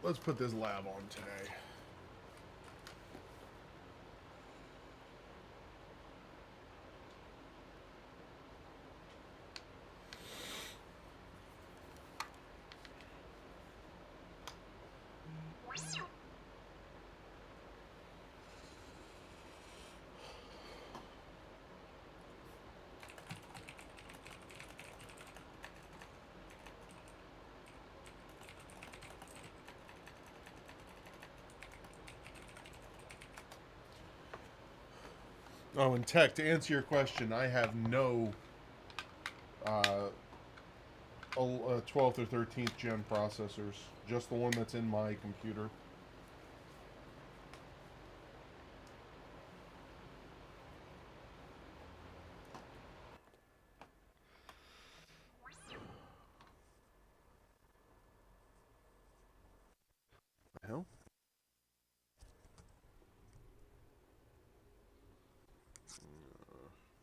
let's put this lab on today. Oh, and Tech, to answer your question, I have no 12th or 13th gen processors. Just the one that's in my computer. The hell?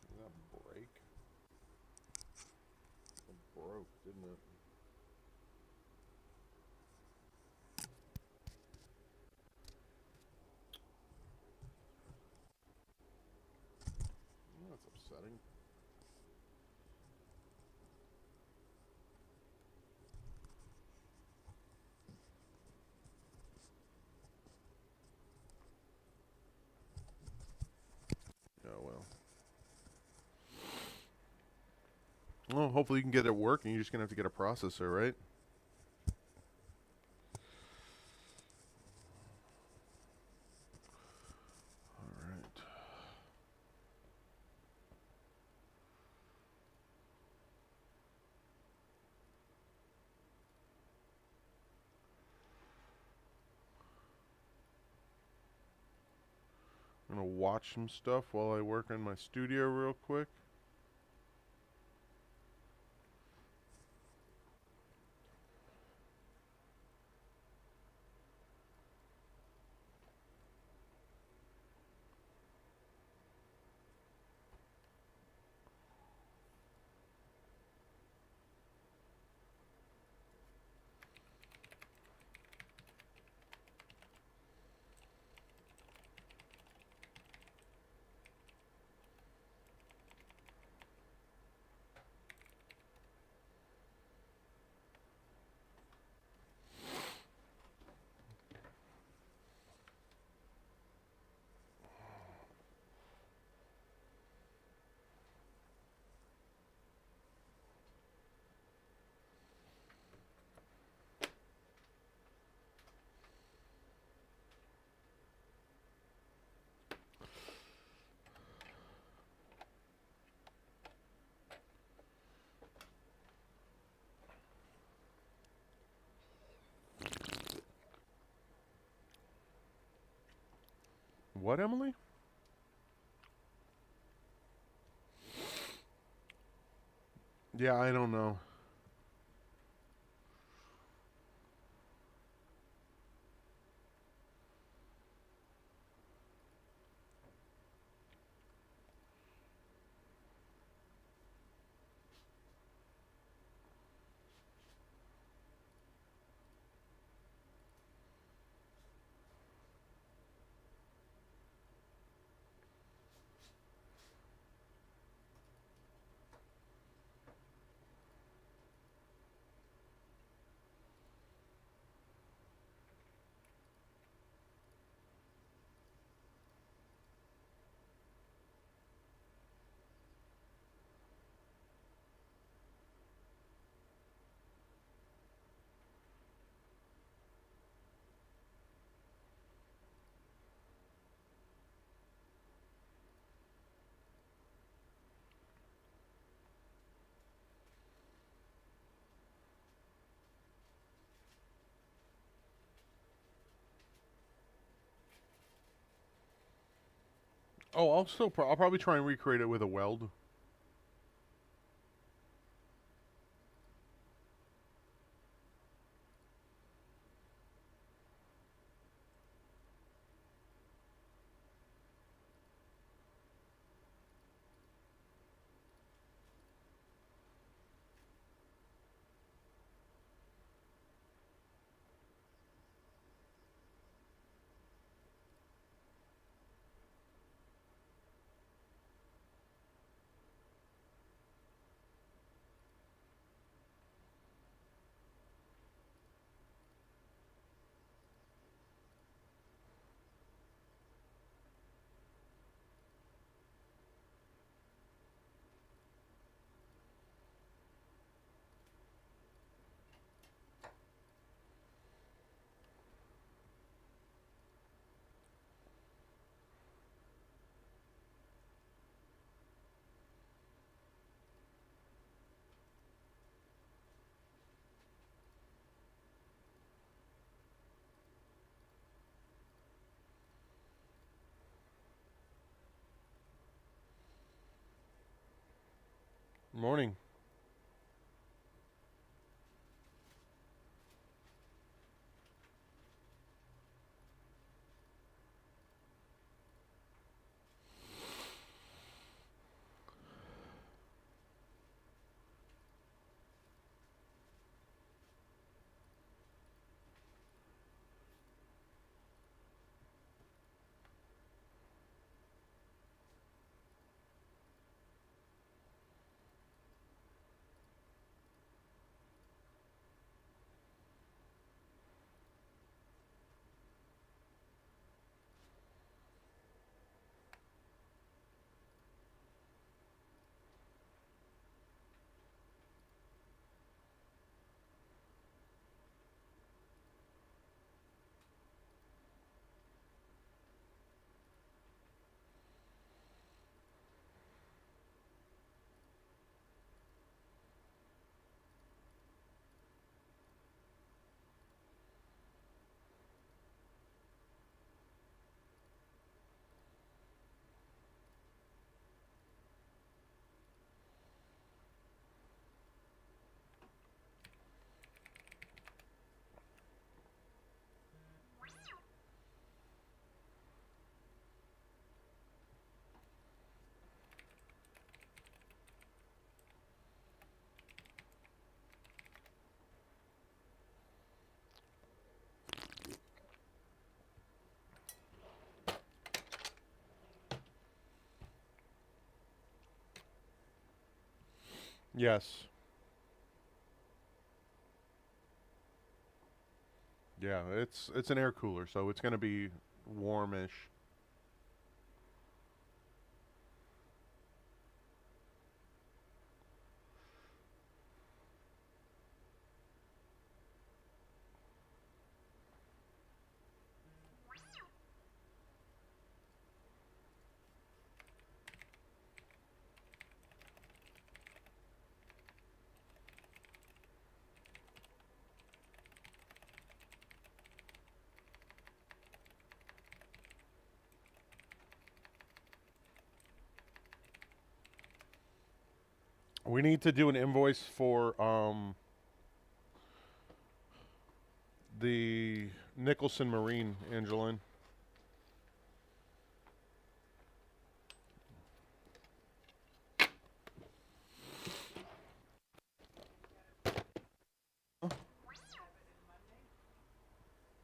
Did that break? It broke, didn't it? That's upsetting. Oh well. Well, hopefully you can get it working. You're just gonna have to get a processor, right? All right. I'm gonna watch some stuff while I work on my studio real quick. What, Emily? Yeah, I don't know. Oh, I'll probably try and recreate it with a weld. Morning. Yes. Yeah, it's an air cooler, so it's going to be warmish. We need to do an invoice for the Nicholson Marine, Angeline.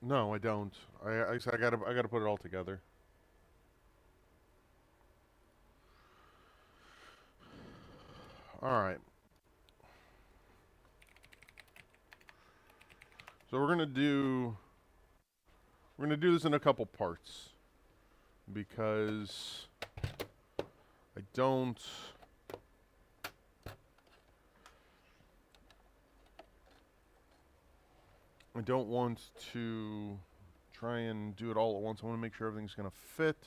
No, I don't. I gotta put it all together. All right. So we're gonna do this in a couple parts because I don't I don't want to try and do it all at once. I want to make sure everything's gonna fit.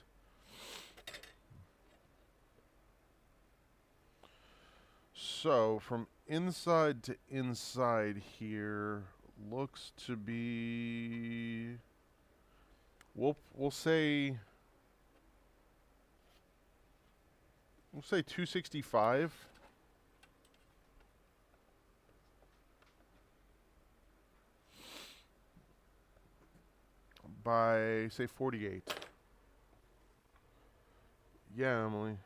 So from inside to inside here looks to be we'll say 265 by say 48. Yeah, Emily.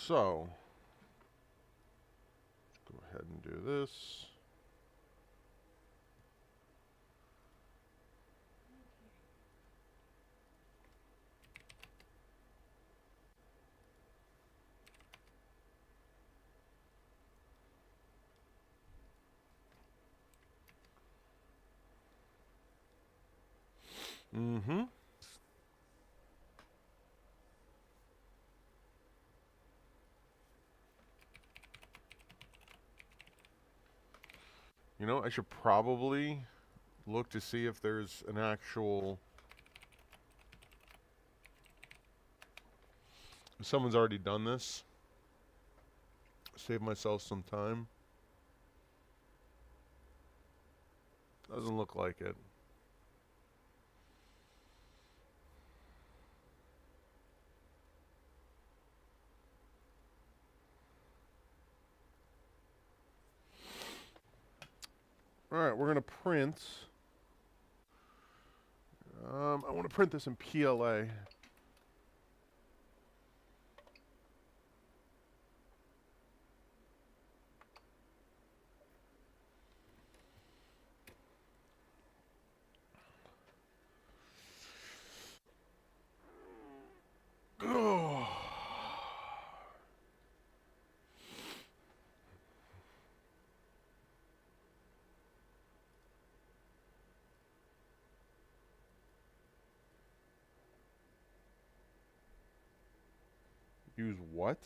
So go ahead and do this. Mm-hmm. You know, I should probably look to see if there's an actual. If someone's already done this. Save myself some time. Doesn't look like it. Alright, we're going to print. I want to print this in PLA. Oh. Use what?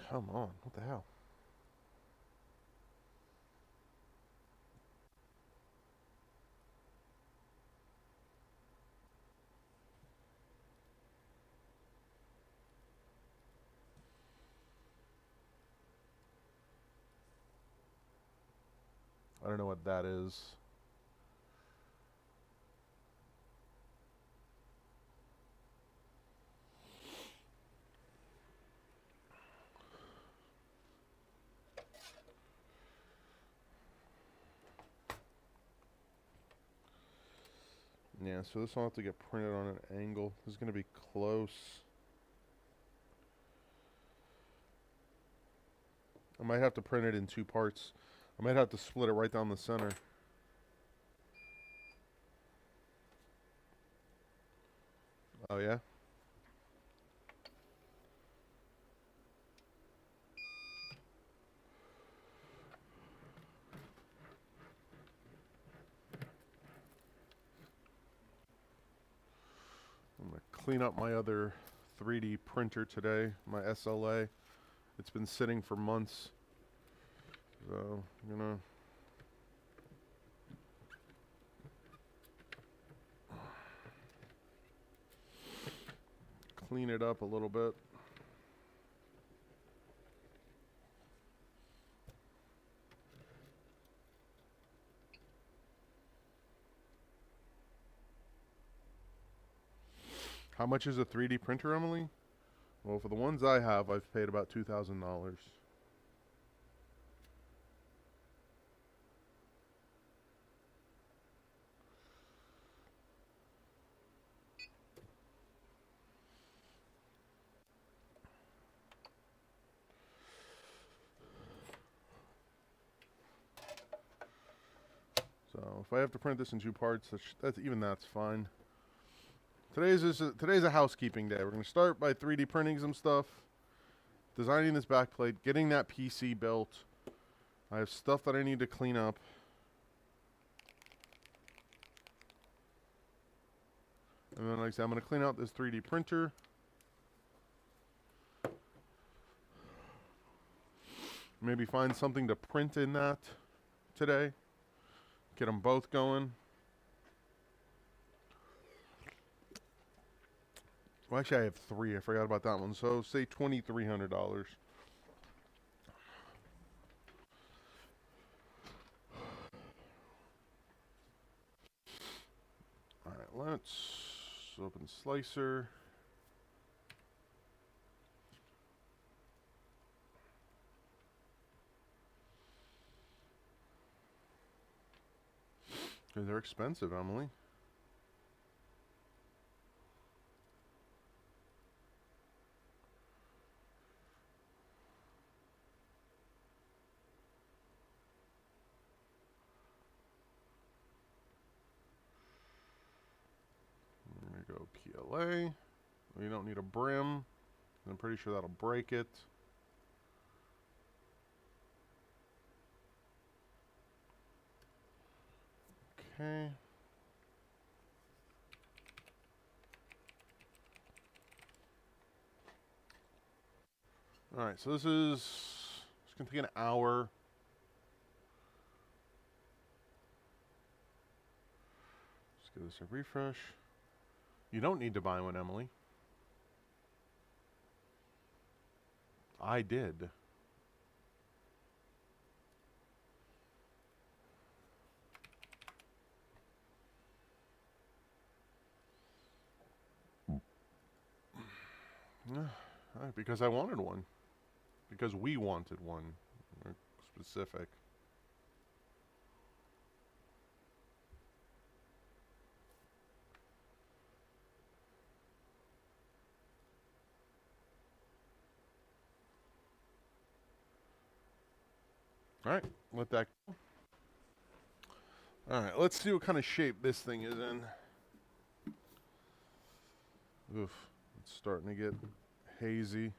Come on, what the hell? I don't know what that is. Yeah, so this will have to get printed on an angle. This is going to be close. I might have to print it in 2 parts. I might have to split it right down the center. Oh, yeah? I'm going to clean up my other 3D printer today, my SLA. It's been sitting for months. So, I'm going to clean it up a little bit. How much is a 3D printer, Emily? Well, for the ones I have, I've paid about $2,000. So if I have to print this in 2 parts, that's fine. Today's a housekeeping day. We're going to start by 3D printing some stuff, designing this backplate, getting that PC built. I have stuff that I need to clean up. And then, like I said, I'm going to clean out this 3D printer. Maybe find something to print in that today. Get them both going. Well, actually, I have 3. I forgot about that one. So, say $2,300. All right, let's open Slicer. They're expensive, Emily. I'm going to go PLA. We don't need a brim. I'm pretty sure that'll break it. Okay. Alright, so it's going to take an hour. Let's give this a refresh. You don't need to buy one, Emily. I did. Because I wanted one. because we wanted one. We're specific. All right, let that go. All right, let's see what kind of shape this thing is in. Oof, it's starting to get hazy.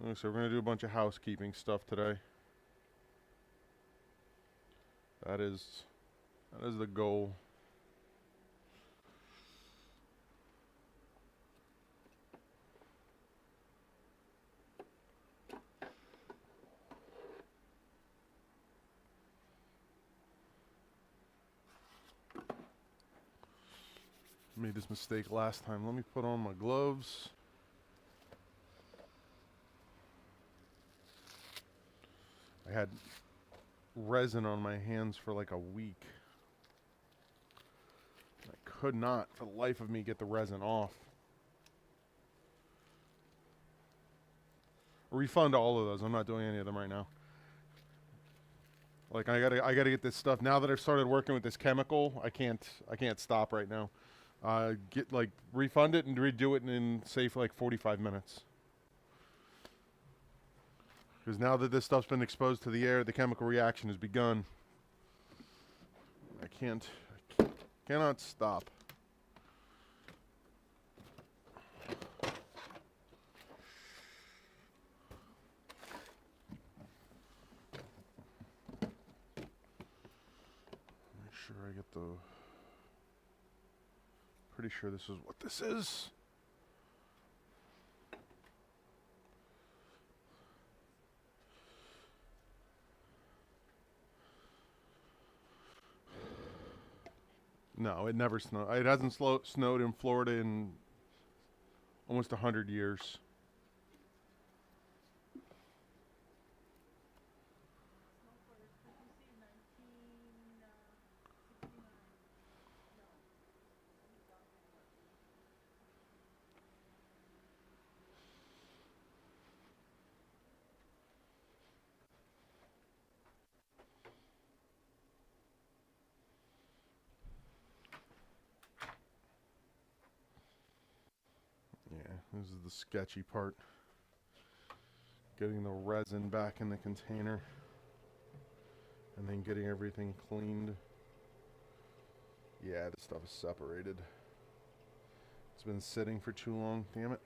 Okay, so we're going to do a bunch of housekeeping stuff today. That is the goal. Made this mistake last time. Let me put on my gloves. I had resin on my hands for like a week. I could not, for the life of me, get the resin off. Refund all of those. I'm not doing any of them right now. Like I gotta get this stuff. Now that I've started working with this chemical, I can't stop right now. Refund it and redo it in say for like 45 minutes. Because now that this stuff's been exposed to the air, the chemical reaction has begun. I cannot stop. Make sure I get the... Pretty sure this is what this is. No, it never snowed. It hasn't snowed in Florida in almost 100 years. Yeah, this is the sketchy part. Getting the resin back in the container and then getting everything cleaned. Yeah, this stuff is separated. It's been sitting for too long, damn it.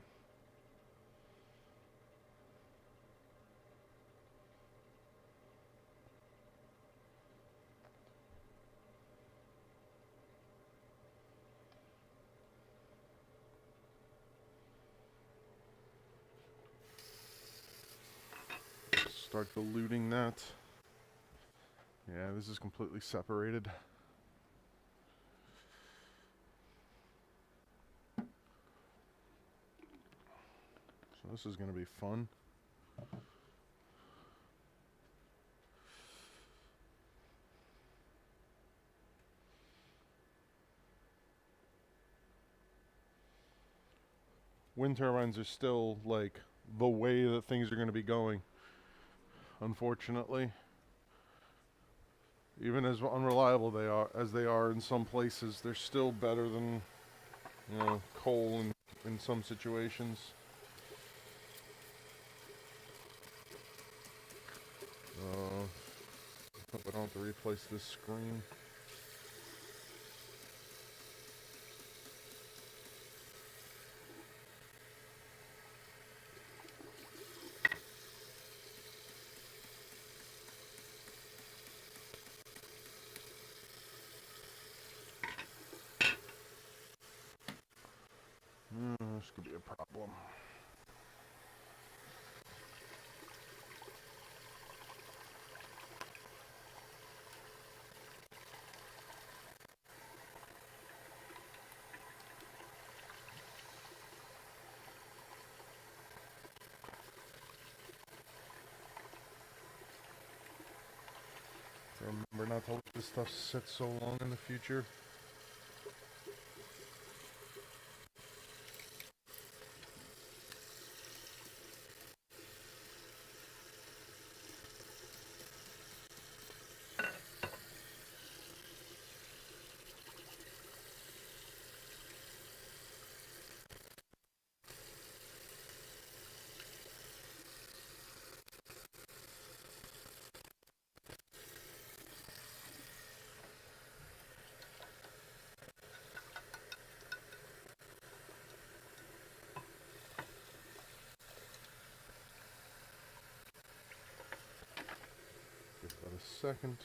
Start diluting that. Yeah, this is completely separated. So this is going to be fun. Wind turbines are still like the way that things are going to be going, unfortunately. Even as unreliable they are in some places, they're still better than, you know, coal in some situations. I don't have to replace this screen. This could be a problem. Remember not to let this stuff sit so long in the future. second.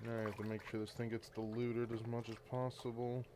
Now I have to make sure this thing gets diluted as much as possible.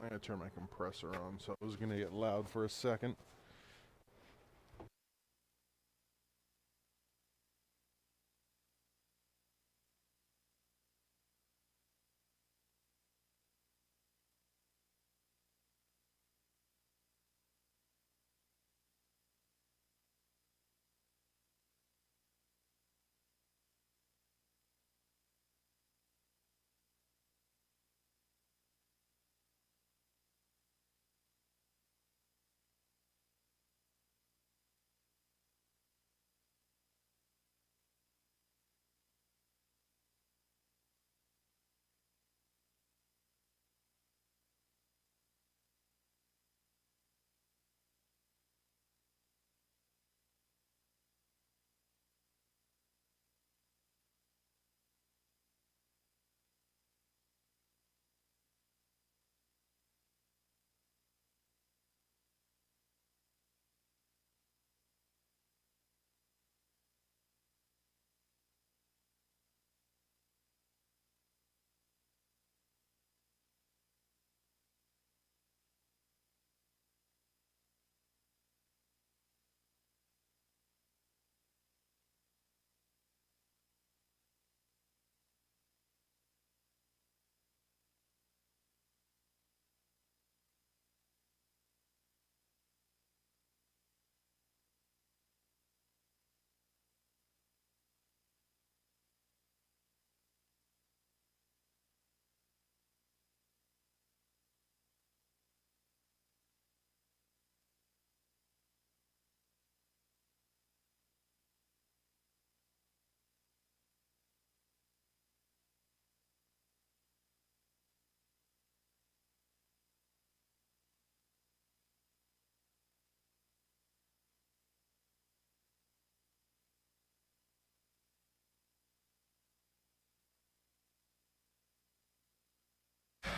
I gotta turn my compressor on, so it was gonna get loud for a second.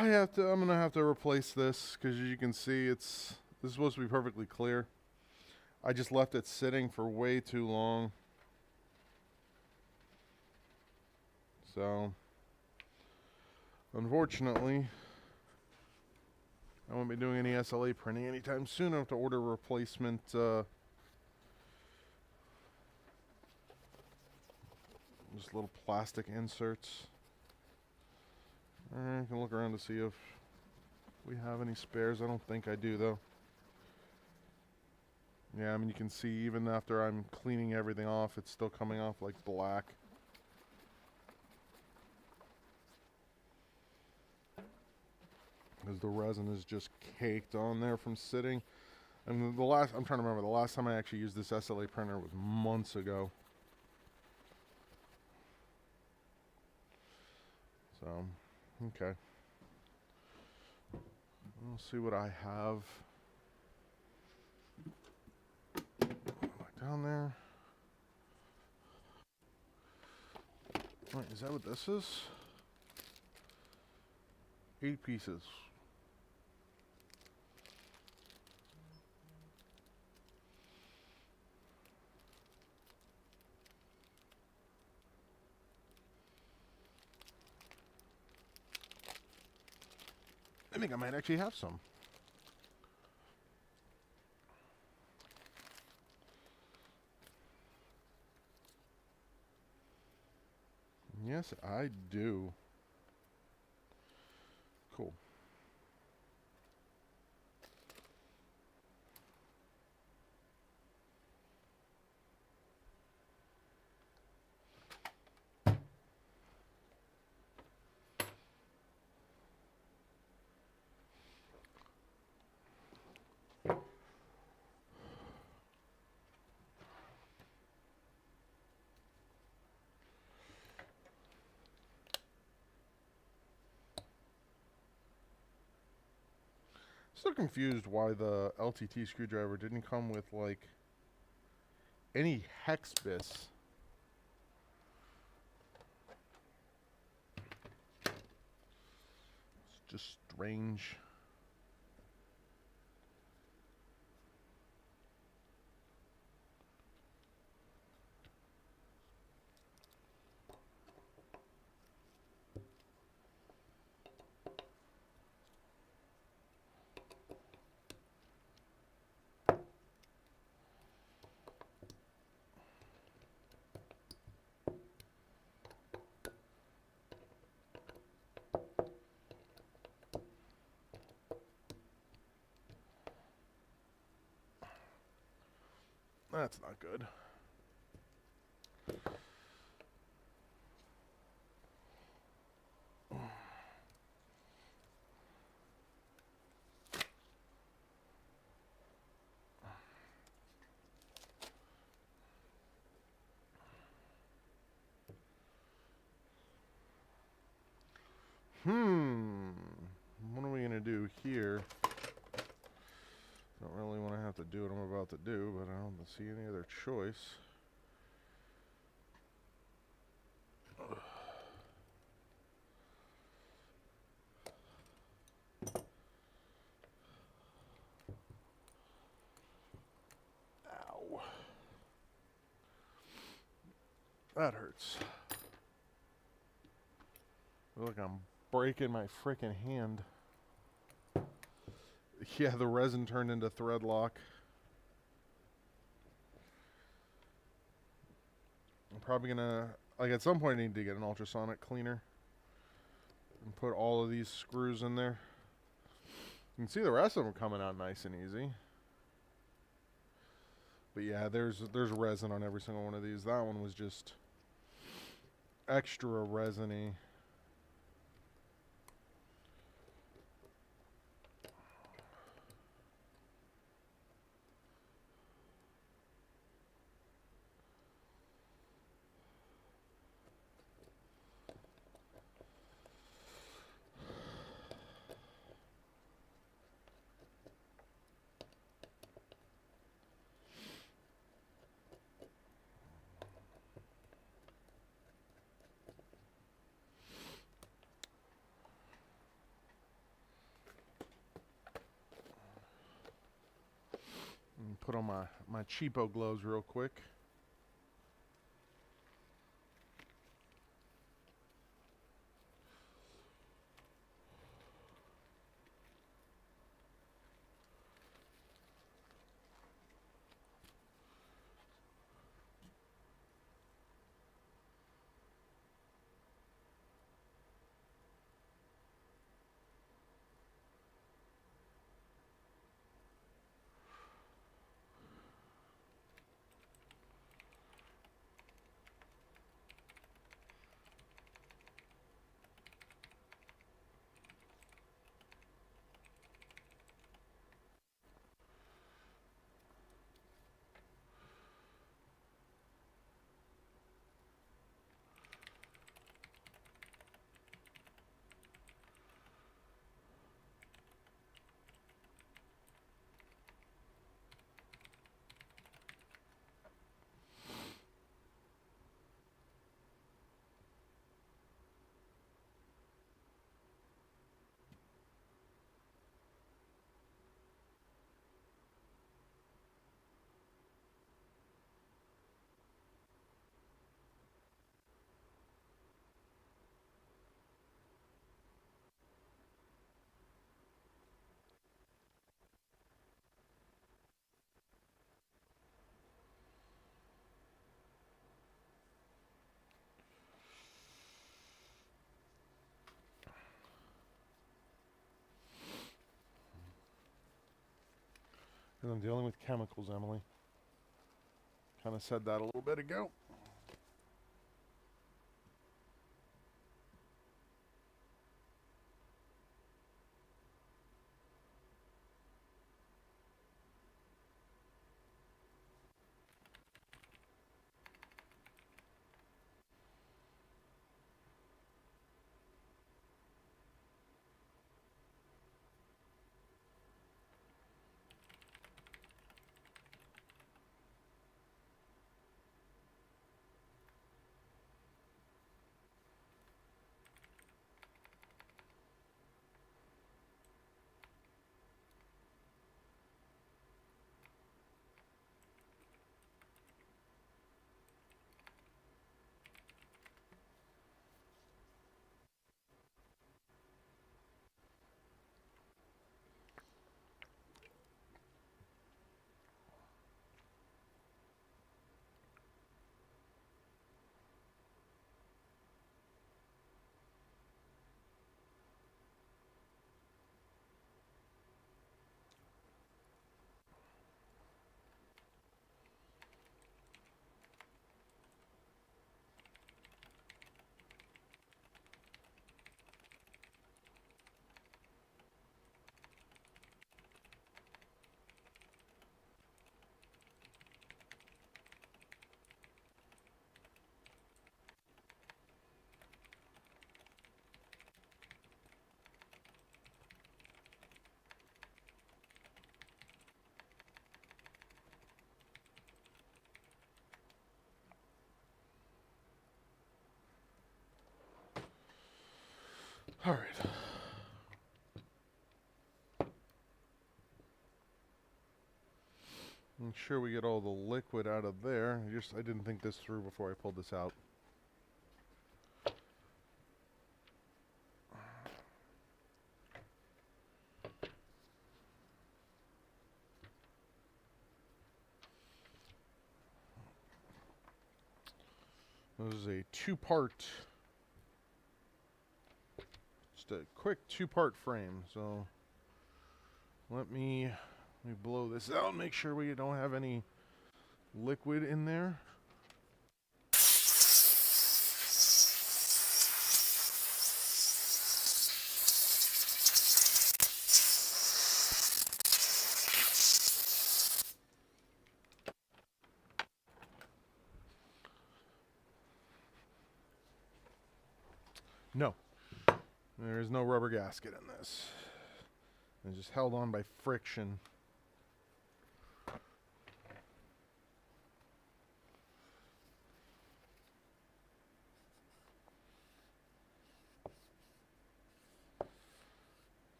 I'm gonna have to replace this, because as you can see, this is supposed to be perfectly clear. I just left it sitting for way too long. So, unfortunately, I won't be doing any SLA printing anytime soon. I have to order replacement, just little plastic inserts. I can look around to see if we have any spares. I don't think I do, though. Yeah, I mean, you can see even after I'm cleaning everything off, it's still coming off like black. Because the resin is just caked on there from sitting. And I'm trying to remember, the last time I actually used this SLA printer was months ago. So, okay. We'll see what I have. Down there. Wait, is that what this is? 8 pieces. I think I might actually have some. Yes, I do. Cool. Still confused why the LTT screwdriver didn't come with like any hex bits. It's just strange. That's not good. What are we going to do here? Don't really want to have to do what I'm about to do, but I don't see any other choice. Ow. That hurts. Look, I'm breaking my frickin' hand. Yeah, the resin turned into thread lock. I'm probably gonna, like, at some point I need to get an ultrasonic cleaner and put all of these screws in there. You can see the rest of them coming out nice and easy. But yeah, there's resin on every single one of these. That one was just extra resiny. Put on my cheapo gloves real quick. Because I'm dealing with chemicals, Emily. Kind of said that a little bit ago. All right. Make sure we get all the liquid out of there. I didn't think this through before I pulled this out. This is a just a quick two-part frame. So let me blow this out, make sure we don't have any liquid in there. No, there is no rubber gasket in this. It's just held on by friction.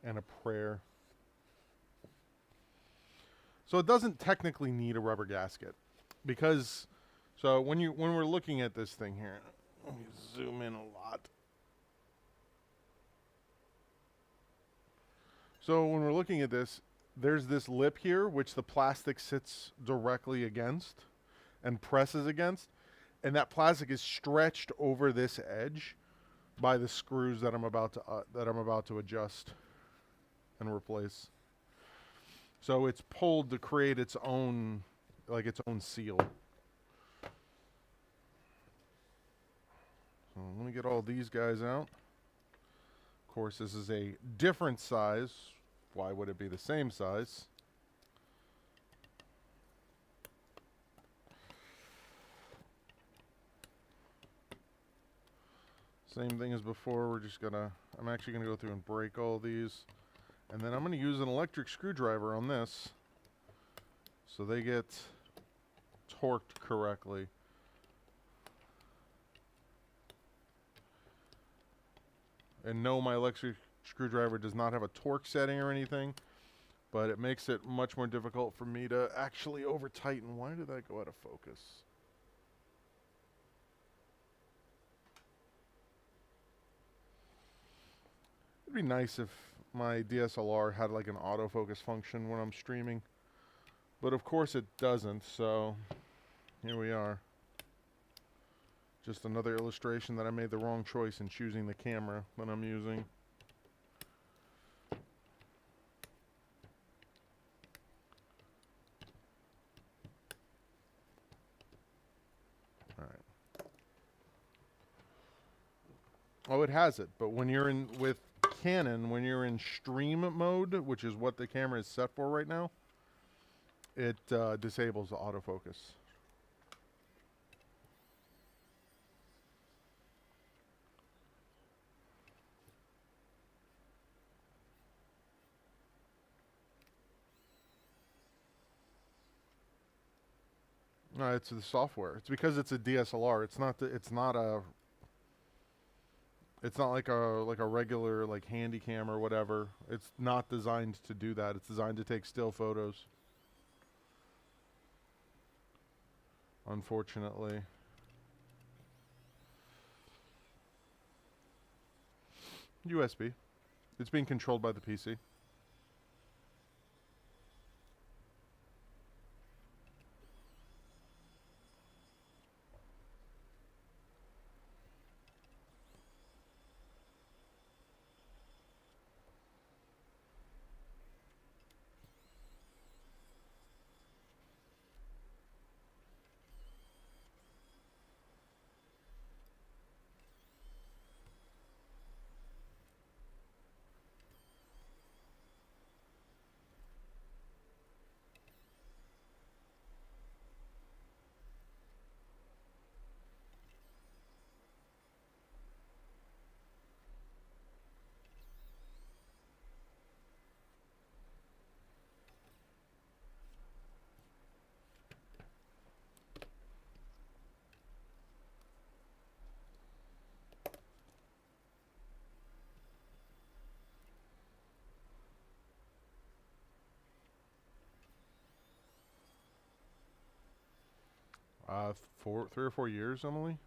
And a prayer. So it doesn't technically need a rubber gasket because, so when we're looking at this thing here, let me zoom in a lot. So when we're looking at this, there's this lip here, which the plastic sits directly against and presses against. And that plastic is stretched over this edge by the screws that I'm about to adjust and replace. So it's pulled to create its own seal. So let me get all these guys out. Of course, this is a different size. Why would it be the same size? Same thing as before. I'm actually gonna go through and break all these. And then I'm gonna use an electric screwdriver on this so they get torqued correctly. And no, my electric screwdriver does not have a torque setting or anything, but it makes it much more difficult for me to actually over tighten. Why did that go out of focus? It'd be nice if my DSLR had like an autofocus function when I'm streaming, but of course it doesn't, so here we are. Just another illustration that I made the wrong choice in choosing the camera that I'm using. Oh, it has it, but when you're in with Canon, when you're in stream mode, which is what the camera is set for right now, it disables the autofocus. No, it's the software. It's because it's a DSLR. It's not. It's not a. It's not like a regular like handy cam or whatever. It's not designed to do that. It's designed to take still photos. Unfortunately. USB. It's being controlled by the PC. Three or 4 years, Emily.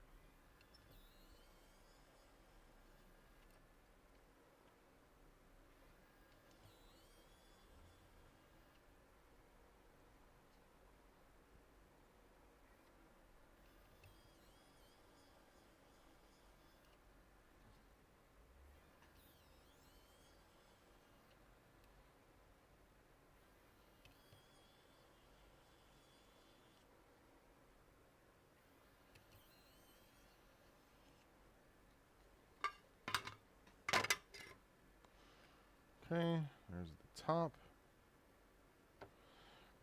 Okay, there's the top.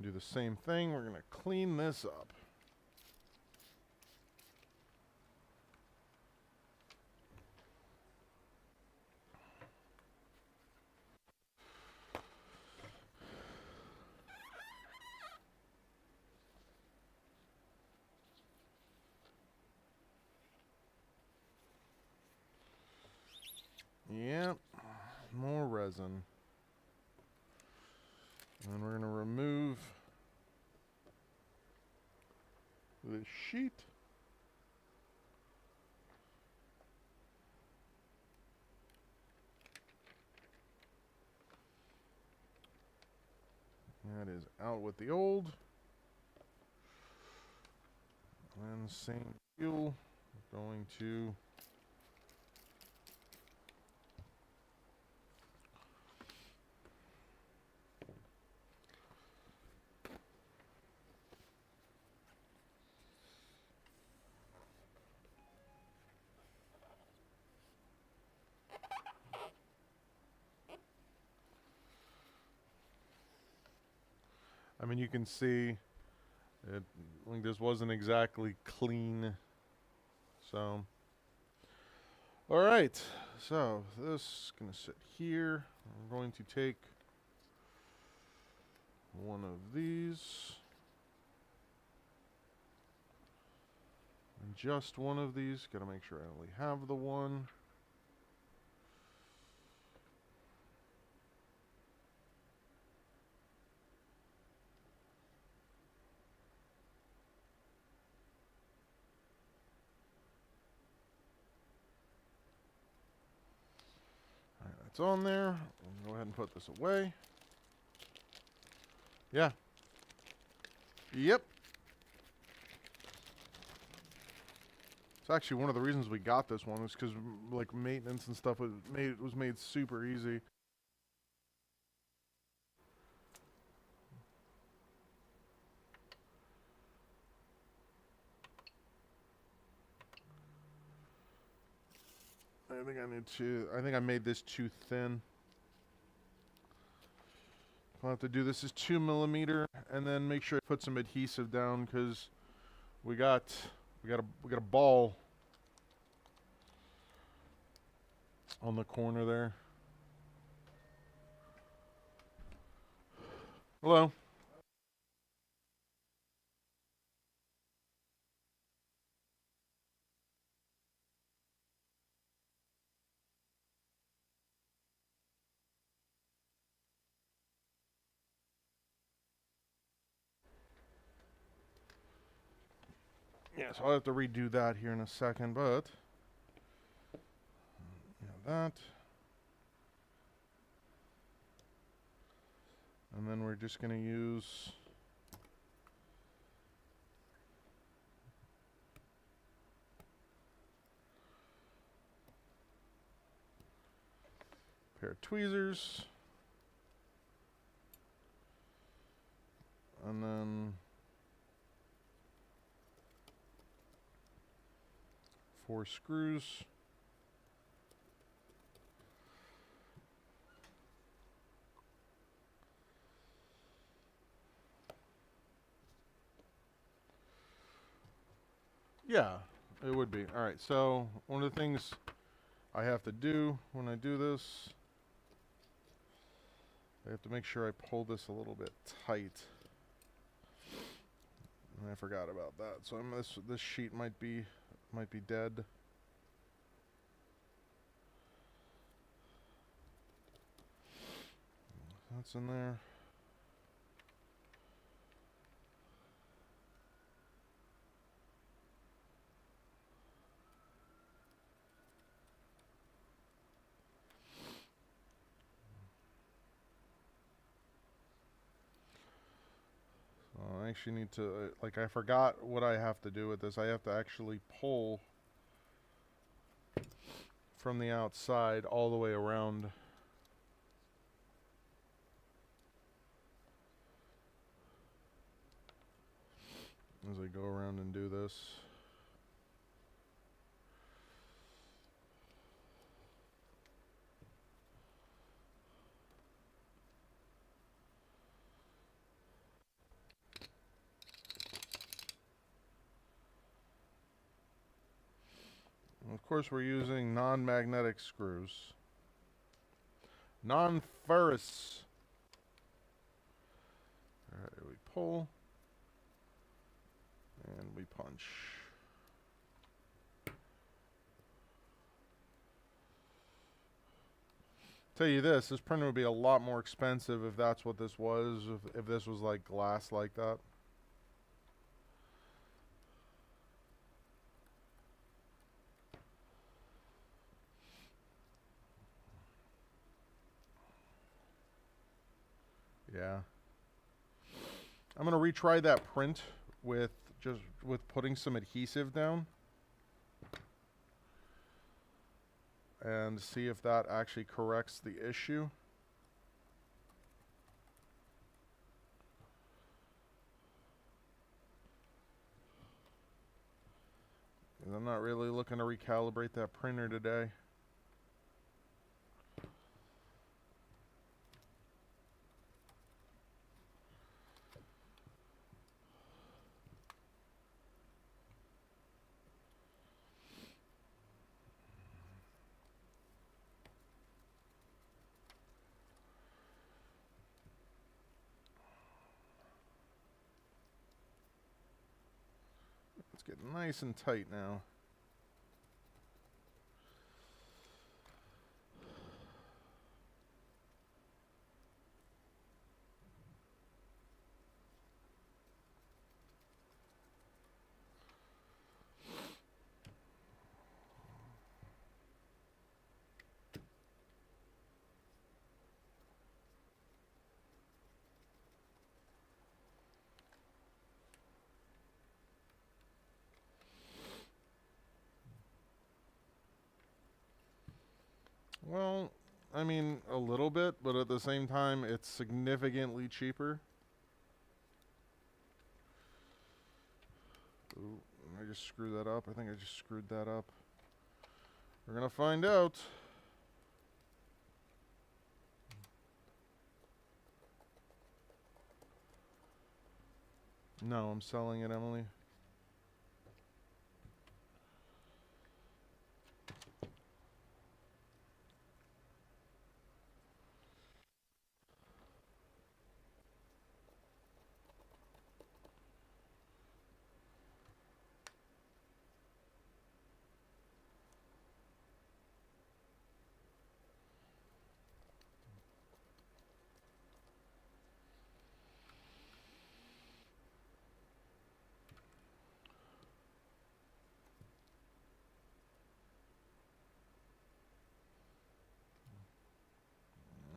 Do the same thing. We're gonna clean this up. Yep, more resin. And we're gonna remove the sheet. That is out with the old. And same deal. Going to I mean, you can see it, like this wasn't exactly clean. So, all right. So this is gonna sit here. I'm going to take one of these, and just one of these. Gotta make sure I only have the one. It's on there. I'll go ahead and put this away. Yeah. Yep. It's actually one of the reasons we got this one was because like maintenance and stuff was made super easy. I think I made this too thin. I'll have to do this as 2mm, and then make sure I put some adhesive down because we got a ball on the corner there. Hello. Yeah, so I'll have to redo that here in a second, but that. And then we're just going to use a pair of tweezers. And then 4 screws. Yeah, it would be. All right, so one of the things I have to do when I do this, I have to make sure I pull this a little bit tight. And I forgot about that. So this sheet might be dead. That's in there. I actually need to, like, I forgot what I have to do with this. I have to actually pull from the outside all the way around. As I go around and do this. Of course, we're using non-magnetic screws. Non-ferrous. Alright, we pull. And we punch. Tell you this printer would be a lot more expensive if that's what this was, if this was like glass like that. Yeah. I'm going to retry that print with putting some adhesive down. And see if that actually corrects the issue. I'm not really looking to recalibrate that printer today. It's getting nice and tight now. Well, I mean, a little bit, but at the same time, it's significantly cheaper. Ooh, I just screwed that up. I think I just screwed that up. We're going to find out. No, I'm selling it, Emily.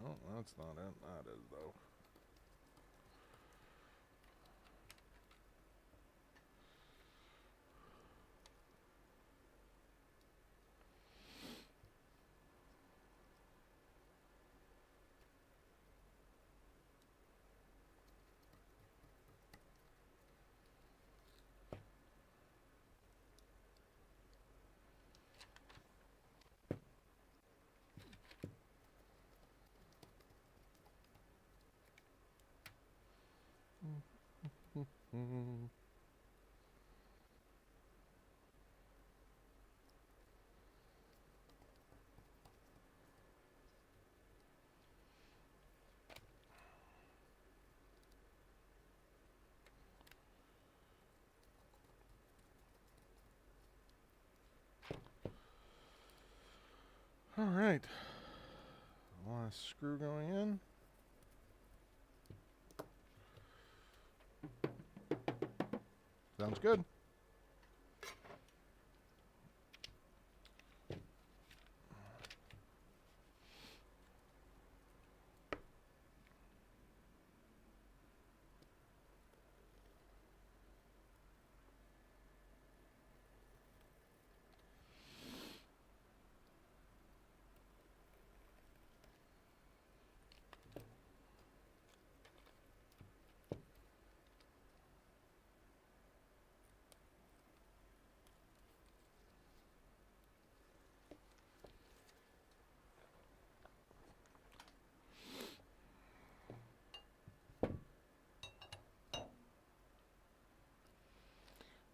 No, that's not it. That is, though. All right. Last screw going in. Sounds good.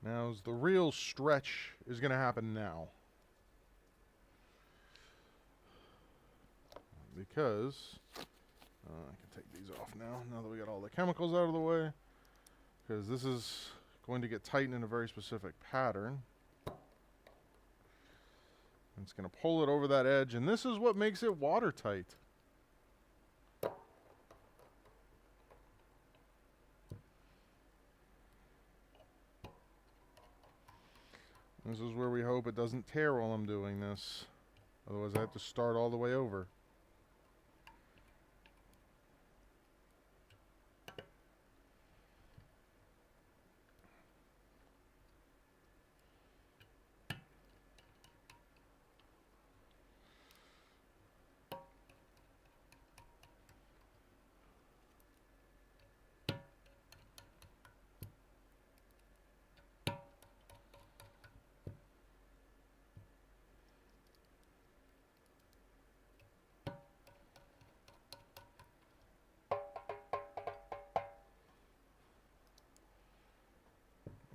Now, the real stretch is going to happen now. Because I can take these off now that we got all the chemicals out of the way. Because this is going to get tightened in a very specific pattern. It's going to pull it over that edge, and this is what makes it watertight. This is where we hope it doesn't tear while I'm doing this. Otherwise I have to start all the way over.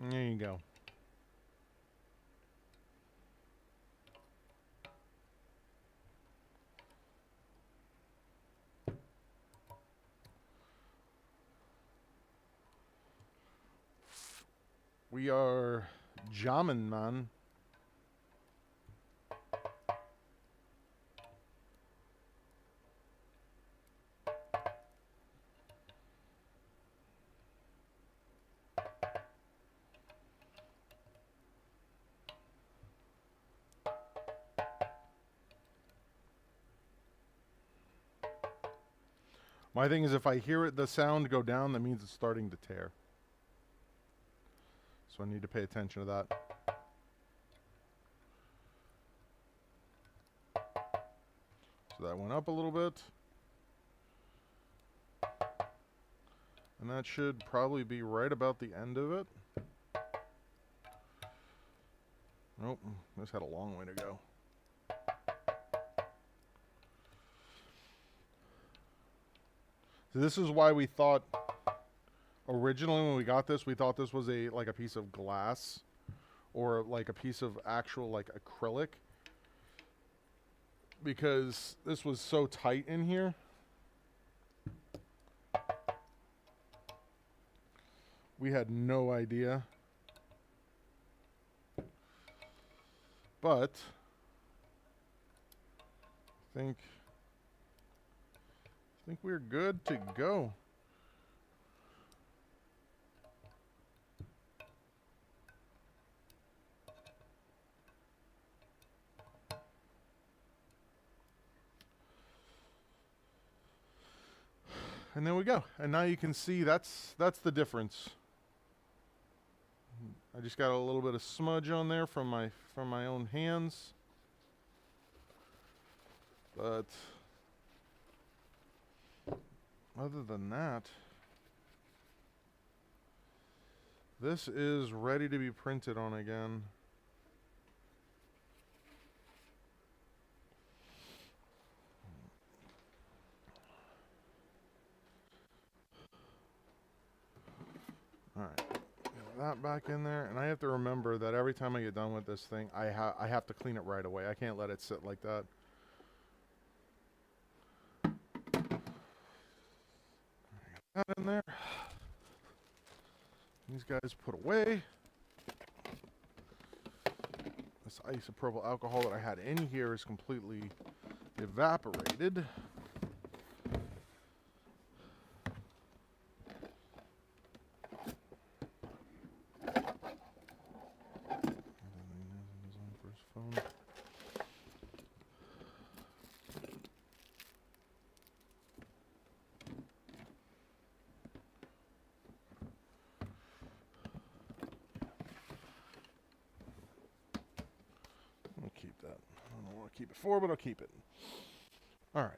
There you go. We are jamming, man. My thing is, if I hear the sound go down, that means it's starting to tear. So I need to pay attention to that. So that went up a little bit. And that should probably be right about the end of it. Nope, this had a long way to go. So this is why we thought originally when we got this, we thought this was like a piece of glass or like a piece of actual like acrylic, because this was so tight in here. We had no idea. But I think we're good to go. And there we go. And now you can see that's the difference. I just got a little bit of smudge on there from my own hands. But other than that, this is ready to be printed on again. All right, get that back in there, and I have to remember that every time I get done with this thing, I have to clean it right away. I can't let it sit like that. That in there. These guys put away. This isopropyl alcohol that I had in here is completely evaporated. Keep that. I don't want to keep it for, but I'll keep it. All right.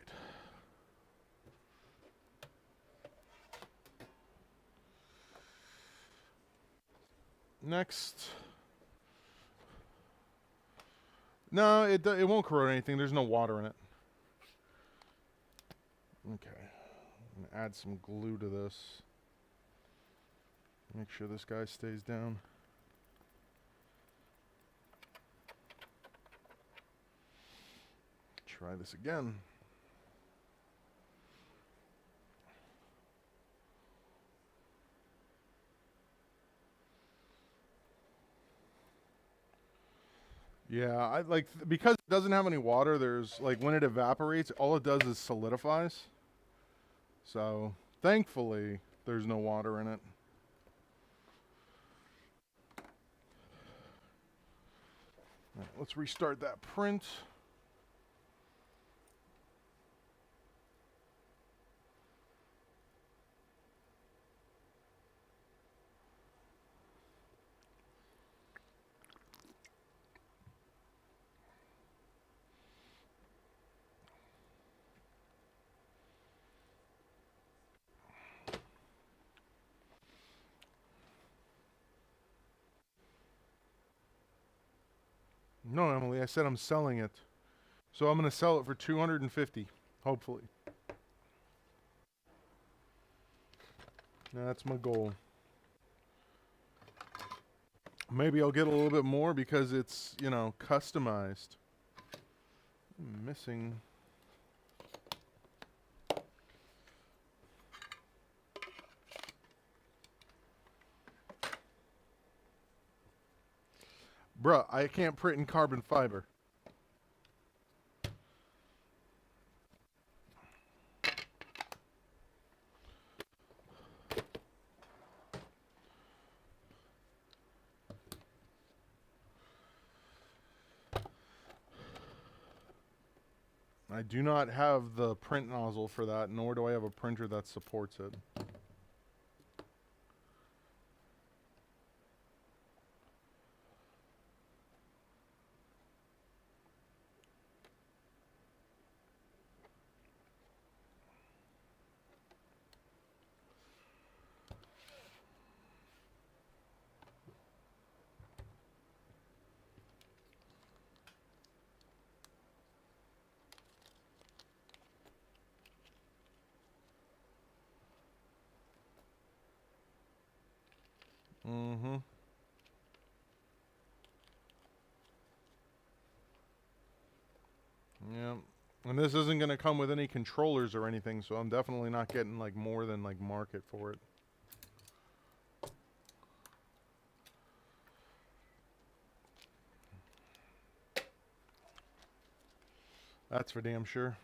Next. No, it won't corrode anything. There's no water in it. Okay. I'm going to add some glue to this. Make sure this guy stays down. Try this again. Yeah, I like because it doesn't have any water, there's like when it evaporates, all it does is solidifies. So, thankfully, there's no water in it. All right, let's restart that print. No, Emily, I said I'm selling it. So I'm going to sell it for $250, hopefully. That's my goal. Maybe I'll get a little bit more because it's, you know, customized. I'm missing. Bruh, I can't print in carbon fiber. I do not have the print nozzle for that, nor do I have a printer that supports it. Mm-hmm. Yeah. And this isn't going to come with any controllers or anything, so I'm definitely not getting like more than like market for it. That's for damn sure.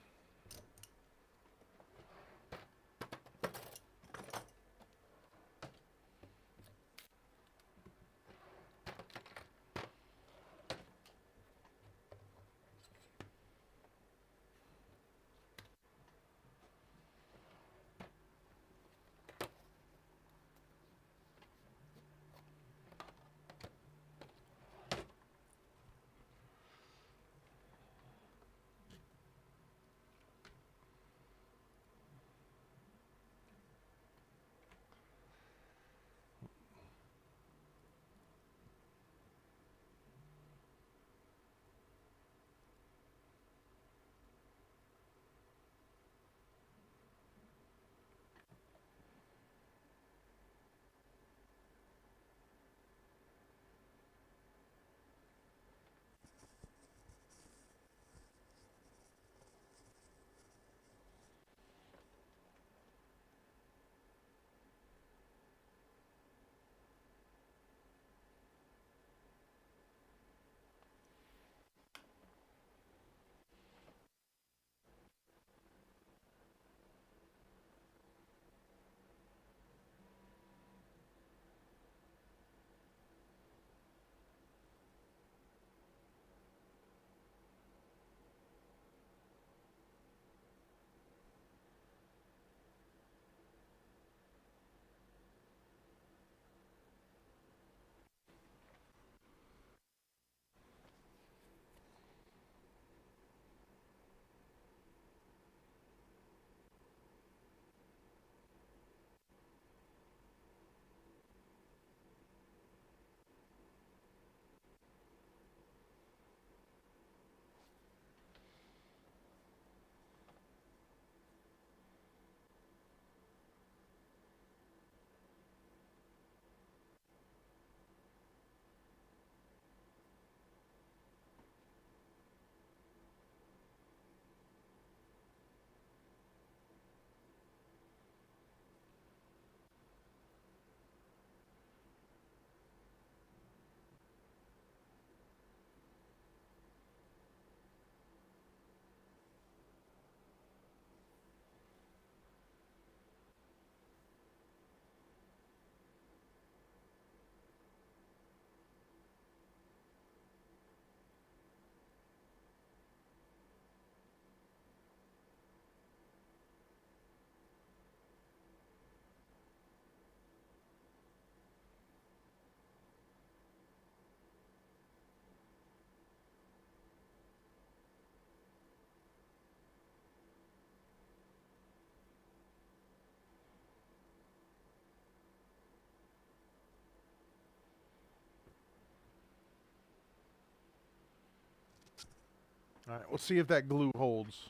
All right, we'll see if that glue holds.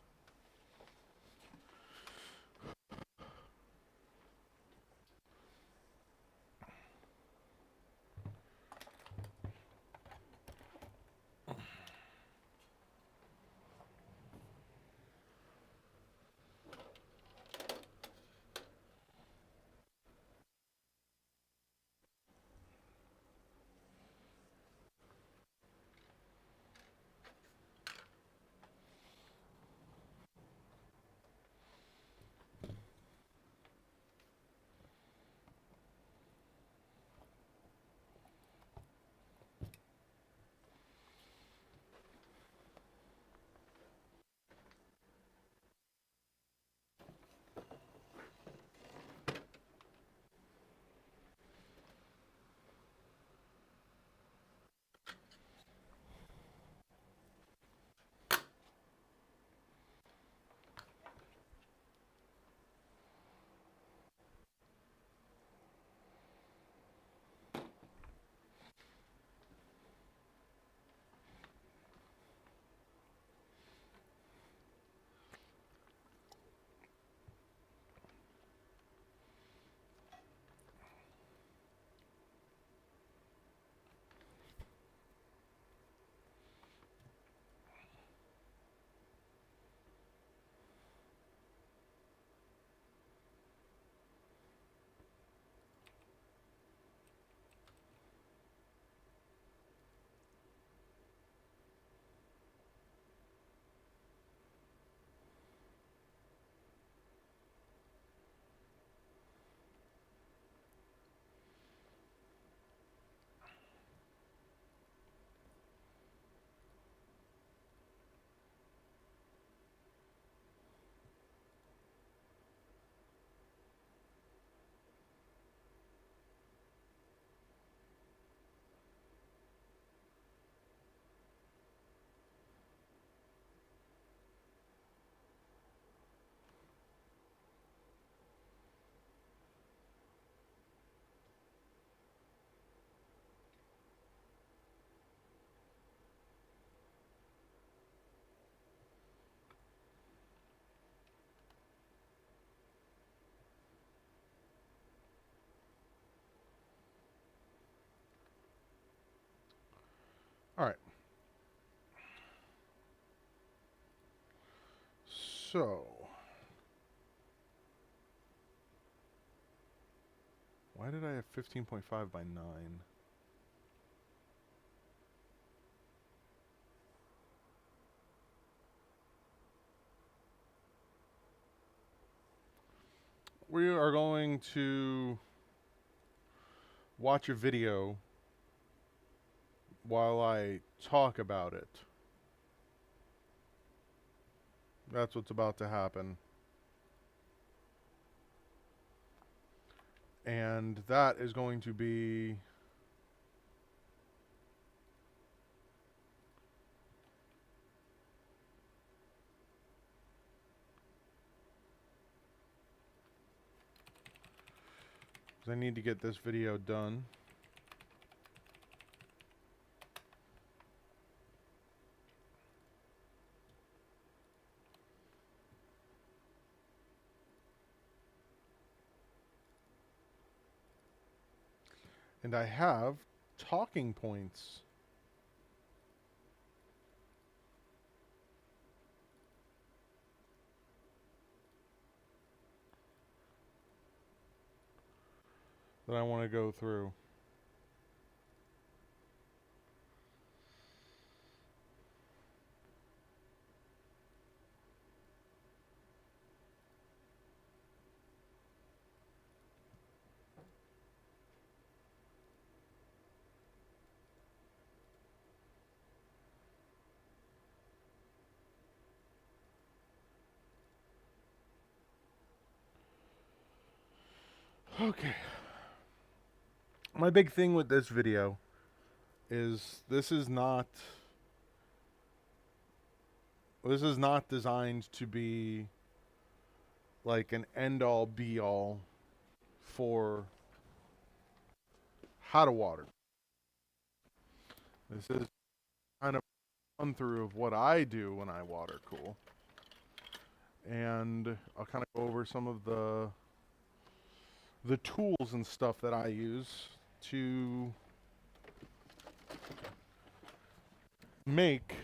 So, why did I have 15.5 by 9? We are going to watch a video while I talk about it. That's what's about to happen. And that is going to be because I need to get this video done. And I have talking points. That I want to go through. Okay. My big thing with this video is this is not designed to be like an end-all be-all for how to water. This is kind of a run through of what I do when I water cool. And I'll kind of go over some of the tools and stuff that I use to make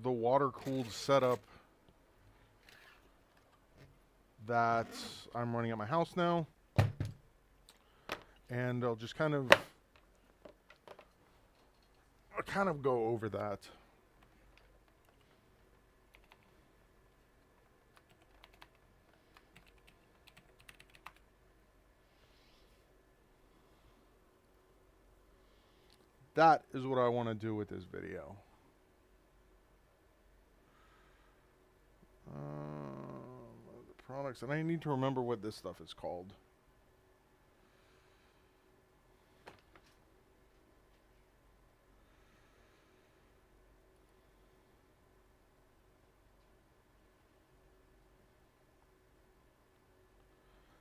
the water-cooled setup that I'm running at my house now. And I'll just kind of go over that. That is what I want to do with this video. The products, and I need to remember what this stuff is called.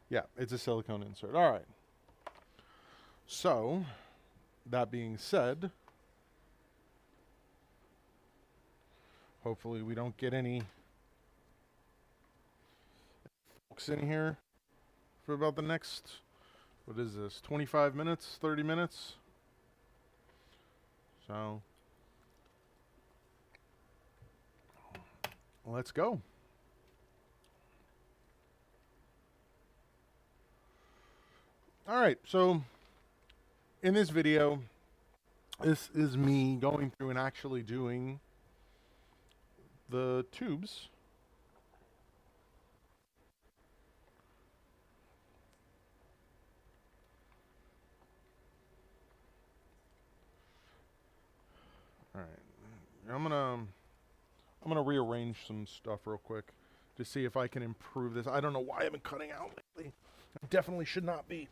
Yeah, it's a silicone insert. All right. So, that being said, hopefully we don't get any folks in here for about the next, what is this, 25 minutes, 30 minutes? So, let's go. All right, so in this video, this is me going through and actually doing the tubes. All right, I'm gonna rearrange some stuff real quick to see if I can improve this. I don't know why I've been cutting out lately. I definitely should not be.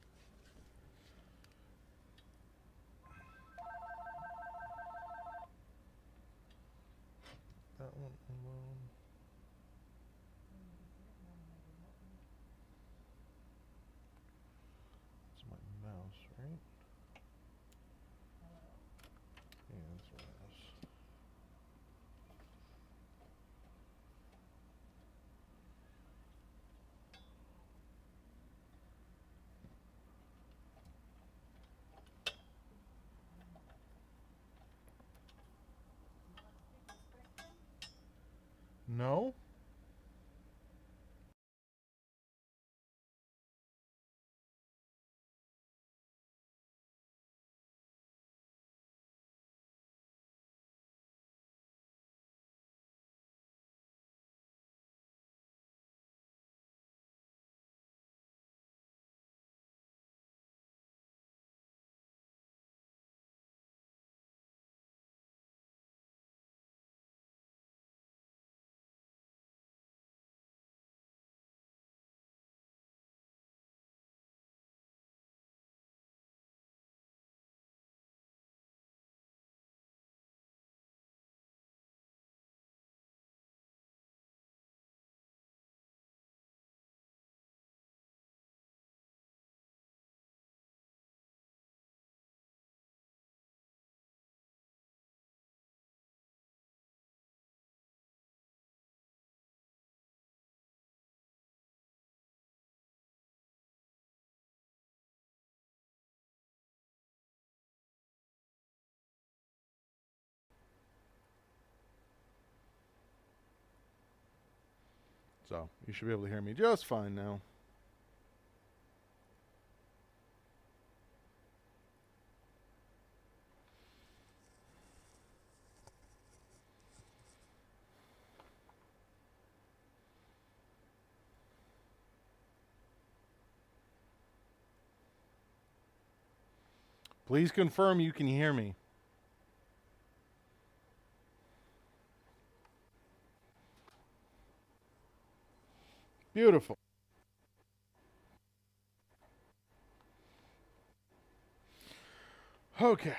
That one alone. It's my mouse, right? Yeah, that's my mouse. No? So, you should be able to hear me just fine now. Please confirm you can hear me. Beautiful. Okay.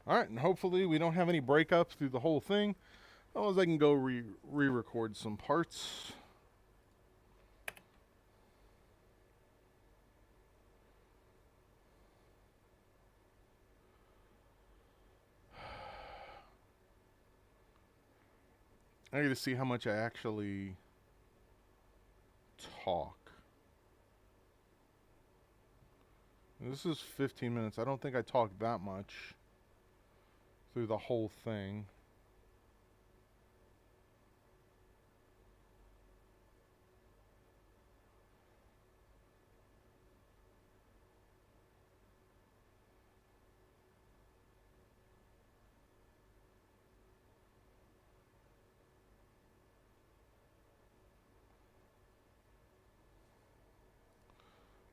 All right, and hopefully we don't have any breakups through the whole thing. Otherwise, I can go re-record some parts. I got to see how much I actually talk. This is 15 minutes. I don't think I talked that much through the whole thing.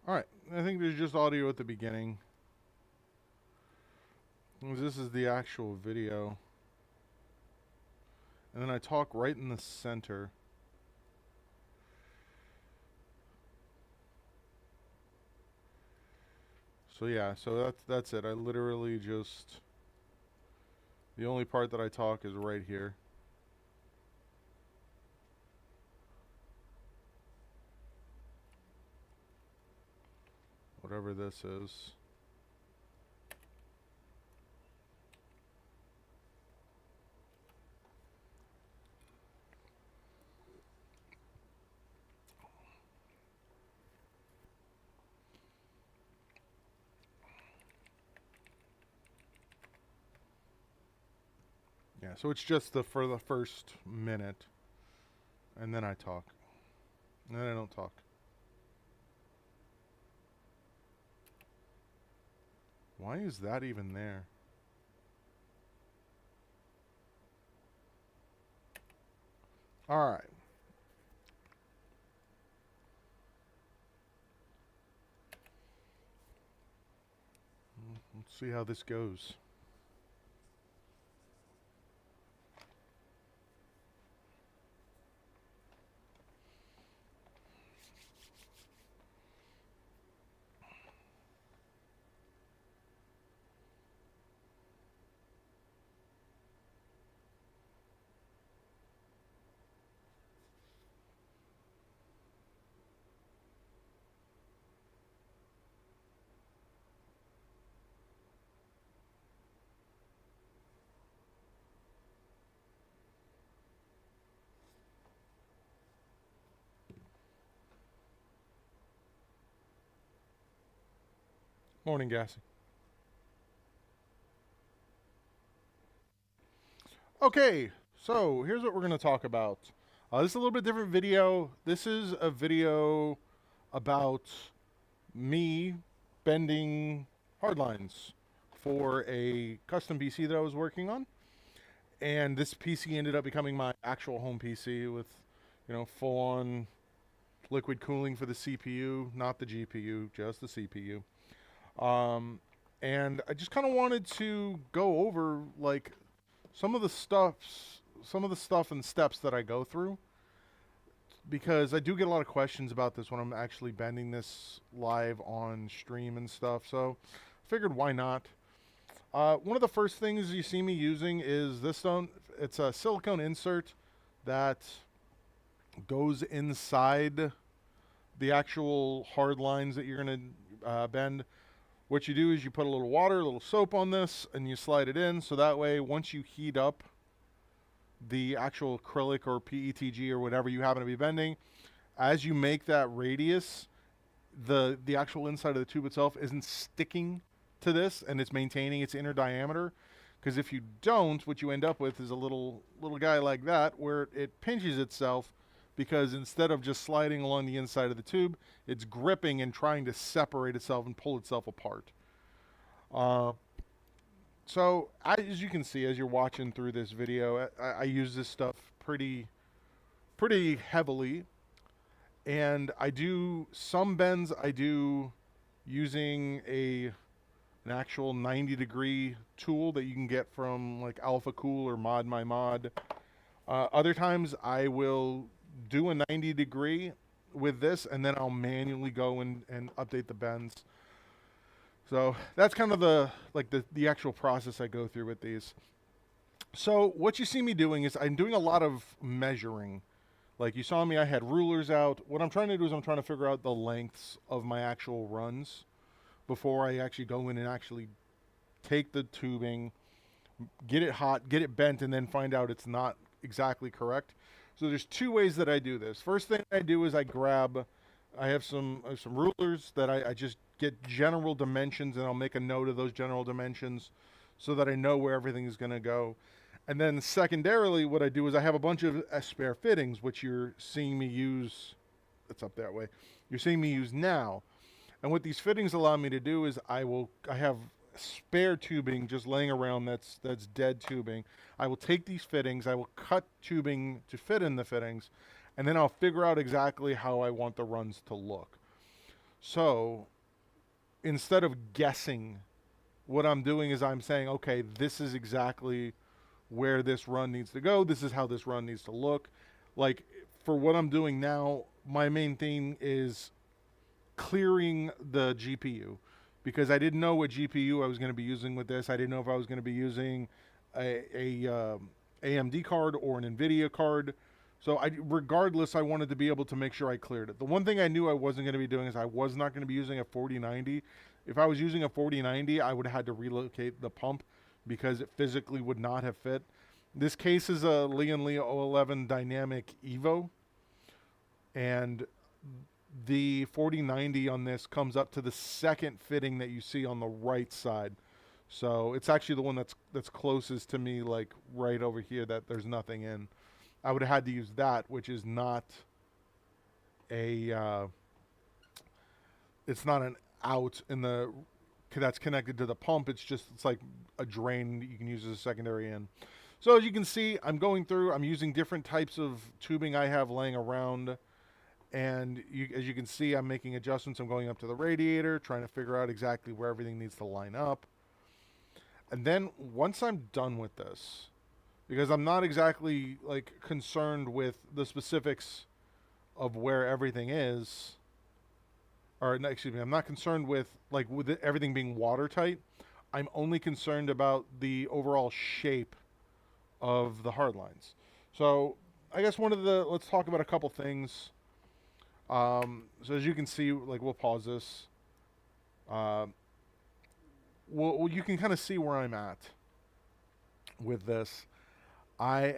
All right, I think there's just audio at the beginning. This is the actual video. And then I talk right in the center. So yeah, so that's it. I literally just, the only part that I talk is right here. Whatever this is. Yeah, so it's just for the first minute, and then I talk. And then I don't talk. Why is that even there? All right. Let's see how this goes. Morning, Gassy. Okay, so here's what we're going to talk about. This is a little bit different video. This is a video about me bending hard lines for a custom PC that I was working on. And this PC ended up becoming my actual home PC with, full-on liquid cooling for the CPU, not the GPU, just the CPU. And I just kind of wanted to go over like some of the stuff and steps that I go through, because I do get a lot of questions about this when I'm actually bending this live on stream and stuff. So I figured, why not? One of the first things you see me using is this stone. It's a silicone insert that goes inside the actual hard lines that you're going to bend. What you do is you put a little water, a little soap on this, and you slide it in. So that way, once you heat up the actual acrylic or PETG or whatever you happen to be bending, as you make that radius, the actual inside of the tube itself isn't sticking to this, and it's maintaining its inner diameter. Because if you don't, what you end up with is a little guy like that, where it pinches itself, because instead of just sliding along the inside of the tube, it's gripping and trying to separate itself and pull itself apart. So as you can see, as you're watching through this video, I use this stuff pretty heavily, and I do some bends. I do using an actual 90-degree tool that you can get from like Alpha Cool or Mod My Mod. Other times I will do a 90-degree with this, and then I'll manually go and update the bends. So that's kind of the actual process I go through with these. So what you see me doing is I'm doing a lot of measuring. Like you saw me, I had rulers out. What I'm trying to do is I'm trying to figure out the lengths of my actual runs before I actually go in and actually take the tubing, get it hot, get it bent, and then find out it's not exactly correct. So there's two ways that I do this. First thing I do is I have some rulers that I just get general dimensions, and I'll make a note of those general dimensions so that I know where everything is going to go. And then secondarily, what I do is I have a bunch of spare fittings, which you're seeing me use. It's up that way. You're seeing me use now. And what these fittings allow me to do is I have spare tubing just laying around that's dead tubing. I will take these fittings, I will cut tubing to fit in the fittings, and then I'll figure out exactly how I want the runs to look. So instead of guessing, what I'm doing is I'm saying, okay, this is exactly where this run needs to go. This is how this run needs to look. Like for what I'm doing now, my main thing is clearing the GPU, because I didn't know what GPU I was going to be using with this. I didn't know if I was going to be using a AMD card or an NVIDIA card. So regardless, I wanted to be able to make sure I cleared it. The one thing I knew I wasn't going to be doing is I was not going to be using a 4090. If I was using a 4090, I would have had to relocate the pump because it physically would not have fit. This case is a Lian 011 Dynamic Evo, and the 4090 on this comes up to the second fitting that you see on the right side. So it's actually the one that's closest to me, like right over here, that there's nothing in. I would have had to use that, which is not a it's not an out in the that's connected to the pump. It's like a drain that you can use as a secondary in. So as you can see, I'm going through, I'm using different types of tubing I have laying around. And as you can see, I'm making adjustments. I'm going up to the radiator, trying to figure out exactly where everything needs to line up. And then once I'm done with this, because I'm not exactly like concerned with the specifics of where everything is, or no, excuse me, I'm not concerned with everything being watertight. I'm only concerned about the overall shape of the hard lines. So I guess let's talk about a couple things. So as you can see, like we'll pause this. Well, you can kind of see where I'm at with this. I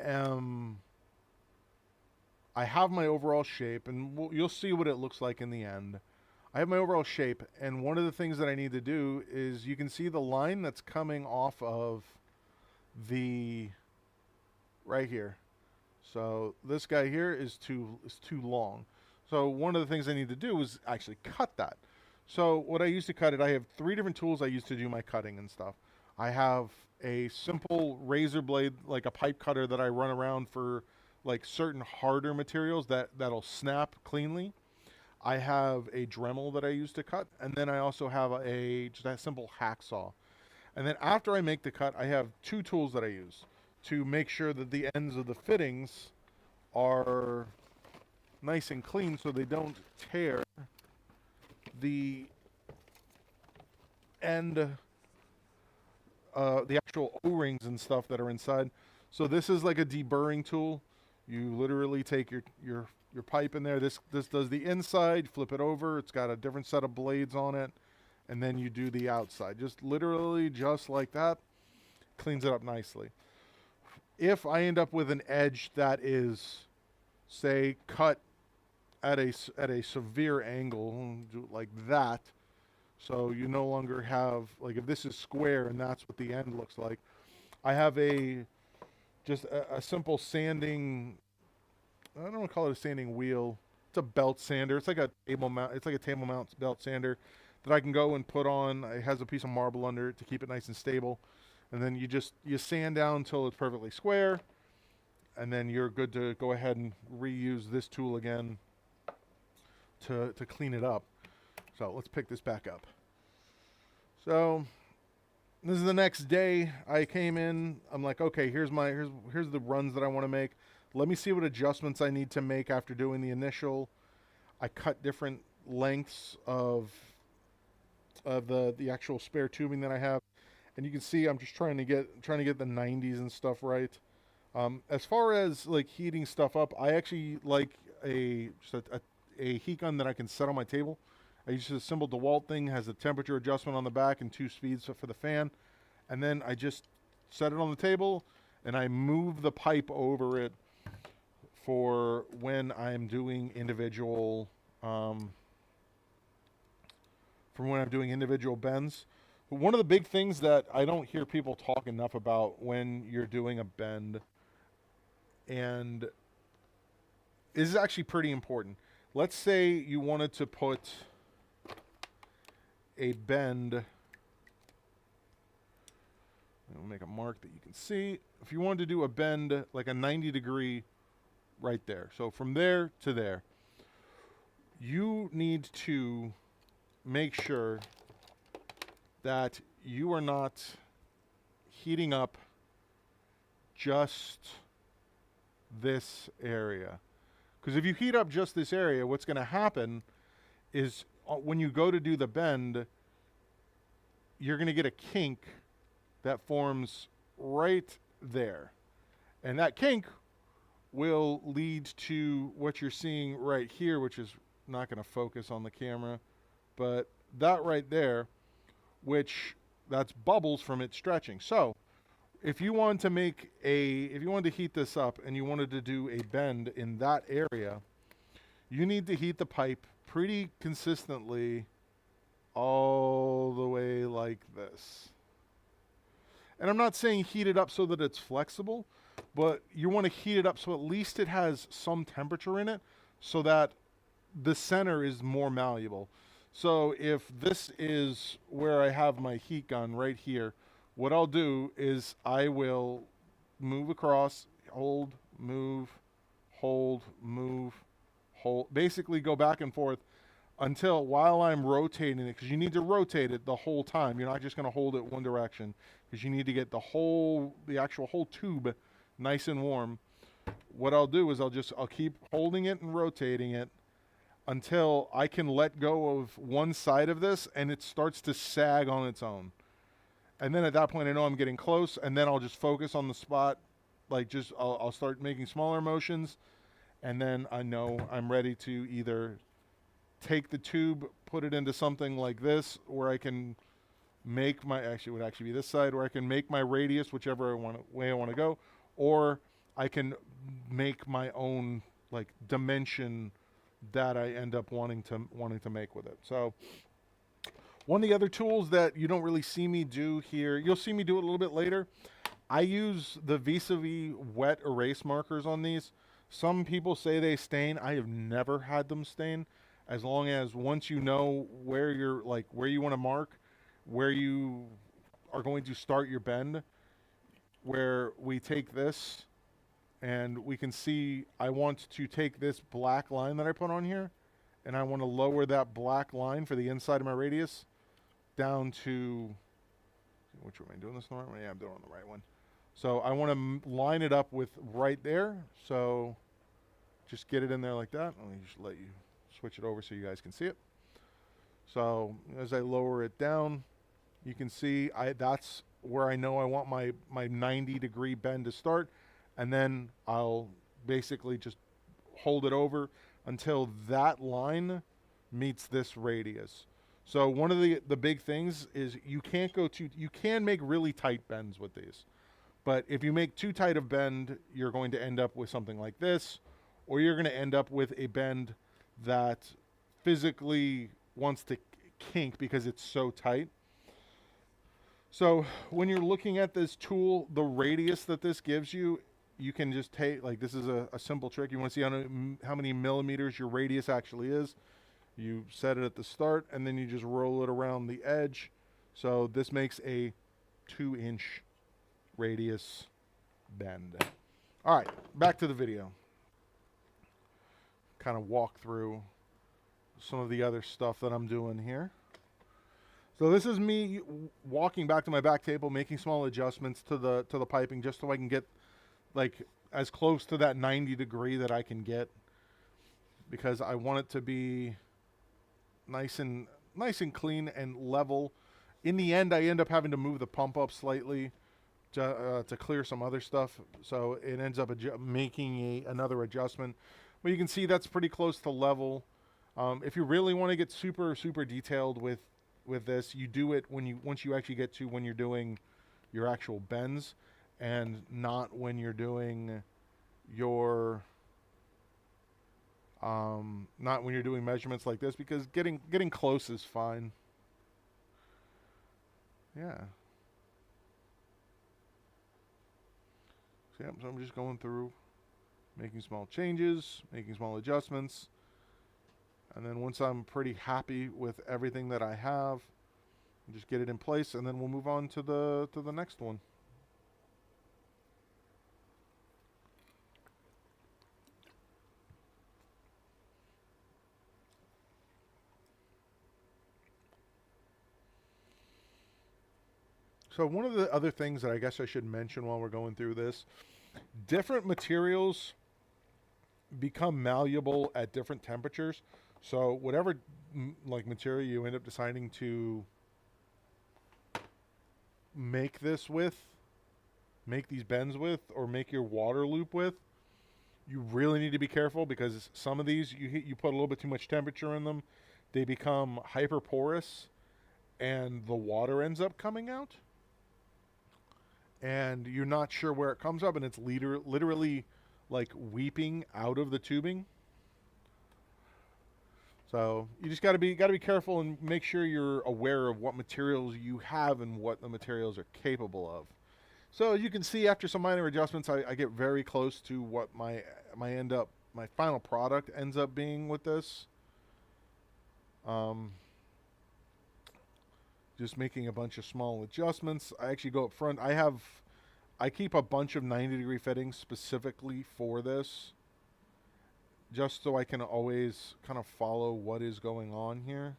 have my overall shape, and you'll see what it looks like in the end. I have my overall shape, and one of the things that I need to do is you can see the line that's coming off of the right here. So this guy here is too long. So one of the things I need to do is actually cut that. So what I use to cut it, I have 3 different tools I use to do my cutting and stuff. I have a simple razor blade, like a pipe cutter that I run around for like certain harder materials that'll snap cleanly. I have a Dremel that I use to cut, and then I also have just a simple hacksaw. And then after I make the cut, I have 2 tools that I use to make sure that the ends of the fittings are nice and clean so they don't tear the end, the actual O-rings and stuff that are inside. So this is like a deburring tool. You literally take your pipe in there. This does the inside, flip it over. It's got a different set of blades on it. And then you do the outside. Just literally just like that. Cleans it up nicely. If I end up with an edge that is, say, cut at a severe angle, like that, so you no longer have, like if this is square and that's what the end looks like, I have just a simple sanding, I don't want to call it a sanding wheel. It's a belt sander. It's like a table mount. It's like a table mount belt sander that I can go and put on. It has a piece of marble under it to keep it nice and stable. And then you sand down until it's perfectly square. And then you're good to go ahead and reuse this tool again to clean it up. So let's pick this back up. So this is the next day. I came in. I'm like, okay, here's the runs that I want to make. Let me see what adjustments I need to make after doing the initial. I cut different lengths of the actual spare tubing that I have, and you can see I'm just trying to get the 90s and stuff right. As far as like heating stuff up, I actually like a heat gun that I can set on my table. I use a simple DeWalt thing, has a temperature adjustment on the back and 2 speeds for the fan, and then I just set it on the table and I move the pipe over it for when I'm doing individual bends. But one of the big things that I don't hear people talk enough about when you're doing a bend, and this is actually pretty important. Let's say you wanted to put a bend. I'll make a mark that you can see. If you wanted to do a bend like a 90-degree right there, so from there to there, you need to make sure that you are not heating up just this area. Because if you heat up just this area, what's going to happen is when you go to do the bend, you're going to get a kink that forms right there. And that kink will lead to what you're seeing right here, which is not going to focus on the camera, but that right there, that's bubbles from it stretching. So if you wanted to heat this up and you wanted to do a bend in that area, you need to heat the pipe pretty consistently all the way like this. And I'm not saying heat it up so that it's flexible, but you want to heat it up so at least it has some temperature in it so that the center is more malleable. So if this is where I have my heat gun right here, what I'll do is I will move across, hold, move, hold, move, hold, basically go back and forth until while I'm rotating it, because you need to rotate it the whole time. You're not just going to hold it one direction, because you need to get the actual whole tube nice and warm. What I'll do is I'll keep holding it and rotating it until I can let go of one side of this and it starts to sag on its own. And then at that point I know I'm getting close, and then I'll just focus on the spot, like I'll start making smaller motions, and then I know I'm ready to either take the tube, put it into something like this, where I can make it would actually be this side, where I can make my radius whichever way I want to go, or I can make my own like dimension that I end up wanting to make with it. So one of the other tools that you don't really see me do here, you'll see me do it a little bit later. I use the Vis-a-Vis wet erase markers on these. Some people say they stain. I have never had them stain. As long as once you know where you're, like, where you want to mark, where you are going to start your bend, where we take this and we can see I want to take this black line that I put on here and I want to lower that black line for the inside of my radius down to, which one am I doing this on the right one? Yeah, I'm doing it on the right one. So I want to line it up with right there. So just get it in there like that. Let me just let you switch it over so you guys can see it. So as I lower it down, you can see that's where I know I want my 90-degree bend to start. And then I'll basically just hold it over until that line meets this radius. So one of the big things is you can make really tight bends with these. But if you make too tight of bend, you're going to end up with something like this, or you're going to end up with a bend that physically wants to kink because it's so tight. So when you're looking at this tool, the radius that this gives you, you can just take, like, this is a simple trick. You want to see how many millimeters your radius actually is. You set it at the start, and then you just roll it around the edge. So this makes a 2-inch radius bend. All right, back to the video. Kind of walk through some of the other stuff that I'm doing here. So this is me walking back to my back table, making small adjustments to the piping just so I can get, like, as close to that 90-degree that I can get, because I want it to be nice and clean and level. In the end, I end up having to move the pump up slightly to clear some other stuff, so it ends up making another adjustment. But you can see that's pretty close to level. If you really want to get super detailed with this, you do it once you actually get to when you're doing your actual bends, and not when you're doing your not when you're doing measurements like this, because getting close is fine. Yeah. So I'm just going through, making small changes, making small adjustments. And then once I'm pretty happy with everything that I have, just get it in place, and then we'll move on to the next one. So one of the other things that I guess I should mention while we're going through this, different materials become malleable at different temperatures. So whatever like material you end up deciding to make this with, make these bends with, or make your water loop with, you really need to be careful, because some of these you put a little bit too much temperature in them, they become hyperporous and the water ends up coming out. And you're not sure where it comes up, and it's literally like weeping out of the tubing. So you just got to be careful and make sure you're aware of what materials you have and what the materials are capable of. So you can see after some minor adjustments, I get very close to what my final product ends up being with this. Just making a bunch of small adjustments. I actually go up front. I keep a bunch of 90-degree fittings specifically for this, just so I can always kind of follow what is going on here.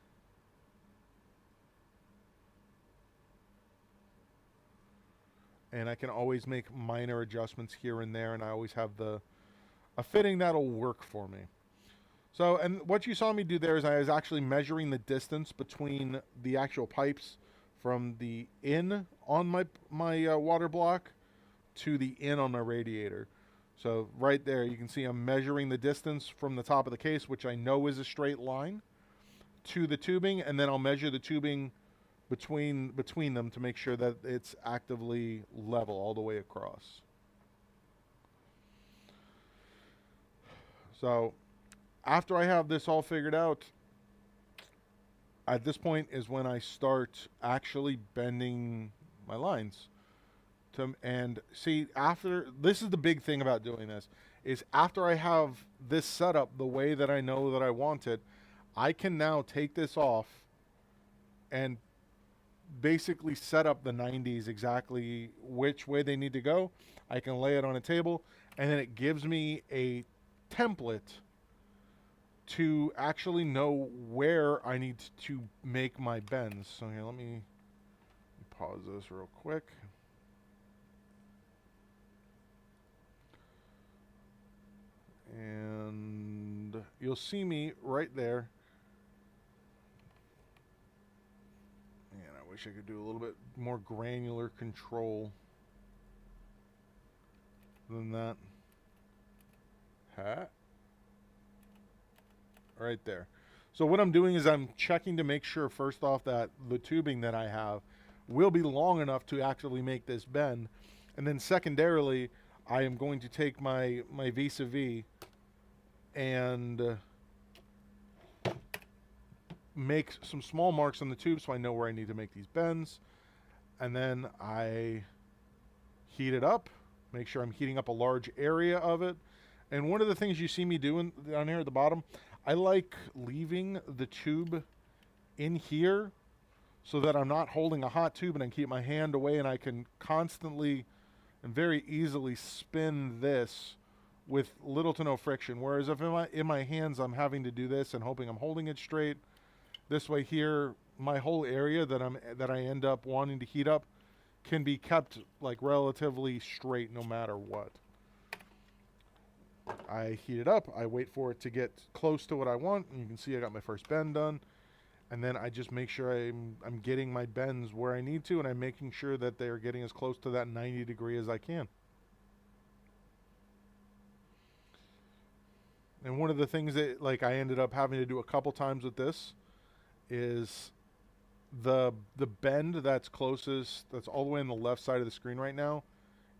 And I can always make minor adjustments here and there, and I always have a fitting that'll work for me. So, and what you saw me do there is I was actually measuring the distance between the actual pipes from the in on my water block to the in on my radiator. So right there, you can see I'm measuring the distance from the top of the case, which I know is a straight line, to the tubing, and then I'll measure the tubing between them to make sure that it's actively level all the way across. So after I have this all figured out, at this point is when I start actually bending my lines. And see, after, this is the big thing about doing this, is after I have this set up the way that I know that I want it, I can now take this off and basically set up the 90s exactly which way they need to go. I can lay it on a table, and then it gives me a template to actually know where I need to make my bends. So here, let me pause this real quick. And you'll see me right there. And I wish I could do a little bit more granular control than that. Right there. So what I'm doing is I'm checking to make sure, first off, that the tubing that I have will be long enough to actually make this bend. And then secondarily, I am going to take my vis-a-vis and make some small marks on the tube so I know where I need to make these bends. And then I heat it up, make sure I'm heating up a large area of it. And one of the things you see me doing down here at the bottom, I like leaving the tube in here so that I'm not holding a hot tube and I can keep my hand away, and I can constantly and very easily spin this with little to no friction. Whereas if in my hands I'm having to do this and hoping I'm holding it straight, this way here, my whole area that I end up wanting to heat up can be kept like relatively straight no matter what. I heat it up, I wait for it to get close to what I want, and you can see I got my first bend done. And then I just make sure I'm getting my bends where I need to, and I'm making sure that they're getting as close to that 90 degree as I can. And one of the things that like I ended up having to do a couple times with this is the bend that's closest, that's all the way on the left side of the screen right now,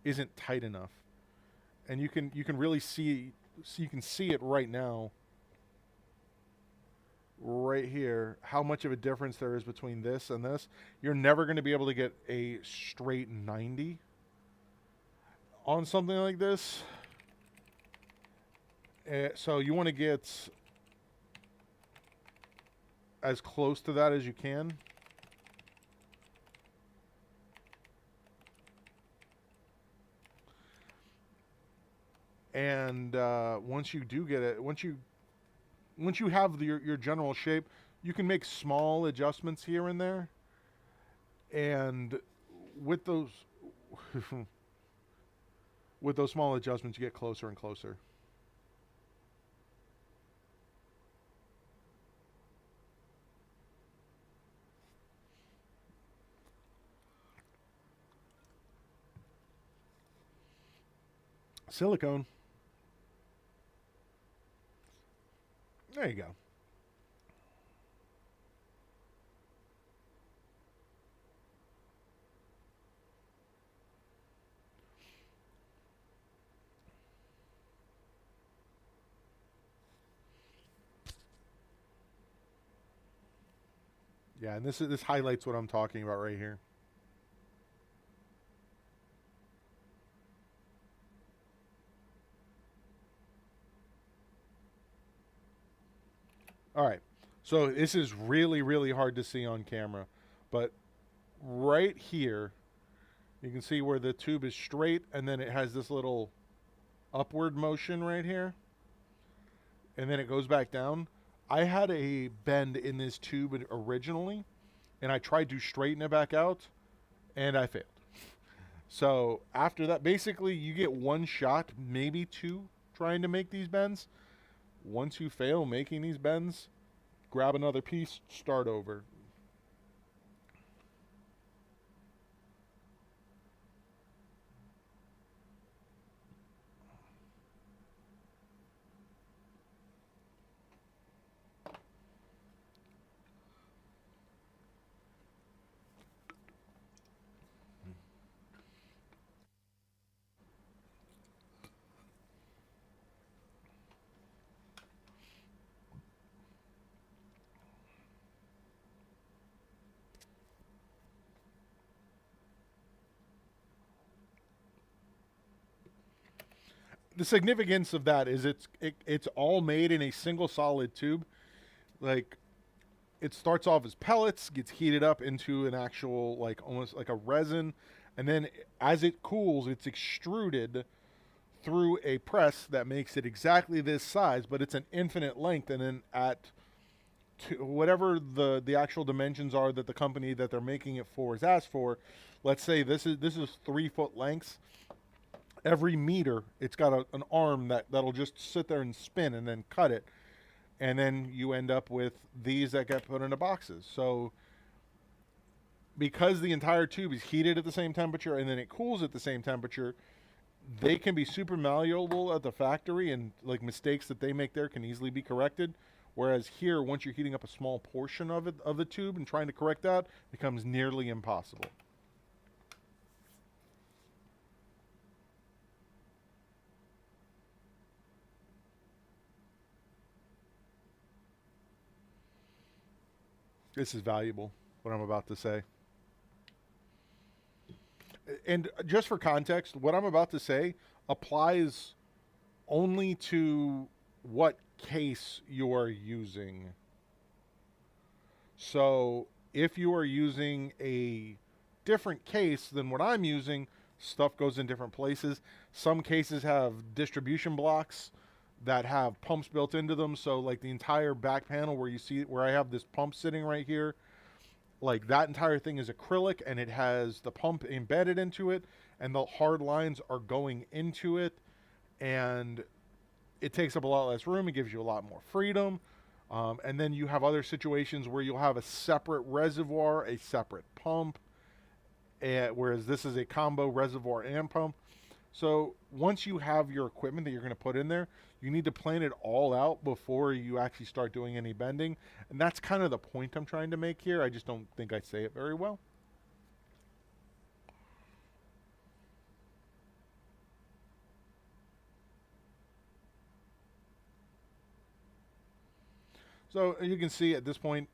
isn't tight enough. And you can really see, so you can see it right now, right here, how much of a difference there is between this and this. You're never going to be able to get a straight 90 on something like this. So you want to get as close to that as you can. And once you do get it, once you have your general shape, you can make small adjustments here and there. And with those with those small adjustments, you get closer and closer. Silicone. There you go. Yeah, and this highlights what I'm talking about right here. All right. So this is really, really hard to see on camera, but right here, you can see where the tube is straight, and then it has this little upward motion right here, and then it goes back down. I had a bend in this tube originally, and I tried to straighten it back out, and I failed. So after that, basically, you get one shot, maybe two, trying to make these bends. Once you fail making these bends, grab another piece, start over. the significance of that is it's all made in a single solid tube. Like, it starts off as pellets, gets heated up into an actual, like, almost like a resin, and then as it cools, it's extruded through a press that makes it exactly this size, but it's an infinite length, and then at whatever the actual dimensions are that the company that they're making it for is asked for. Let's say this is 3 foot lengths. Every meter, it's got an arm that'll just sit there and spin and then cut it, and then you end up with these that get put into boxes. So because the entire tube is heated at the same temperature and then it cools at the same temperature, they can be super malleable at the factory, and like mistakes that they make there can easily be corrected. Whereas here, once you're heating up a small portion of the tube and trying to correct that, it becomes nearly impossible. This is valuable, what I'm about to say. And just for context, what I'm about to say applies only to what case you are using. So if you are using a different case than what I'm using, stuff goes in different places. Some cases have distribution blocks that have pumps built into them. So like the entire back panel where you see where I have this pump sitting right here, like that entire thing is acrylic and it has the pump embedded into it, and the hard lines are going into it, and it takes up a lot less room. It gives you a lot more freedom. And then you have other situations where you'll have a separate reservoir, a separate pump, whereas this is a combo reservoir and pump. So once you have your equipment that you're going to put in there, you need to plan it all out before you actually start doing any bending. And that's kind of the point I'm trying to make here. I just don't think I say it very well. So you can see at this point,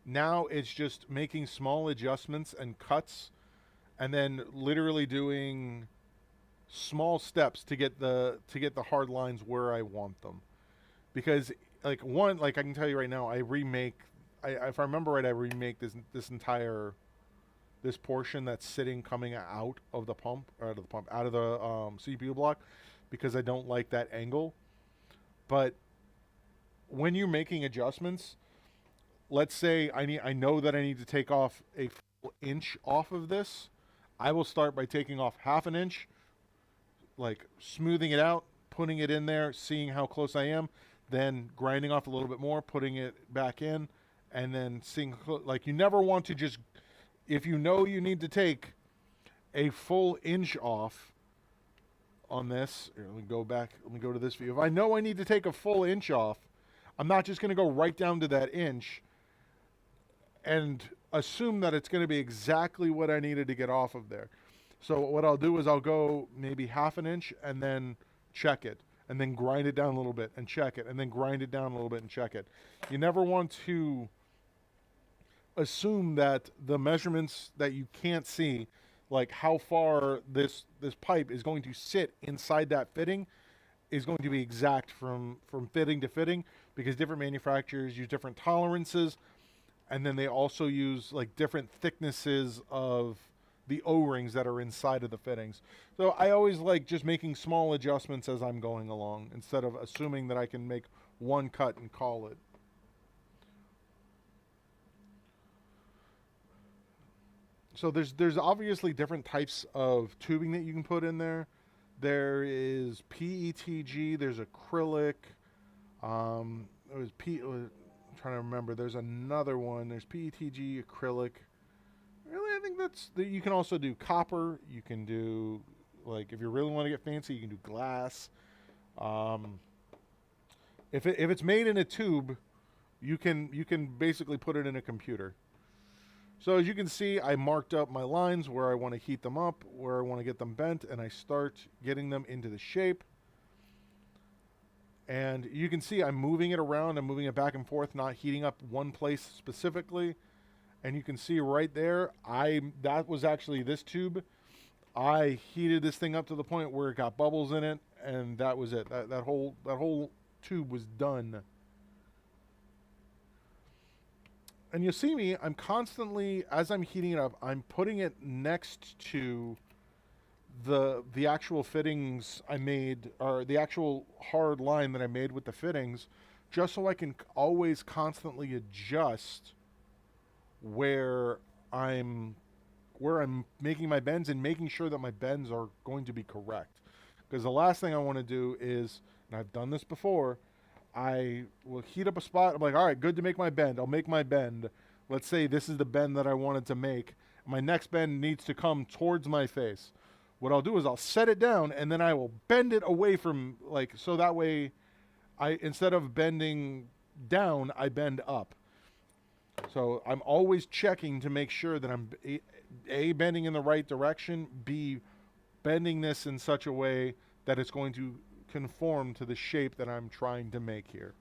now it's just making small adjustments and cuts, and then literally doing small steps to get the hard lines where I want them. Because like I can tell you right now, if I remember right, I remake this entire this portion that's sitting coming out of the pump, or out of the CPU block, because I don't like that angle. But when you're making adjustments, let's say I know that I need to take off a full inch off of this. I will start by taking off half an inch, like smoothing it out, putting it in there, seeing how close I am, then grinding off a little bit more, putting it back in, and then seeing, like, you never want to just, if you know you need to take a full inch off on this, here, let me go back, let me go to this view. If I know I need to take a full inch off, I'm not just going to go right down to that inch and assume that it's going to be exactly what I needed to get off of there. So what I'll do is I'll go maybe half an inch and then check it, and then grind it down a little bit and check it, and then grind it down a little bit and check it. You never want to assume that the measurements that you can't see, like how far this pipe is going to sit inside that fitting, is going to be exact from fitting to fitting, because different manufacturers use different tolerances, and then they also use like different thicknesses of the O-rings that are inside of the fittings. So I always like just making small adjustments as I'm going along, instead of assuming that I can make one cut and call it. So there's obviously different types of tubing that you can put in there. There is PETG, there's acrylic, I'm trying to remember, there's another one, there's PETG, acrylic. Really, I think you can also do copper, you can do, like, if you really want to get fancy, you can do glass. If it's made in a tube, you can basically put it in a computer. So as you can see, I marked up my lines where I want to heat them up, where I want to get them bent, and I start getting them into the shape. And you can see I'm moving it around, I'm moving it back and forth, not heating up one place specifically. And you can see right there, that was actually this tube. I heated this thing up to the point where it got bubbles in it, and that was it. That whole tube was done. And you see me, I'm constantly, as I'm heating it up, I'm putting it next to the actual fittings I made, or the actual hard line that I made with the fittings, just so I can always constantly adjust where I'm making my bends and making sure that my bends are going to be correct. Because the last thing I want to do is, and I've done this before, I will heat up a spot. I'm like, all right, good to make my bend. I'll make my bend. Let's say this is the bend that I wanted to make. My next bend needs to come towards my face. What I'll do is I'll set it down and then I will bend it away from, like, so that way instead of bending down, I bend up. So I'm always checking to make sure that I'm A, bending in the right direction, B, bending this in such a way that it's going to conform to the shape that I'm trying to make here.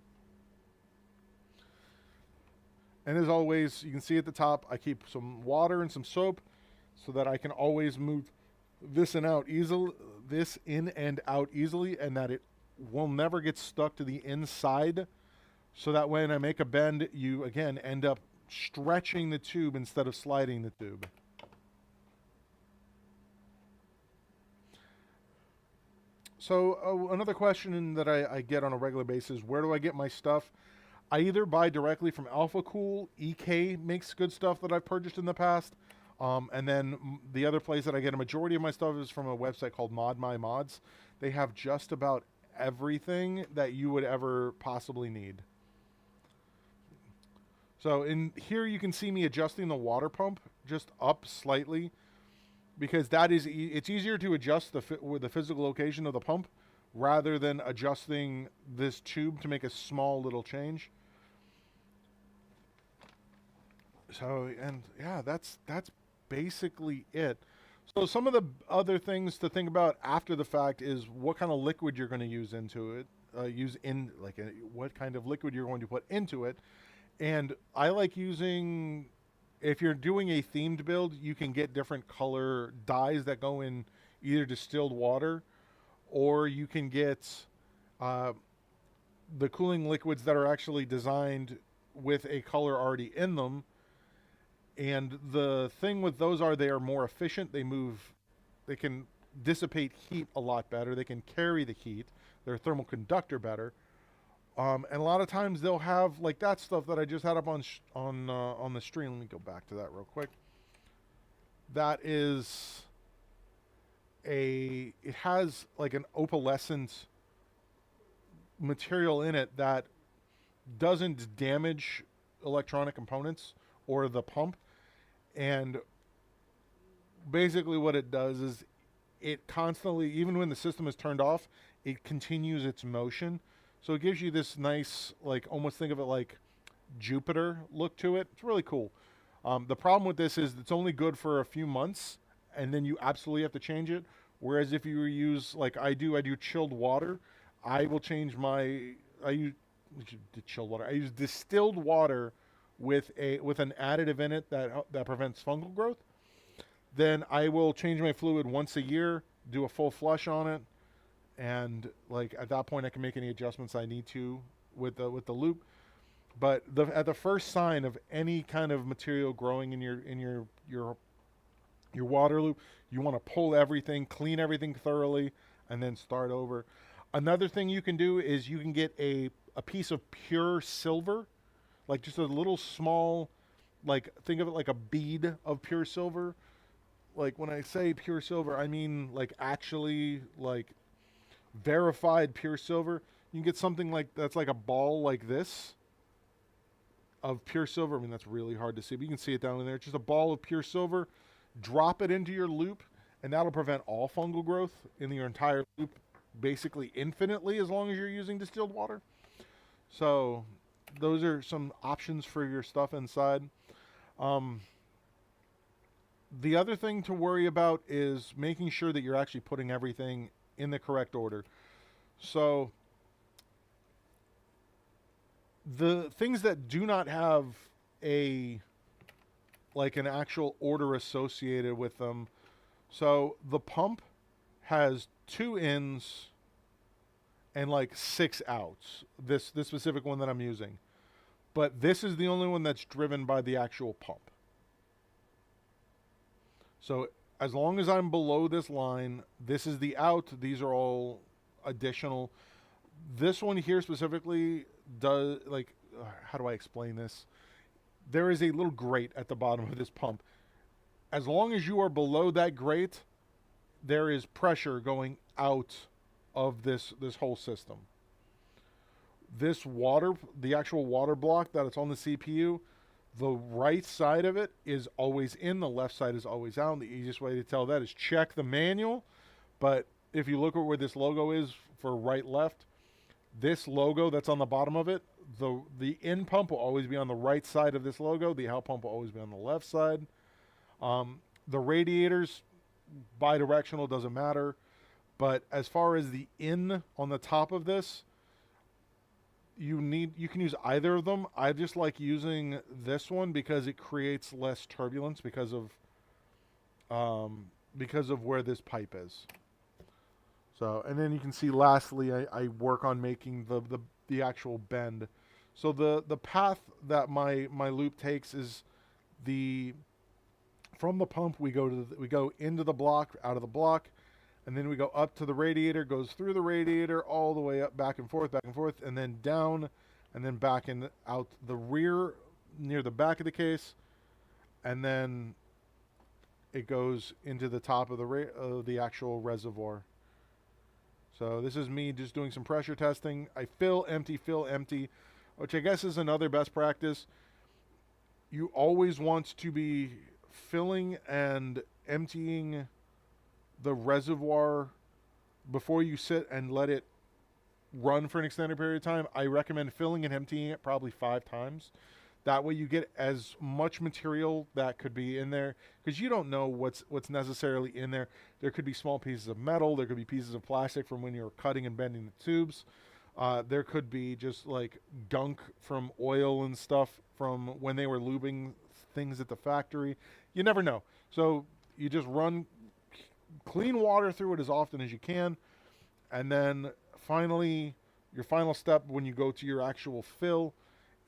And as always, you can see at the top, I keep some water and some soap so that I can always move this in and out easily, and that it will never get stuck to the inside, so that when I make a bend, you again end up stretching the tube instead of sliding the tube. So another question that I get on a regular basis, where do I get my stuff? I either buy directly from Alpha Cool. EK makes good stuff that I've purchased in the past. And then the other place that I get a majority of my stuff is from a website called Mod My Mods. They have just about everything that you would ever possibly need. So in here you can see me adjusting the water pump just up slightly, because that is it's easier to adjust the physical location of the pump rather than adjusting this tube to make a small little change. So, and yeah, that's basically it. So some of the other things to think about after the fact is what kind of liquid you're going to use into it, what kind of liquid you're going to put into it. And I like using, if you're doing a themed build, you can get different color dyes that go in either distilled water, or you can get the cooling liquids that are actually designed with a color already in them. And the thing with those are they are more efficient. They can dissipate heat a lot better. They can carry the heat. They're a thermal conductor better. And a lot of times they'll have like that stuff that I just had up on the stream. Let me go back to that real quick. That is it has like an opalescent material in it that doesn't damage electronic components or the pump. And basically what it does is it constantly, even when the system is turned off, it continues its motion. So it gives you this nice, like, almost think of it like Jupiter look to it. It's really cool. The problem with this is it's only good for a few months, and then you absolutely have to change it. Whereas if you use, like I do chilled water, I will change I use chilled water. I use distilled water with an additive in it that prevents fungal growth. Then I will change my fluid once a year, do a full flush on it, and like at that point I can make any adjustments I need to with the loop. But at the first sign of any kind of material growing in your water loop, you want to pull everything, clean everything thoroughly, and then start over. Another thing you can do is you can get a piece of pure silver, like just a little small, like think of it like a bead of pure silver. Like when I say pure silver, I mean like actually like verified pure silver. You can get something like that's like a ball like this of pure silver. I mean, that's really hard to see, but you can see it down in there. It's just a ball of pure silver. Drop it into your loop, and that'll prevent all fungal growth in your entire loop, basically infinitely, as long as you're using distilled water. So those are some options for your stuff inside. The other thing to worry about is making sure that you're actually putting everything in the correct order. So the things that do not have an actual order associated with them. So the pump has two ins and like 6 outs. This specific one that I'm using. But this is the only one that's driven by the actual pump. So as long as I'm below this line, this is the out. These are all additional. This one here specifically does, like, how do I explain this? There is a little grate at the bottom of this pump. As long as you are below that grate, there is pressure going out of this whole system. This water, the actual water block that it's on the CPU, the right side of it is always in, the left side is always out. And the easiest way to tell that is check the manual. But if you look at where this logo is for right, left, this logo that's on the bottom of it, the in pump will always be on the right side of this logo. The out pump will always be on the left side. The radiators, bidirectional, doesn't matter. But as far as the in on the top of this, you can use either of them. I just like using this one because it creates less turbulence because of where this pipe is. So, and then you can see lastly, I work on making the actual bend. So the path that my loop takes is from the pump we go into the block, out of the block, and then we go up to the radiator, goes through the radiator all the way up, back and forth, and then down, and then back and out the rear near the back of the case, and then it goes into the top of the actual reservoir. So this is me just doing some pressure testing. I fill, empty, which I guess is another best practice. You always want to be filling and emptying the reservoir before you sit and let it run for an extended period of time. I recommend filling and emptying it probably 5 times. That way you get as much material that could be in there, because you don't know what's necessarily in there. There could be small pieces of metal. There could be pieces of plastic from when you're cutting and bending the tubes. There could be just like gunk from oil and stuff from when they were lubing things at the factory. You never know. So you just run clean water through it as often as you can. And then finally, your final step when you go to your actual fill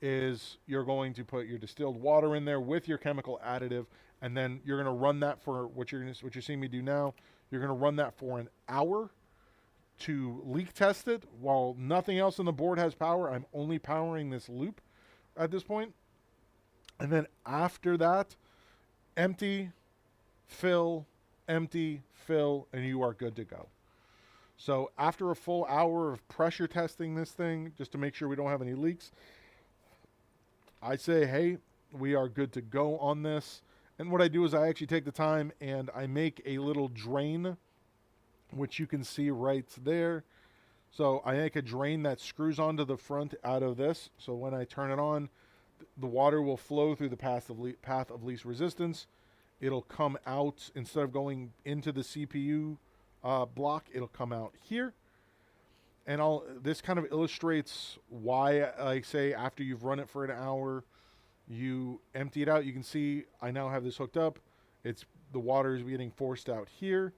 is you're going to put your distilled water in there with your chemical additive, and then you're going to run that for what you're seeing me do now. You're going to run that for an hour to leak test it. While nothing else on the board has power, I'm only powering this loop at this point. And then after that, empty, fill, empty, fill, and you are good to go. So after a full hour of pressure testing this thing, just to make sure we don't have any leaks, I say, hey, we are good to go on this. And what I do is I actually take the time and I make a little drain, which you can see right there. So I make a drain that screws onto the front out of this. So when I turn it on, the water will flow through the path of least resistance. It'll come out, instead of going into the CPU block, it'll come out here. And this kind of illustrates why I say after you've run it for an hour, you empty it out. You can see I now have this hooked up. The water is getting forced out here.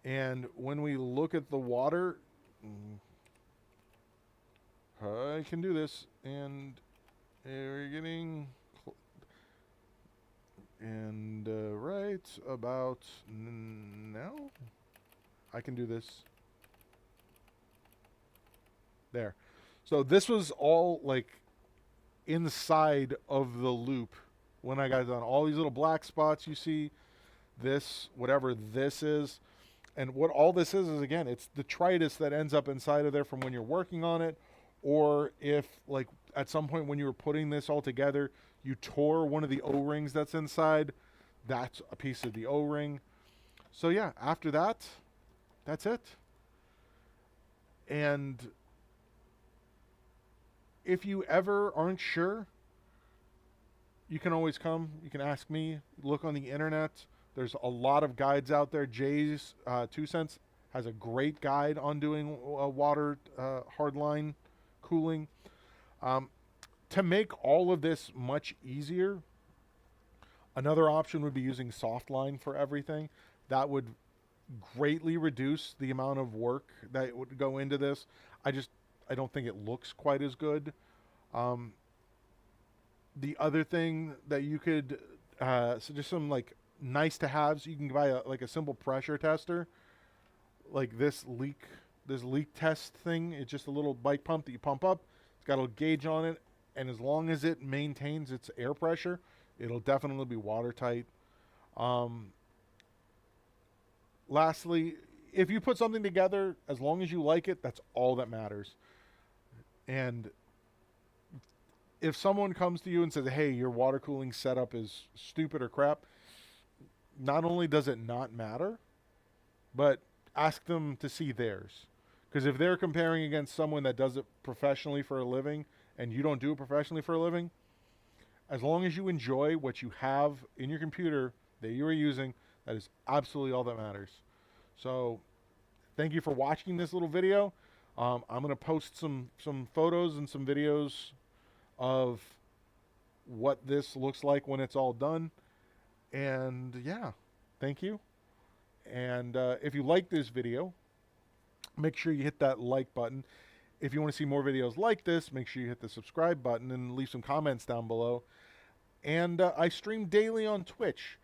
And when we look at the water, I can do this. And we're getting, and right about now, I can do this. There. So this was all like inside of the loop when I got done. All these little black spots you see, this, whatever this is. And what all this is again, it's detritus that ends up inside of there from when you're working on it. Or if, like, at some point when you were putting this all together, you tore one of the O-rings that's inside, that's a piece of the O-ring. So yeah, after that, that's it. And if you ever aren't sure, you can always come. You can ask me. Look on the internet. There's a lot of guides out there. Jay's 2 Cents has a great guide on doing water hardline cooling. To make all of this much easier, another option would be using Softline for everything. That would greatly reduce the amount of work that would go into this. I don't think it looks quite as good. Um, the other thing that you could, so just some like nice to haves, you can buy like a simple pressure tester, like this leak test thing. It's just a little bike pump that you pump up. It's got a little gauge on it, and as long as it maintains its air pressure, it'll definitely be watertight. Um, Lastly, if you put something together, as long as you like it, that's all that matters. And if someone comes to you and says, "Hey, your water cooling setup is stupid or crap," not only does it not matter, but ask them to see theirs. Because if they're comparing against someone that does it professionally for a living and you don't do it professionally for a living, as long as you enjoy what you have in your computer that you are using, that is absolutely all that matters. So thank you for watching this little video. I'm going to post some photos and some videos of what this looks like when it's all done. And yeah, thank you. And if you like this video, make sure you hit that like button. If you want to see more videos like this, make sure you hit the subscribe button and leave some comments down below. And I stream daily on Twitch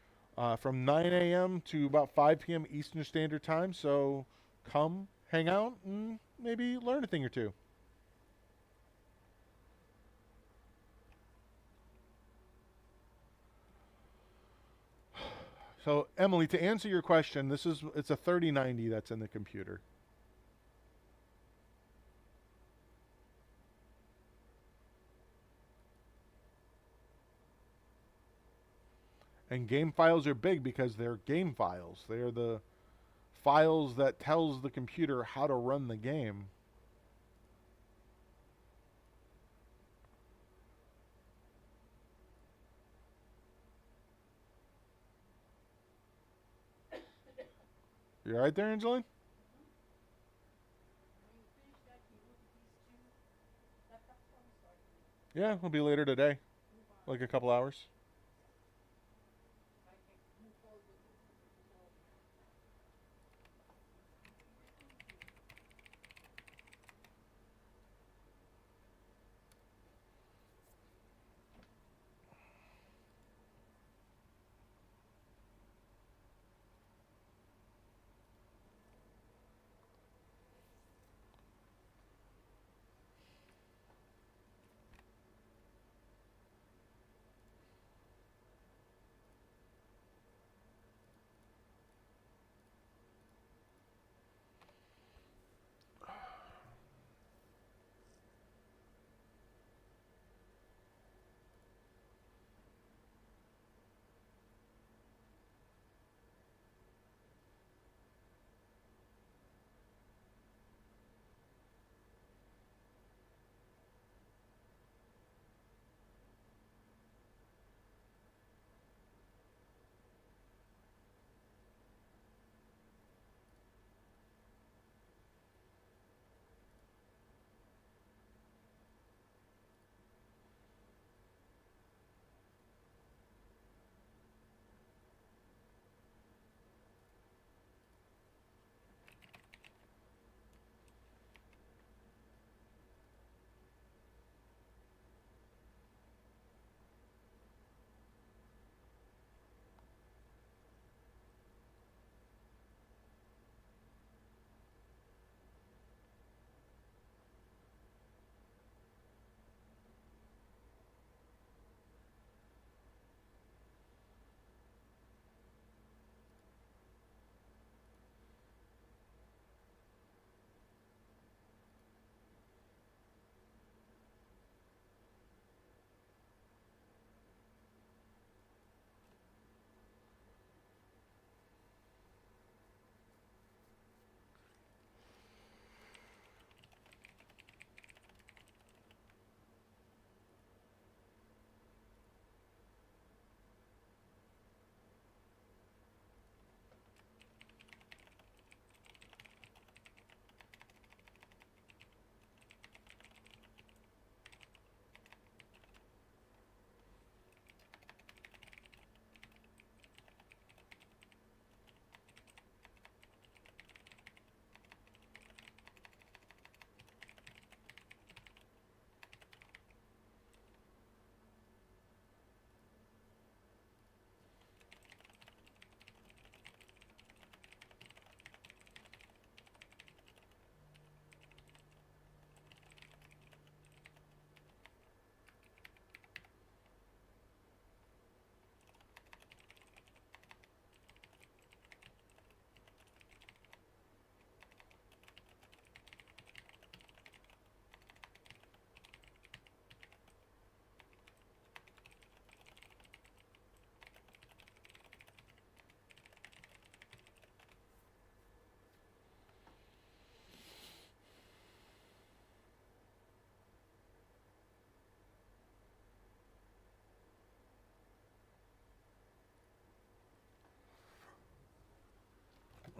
from 9 a.m. to about 5 p.m. Eastern Standard Time. So come hang out and maybe learn a thing or two. So Emily, to answer your question, it's a 3090 that's in the computer. And game files are big because they're game files. They're the files that tells the computer how to run the game. You all right there, Angeline? Yeah, it'll be later today, like a couple hours.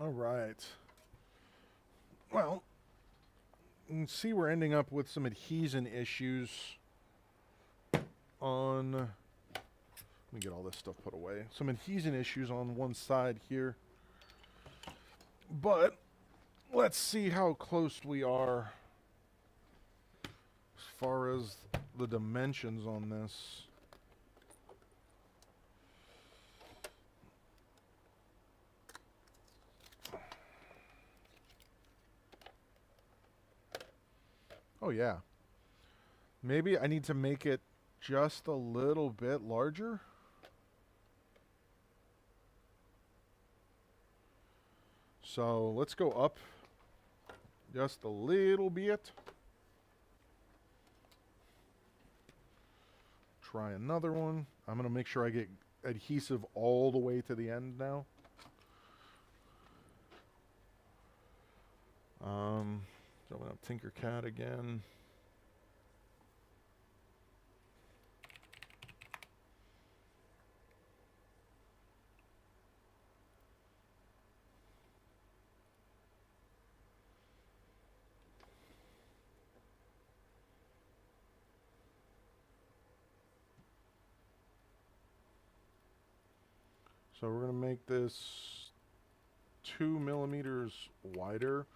All right. Well, you can see we're ending up with some adhesion issues on... Let me get all this stuff put away. Some adhesion issues on one side here. But let's see how close we are as far as the dimensions on this. Oh yeah. Maybe I need to make it just a little bit larger. So let's go up just a little bit. Try another one. I'm going to make sure I get adhesive all the way to the end now. So I'm going to Tinkercad again. So we're going to make this 2 millimeters wider.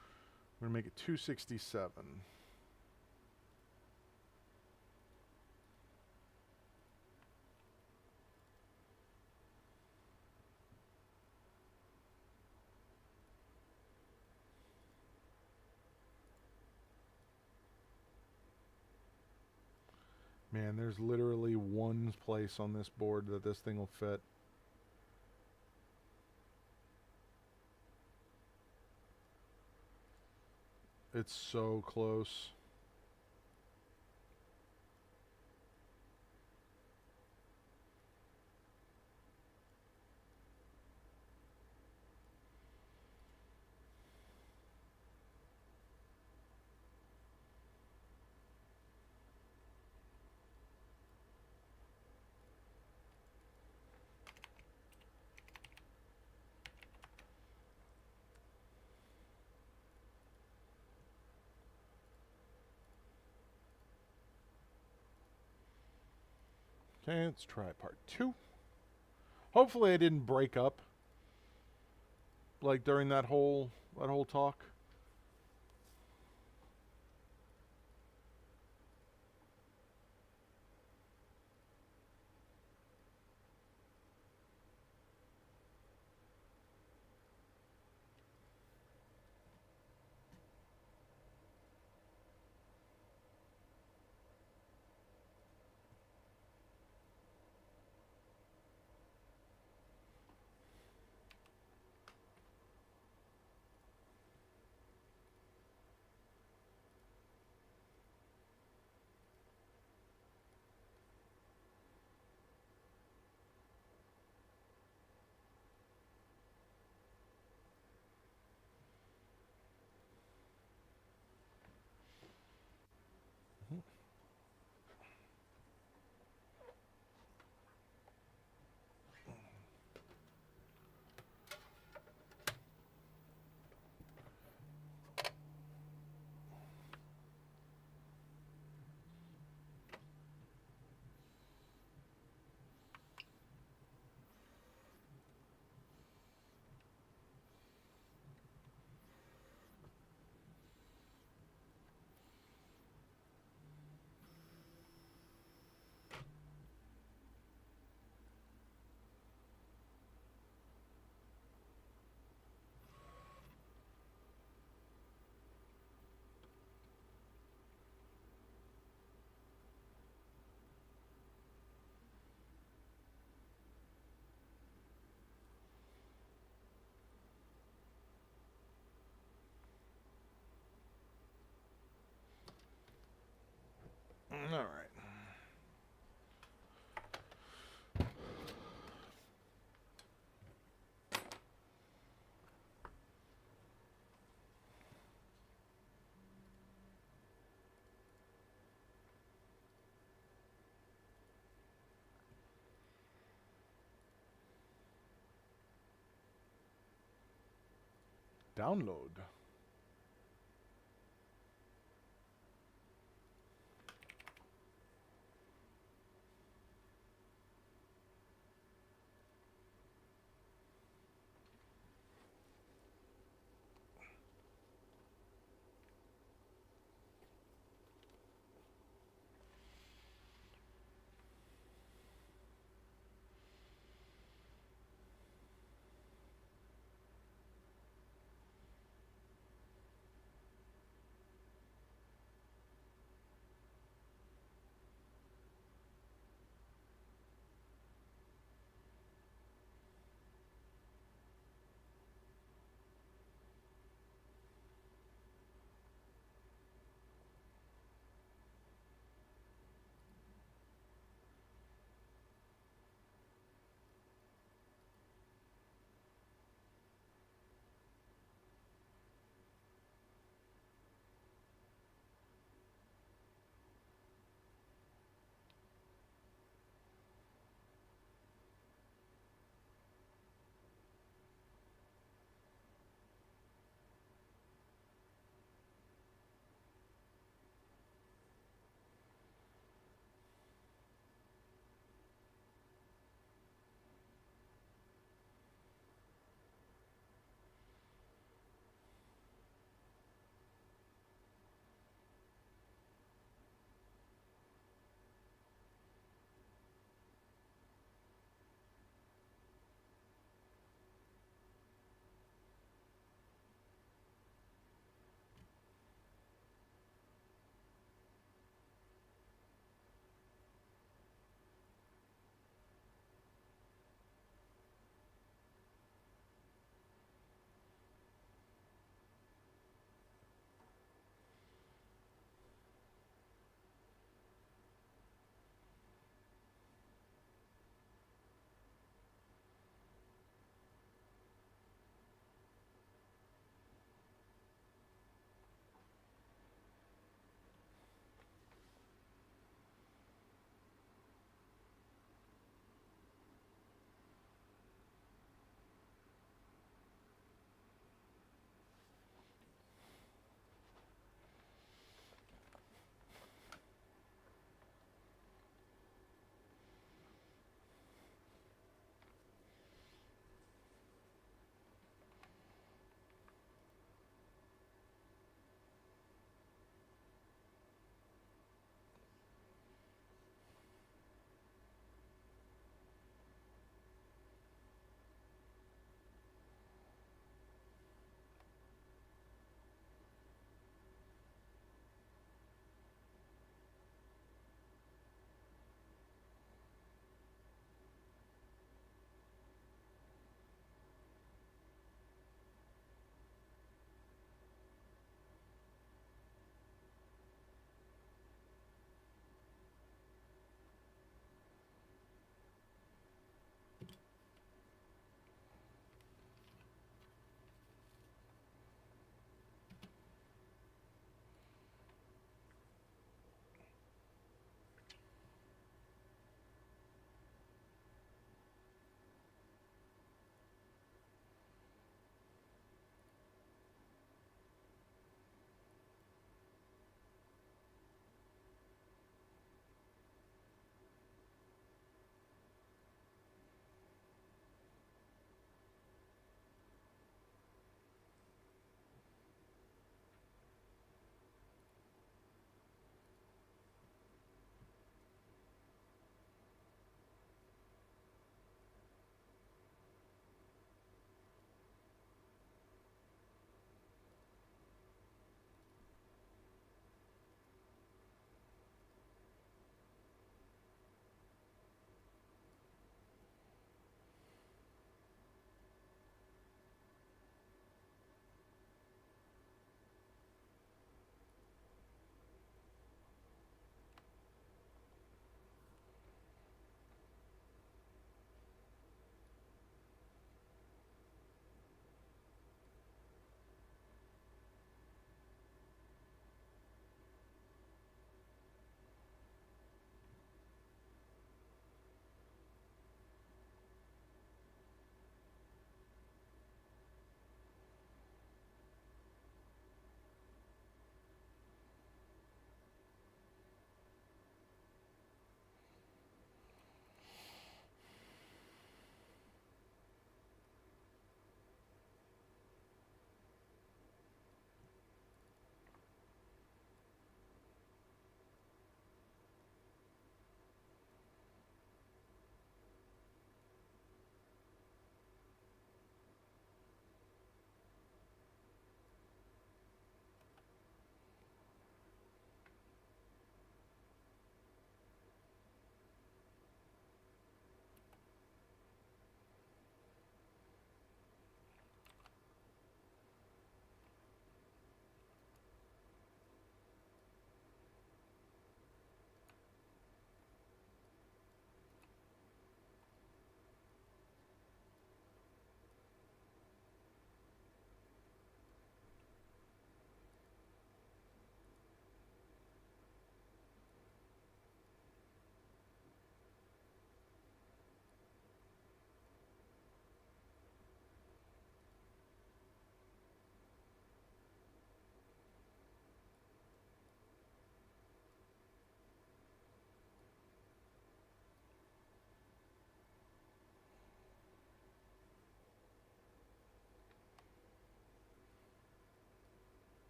We're going to make it 267. Man, there's literally one place on this board that this thing will fit. It's so close. Okay, let's try part 2. Hopefully I didn't break up like during that whole talk. Download.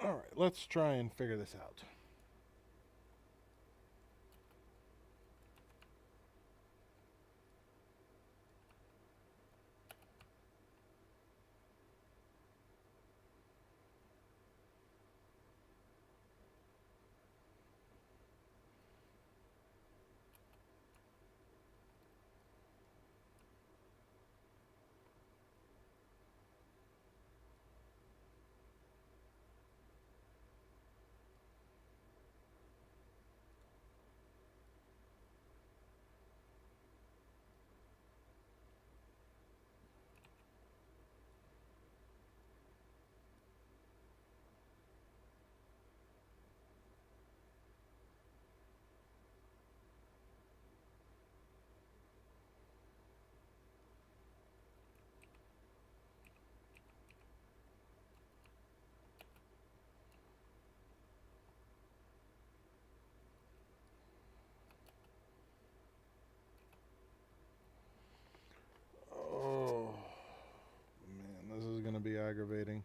All right, let's try and figure this out. Oh, man, this is going to be aggravating.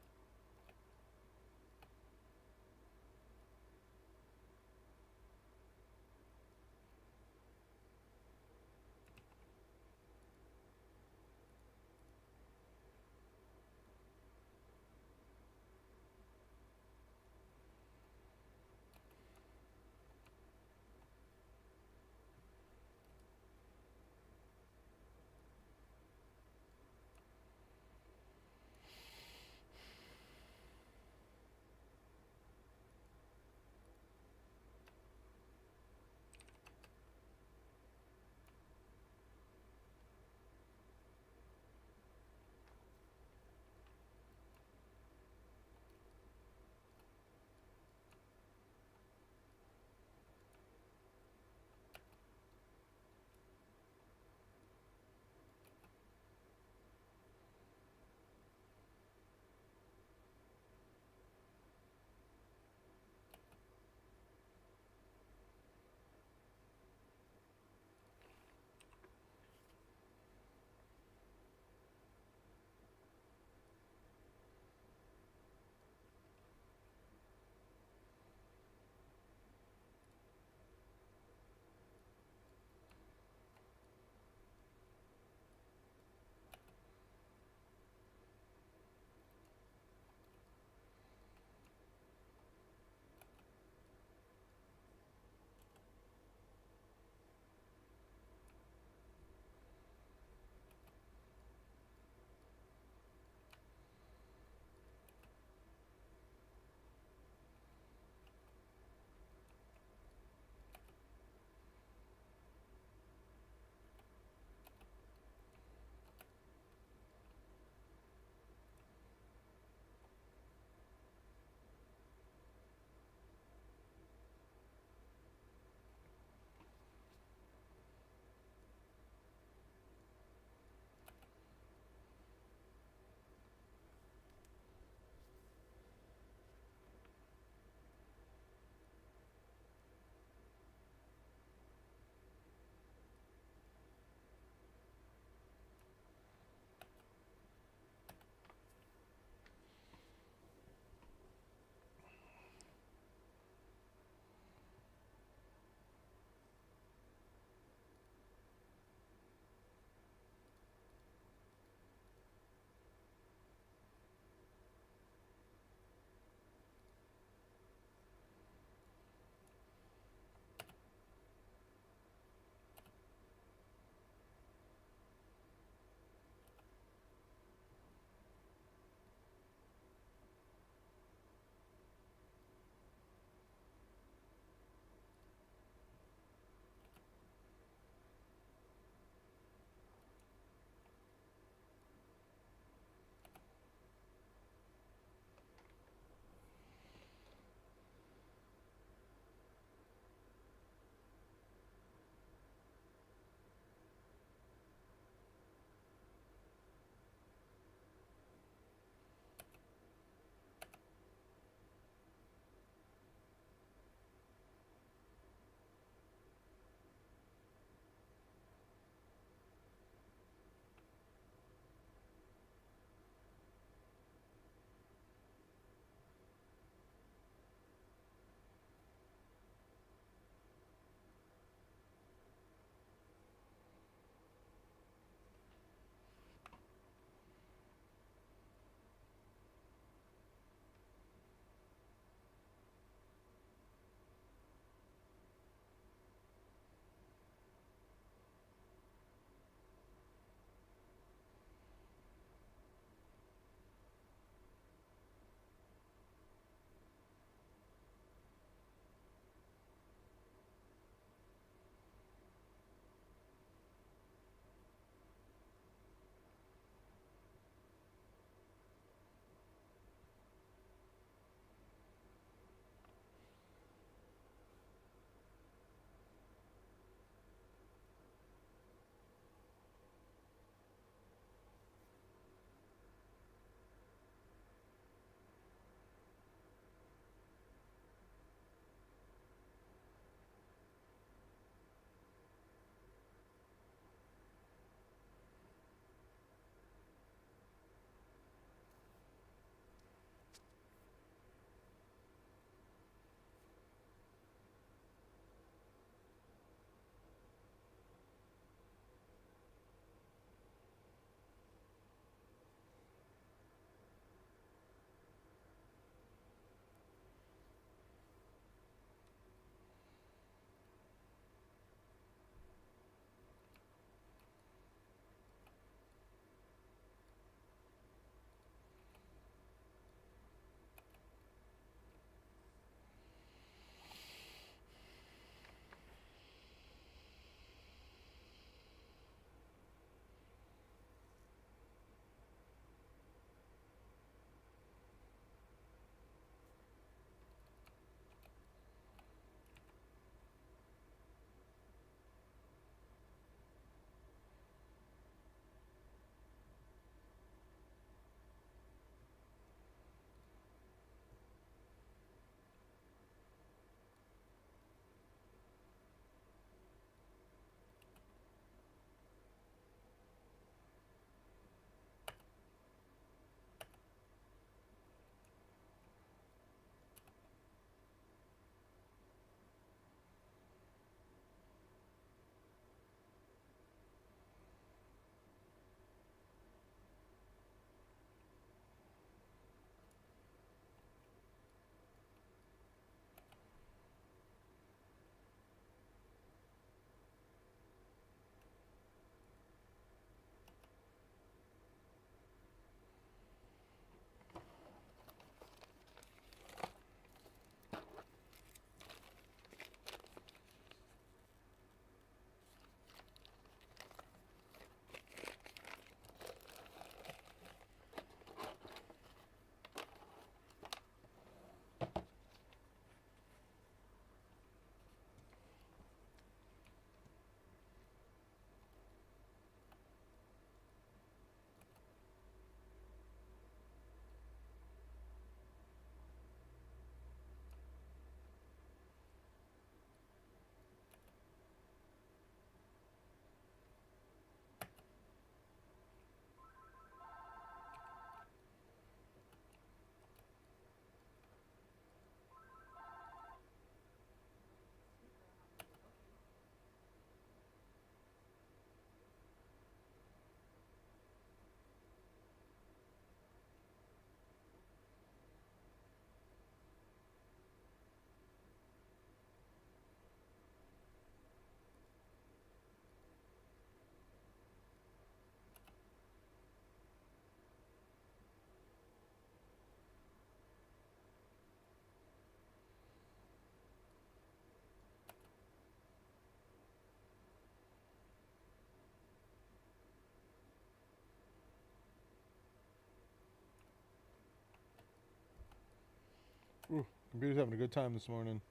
Ooh, computer's having a good time this morning.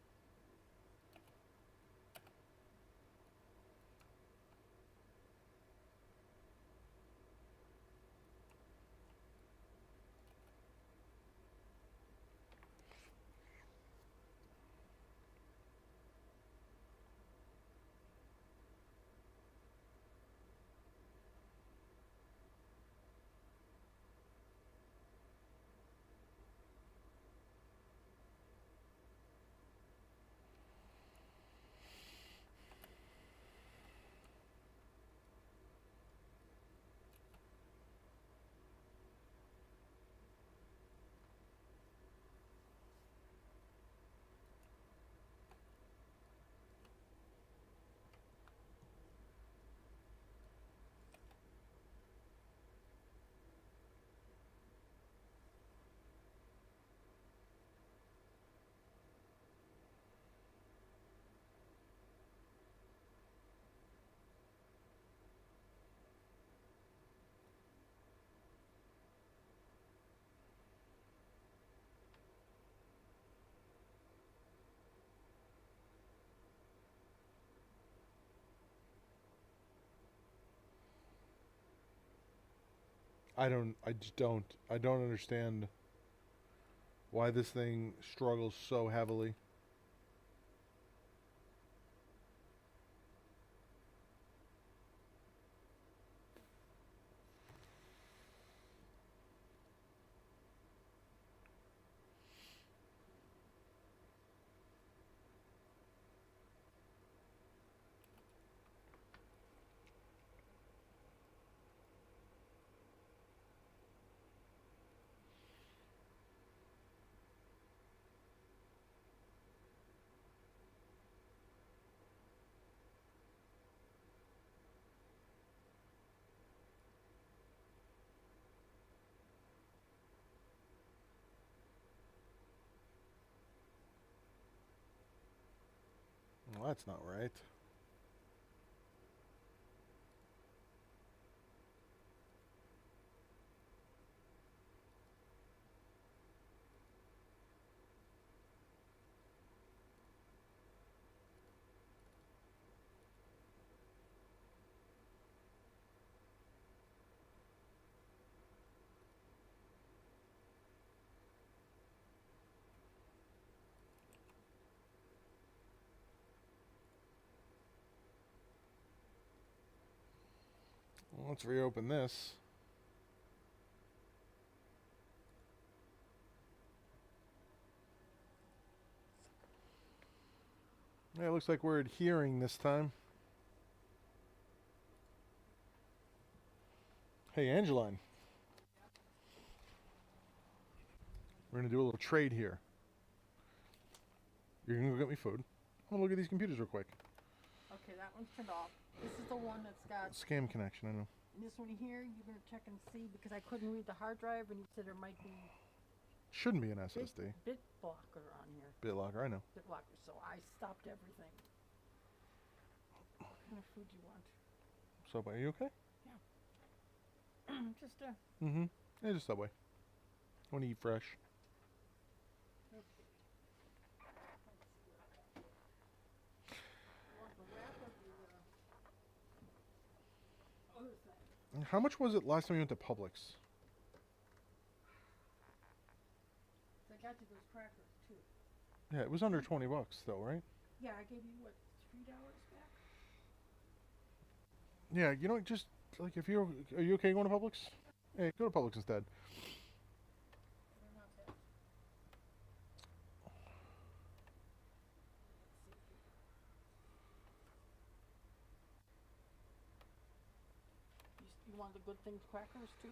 I don't understand why this thing struggles so heavily. Well, that's not right. Well, let's reopen this. Yeah, it looks like we're adhering this time. Hey, Angeline. We're going to do a little trade here. You're going to go get me food. I'm going to look at these computers real quick. Okay, that one's turned off. This is the one that's got... Scam connection, I know. This one here, you're going to check and see, because I couldn't read the hard drive, and you said there might be... Shouldn't be an SSD. Bit blocker on here. BitLocker, I know. Bit blocker, so I stopped everything. What kind of food do you want? Subway, are you okay? Yeah. Just Mm-hmm. Yeah, just Subway. I want to eat fresh. okay. You want the wrap or the other thing? How much was it last time you went to Publix? I got you those crackers, too. Yeah, it was under 20 bucks though, right? Yeah, I gave you, what, $3 back? Yeah, you know, just like if you're, are you okay going to Publix? Hey, go to Publix instead. They're not bad. Let's see here. You want the Good Things crackers, too?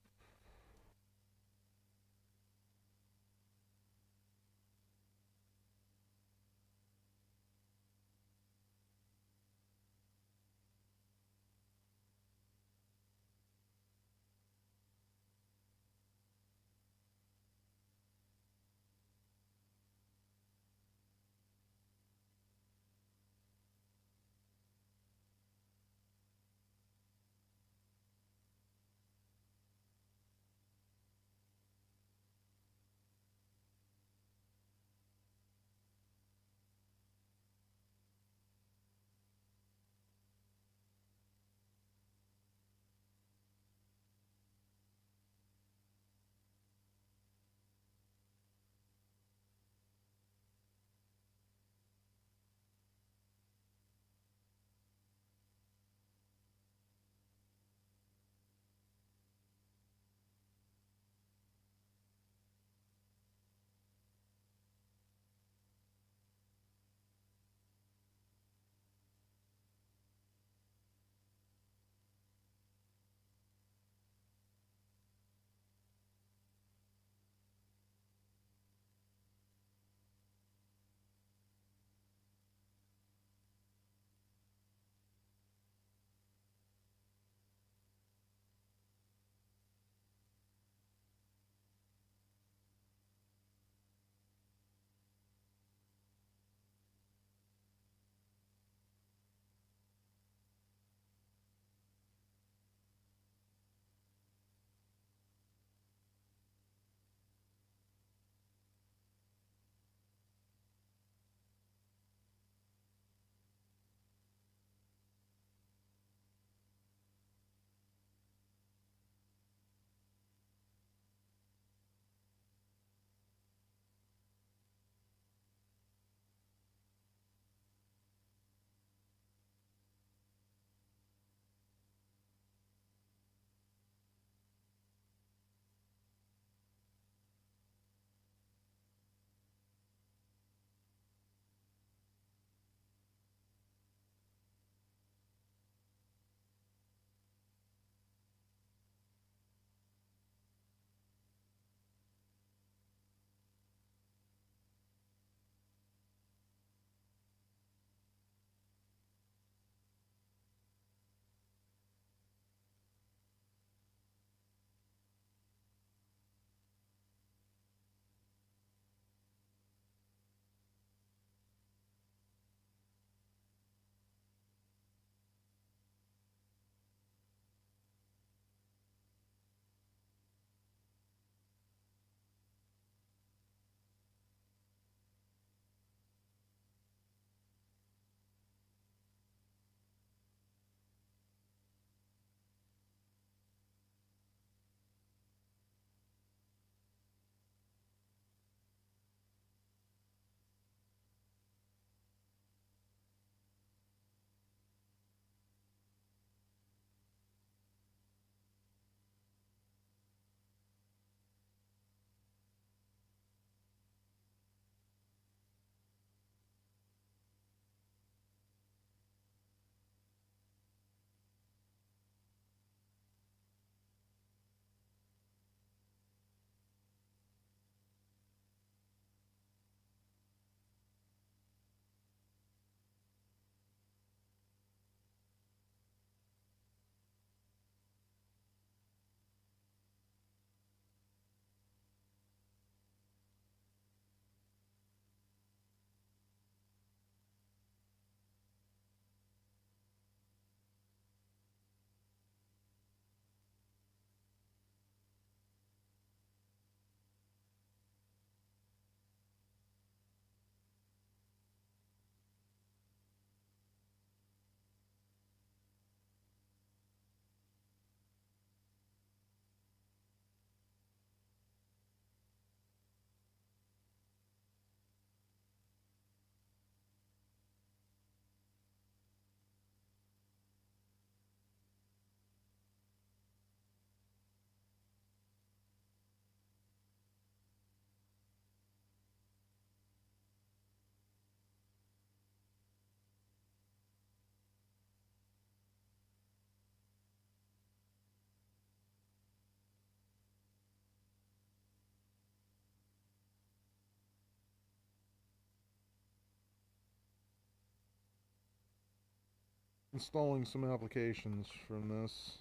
Installing some applications from this.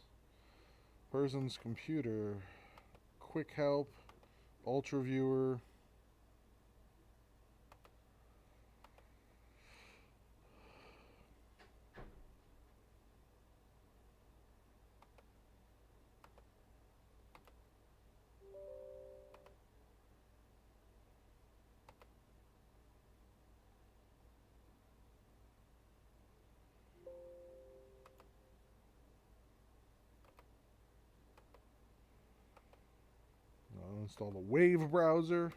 Person's computer. Quick help. Ultra viewer. I'll install the Wave browser.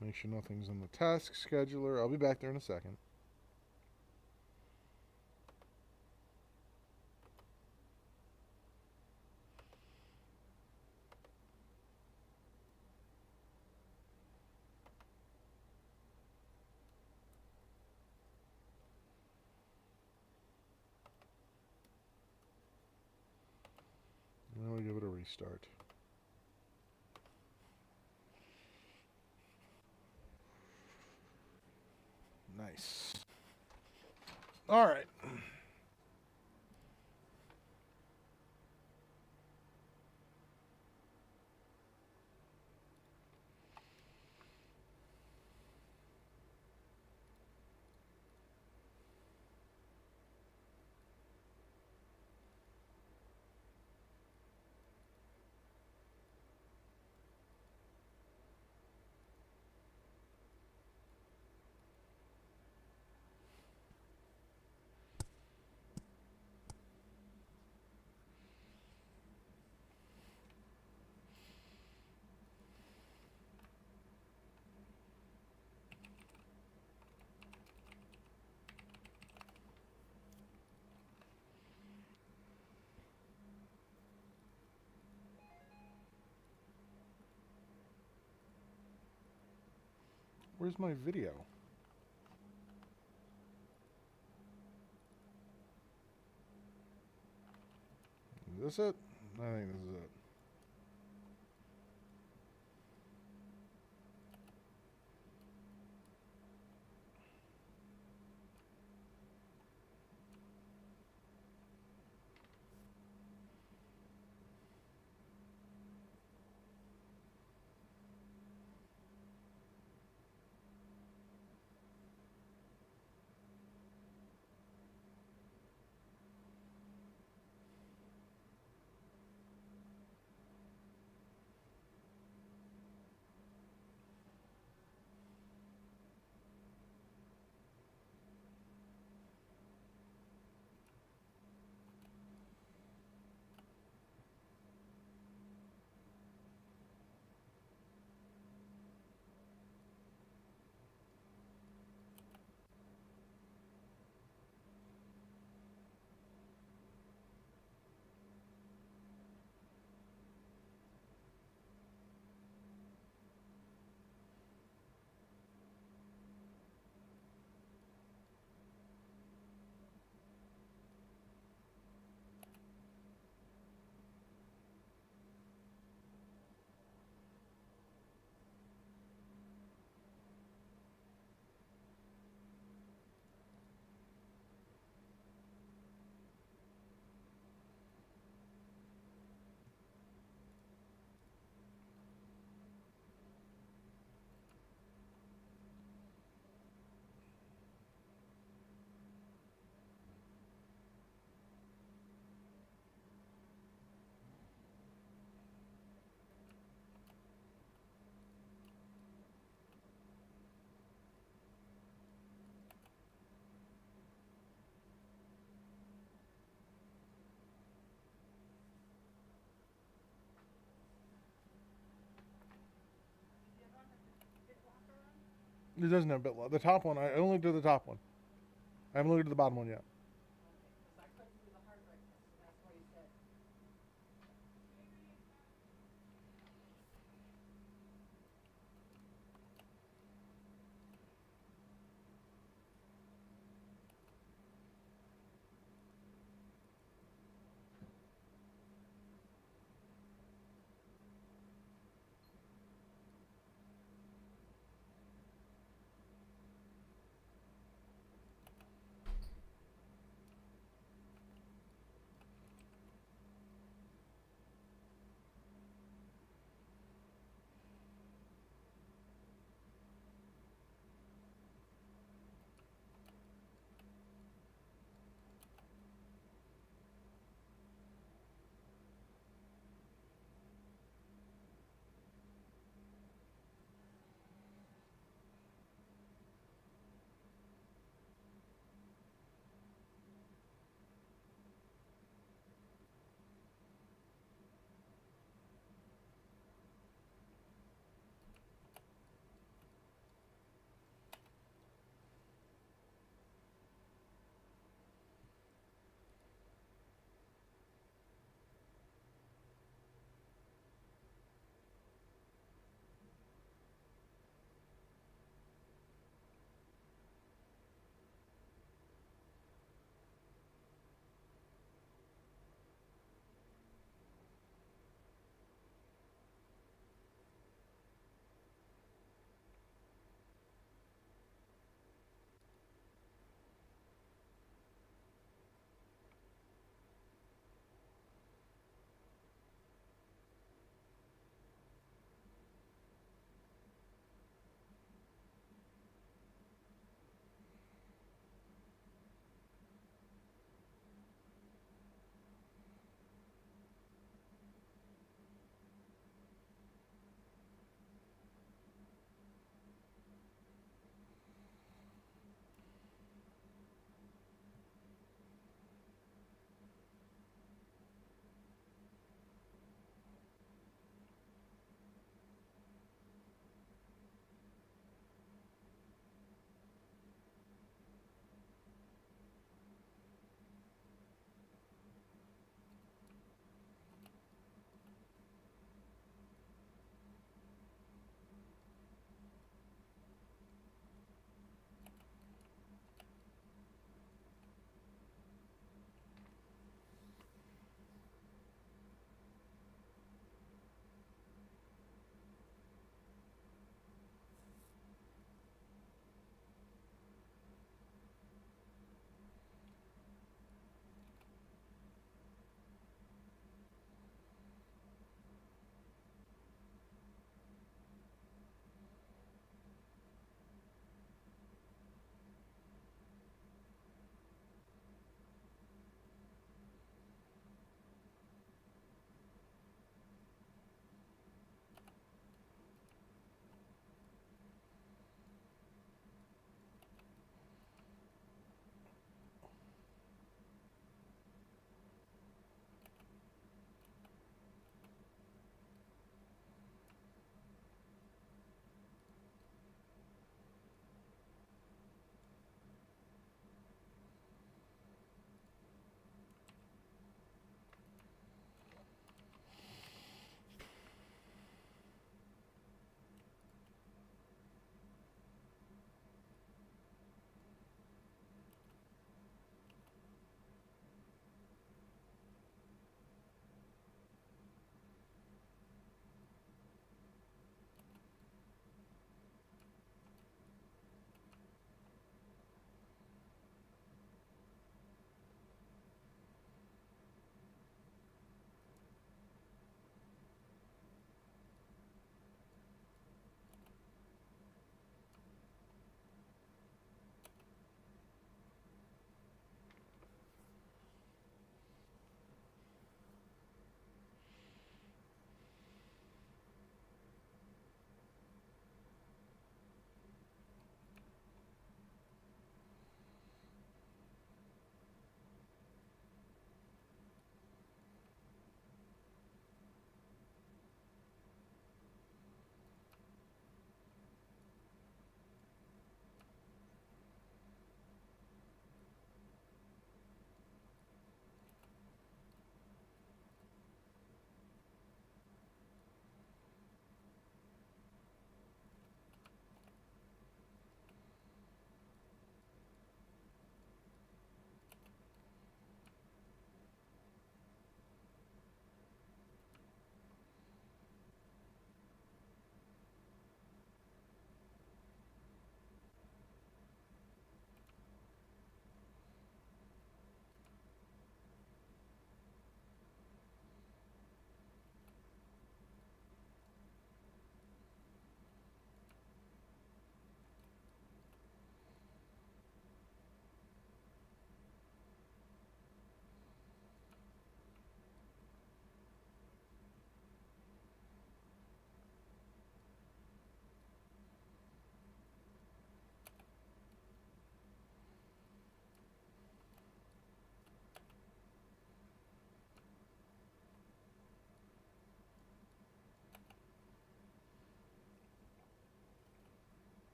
Make sure nothing's in the task scheduler. I'll be back there in a second. Now we give it a restart. Nice. All right. Where's my video? Is this it? I think this is it. It doesn't have BitLocker. The top one, I only do the top one. I haven't looked at the bottom one yet.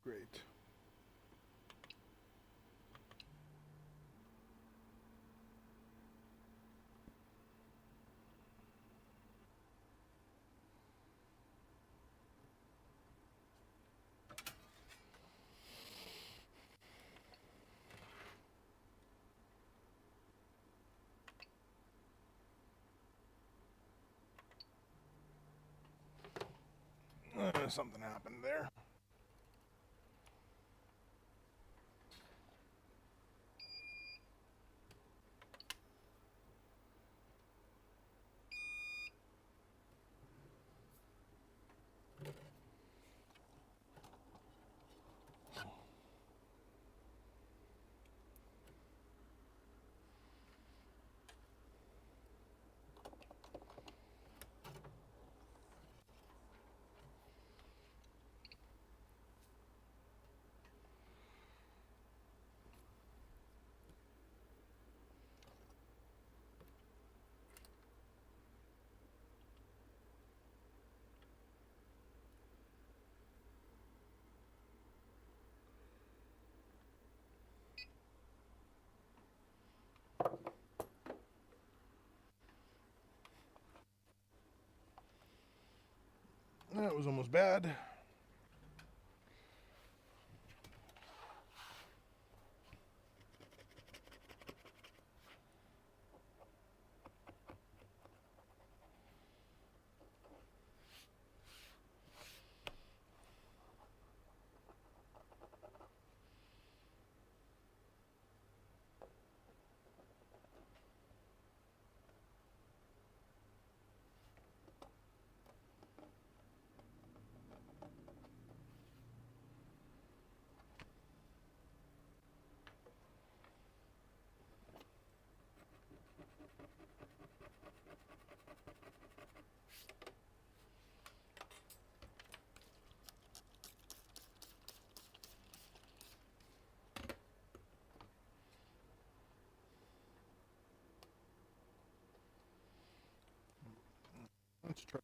Great. Something happened there. That was almost bad. Let's try.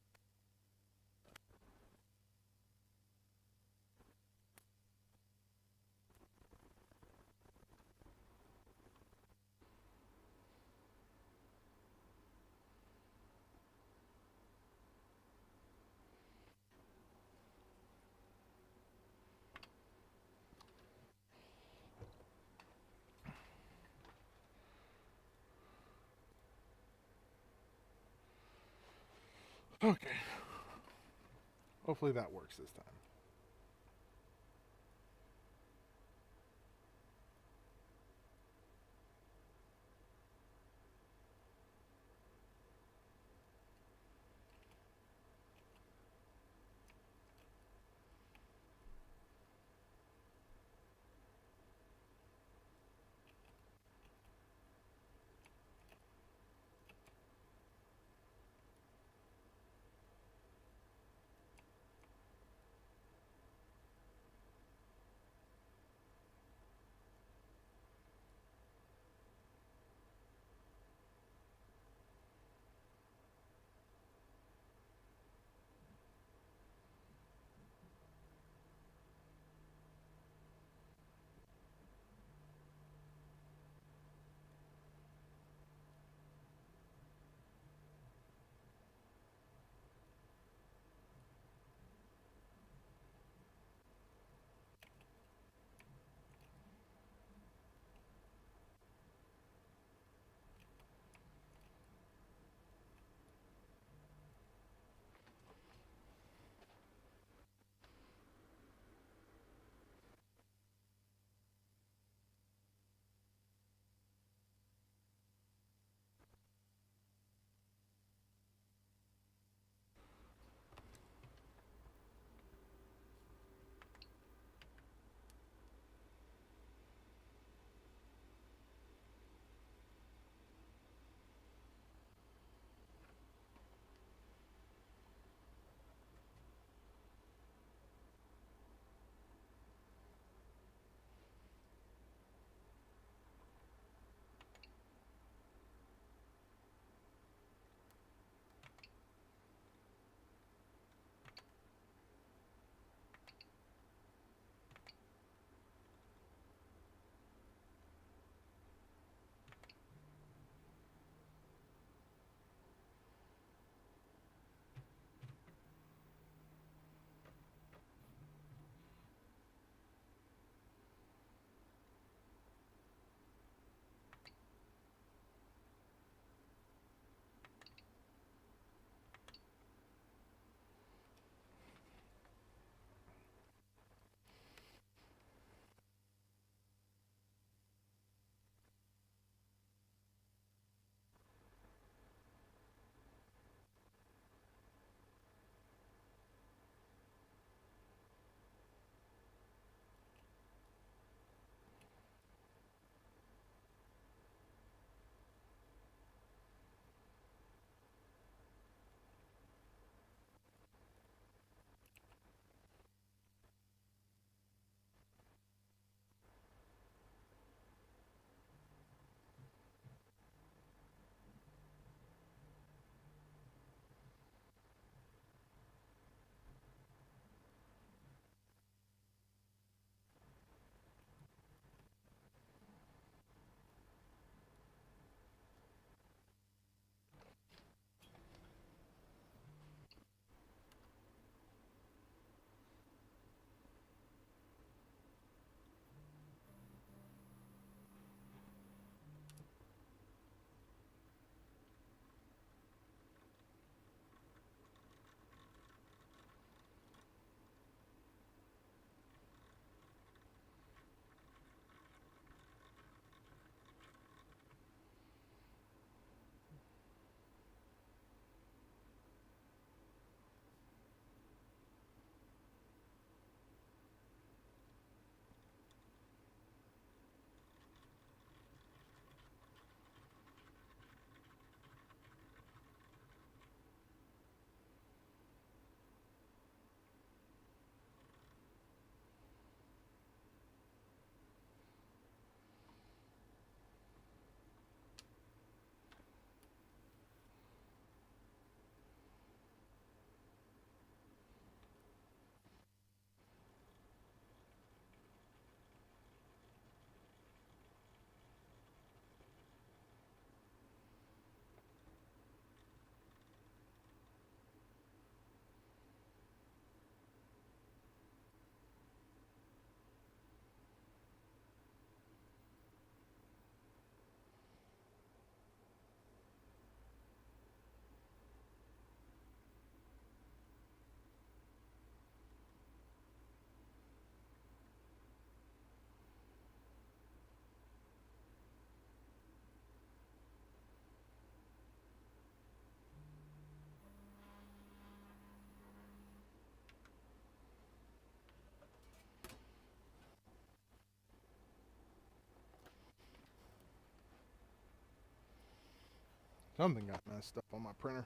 Okay. Hopefully that works this time. Something got messed up on my printer.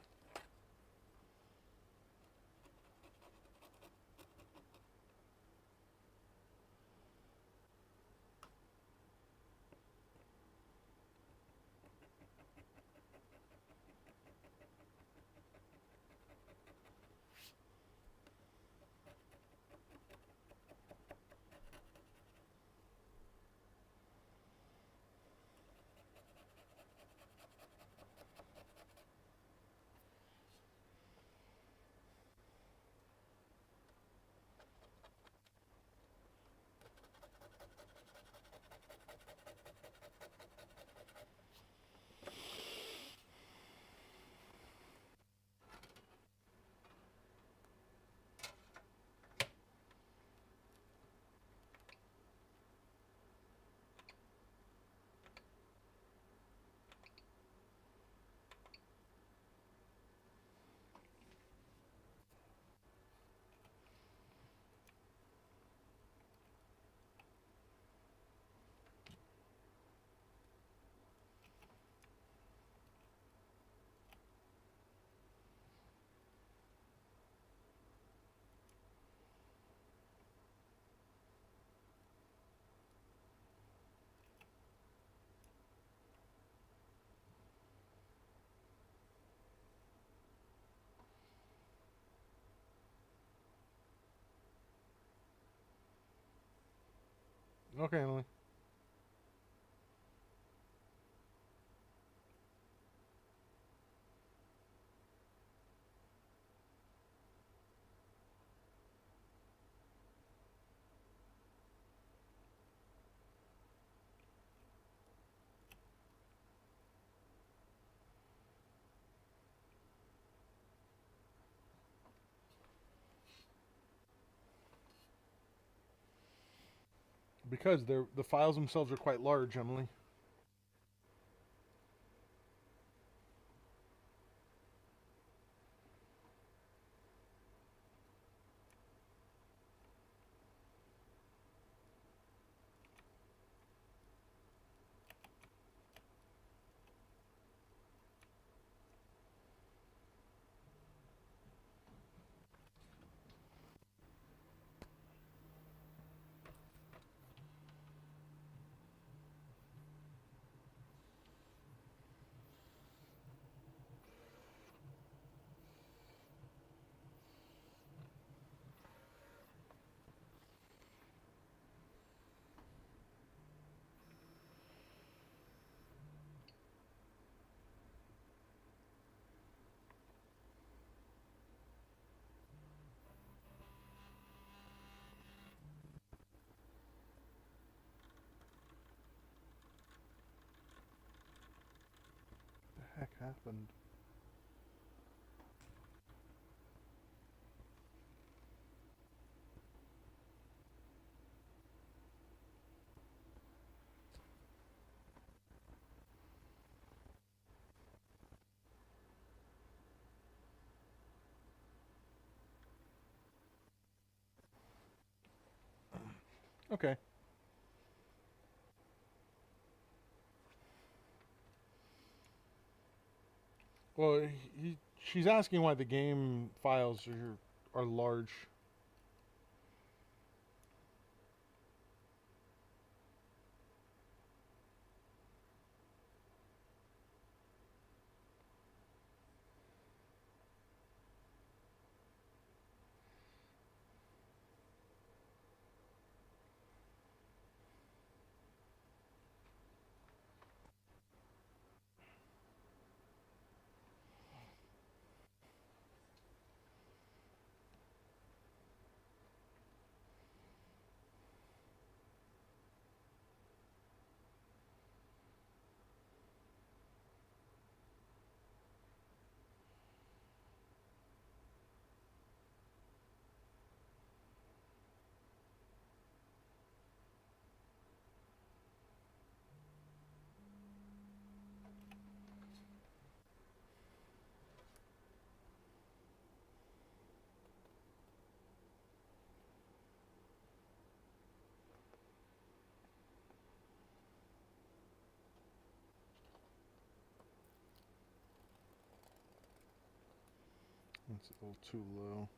Okay, Emily. Because the files themselves are quite large, Emily. What the heck happened? Okay. Well, she's asking why the game files are large. It's a little too low.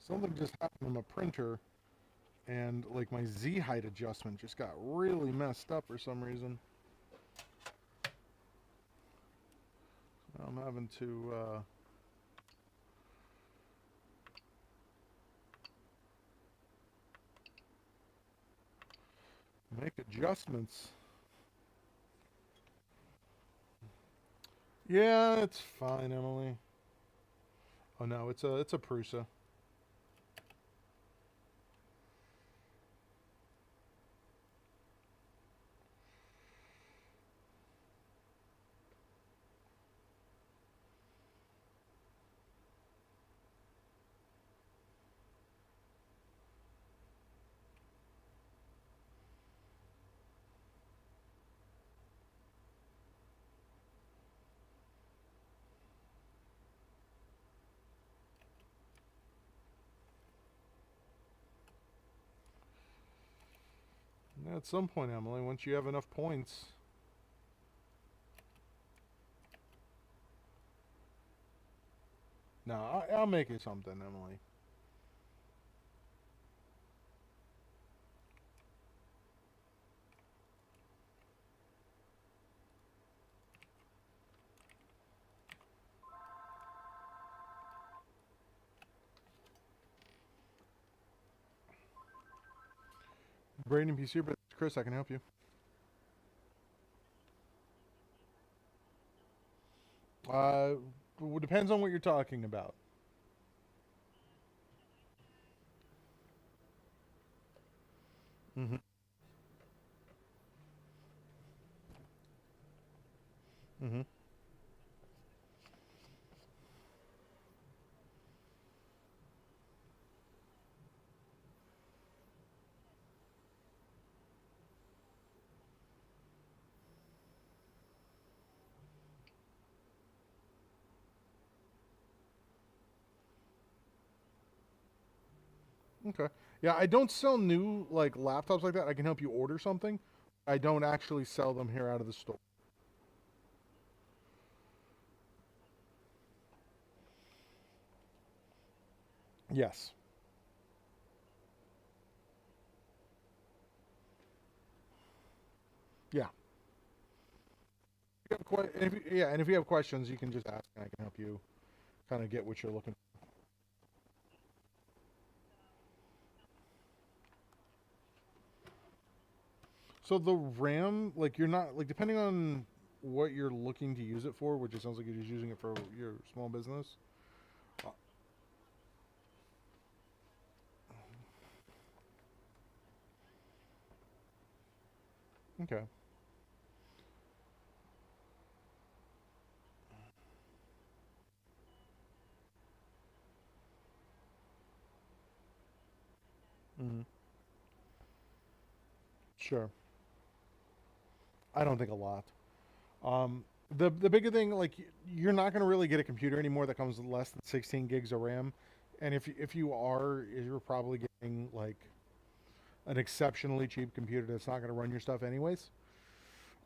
Something just happened on my printer, and like my Z height adjustment just got really messed up for some reason. I'm having to make adjustments. Yeah, it's fine, Emily. Oh no, it's a Prusa. Yeah, at some point, Emily, once you have enough points. No, I'll make it something, Emily. Braden PC, but Chris, I can help you. Uh, depends on what you're talking about. Mm-hmm. Mm-hmm. Okay. Yeah, I don't sell new like laptops like that. I can help you order something. I don't actually sell them here out of the store. Yes. Yeah. Yeah, and if you have questions, you can just ask, and I can help you kind of get what you're looking for. So the RAM, like you're not like depending on what you're looking to use it for, which it sounds like you're just using it for your small business. Uh, Okay. Hmm. Sure. I don't think a lot. The bigger thing, like you're not going to really get a computer anymore that comes with less than 16 gigs of RAM, and if you are, you're probably getting like an exceptionally cheap computer that's not going to run your stuff anyways.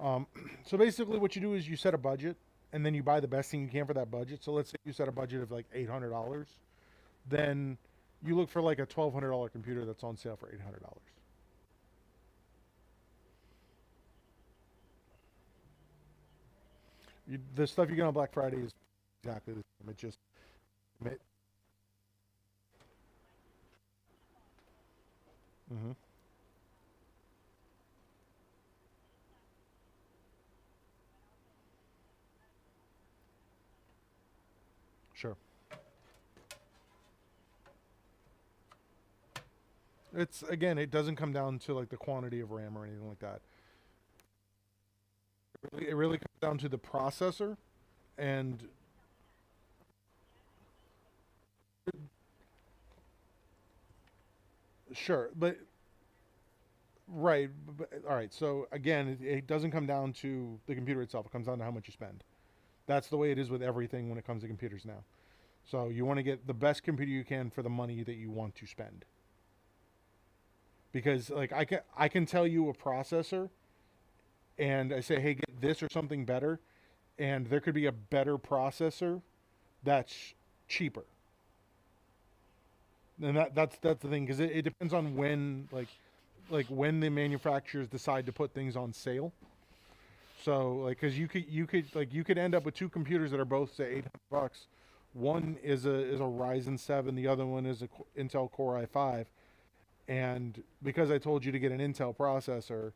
Um, so basically, what you do is you set a budget, and then you buy the best thing you can for that budget. So let's say you set a budget of like $800, then you look for like a $1,200 computer that's on sale for $800. The stuff you get on Black Friday is exactly the same. It just, mm-hmm, sure. It's, again, it doesn't come down to like the quantity of RAM or anything like that. It really comes down to the processor and sure, but right, all right. So again, it doesn't come down to the computer itself. It comes down to how much you spend. That's the way it is with everything when it comes to computers now. So you want to get the best computer you can for the money that you want to spend. Because like I can tell you a processor and I say, hey, get this or something better, and there could be a better processor that's cheaper. And that's the thing, because it depends on when like when the manufacturers decide to put things on sale. So like, because you could end up with two computers that are both say $800. One is a Ryzen 7, the other one is a Intel Core i5. And because I told you to get an Intel processor,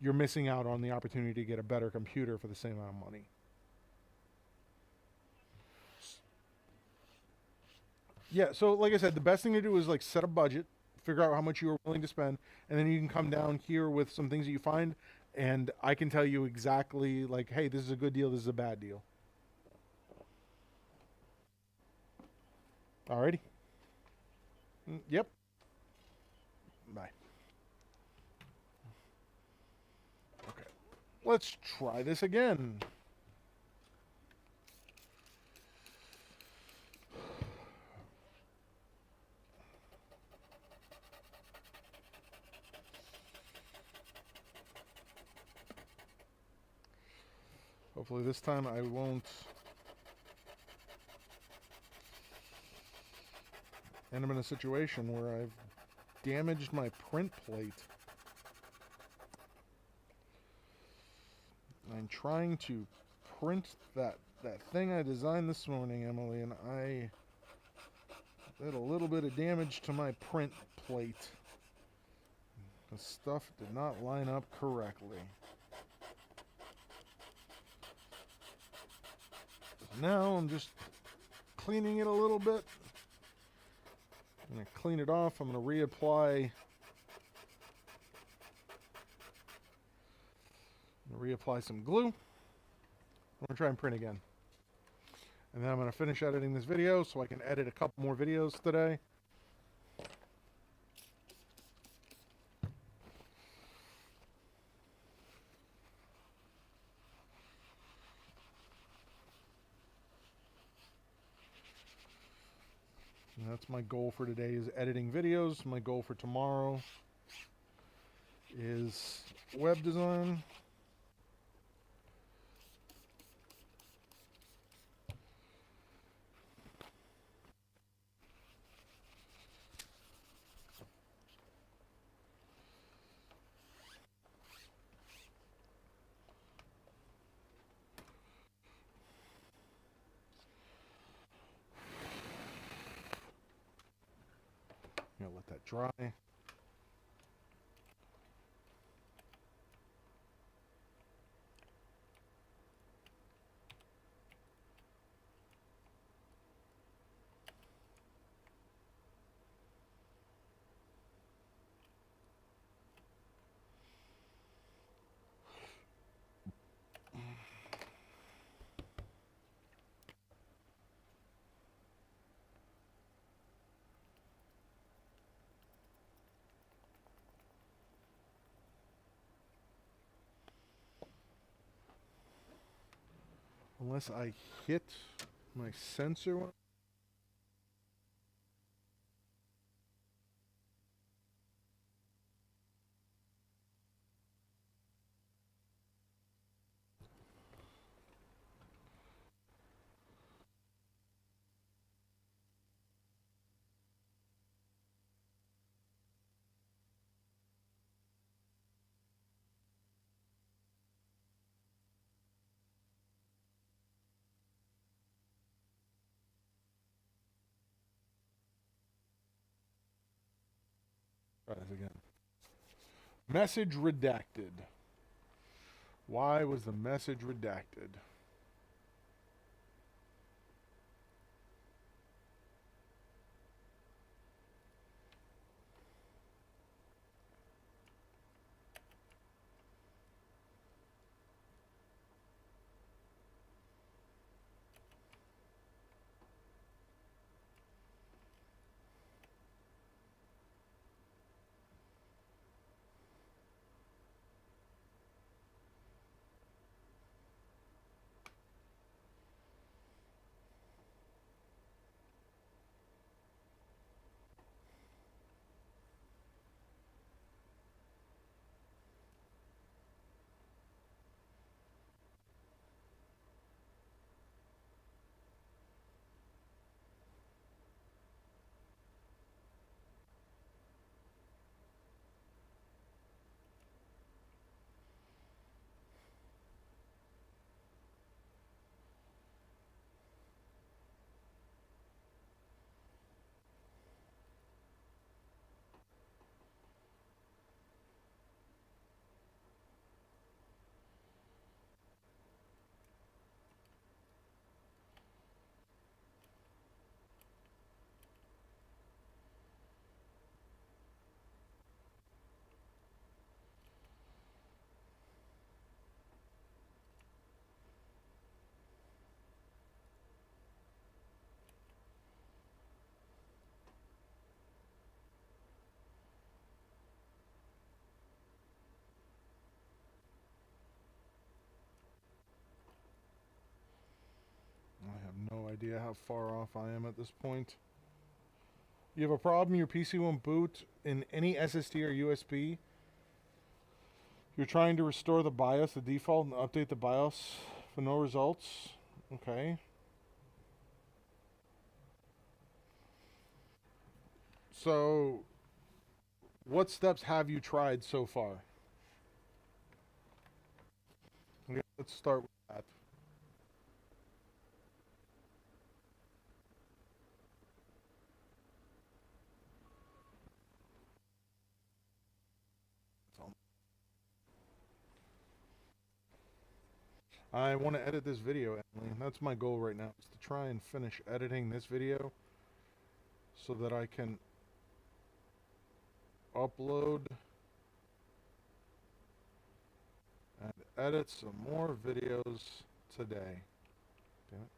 you're missing out on the opportunity to get a better computer for the same amount of money. Yeah, so like I said, the best thing to do is like set a budget, figure out how much you are willing to spend, and then you can come down here with some things that you find, and I can tell you exactly like, hey, this is a good deal, this is a bad deal. Alrighty. Yep. Bye. Okay. Let's try this again. Hopefully this time I won't end up in a situation where I've damaged my print plate. I'm trying to print that thing I designed this morning, Emily, and I did a little bit of damage to my print plate. The stuff did not line up correctly. Now I'm just cleaning it a little bit. I'm going to clean it off. I'm going to reapply some glue. I'm going to try and print again. And then I'm going to finish editing this video so I can edit a couple more videos today. And that's my goal for today, is editing videos. My goal for tomorrow is web design. I'm going to let that dry. Unless I hit my sensor. Try this again. Message redacted. Why was the message redacted? idea how far off I am at this point. You have a problem, your PC won't boot in any SSD or USB. You're trying to restore the BIOS, the default, and update the BIOS for no results. Okay. So, what steps have you tried so far? Okay, let's start with that. I want to edit this video, Emily. That's my goal right now, is to try and finish editing this video so that I can upload and edit some more videos today. Damn it.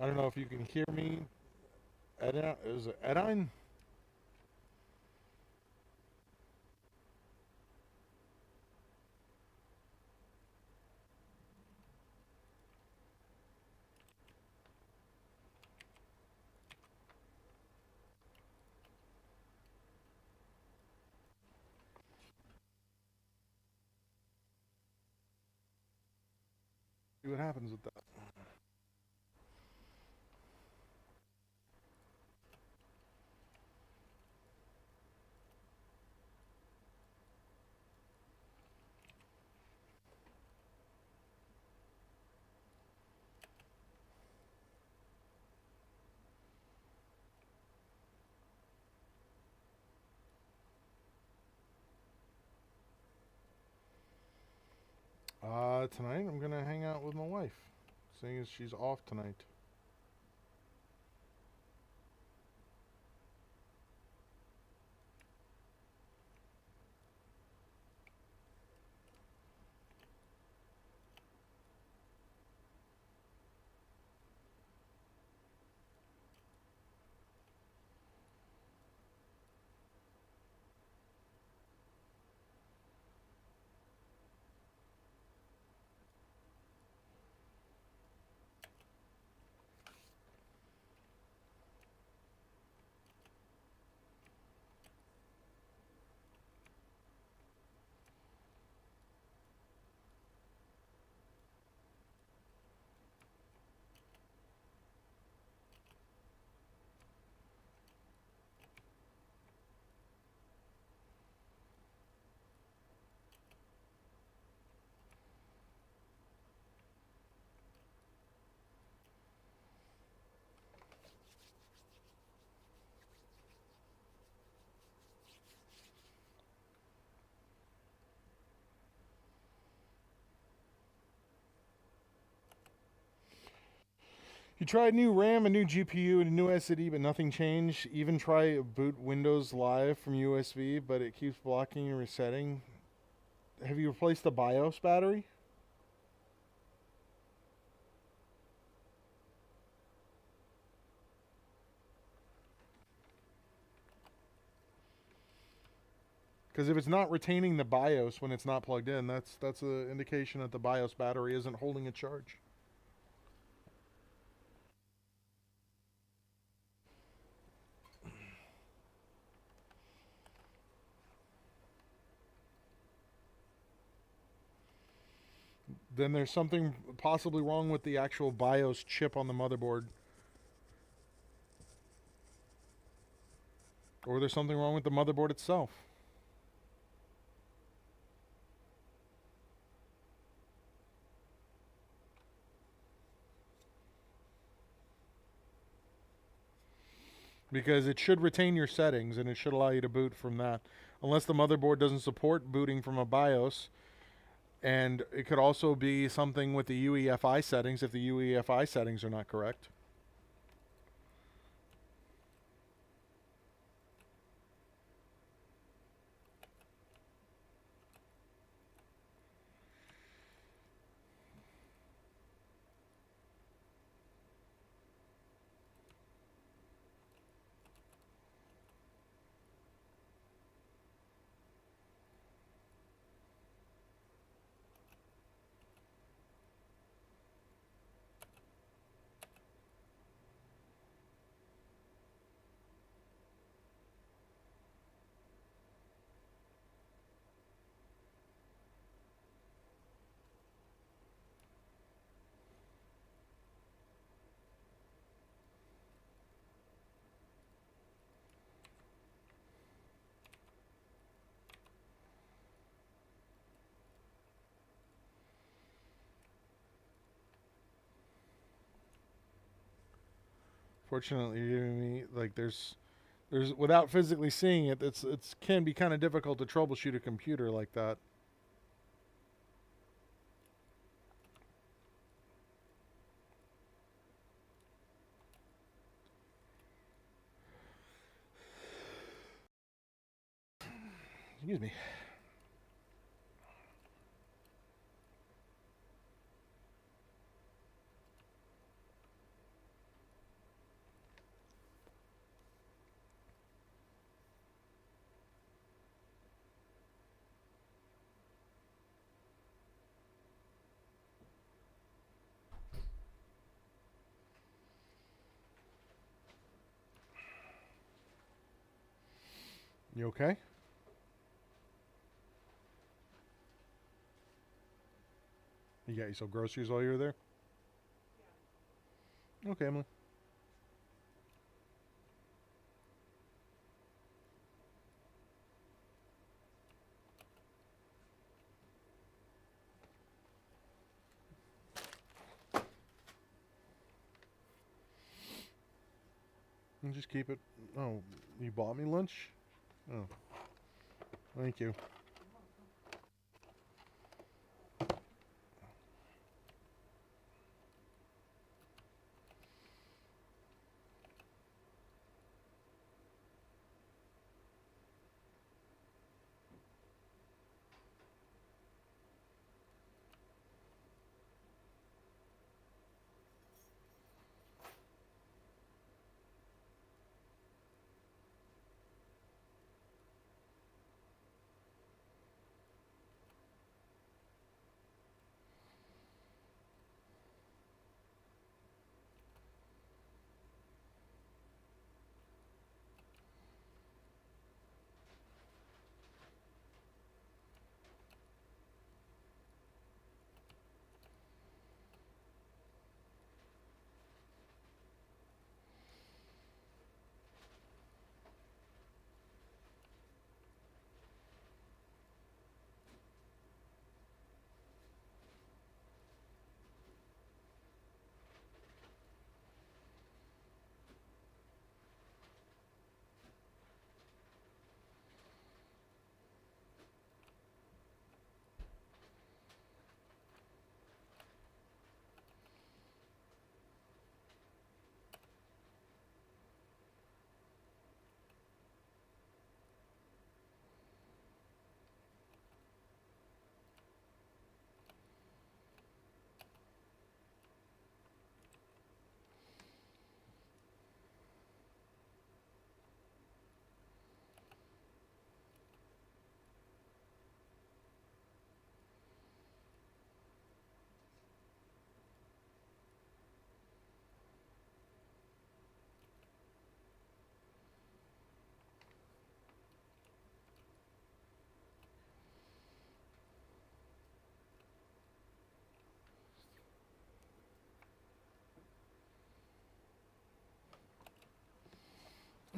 I don't know if you can hear me. Is it Edine? See what happens with that. Tonight I'm gonna hang out with my wife, seeing as she's off tonight. You tried new RAM, a new GPU, and a new SSD, but nothing changed. Even try boot Windows Live from USB, but it keeps blocking and resetting. Have you replaced the BIOS battery? Because if it's not retaining the BIOS when it's not plugged in, that's an indication that the BIOS battery isn't holding a charge. Then there's something possibly wrong with the actual BIOS chip on the motherboard. Or there's something wrong with the motherboard itself. Because it should retain your settings and it should allow you to boot from that. Unless the motherboard doesn't support booting from a BIOS. And it could also be something with the UEFI settings if the UEFI settings are not correct. Fortunately, like there's without physically seeing it, it's can be kind of difficult to troubleshoot a computer like that. Excuse me. You okay? You got yourself groceries while you were there? Okay, Emily. And just keep it. Oh, you bought me lunch? Oh, thank you.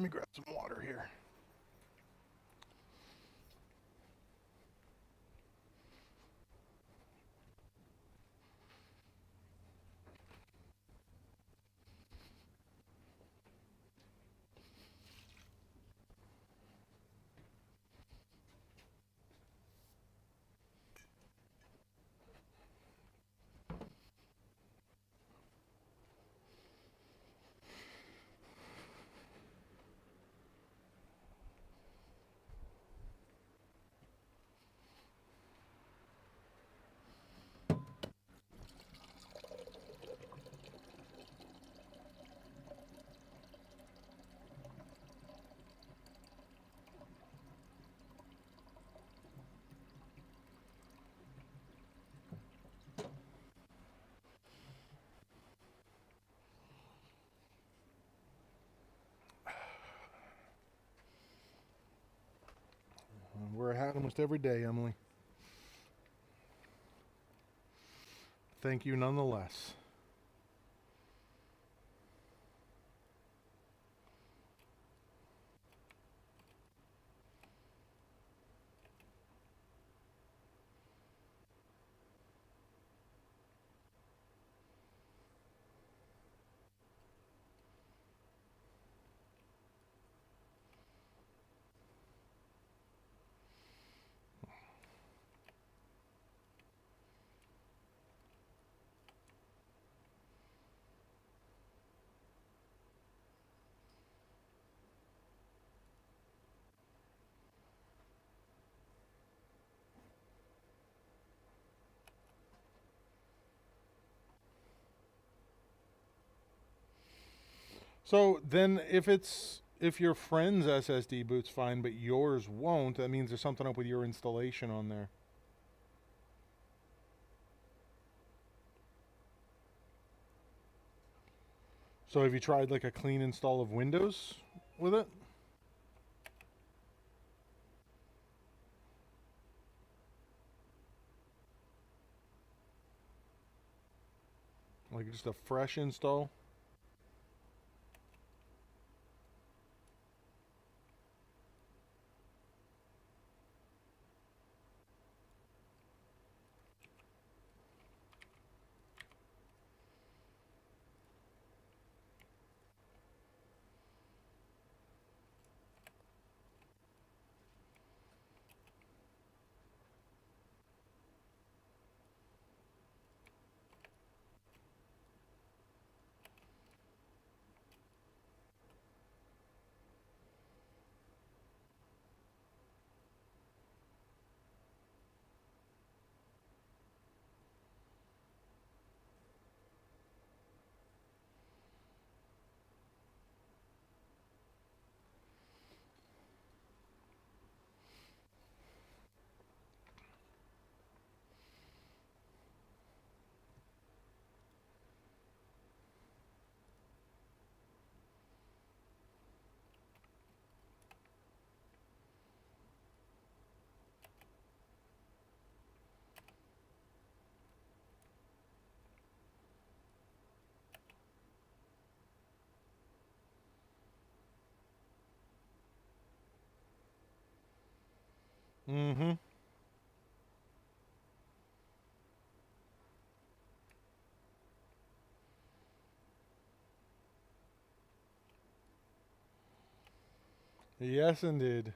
Let me grab some water here. that almost every day, Emily. Thank you nonetheless. So then if your friend's SSD boot's fine but yours won't, that means there's something up with your installation on there. So have you tried like a clean install of Windows with it? Like just a fresh install? Mm-hmm. Yes, indeed.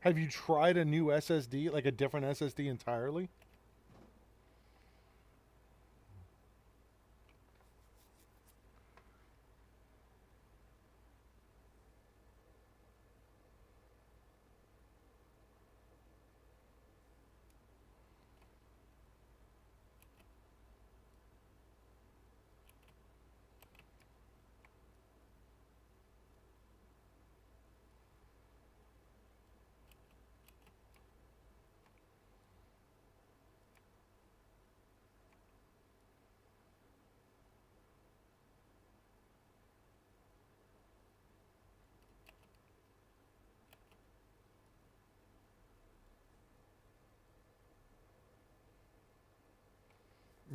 Have you tried a new SSD, like a different SSD entirely?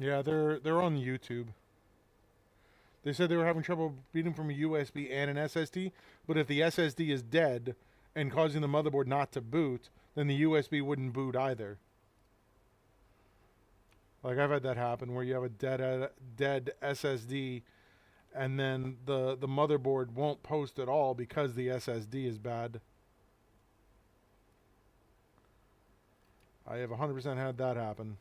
Yeah, they're on YouTube. They said they were having trouble beating from a USB and an SSD, but if the SSD is dead and causing the motherboard not to boot, then the USB wouldn't boot either. Like I've had that happen where you have a dead SSD and then the motherboard won't post at all because the SSD is bad. I have 100% had that happen.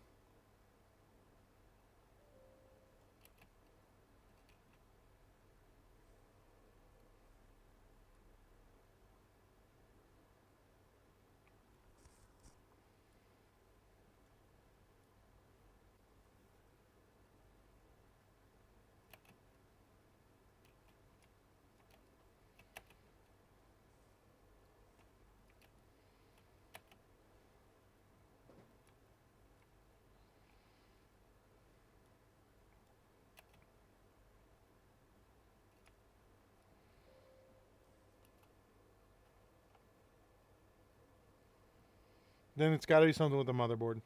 Then it's got to be something with the motherboard.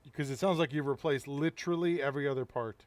Because it sounds like you've replaced literally every other part.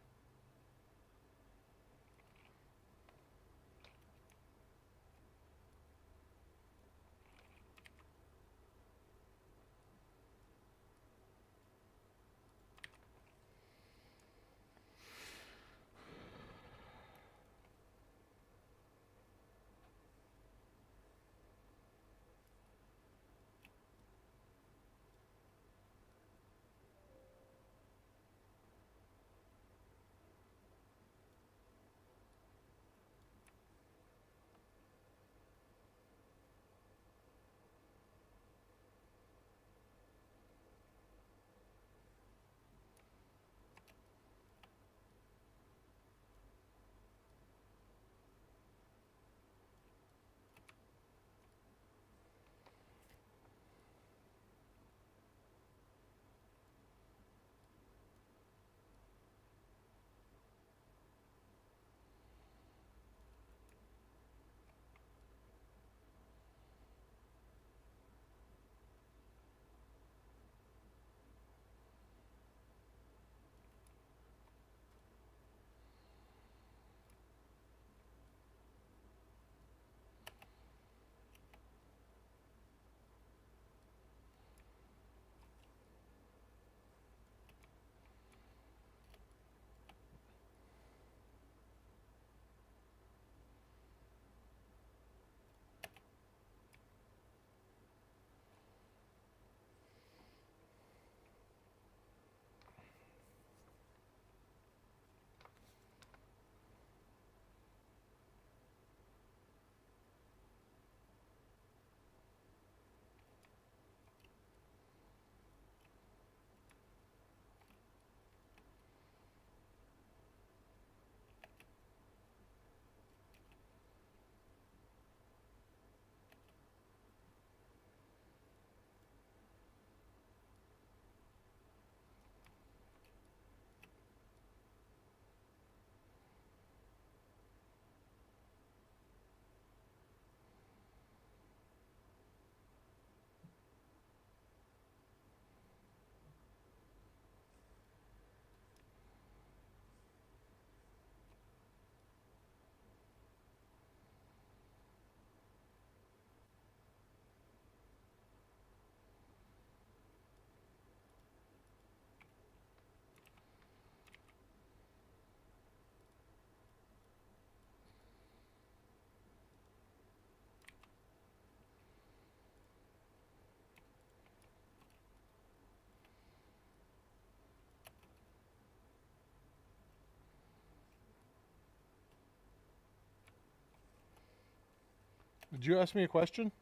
Did you ask me a question?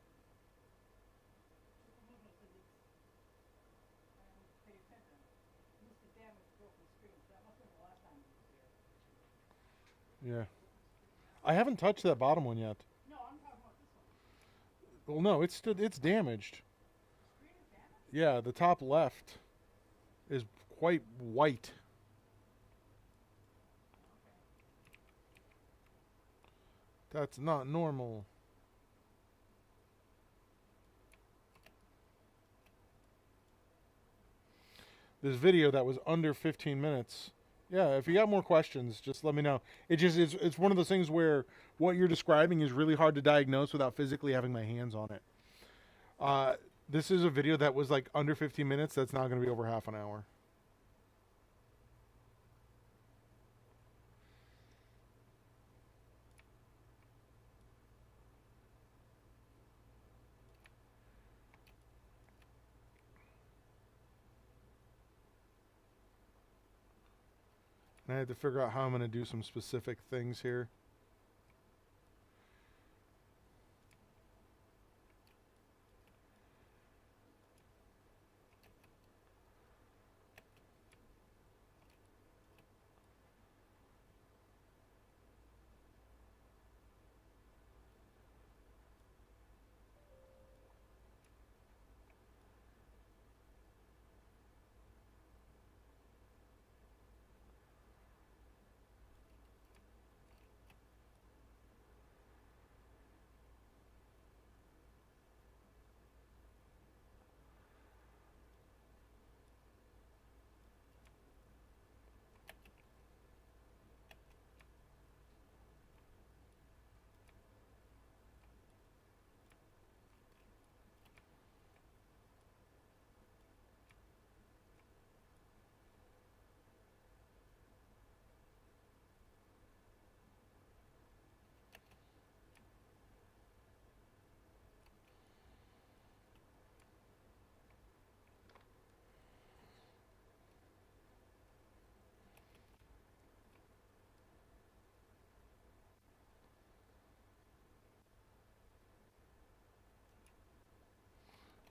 Yeah. I haven't touched that bottom one yet. No, I'm talking about this one. Well, no, it's damaged. Screen is Yeah, the top left is quite white. That's not normal. This video that was under 15 minutes. Yeah, if you got more questions, just let me know. It's one of those things where what you're describing is really hard to diagnose without physically having my hands on it. This is a video that was like under 15 minutes. That's not going to be over half an hour. And I had to figure out how I'm going to do some specific things here.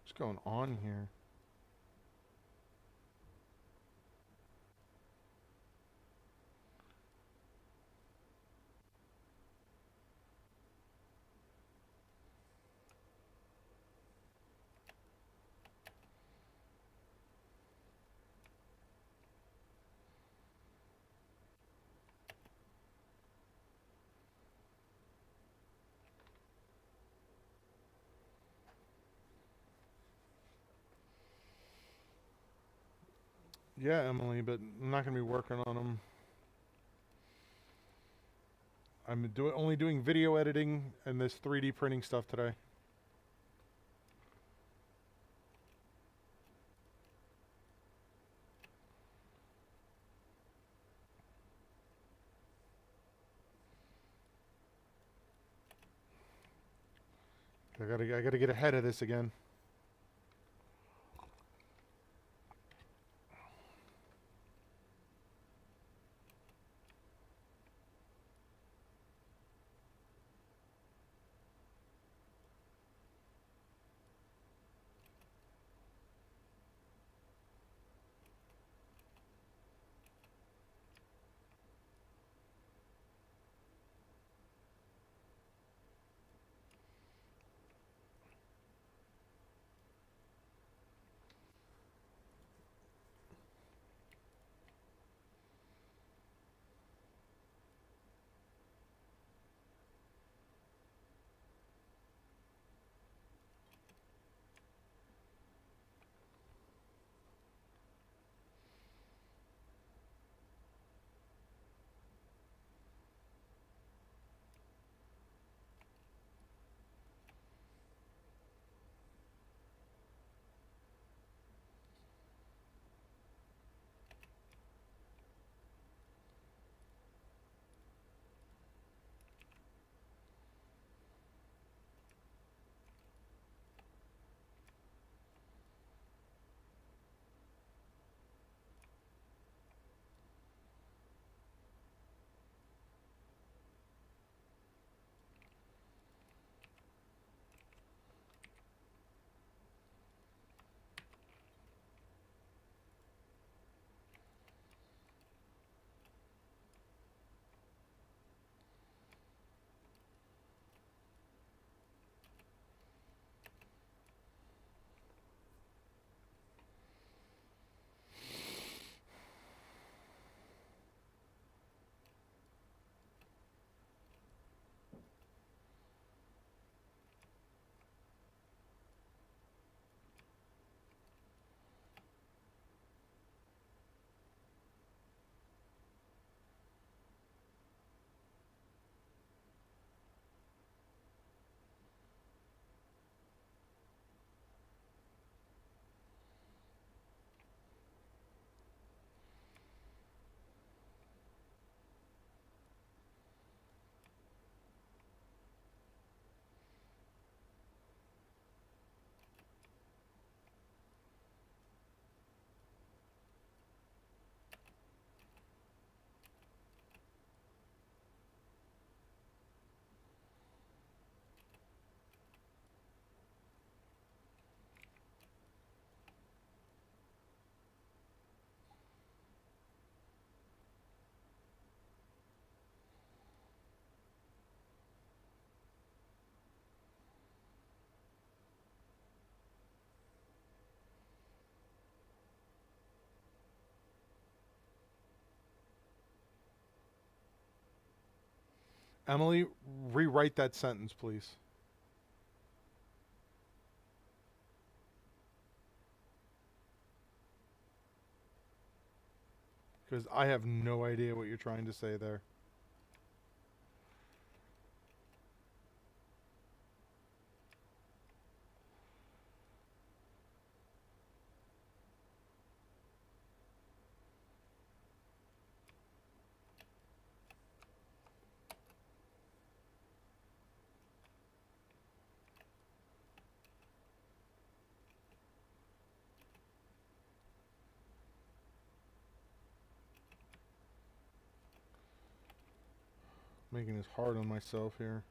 What's going on here? Yeah, Emily, but I'm not going to be working on them. I'm only doing video editing and this 3D printing stuff today. I gotta get ahead of this again. Emily, rewrite that sentence, please. Because I have no idea what you're trying to say there. Making this hard on myself here.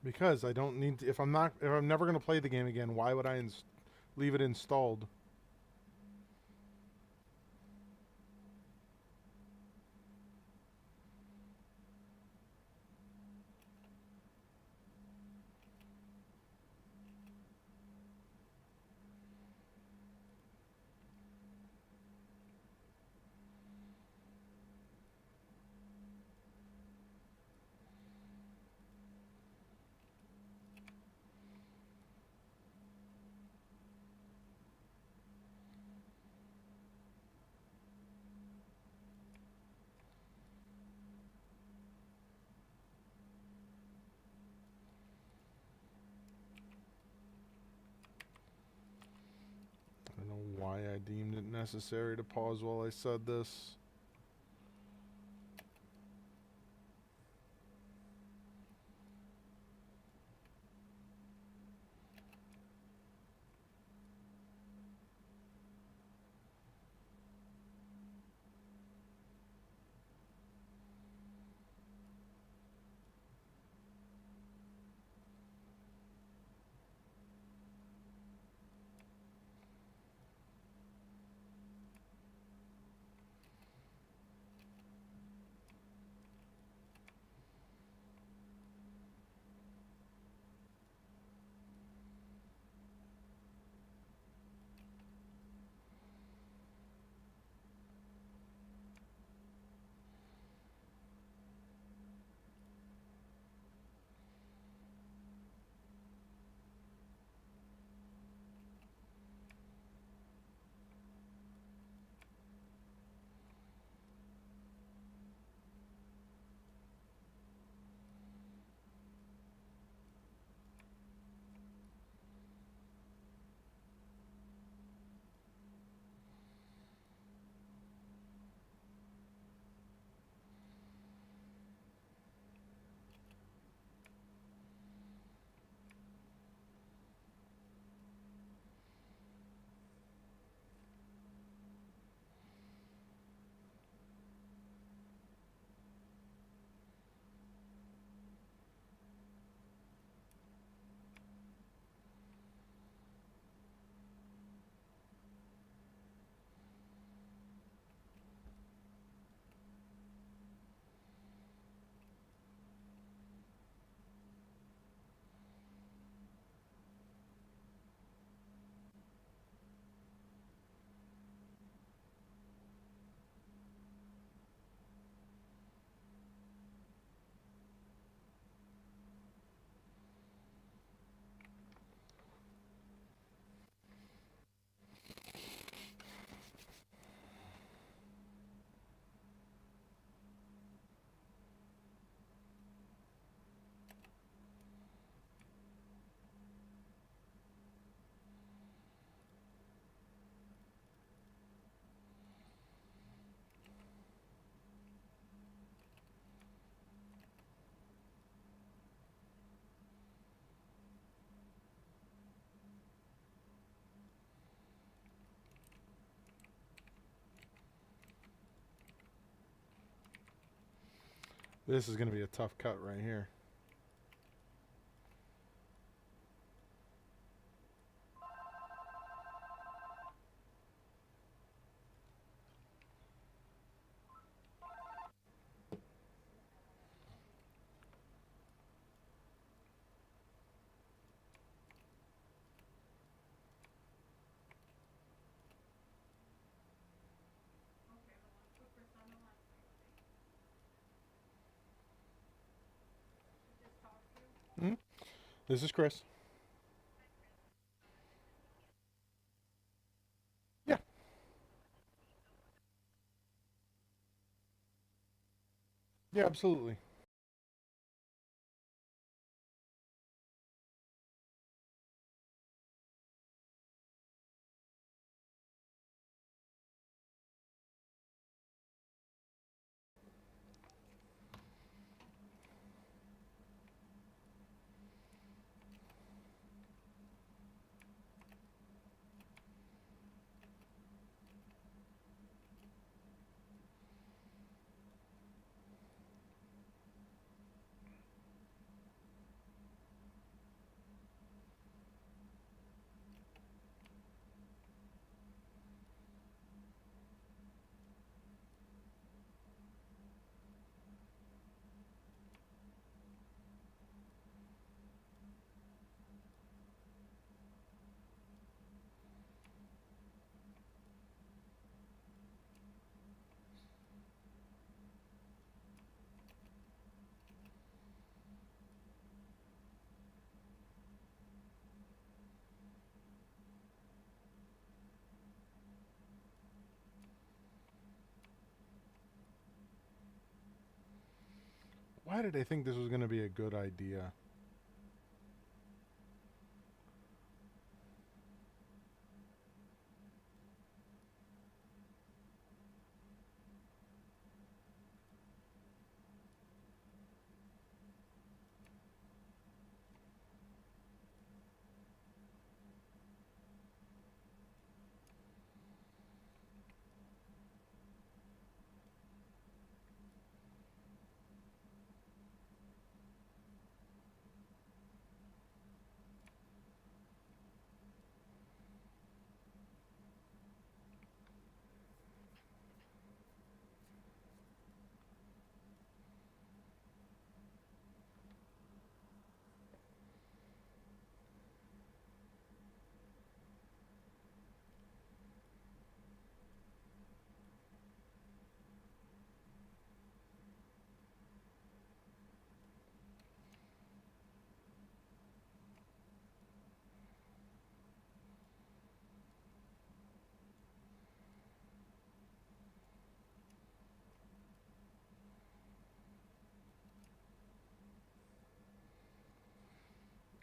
Because I don't need to, if I'm never going to play the game again, why would I leave it installed? I don't know why I deemed it necessary to pause while I said this. This is going to be a tough cut right here. Hmm? This is Chris. Yeah. Yeah, absolutely. Why did I think this was going to be a good idea?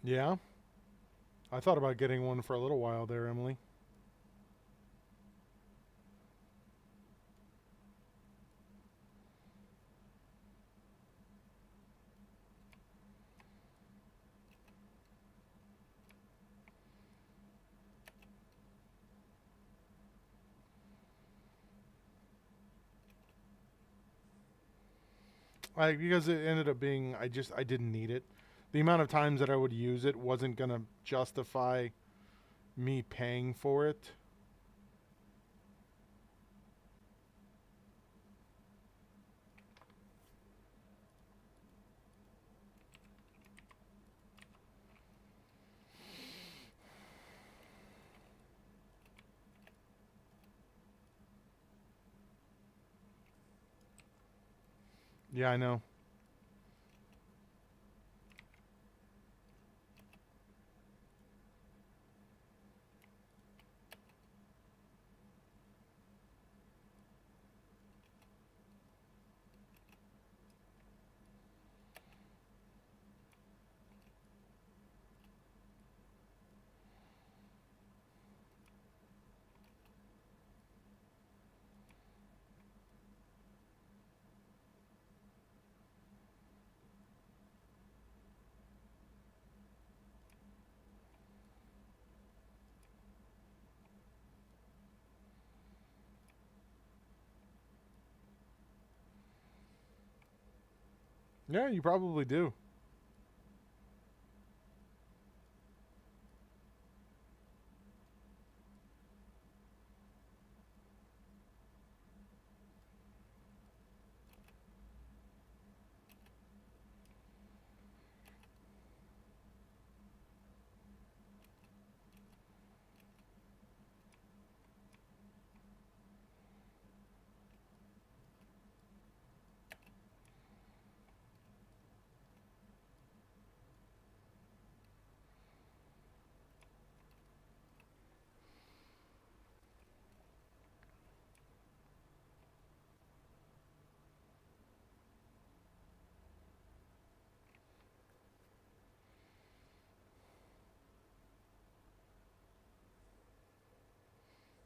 Yeah. I thought about getting one for a little while there, Emily. Because it ended up being, I didn't need it. The amount of times that I would use it wasn't going to justify me paying for it. Yeah, I know. Yeah, you probably do.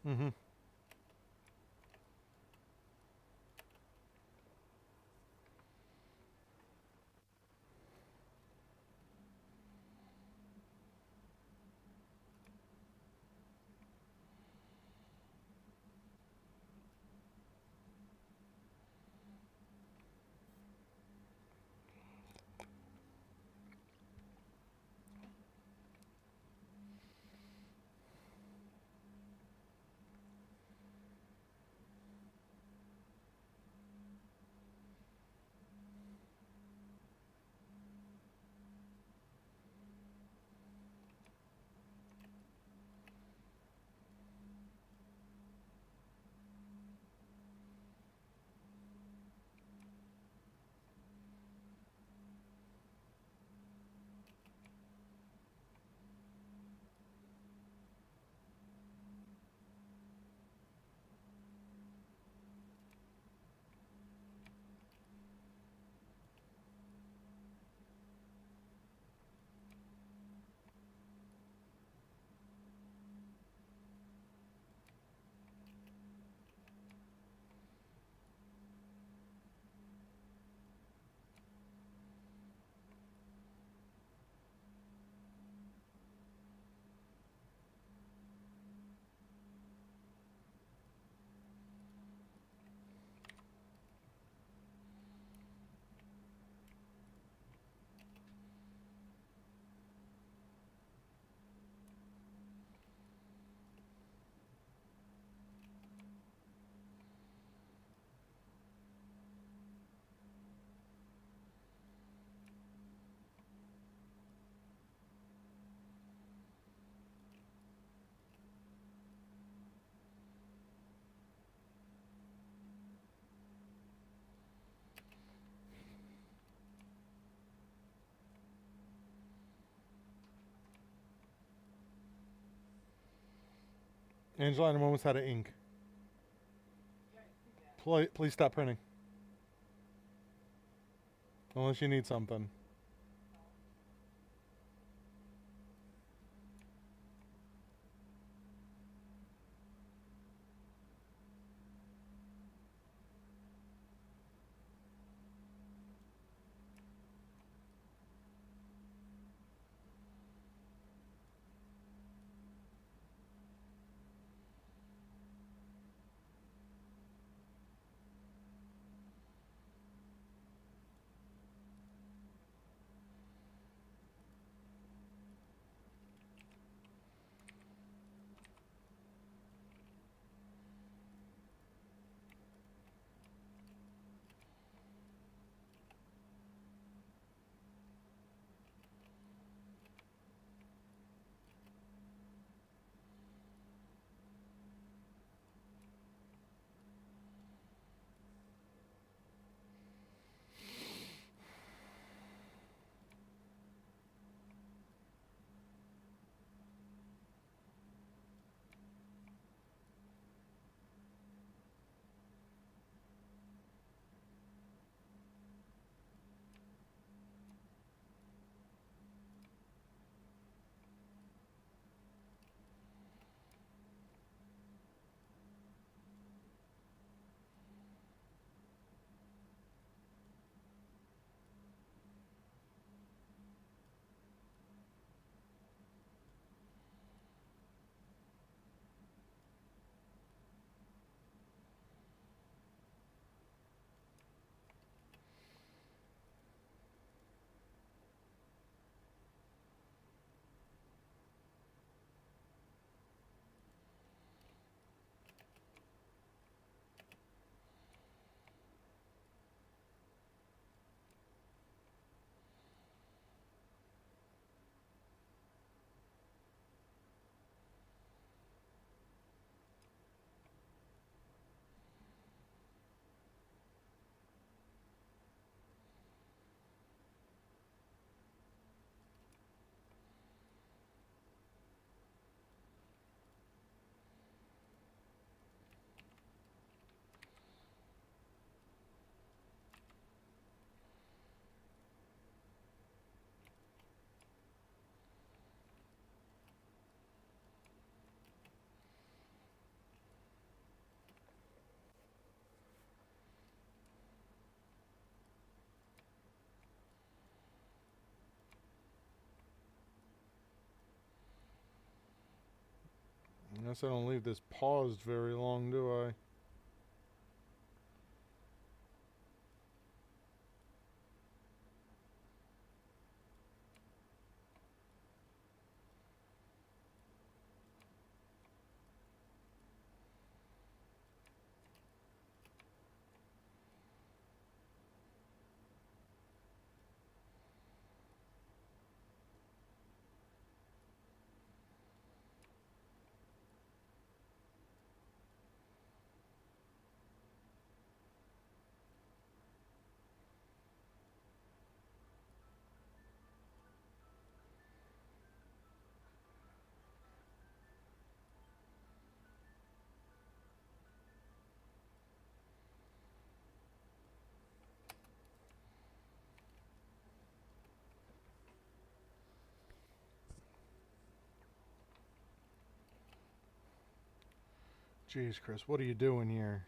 Mm-hmm. Angela, I'm almost out of ink. Please stop printing. Unless you need something. Guess I don't leave this paused very long, do I? Jeez, Chris, what are you doing here?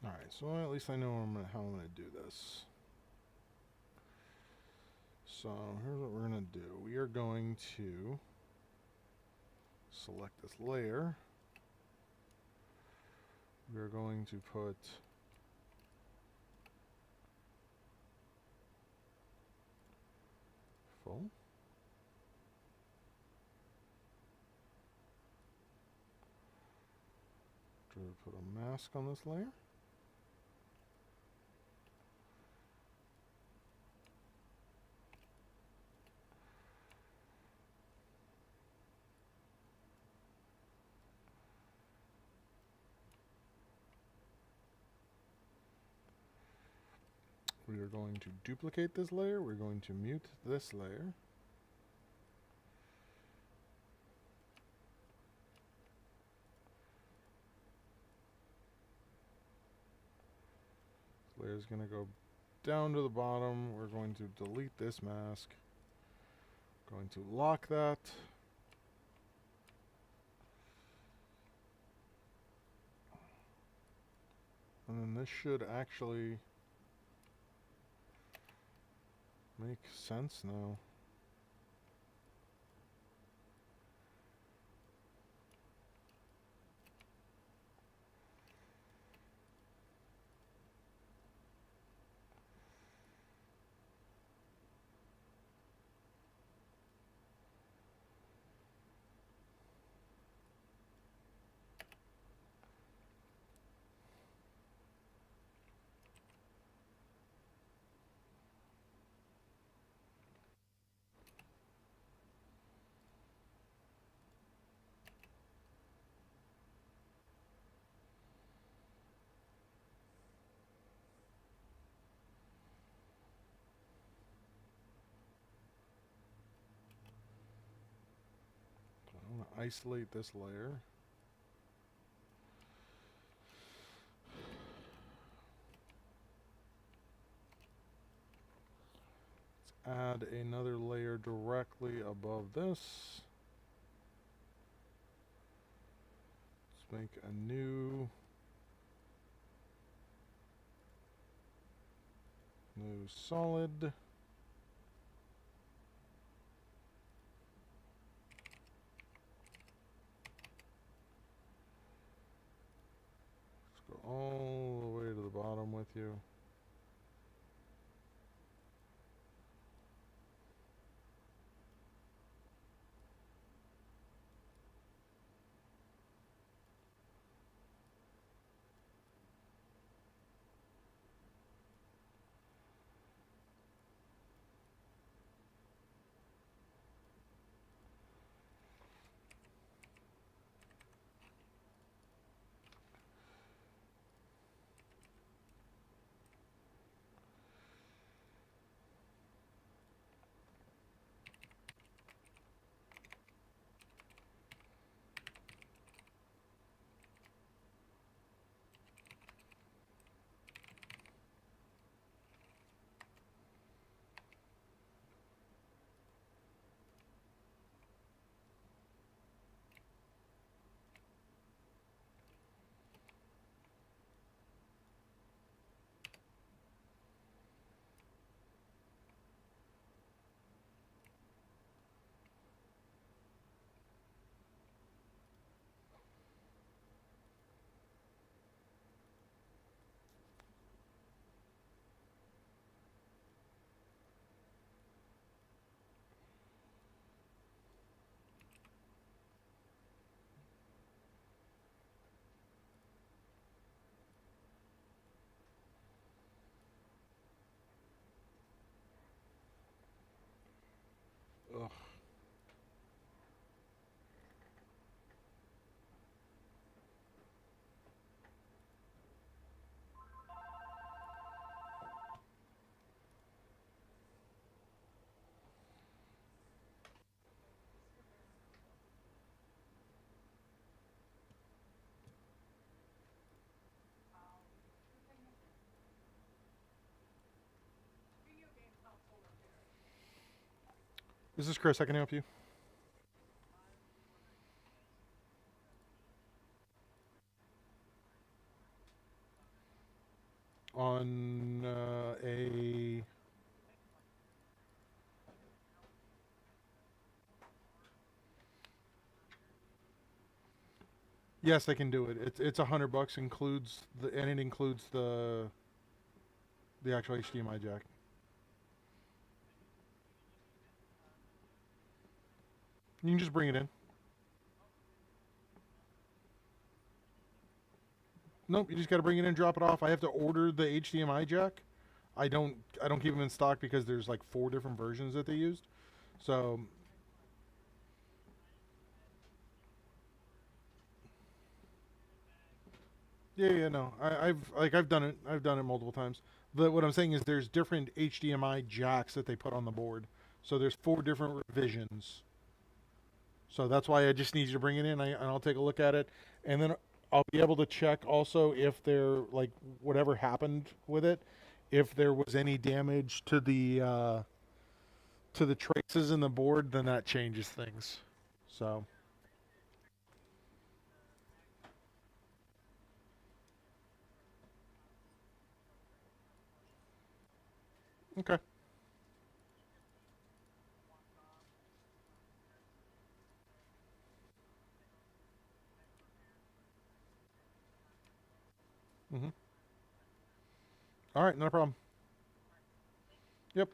Alright, so at least I know how I'm going to do this. So here's what we're going to do. We are going to select this layer. We're going to put full. Put a mask on this layer. We are going to duplicate this layer. We're going to mute this layer. This layer is going to go down to the bottom. We're going to delete this mask. Going to lock that. And then this should actually make sense now. I'm going to isolate this layer. Let's add another layer directly above this. Let's make a new solid. Let's go all the way to the bottom with you. This is Chris. I can help you. On a... Yes, I can do it. It's $100. Includes the and it includes the actual HDMI jack. You can just bring it in. Nope, you just got to bring it in, drop it off. I have to order the HDMI jack. I don't keep them in stock because there's like 4 different versions that they used. So yeah, no. I've done it. I've done it multiple times. But what I'm saying is there's different HDMI jacks that they put on the board. So there's 4 different revisions. So that's why I just need you to bring it in, and I'll take a look at it, and then I'll be able to check also if there, like, whatever happened with it, if there was any damage to the traces in the board, then that changes things. So okay. Hmm. All right, no problem. Yep.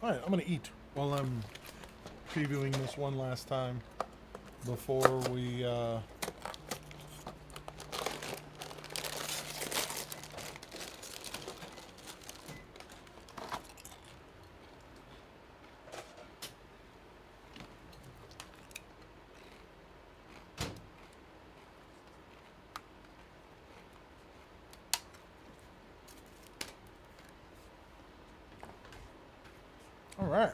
All right, I'm gonna eat while I'm previewing this one last time before we. All right.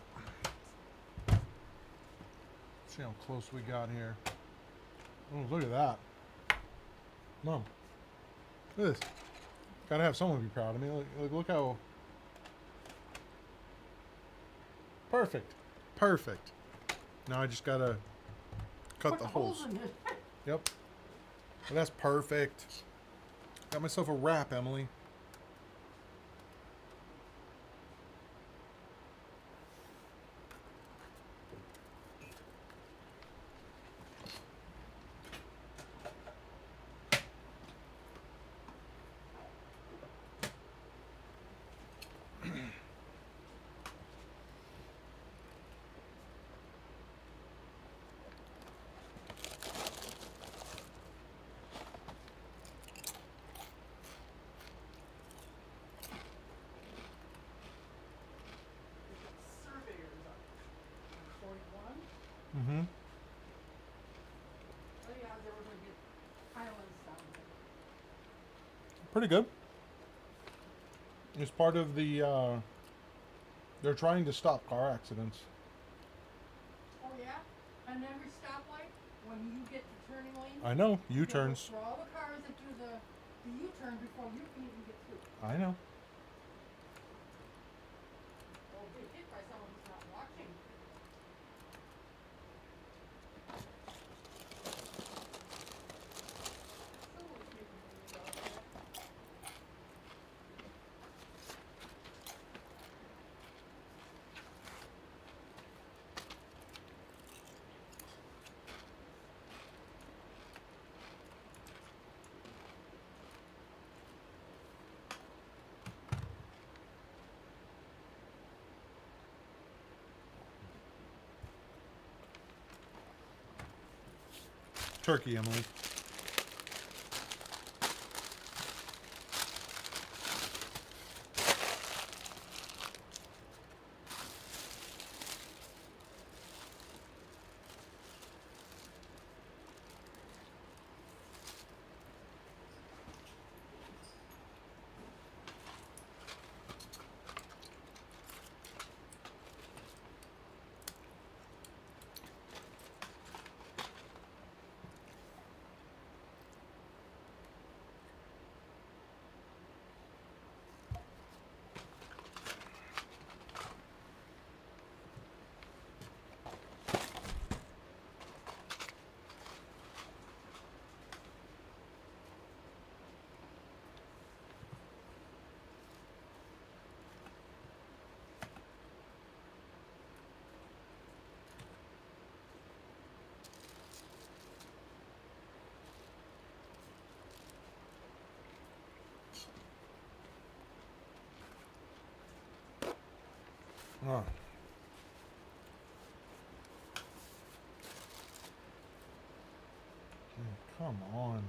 See how close we got here. Oh, look at that. Mom, look at this. Gotta have someone be proud of me. Look how perfect. Perfect. Now I just gotta cut Put the holes. in it. Yep. Well, that's perfect. Got myself a wrap, Emily. Surveyors up on 41. Mm-hmm. Oh yeah, they were gonna get islands down there. Pretty good. It's part of the, they're trying to stop car accidents. Oh yeah? And every stoplight, when you get to turning lane, I know. you gotta look U-turns. for all the cars that do the U-turn before you can even get through. I know. Or be hit by someone who's not watching. Someone's making movies out of that. Turkey, Emily. Oh. Come on.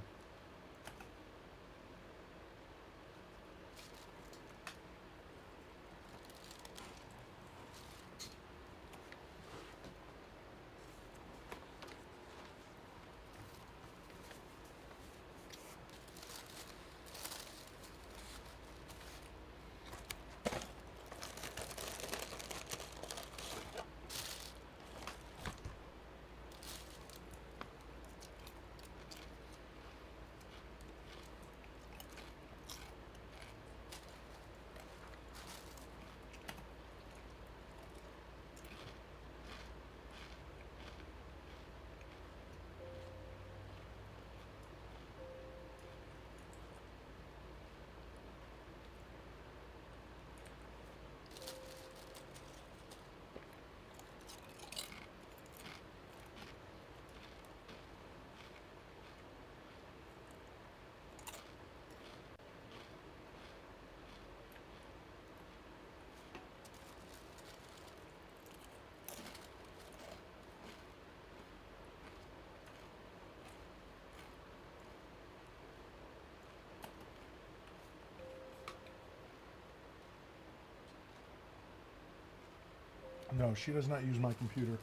No, she does not use my computer.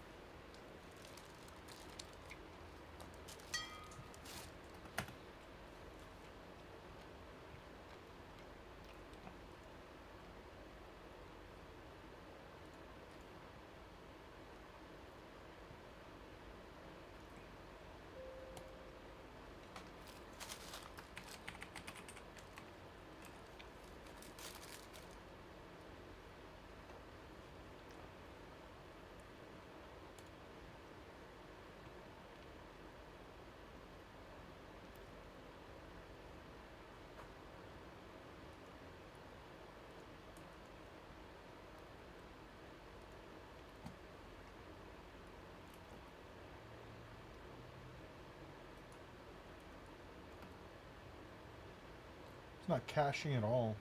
It's not caching at all.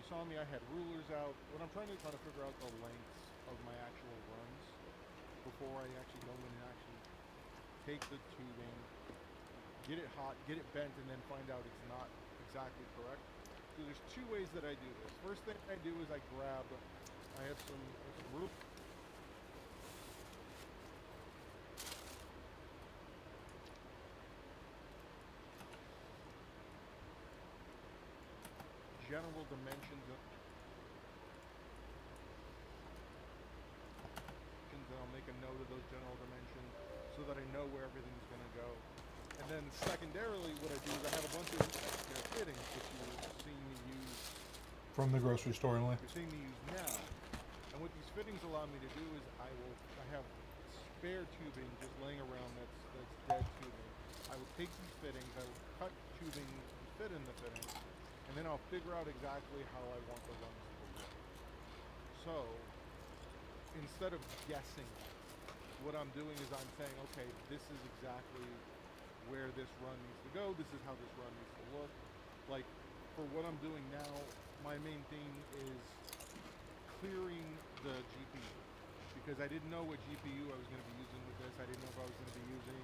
You saw me, I had rulers out. What I'm trying to figure out the lengths of my actual runs before I actually go in and actually take the tubing, get it hot, get it bent, and then find out it's not exactly correct. So there's two ways that I do this. First thing I do is I have some roof. General dimensions of, and I'll make a note of those general dimensions so that I know where everything's going to go. And then secondarily, what I do is I have a bunch of fittings that you're seeing me use. From the grocery store only. You're seeing me use now. And what these fittings allow me to do is I have spare tubing just laying around that's dead tubing. I will take these fittings, I will cut tubing to fit in the fittings, and then I'll figure out exactly how I want the runs to work. So, instead of guessing, what I'm doing is I'm saying, okay, this is exactly where this run needs to go, this is how this run needs to look. Like, for what I'm doing now, my main thing is clearing the GPU, because I didn't know what GPU I was going to be using with this. I didn't know if I was going to be using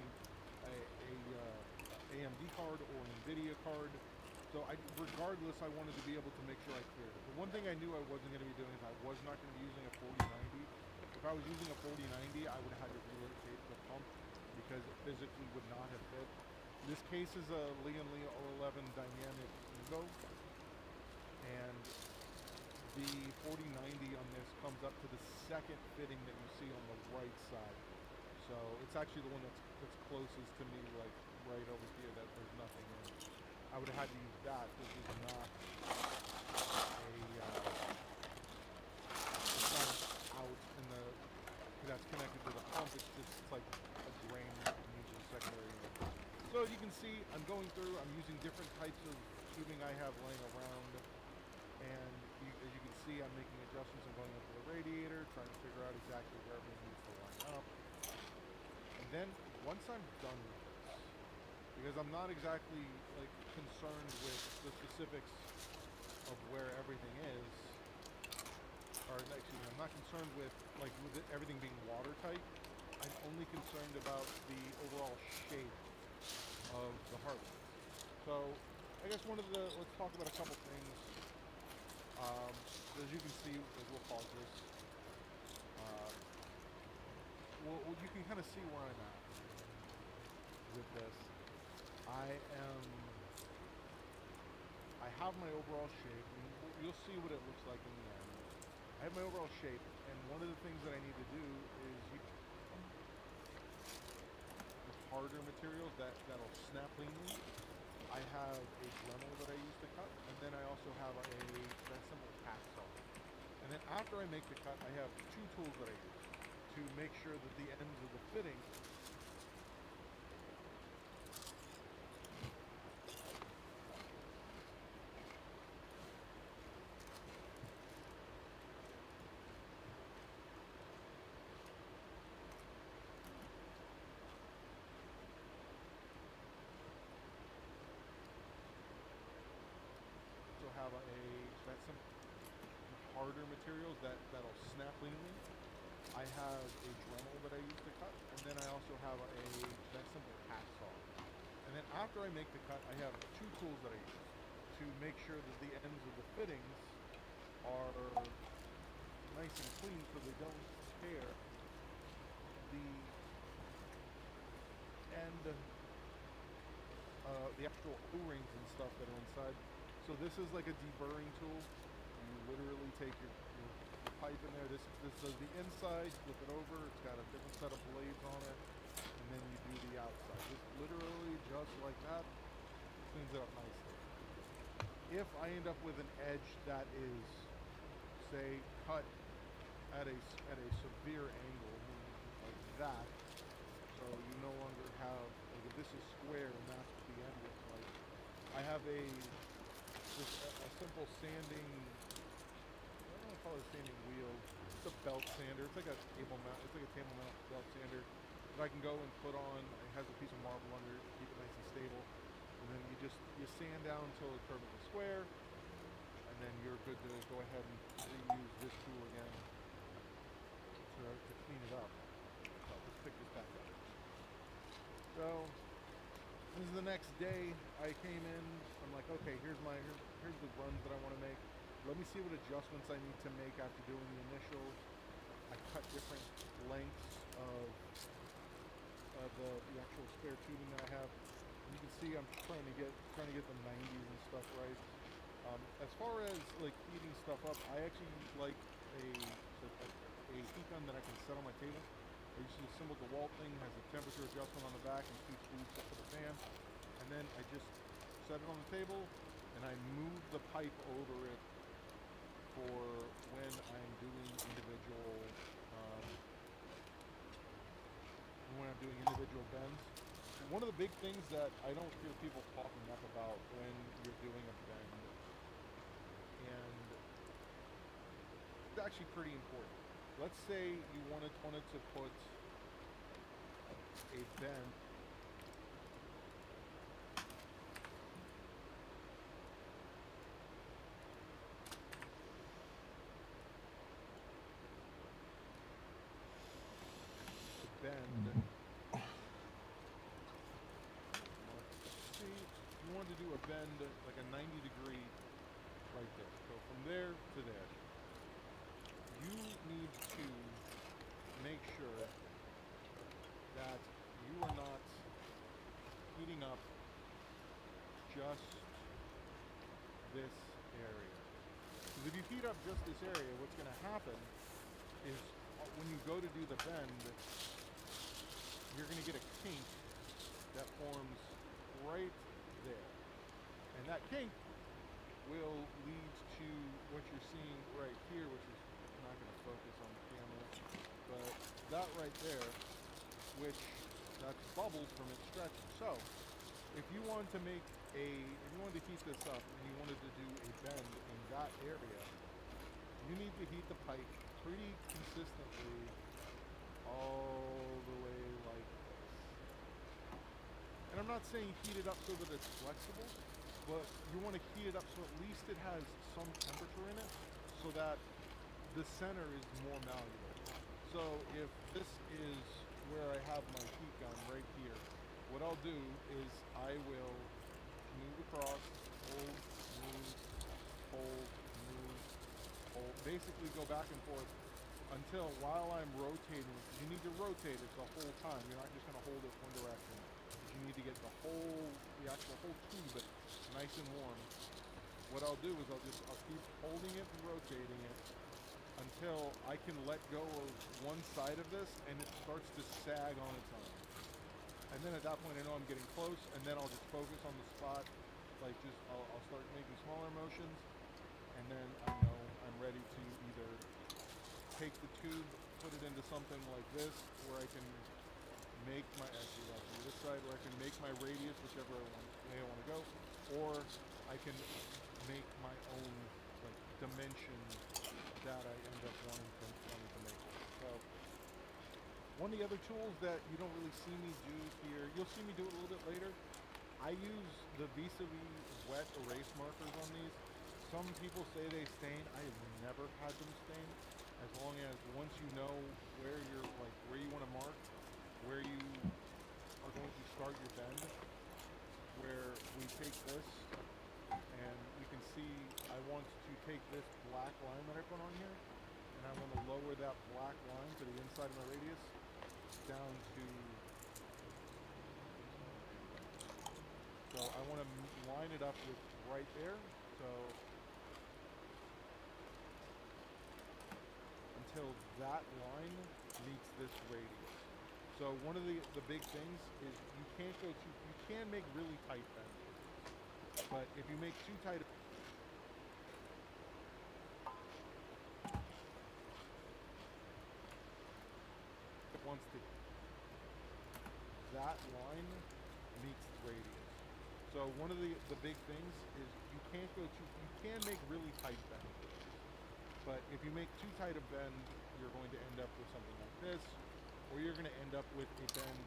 a AMD card or an NVIDIA card. So regardless, I wanted to be able to make sure I cleared it. The one thing I knew I wasn't going to be doing is I was not going to be using a 4090. If I was using a 4090, I would have had to relocate the pump because it physically would not have fit. This case is a Lian 11 dynamic Evo, and the 4090 on this comes up to the second fitting that you see on the right side. So it's actually the one that's closest to me, like right over here, that there's nothing in. I would have had to use that. This is not it's not out in the, that's connected to the pump. It's like a drain that needs a secondary unit. So you can see I'm going through, I'm using different types of tubing I have laying around, and as you can see, I'm making adjustments. I'm going up to the radiator, trying to figure out exactly where everything needs to line up. And then once I'm done with this, because I'm not exactly like concerned with the specifics of where everything is, or excuse me, I'm not concerned with everything being watertight. I'm only concerned about the overall shape of the hardware. So I guess let's talk about a couple things. As you can see, we'll pause this. Well, you can kind of see where I'm at with this. I have my overall shape, and you'll see what it looks like in the end. I have my overall shape, and one of the things that I need to do is use the harder materials that'll snap cleanly. I have a Dremel that I use to cut, and then I also have a simple tack saw. And then after I make the cut, I have two tools that I use to make sure that the ends of the fitting have some harder materials that'll snap cleanly. I have a Dremel that I use to cut, and then I also have a simple tack saw. And then after I make the cut, I have two tools that I use to make sure that the ends of the fittings are nice and clean so they don't tear the end, the actual O-rings and stuff that are inside. So this is like a deburring tool. You literally take your pipe in there. This does the inside, flip it over. It's got a different set of blades on it, and then you do the outside. Just literally just like that, cleans it up nicely. If I end up with an edge that is, say, cut at a severe angle, like that, so you no longer have, like if this is square and that's what the end looks like, I have just a simple sanding, I don't want to call it a sanding wheel, it's a belt sander, it's like a table mount belt sander that I can go and put on. It has a piece of marble under it to keep it nice and stable, and then you sand down until it's perfectly square, and then you're good to go ahead and reuse this tool again to clean it up. So let's pick this back up. So this is the next day. I came in. I'm like, okay, here's the runs that I want to make. Let me see what adjustments I need to make after doing the initial. I cut different lengths of the actual spare tubing that I have. You can see I'm trying to get the 90s and stuff right. As far as like heating stuff up, I actually like a heat gun that I can set on my table. I use a simple DeWalt thing, has a temperature adjustment on the back and 2 screws up to the fan. And then I just set it on the table and I move the pipe over it for when I'm doing individual bends. And one of the big things that I don't hear people talk enough about when you're doing a bend, and it's actually pretty important. Let's say you wanted to put a bend you wanted to do a bend like a 90 degree like this. So from there to there, you need to make sure that you are not heating up just this area. Because if you heat up just this area, what's going to happen is when you go to do the bend, you're going to get a kink that forms right there. And that kink will lead to what you're seeing right here, which is not going to focus on the camera, but that right there, that's bubbles from it stretching. So if you wanted to heat this up and you wanted to do a bend in that area, you need to heat the pipe pretty consistently all the way like this. And I'm not saying heat it up so that it's flexible, but you want to heat it up so at least it has some temperature in it so that the center is more malleable. So if this is where I have my heat gun right here, what I'll do is I will move across, hold, move, hold, move, hold, basically go back and forth until while I'm rotating, you need to rotate it the whole time. You're not just going to hold it one direction. You need to get the actual whole tube nice and warm. What I'll do is I'll keep holding it and rotating it until I can let go of one side of this and it starts to sag on its own. And then at that point I know I'm getting close, and then I'll just focus on the spot, like I'll start making smaller motions, and then I know I'm ready to either take the tube, put it into something like this, where I can make this side, where I can make my radius, whichever way I want to go, or I can make my own like dimension that I end up wanting to make. So one of the other tools that you don't really see me do here, you'll see me do it a little bit later. I use the vis-a-vis wet erase markers on these. Some people say they stain. I have never had them stain. As long as once you know where you want to mark, where you are going to start your bend, where we take this and we can see I want to take this black line that I put on here, and I want to lower that black line to the inside of my radius down to, so I want to line it up with right there, So until that line meets this radius. So one of the big things is you can't go too, you can make really tight bends with this. But if you make too tight, once that line meets the radius. So one of the big things is you can't go too, you can make really tight bends with this. But if you make too tight a bend, you're going to end up with something like this, or you're going to end up with a bend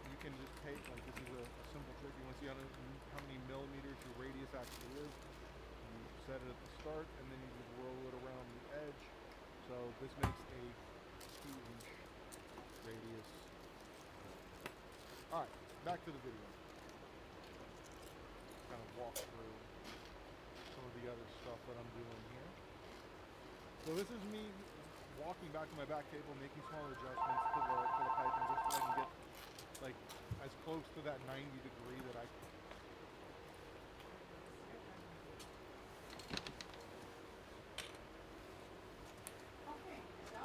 you can just take, like this is a simple trick. You want to see how many millimeters your radius actually is. You set it at the start, and then you just roll it around the edge. So this makes a 2-inch radius. All right, back to the video. Kind of walk through some of the other stuff that I'm doing here. So this is me walking back to my back table, making small adjustments to the piping just so I can get like as close to that 90 degree that I can. Okay, so.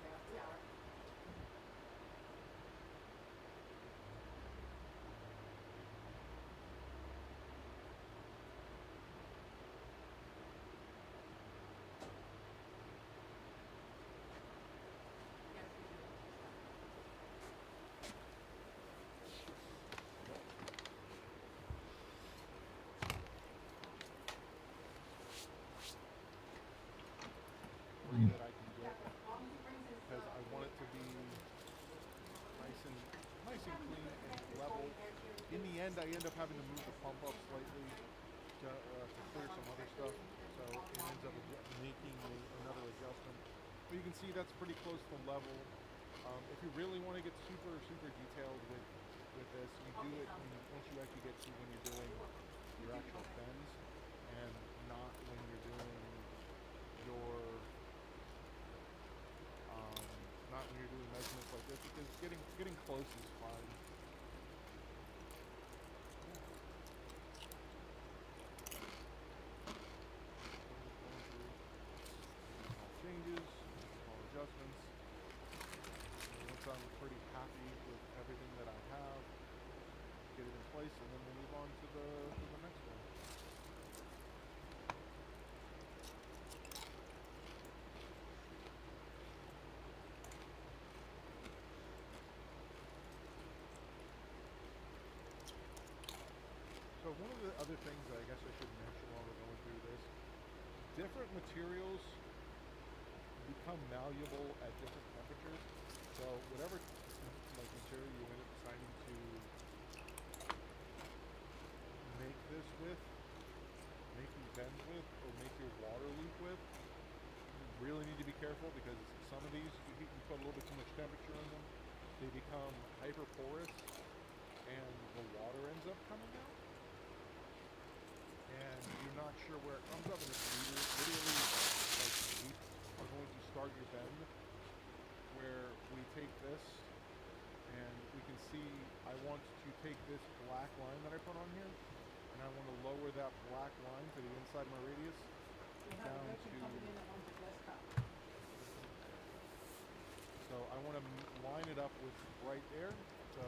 There we are. Yes, we do. That I can get because I want it to be nice and clean and level. In the end, I end up having to move the pump up slightly to clear some other stuff, so it ends up making another adjustment. But you can see that's pretty close to level. If you really want to get super detailed with this, you do it once you actually get to when you're doing your actual bends, and not when you're doing your not when you're doing measurements like this, because getting close is fine. Small changes, small adjustments. And once I'm pretty happy with everything that I have, get it in place, and then we'll move on to the next one. So one of the other things that I guess I should mention while we're going through this, different materials become malleable at different temperatures. So whatever like material you end up deciding to make this with, make these bends with, or make your water leak with, you really need to be careful, because some of these, you put a little bit too much temperature in them, they become hyperporous, and the water ends up coming out. And you're not sure where it comes up, and it's literally like we are going to start your bend where we take this, and we can see I want to take this black line that I put on here, and I want to lower that black line to the inside of my radius down to. So I want to line it up with right there. So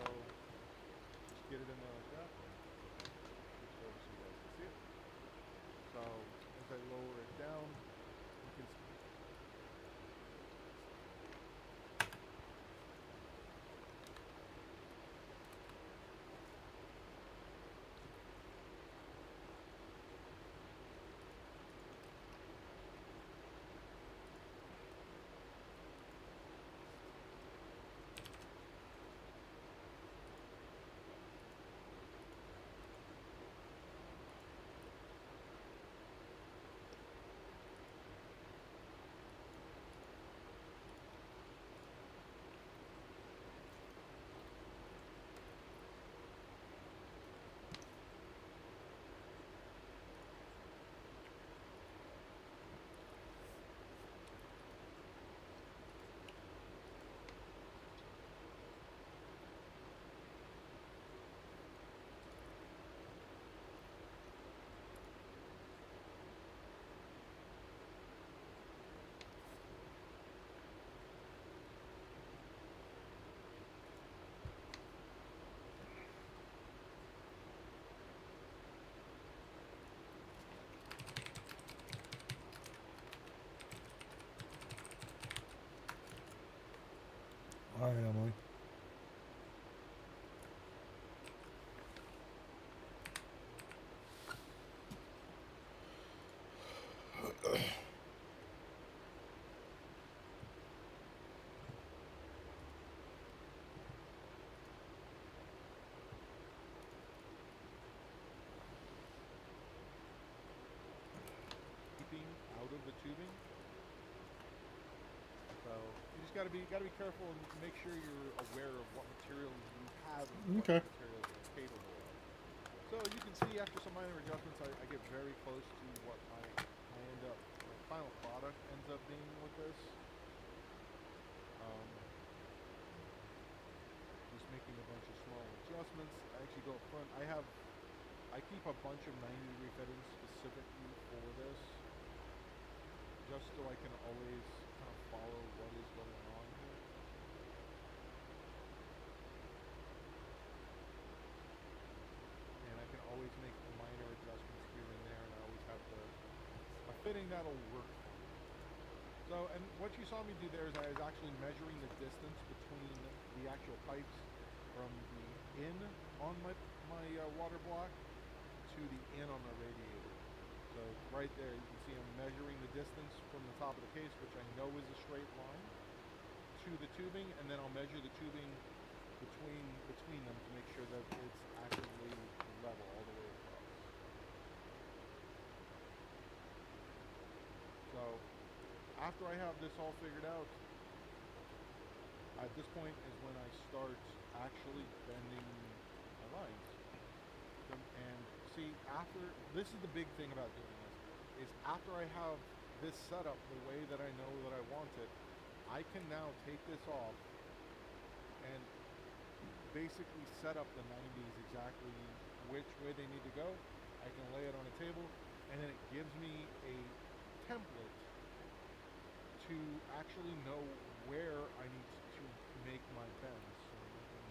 just get it in there like that. Switch it over so you guys can see it. So as I lower it down, you can see. Hi, Emily. Keeping out of the tubing. So you just gotta be careful and make sure you're aware of what materials you have and what Okay. materials you're capable of. So you can see after some minor adjustments, I get very close to what my final product ends up being with this. Just making a bunch of small adjustments. I actually go up front. I keep a bunch of 90-degree fittings specifically for this, just so I can always kind of follow what is going on here. And I can always make minor adjustments here and there, and I always have a fitting that'll work for me. So, and what you saw me do there is I was actually measuring the distance between the actual pipes from the in on my water block to the in on the radiator. So right there you can see I'm measuring the distance from the top of the case, which I know is a straight line, to the tubing, and then I'll measure the tubing between them to make sure that it's accurately level all the way across. So after I have this all figured out, at this point is when I start actually bending my lines. And see, this is the big thing about doing this, is after I have this set up the way that I know that I want it, I can now take this off and basically set up the 90s exactly which way they need to go. I can lay it on a table, and then it gives me a template to actually know where I need to make my bends. So we can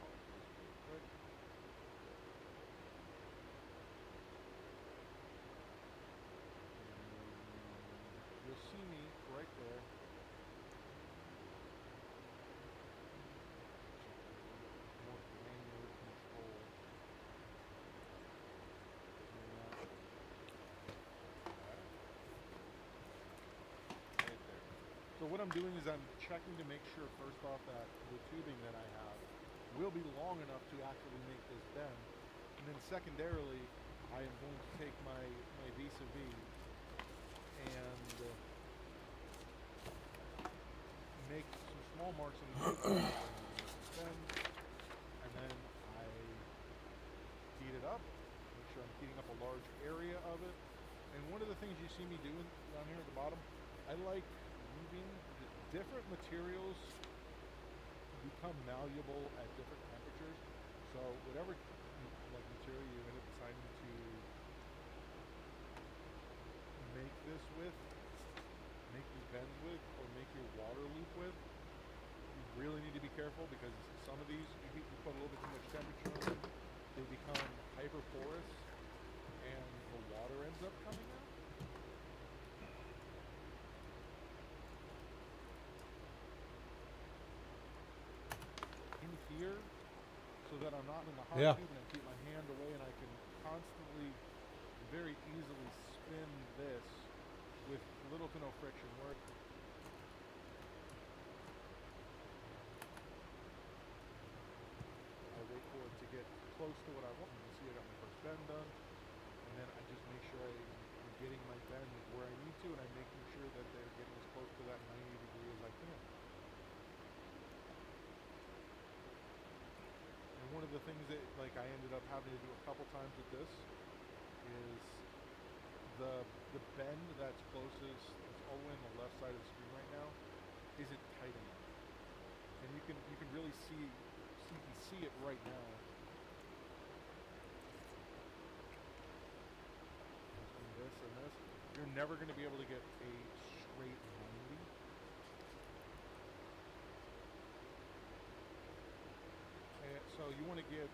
pause this real quick. And you'll see me right there. More granular control. Right there. So what I'm doing is I'm checking to make sure, first off, that the tubing that I have will be long enough to actually make this bend. And then secondarily, I am going to take my vis-a-vis and make some small marks on the tubing bend, and then I heat it up, make sure I'm heating up a large area of it. And one of the things you see me doing down here at the bottom, I like leaving the different materials become malleable at different temperatures. So whatever material you end up deciding to make this with, make these bends with, or make your water loop with, you really need to be careful, because some of these, you put a little bit too much temperature on them, they become hyperporous, and the water ends up coming out. In here, so that I'm not in the hot Yeah. tube and I keep my hand away, and I can constantly, very easily spin this with little to no friction. Where I wait for it to get close to what I want. You can see I got my first bend done, and then I just make sure I'm getting my bend where I need to, and I'm making sure that they're getting as close to that 90 degree as I can. And one of the things that I ended up having to do a couple times with this is the bend that's closest, it's all the way on the left side of the screen right now, isn't tight enough. And you can really see it right now. Between this and this, you're never going to be able to get a straight 90. And so you want to get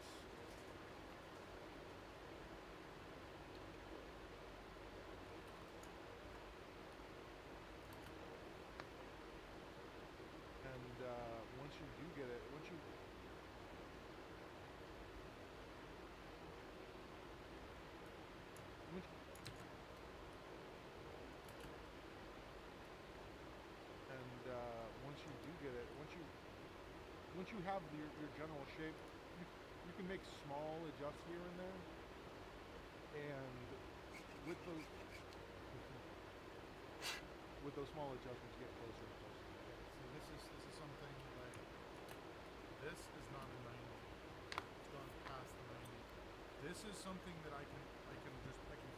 and once you have your general shape, you can make small adjusts here and there, and with those small adjustments, you get closer and closer. So this is something like this is not a 90. It's gone past the 90. This is something that I can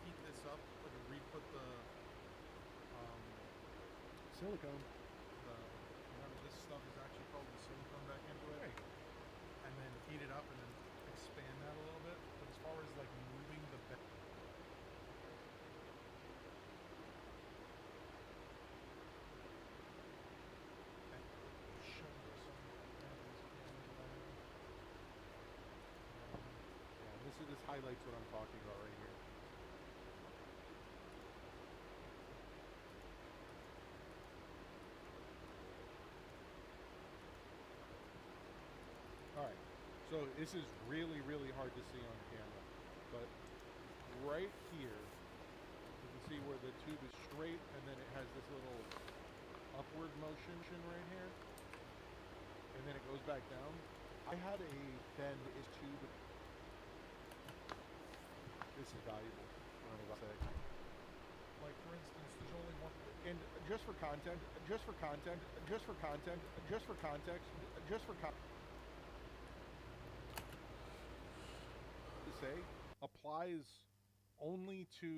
heat this up. I can re-put the Silicone. Remember this stuff is actually called the silicone back into it, Right. and then heat it up and then expand that a little bit. But as far as like moving the bed. This highlights what I'm talking about right here. Alright, so this is really, really hard to see on camera, but right here, you can see where the tube is straight, and then it has this little upward motion right here, and then it goes back down. I had a bend is tube. This is valuable. I don't know what to say. Like for instance, there's only one. And just for content, to say, applies only to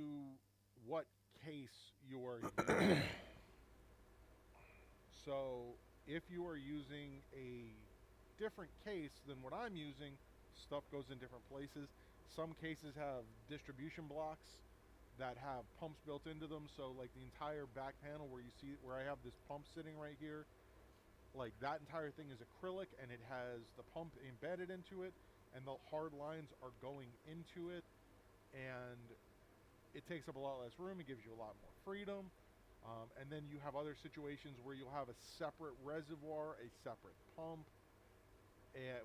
what case you are using. So if you are using a different case than what I'm using, stuff goes in different places. Some cases have distribution blocks that have pumps built into them, so like the entire back panel where you see where I have this pump sitting right here, like that entire thing is acrylic and it has the pump embedded into it, and the hard lines are going into it, and it takes up a lot less room. It gives you a lot more freedom. And then you have other situations where you'll have a separate reservoir, a separate pump,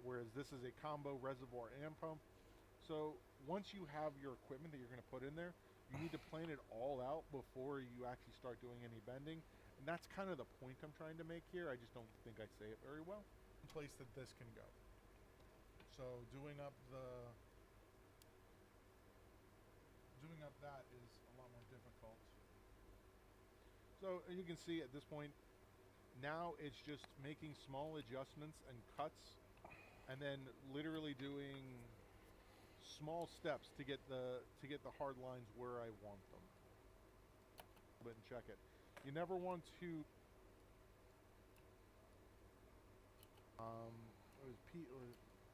whereas this is a combo reservoir and pump. So once you have your equipment that you're going to put in there, you need to plan it all out before you actually start doing any bending. And that's kind of the point I'm trying to make here. I just don't think I say it very well. Place that this can go. So doing up that is a lot more difficult. So you can see at this point, now it's just making small adjustments and cuts, and then literally doing small steps to get the hard lines where I want them. But check it. You never want to.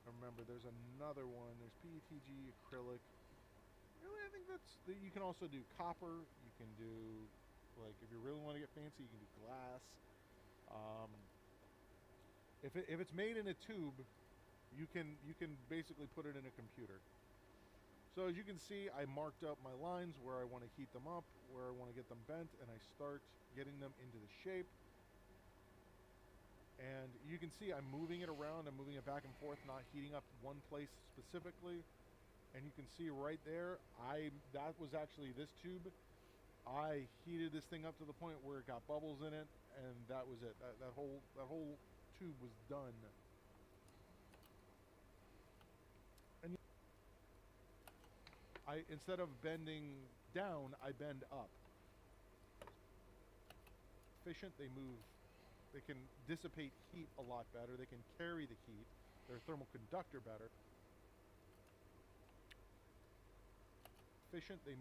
Remember, there's another one. There's PETG, acrylic. Really, I think you can also do copper. You can do, like, if you really want to get fancy, you can do glass. If it's made in a tube, you can basically put it in a computer. So as you can see, I marked up my lines where I want to heat them up, where I want to get them bent, and I start getting them into the shape. And you can see I'm moving it around, I'm moving it back and forth, not heating up one place specifically. And you can see right there, that was actually this tube. I heated this thing up to the point where it got bubbles in it, and that was it. That whole tube was done. And instead of bending down, I bend up. Efficient, they can dissipate heat a lot better. They can carry the heat. They're a thermal conductor better. Efficient, they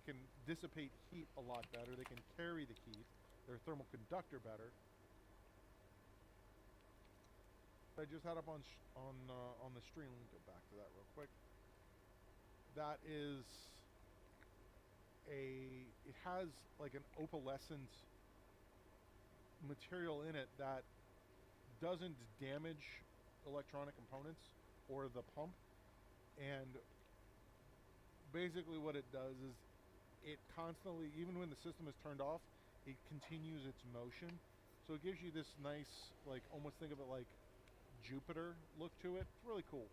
can dissipate heat a lot better. They can carry the heat. They're a thermal conductor better. I just had up on the stream. Let me go back to that real quick. That is it has like an opalescent material in it that doesn't damage electronic components or the pump, and basically what it does is it constantly, even when the system is turned off, it continues its motion, so it gives you this nice, like, almost think of it like Jupiter look to it. It's really cool.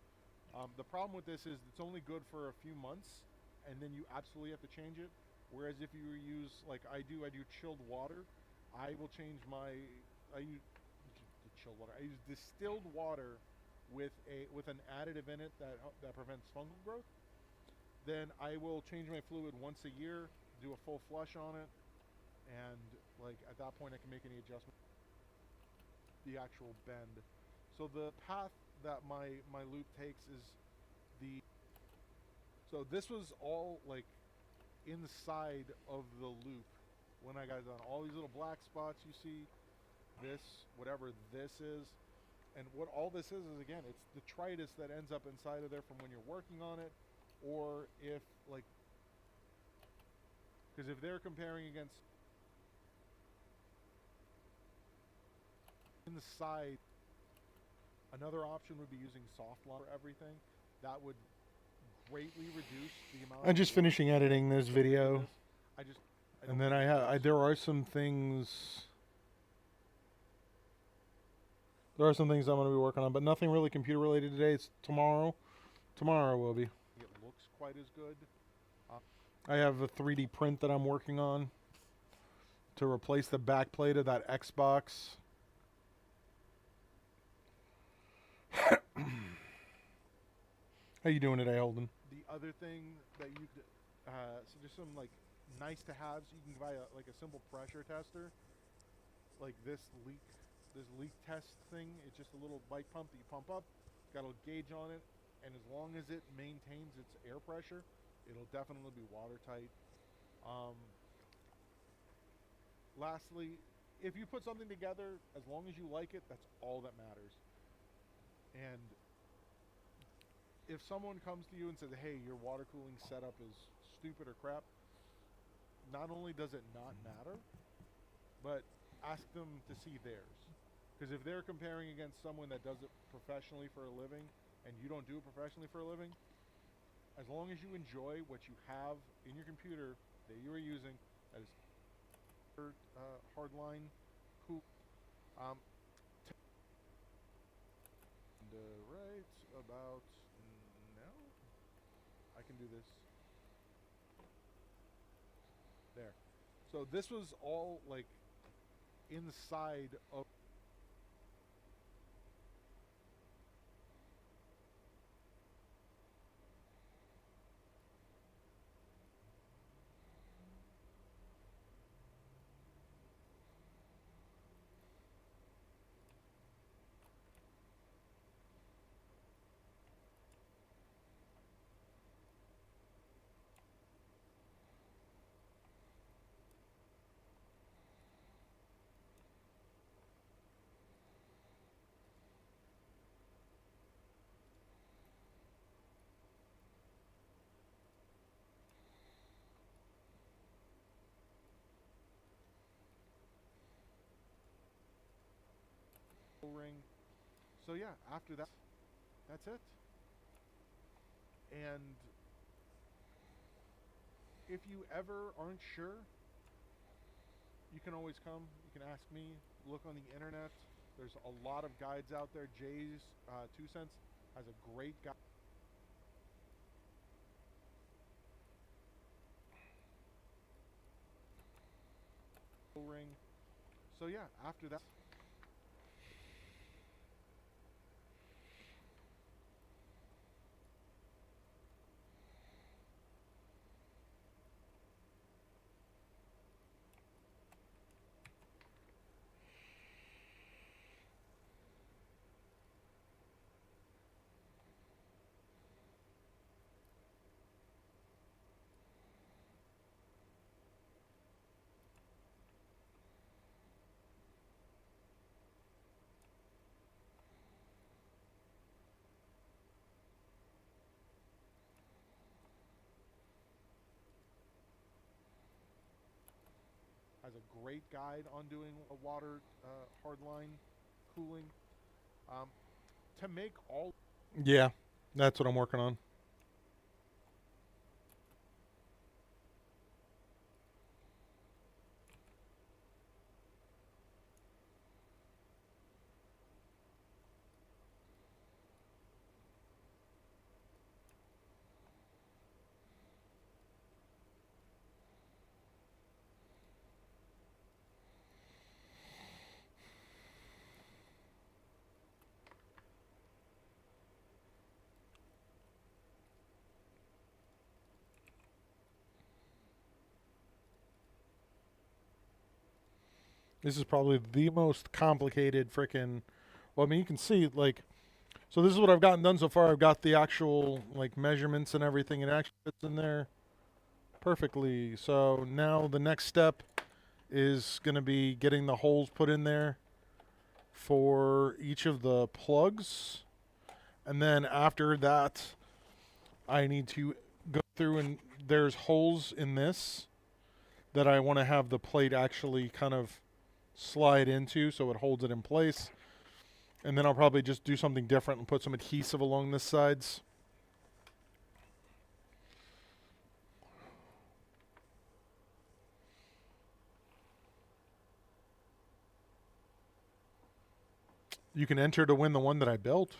The problem with this is it's only good for a few months, and then you absolutely have to change it. Whereas if you use, like I do chilled water, I will change I use the distilled water. I use distilled water with an additive in it that prevents fungal growth. Then I will change my fluid once a year, do a full flush on it, and like at that point I can make any adjustment. The actual bend. So the path that my loop takes is so this was all like inside of the loop when I got done. All these little black spots you see, this, whatever this is, and what all this is again, it's detritus that ends up inside of there from when you're working on it, or if like, because if they're comparing against inside, another option would be using soft lime for everything. That would greatly reduce the amount. I'm just finishing editing this video, and then there are some things. There are some things I'm going to be working on, but nothing really computer related today. It's tomorrow. Tomorrow will be. It looks quite as good. I have a 3D print that I'm working on to replace the back plate of that Xbox. How you doing today, Holden? The other thing that you could, so just some like nice to haves. You can buy a simple pressure tester, like this leak test thing. It's just a little bike pump that you pump up. It's got a little gauge on it, and as long as it maintains its air pressure, it'll definitely be watertight. Lastly, if you put something together, as long as you like it, that's all that matters. And if someone comes to you and says, hey, your water cooling setup is stupid or crap, not only does it not matter, but ask them to see theirs. Because if they're comparing against someone that does it professionally for a living and you don't do it professionally for a living, as long as you enjoy what you have in your computer that you are using, that is hardline cool. Right about now, I can do this. There. So this was all like inside of. Ring. So yeah, after that, that's it. And if you ever aren't sure, you can always come. You can ask me. Look on the internet. There's a lot of guides out there. Jay's 2 Cents has a great guide. Ring. So yeah, after that. Has a great guide on doing a water hardline cooling. To make all. Yeah, that's what I'm working on. This is probably the most complicated freaking. Well, I mean, you can see like. So this is what I've gotten done so far. I've got the actual like measurements and everything. It actually fits in there perfectly. So now the next step is going to be getting the holes put in there for each of the plugs. And then after that, I need to go through and there's holes in this that I want to have the plate actually kind of slide into so it holds it in place. And then I'll probably just do something different and put some adhesive along the sides. You can enter to win the one that I built.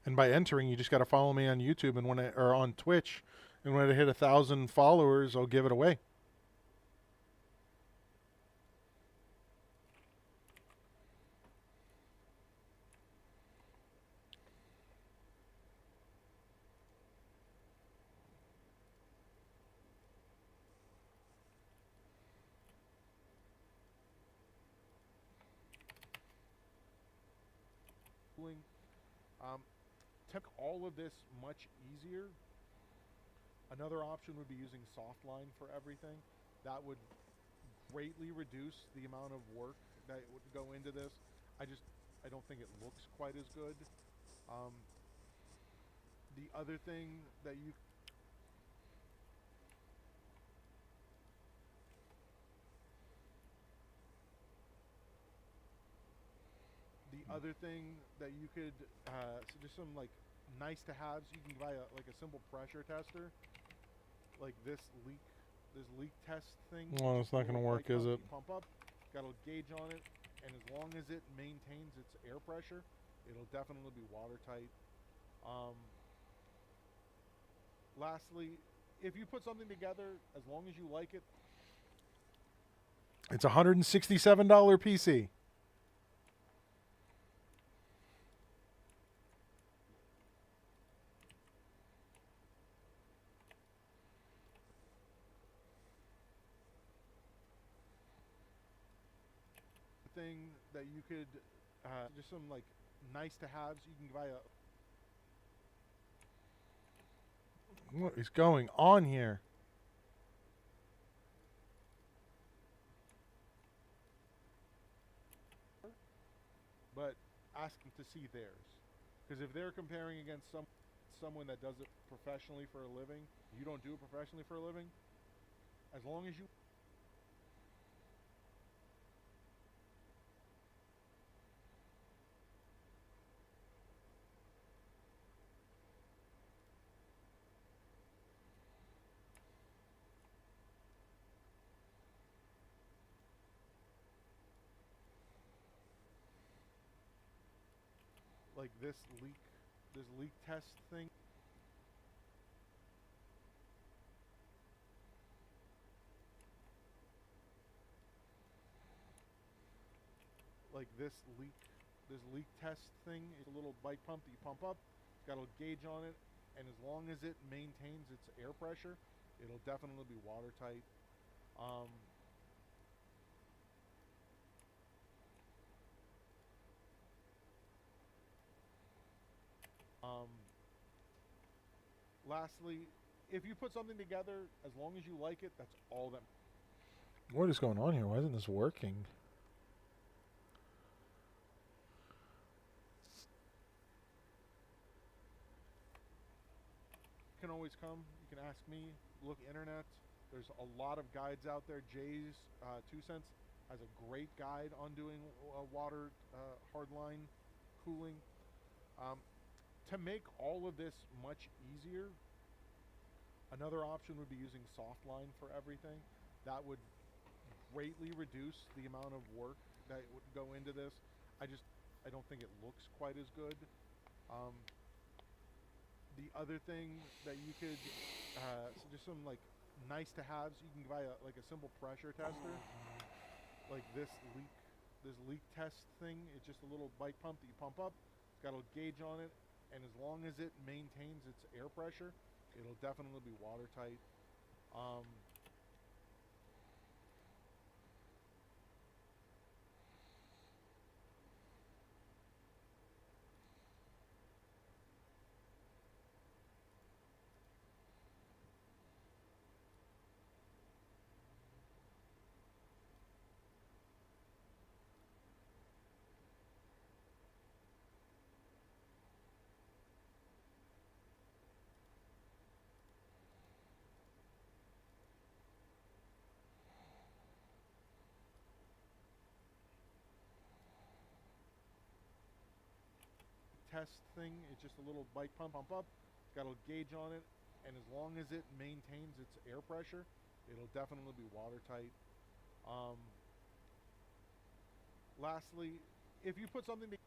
And by entering, you just got to follow me on YouTube and or on Twitch. And when I hit 1,000 followers, I'll give it away. To make all of this much easier, another option would be using soft line for everything. That would greatly reduce the amount of work that would go into this. I don't think it looks quite as good. The other thing that you could so just some like nice to haves. You can buy like a simple pressure tester, like this leak test thing. Well, it's not going to work, is it? Pump up, got a gauge on it, and as long as it maintains its air pressure, it'll definitely be watertight. Lastly, if you put something together, as long as you like it, it's a $167 PC. Thing that you could just some like nice to haves. You can buy a. What is going on here? But ask them to see theirs, because if they're comparing against someone that does it professionally for a living, you don't do it professionally for a living. As long as you. Like this leak test thing. Like this leak test thing is a little bike pump that you pump up. It's got a gauge on it, and as long as it maintains its air pressure, it'll definitely be watertight. Lastly, if you put something together, as long as you like it, that's all that. What is going on here? Why isn't this working? You can always come. You can ask me. Look internet. There's a lot of guides out there. Jay's 2 Cents has a great guide on doing water hardline cooling. To make all of this much easier, another option would be using soft line for everything. That would greatly reduce the amount of work that would go into this. I don't think it looks quite as good. The other thing that you could so just some like nice to haves. You can buy like a simple pressure tester, like this leak test thing. It's just a little bike pump that you pump up. It's got a gauge on it, and as long as it maintains its air pressure, it'll definitely be watertight. test thing. It's just a little bike pump up. It's got a gauge on it, and as long as it maintains its air pressure, it'll definitely be watertight. Lastly, if you put something together.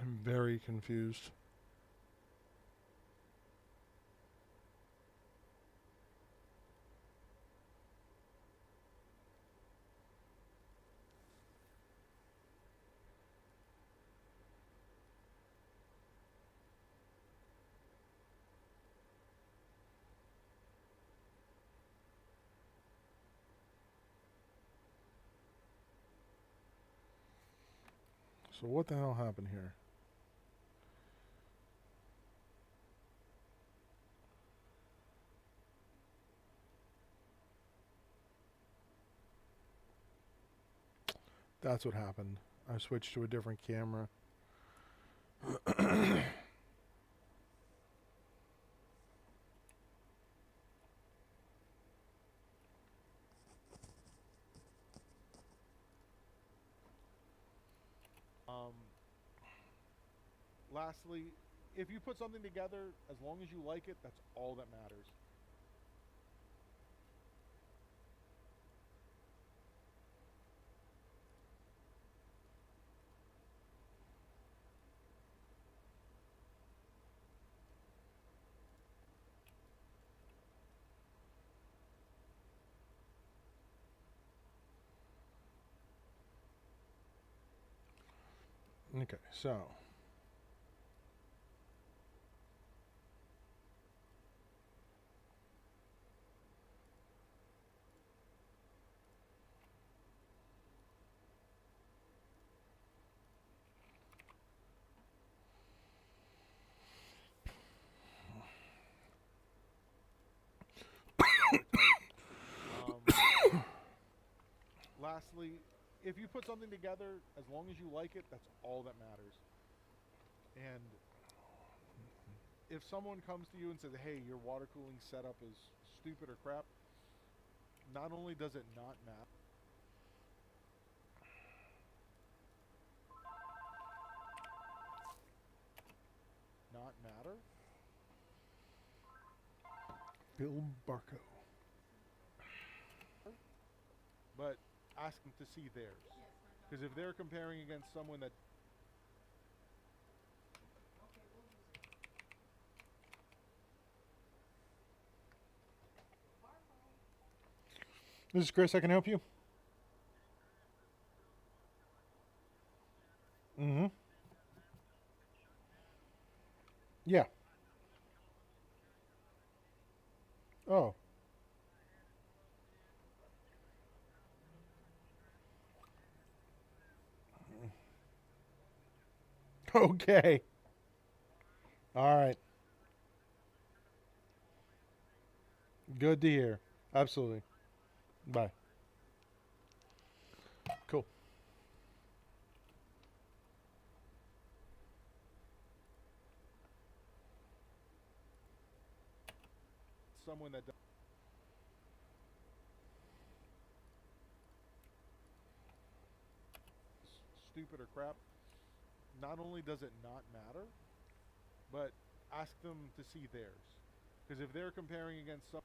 I'm very confused. So what the hell happened here? That's what happened. I switched to a different camera. Lastly, if you put something together, as long as you like it, that's all that matters. Okay, so Lastly, if you put something together, as long as you like it, that's all that matters. And if someone comes to you and says, hey, your water cooling setup is stupid or crap, not only does it not matter, Bill Barco. but ask them to see theirs. Because if they're comparing against someone that This is Chris. I can help you. Mm-hmm. Yeah. Oh. Okay. All right. Good to hear. Absolutely. Bye. Cool. someone that does stupid or crap, not only does it not matter, but ask them to see theirs. Because if they're comparing against some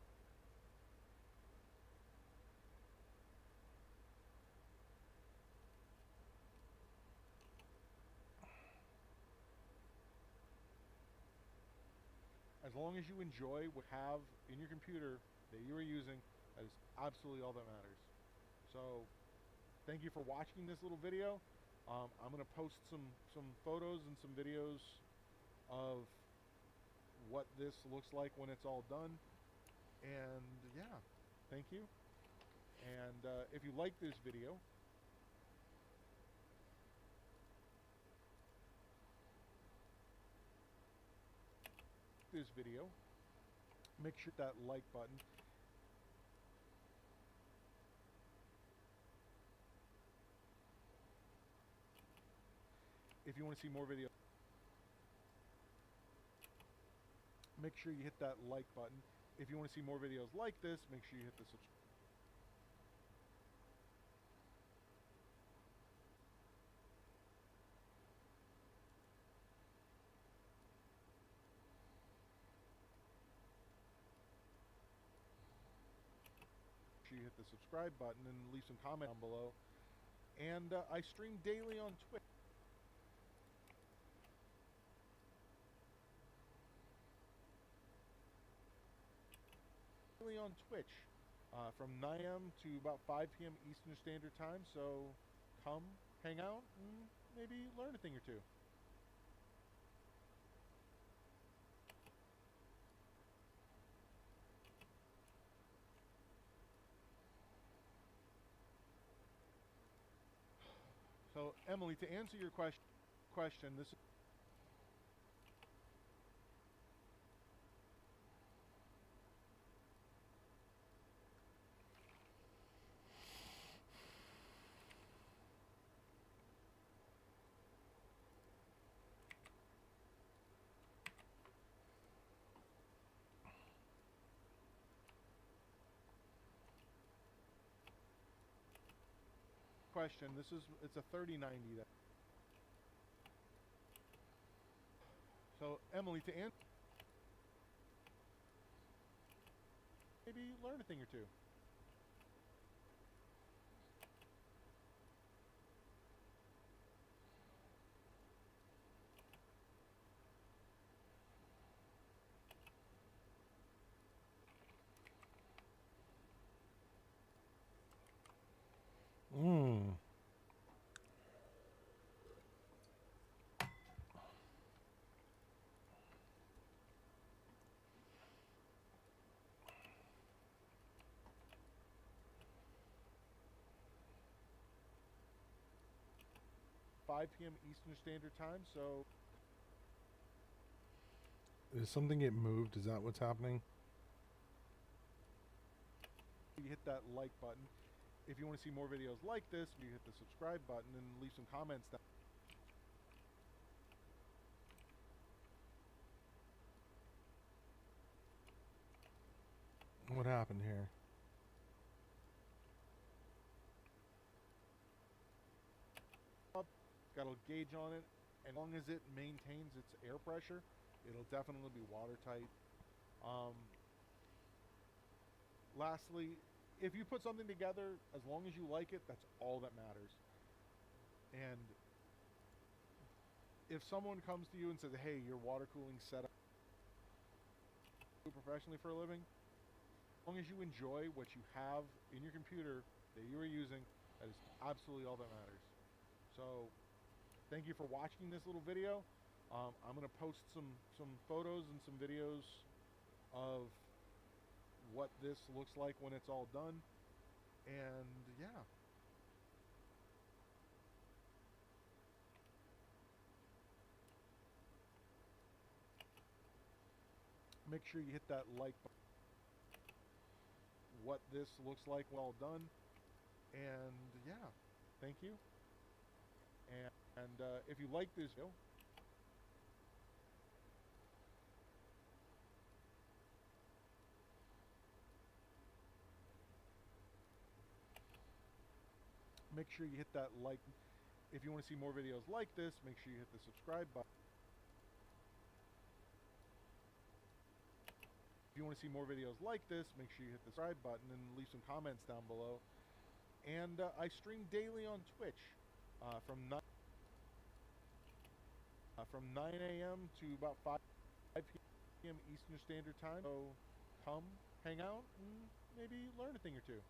as long as you enjoy what you have in your computer that you are using, that is absolutely all that matters. So, thank you for watching this little video. I'm going to post some photos and some videos of what this looks like when it's all done. And yeah, thank you. And if you like this video, this video, make sure that like button. If you want to see more videos, make sure you hit that like button. If you want to see more videos like this, make sure you hit the subscribe. Make sure you hit the subscribe button and leave some comment down below. And I stream daily on Twitch. On Twitch from 9 a.m. to about 5 p.m. Eastern Standard Time. So come hang out and maybe learn a thing or two. So Emily, to answer your question, this is it's a 3090 that. So Emily, to answer, maybe learn a thing or two. Mmm. 5 p.m. Eastern Standard Time, so. Is something get moved? Is that what's happening? You hit that like button. If you want to see more videos like this, you hit the subscribe button and leave some comments down. What happened here? Got a gauge on it, and as long as it maintains its air pressure, it'll definitely be watertight. Lastly, if you put something together, as long as you like it, that's all that matters. And if someone comes to you and says, hey, your water cooling setup professionally for a living, as long as you enjoy what you have in your computer that you are using, that is absolutely all that matters. So thank you for watching this little video. I'm going to post some photos and some videos of what this looks like when it's all done. And yeah. Make sure you hit that like button. What this looks like when all done. And yeah, thank you. And if you like this video, make sure you hit that like. If you want to see more videos like this, make sure you hit the subscribe button. If you want to see more videos like this, make sure you hit the subscribe button and leave some comments down below. And I stream daily on Twitch from 9 a.m. to about 5 p.m. Eastern Standard Time. So come hang out and maybe learn a thing or two.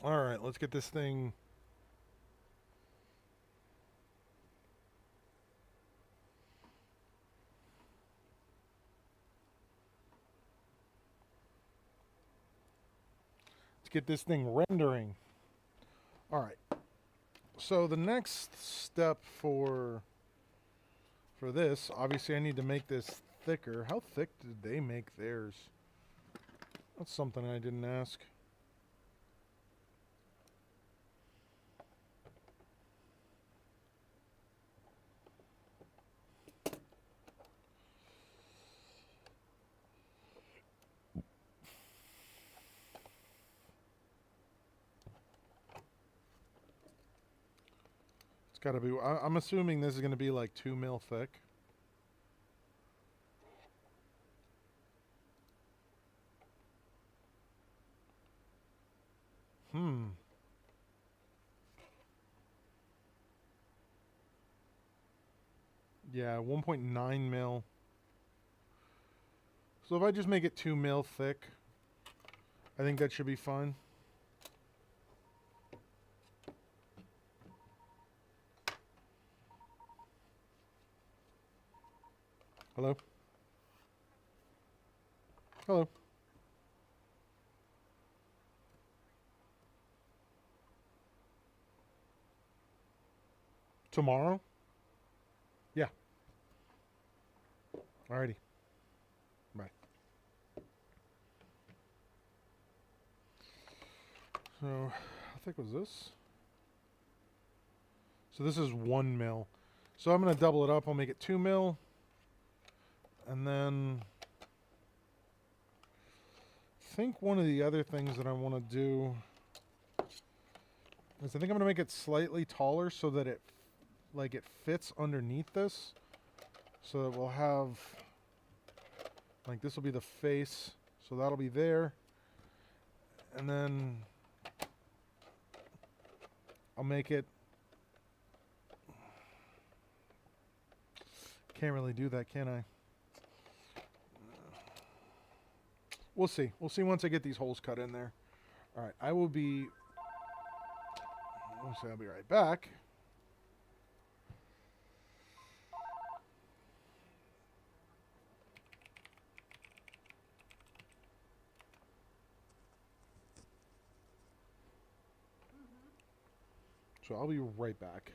All right, let's get this thing Let's get this thing rendering. All right. So the next step for this, obviously I need to make this thicker. How thick did they make theirs? That's something I didn't ask. It's got to be, I'm assuming this is going to be like 2 mil thick. Yeah, 1.9 mil. So if I just make it 2 mil thick, I think that should be fine. Hello? Hello? Tomorrow? Yeah. Alrighty. Bye. So, how thick was this? So this is 1 mil. So I'm going to double it up. I'll make it 2 mil. And then I think one of the other things that I want to do is I think I'm going to make it slightly taller so that it fits underneath this. So that we'll have, like, this will be the face. So that'll be there. And then I'll make it, can't really do that, can I? We'll see. We'll see once I get these holes cut in there. All right, I'll be right back. So I'll be right back.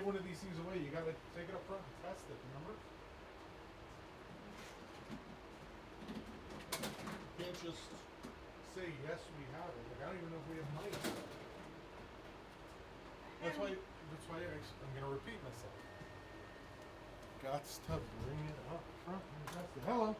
give one of these things away, you gotta take it up front and test it, remember? You can't just say, yes, we have it. Like, I don't even know if we have money for it. That's why I'm gonna repeat myself. Gots to bring it up front and test it. Hello.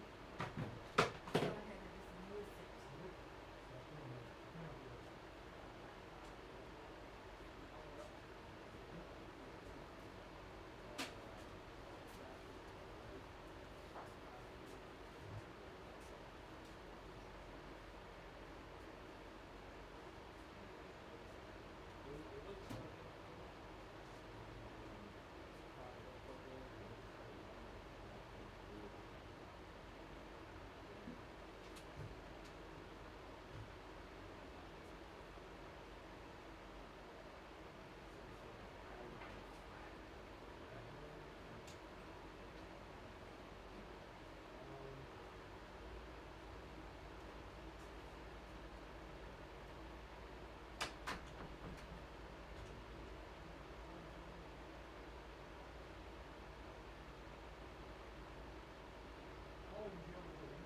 Go ahead and just move it.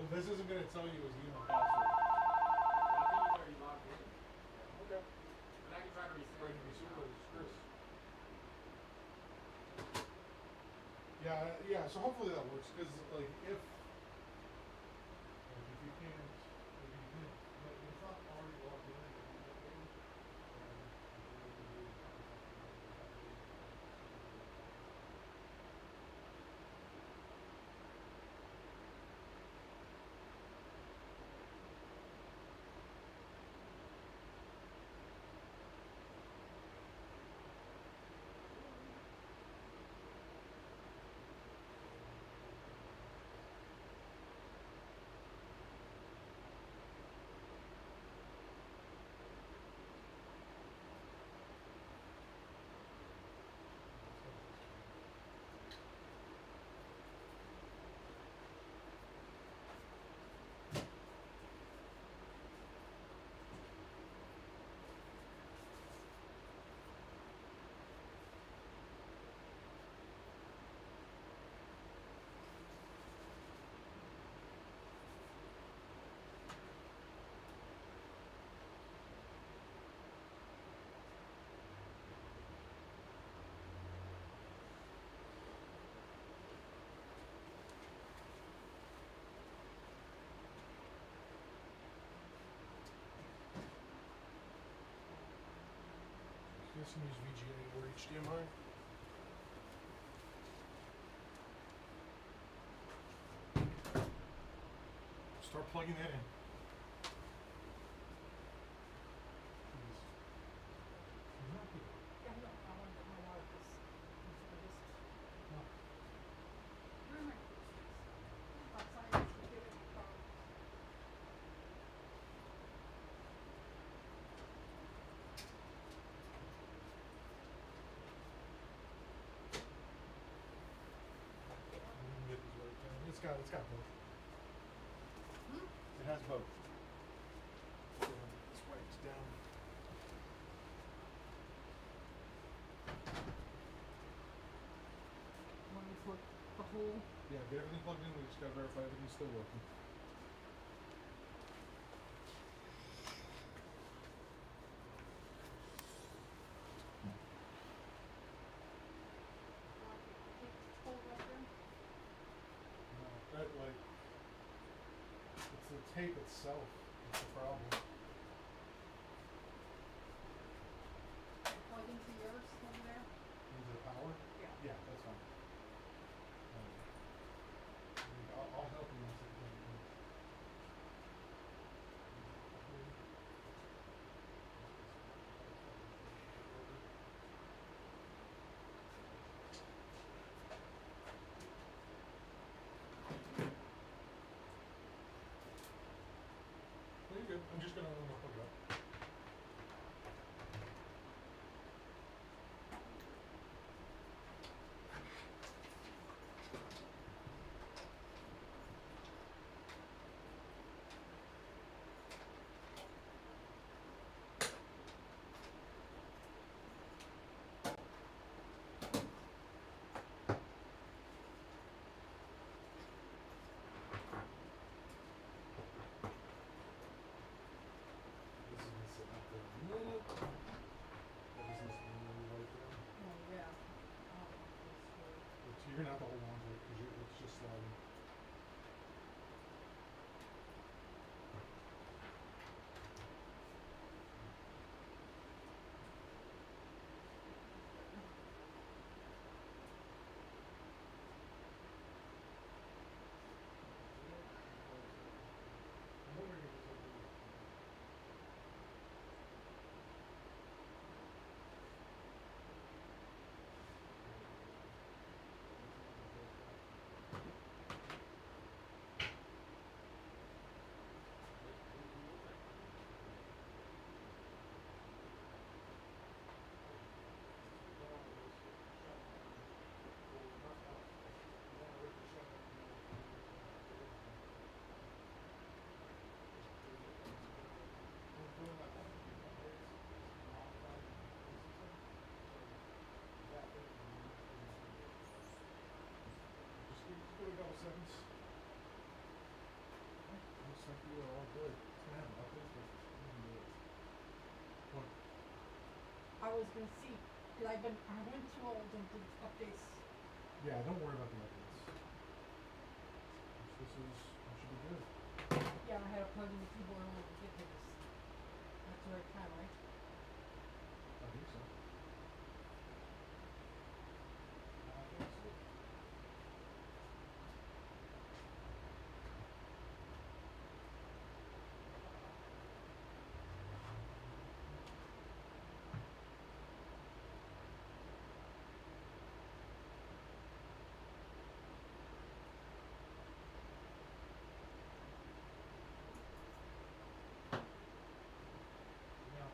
This isn't gonna tell you his email password. I think he's already logged in. Okay. But I can try to reset Right, it. you see what it's Chris. Yeah, so hopefully that works, because, like, if you can't, like, it's not already logged in, you guys can use VGA or HDMI. Start plugging that in. Yeah, no, I want to get my water, 'cause where are my crucifix? Outside, it's the big car. It's got both. Hmm? It has both. This wipes down. cool. Yeah, get everything plugged in. We just gotta verify everything's still working. Take the cold right there. No, that like, it's the tape itself. That's the problem. Plug into yours over there. Into the power? Yeah. Yeah, that's fine. I'll help you once I can. No, you're good. I'm just gonna plug it up. This is gonna sit out there a minute. That just needs to be really right there. Oh yeah. Oh, that's good. But you're gonna have to hold on to it because it's just sliding. I'm wondering if it's okay. Just give it a couple seconds. Looks like you are all good. It's gonna have updates, but you can do it. What? I was gonna see, cause I went through all the updates. Yeah, don't worry about the updates. This is, you should be good. Yeah, I had to plug in the keyboard in order to get to this. That's the right time, right? I think so. I think so. Now,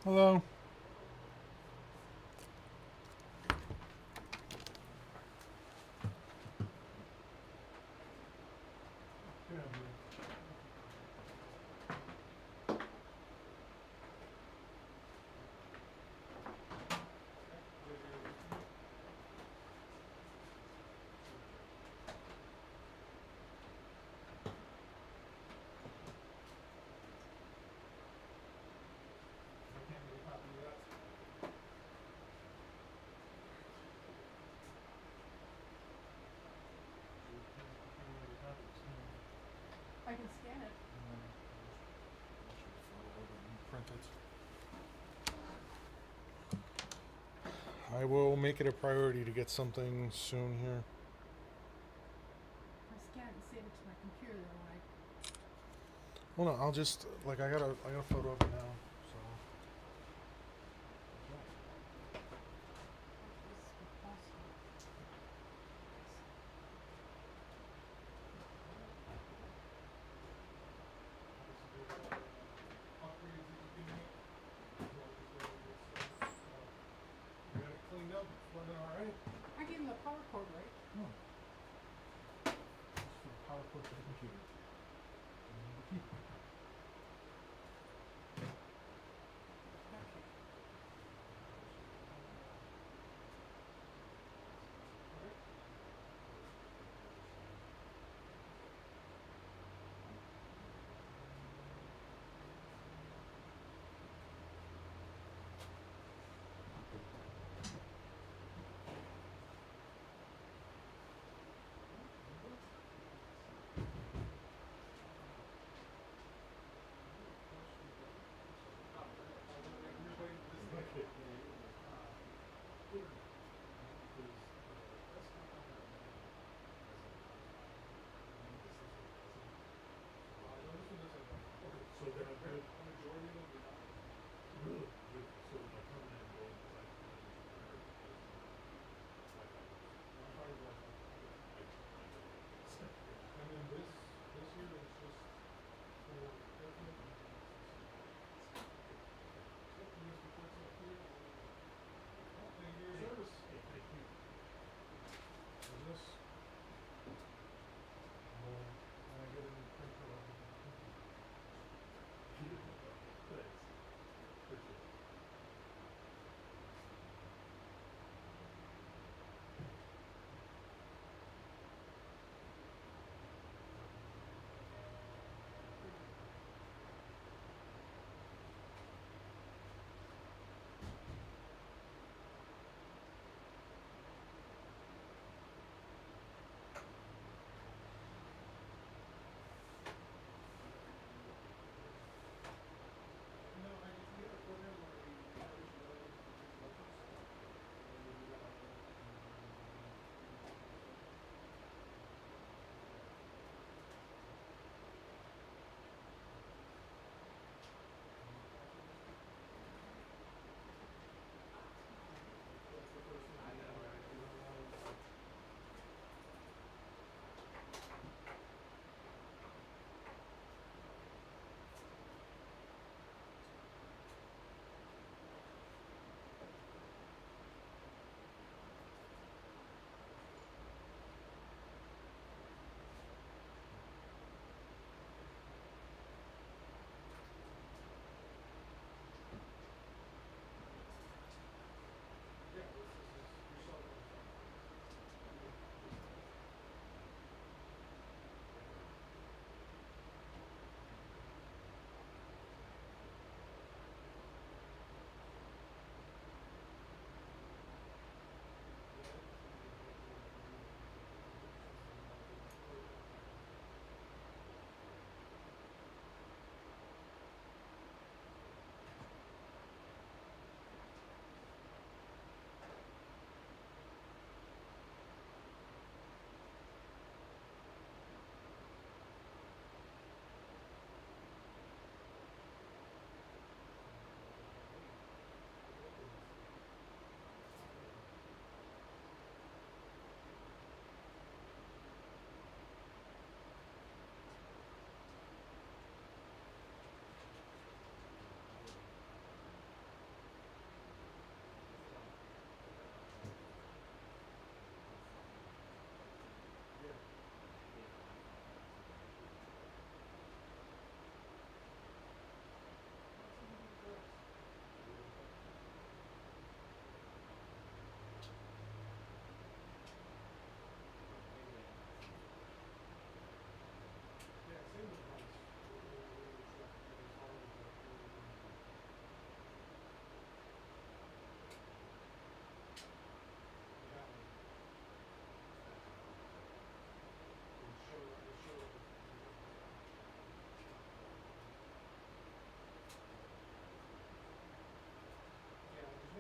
Hello. I can scan it. I will make it a priority to get something soon here. I scan it and save it to my computer then when I Well, no, I'll just like I got a photo of it now. So you got it cleaned up, it's running all right. I gave him the power cord, right? Power cord to the computer. Okay.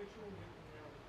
visual get me out of the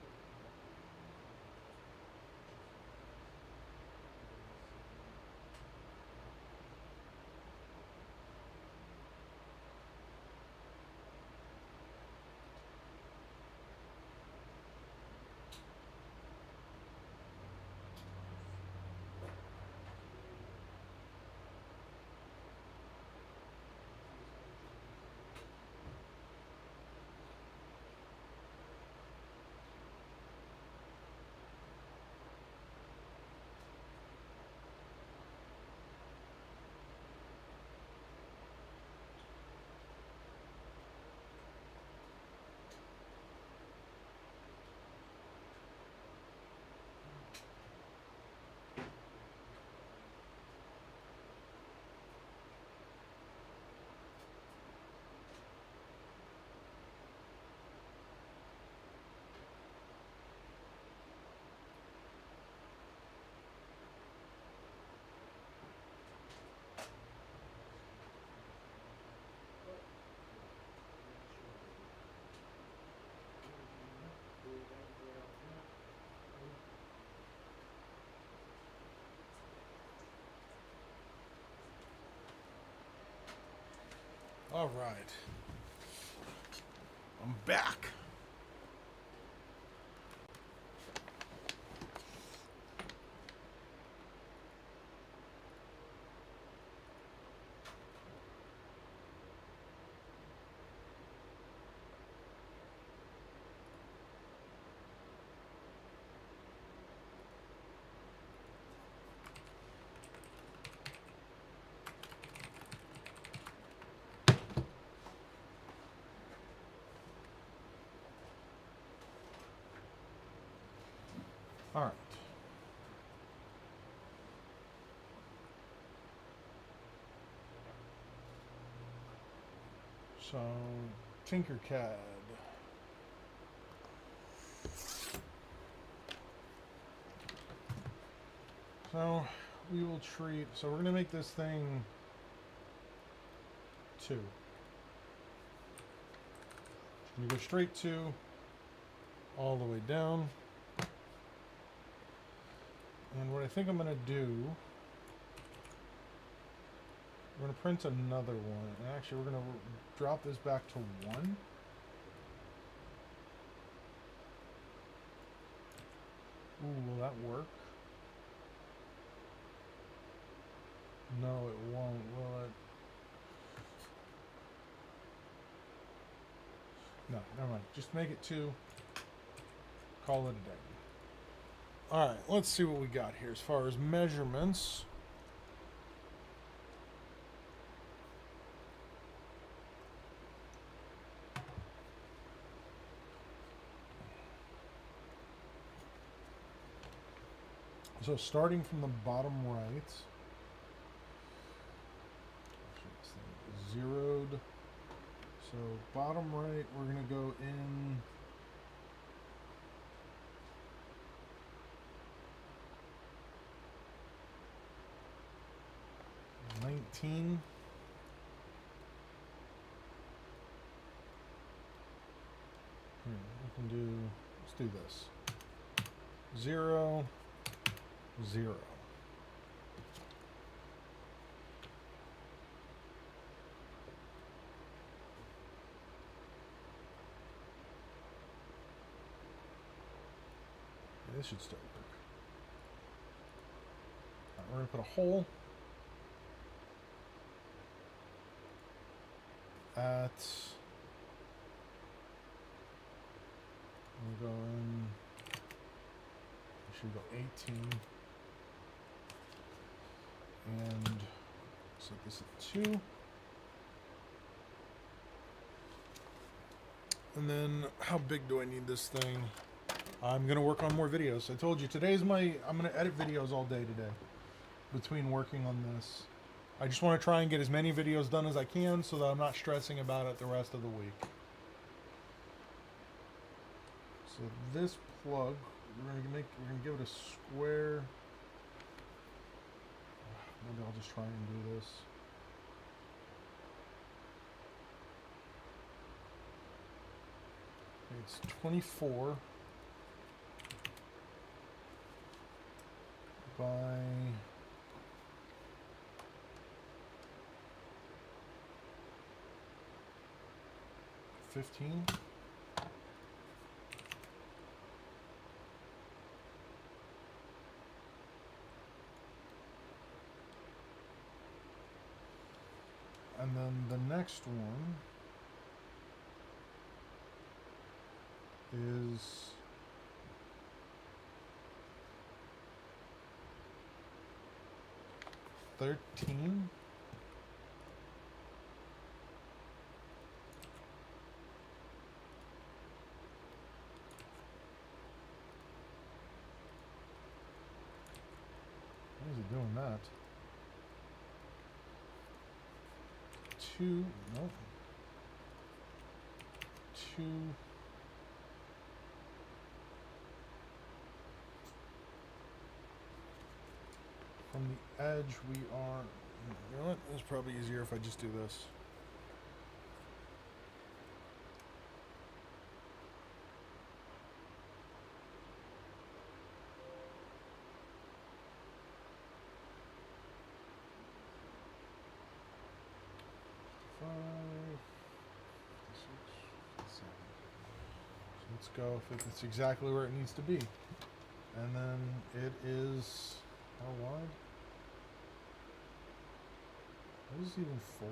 All right. I'm back. All right. So, Tinkercad. So, we will treat. So, we're going to make this thing 2. We go straight 2, all the way down. And what I think I'm going to do, we're going to print another one. And actually, we're going to drop this back to 1. Ooh, will that work? No, it won't, will it? No, never mind. Just make it 2. Call it a day. Alright, let's see what we got here as far as measurements. So starting from the bottom right, zeroed. So bottom right, we're going to go in 19. Here, we can do, let's do this. 0, 0. Yeah, this should still work. All right, we're going to put a hole at, we'll go in, we should go 18, and set this at 2, and then how big do I need this thing? I'm gonna work on more videos. I told you today's I'm gonna edit videos all day today between working on this. I just want to try and get as many videos done as I can so that I'm not stressing about it the rest of the week. So this plug, we're gonna give it a square. Maybe I'll just try and do this. It's 24 by 15. And then the next one is 13 Why is it doing that? 2, nope. 2 from the edge we are, you know what, it's probably easier if I just do this. Five, 6, 7. So let's go if it's exactly where it needs to be. And then it is how wide? What is even 4?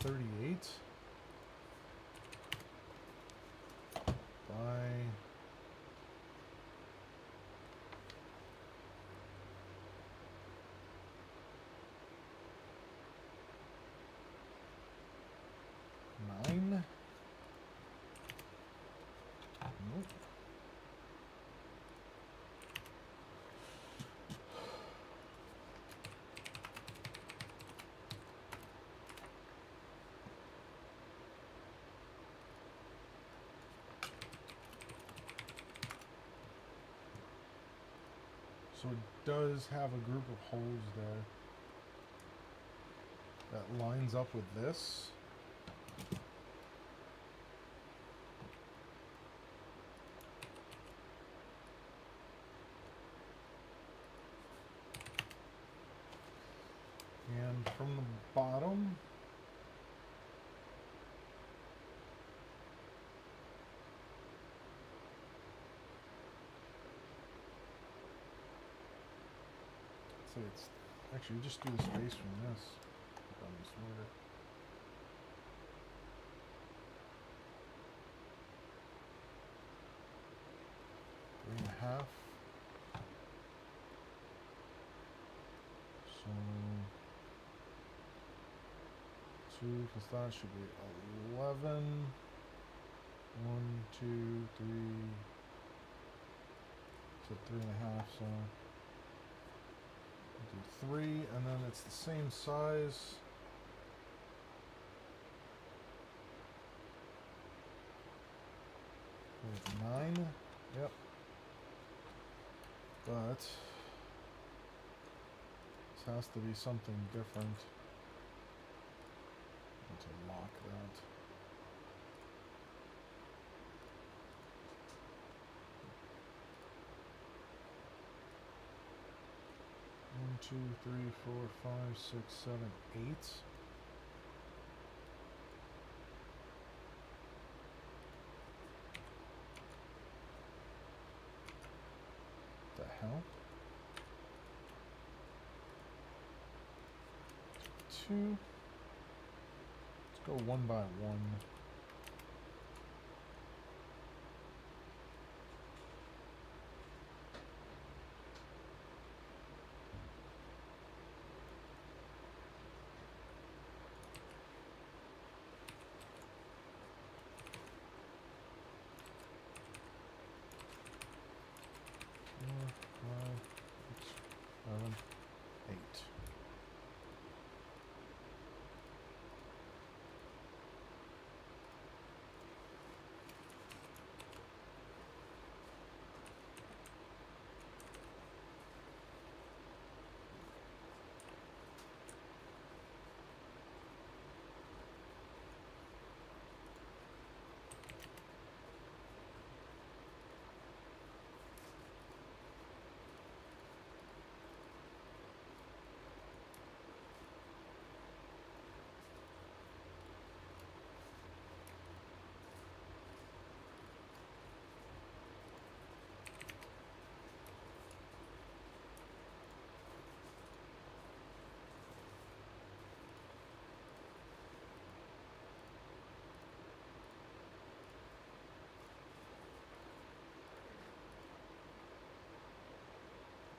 38 by 9. Nope. So it does have a group of holes there that lines up with this. And from the bottom, so it's actually just do the space from this. That'll be smarter. Three and a half. So 2, because that should be 11. 1, 2, 3. So 3.5. So do 3, and then it's the same size. With 9. Yep. But this has to be something different. To lock that. One, 2, 3, 4, 5, 6, 7, 8. The hell? 2. Go 1 by 1. Four, 5, 6, 7, 8.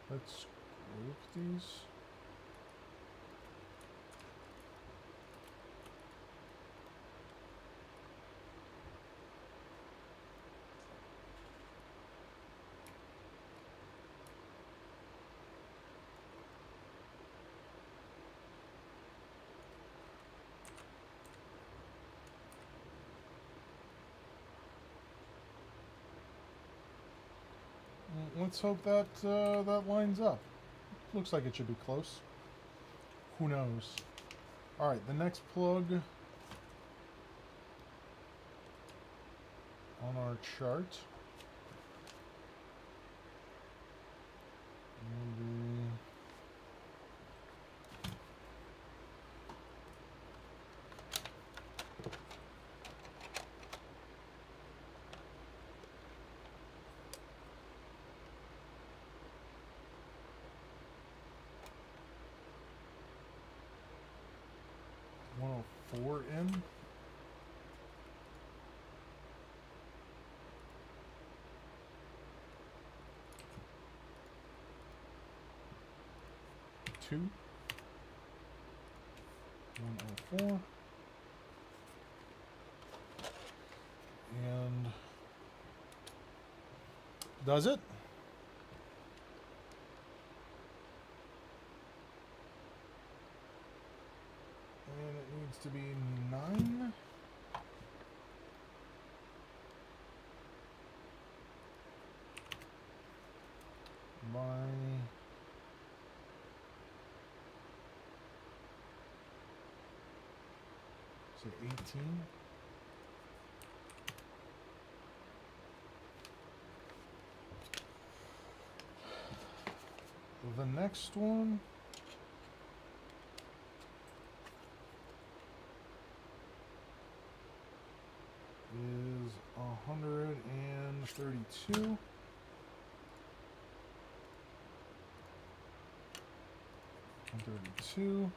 Let's group these. Let's hope that that lines up. Looks like it should be close. Who knows? All right, the next plug on our chart will be four in. Two. 104. And does it? And it needs to be 9. By say 18. The next one is 132. And 32.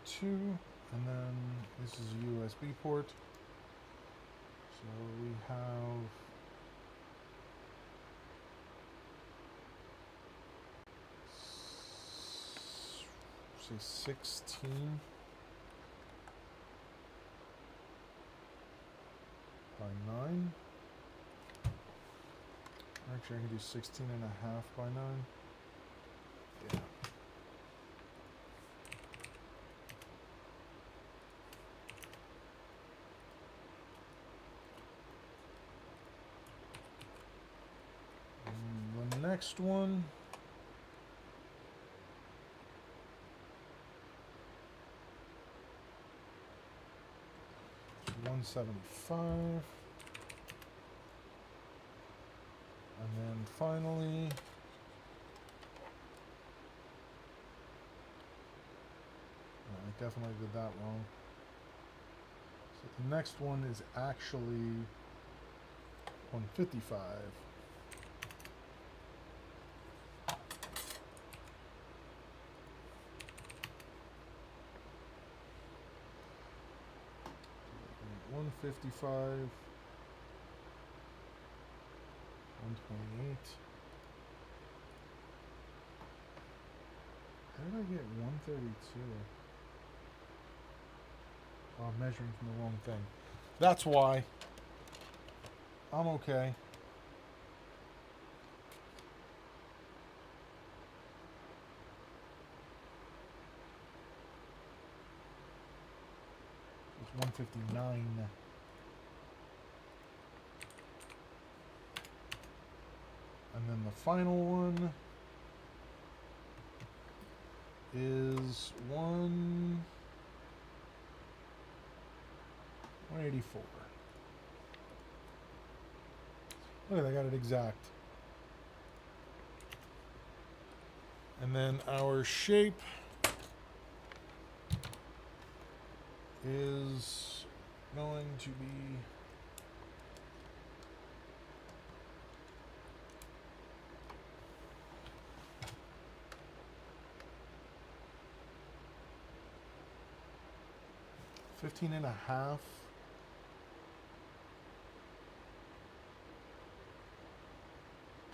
2. And then this is a USB port. So we have say 16 by 9. Actually, I can do 16 and a half by 9. Yeah. And the next one is 175. And then finally, I definitely did that wrong. So the next one is actually 155. $155, 128. How did I get 132? Oh, I'm measuring from the wrong thing. That's why. I'm okay. It's 159. And then the final one is 184. Look, I got it exact. And then our shape is going to be $15 and a half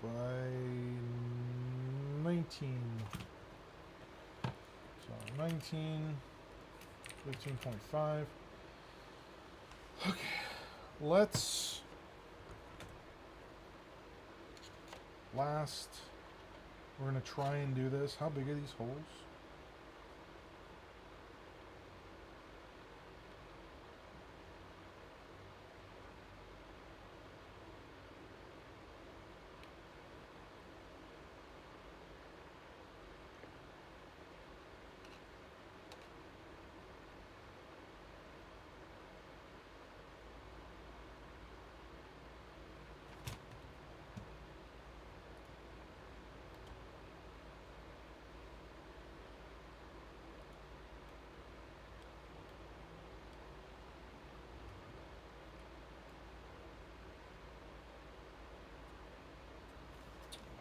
by 19. So 19, 15.5. Okay, let's last. We're gonna try and do this. How big are these holes?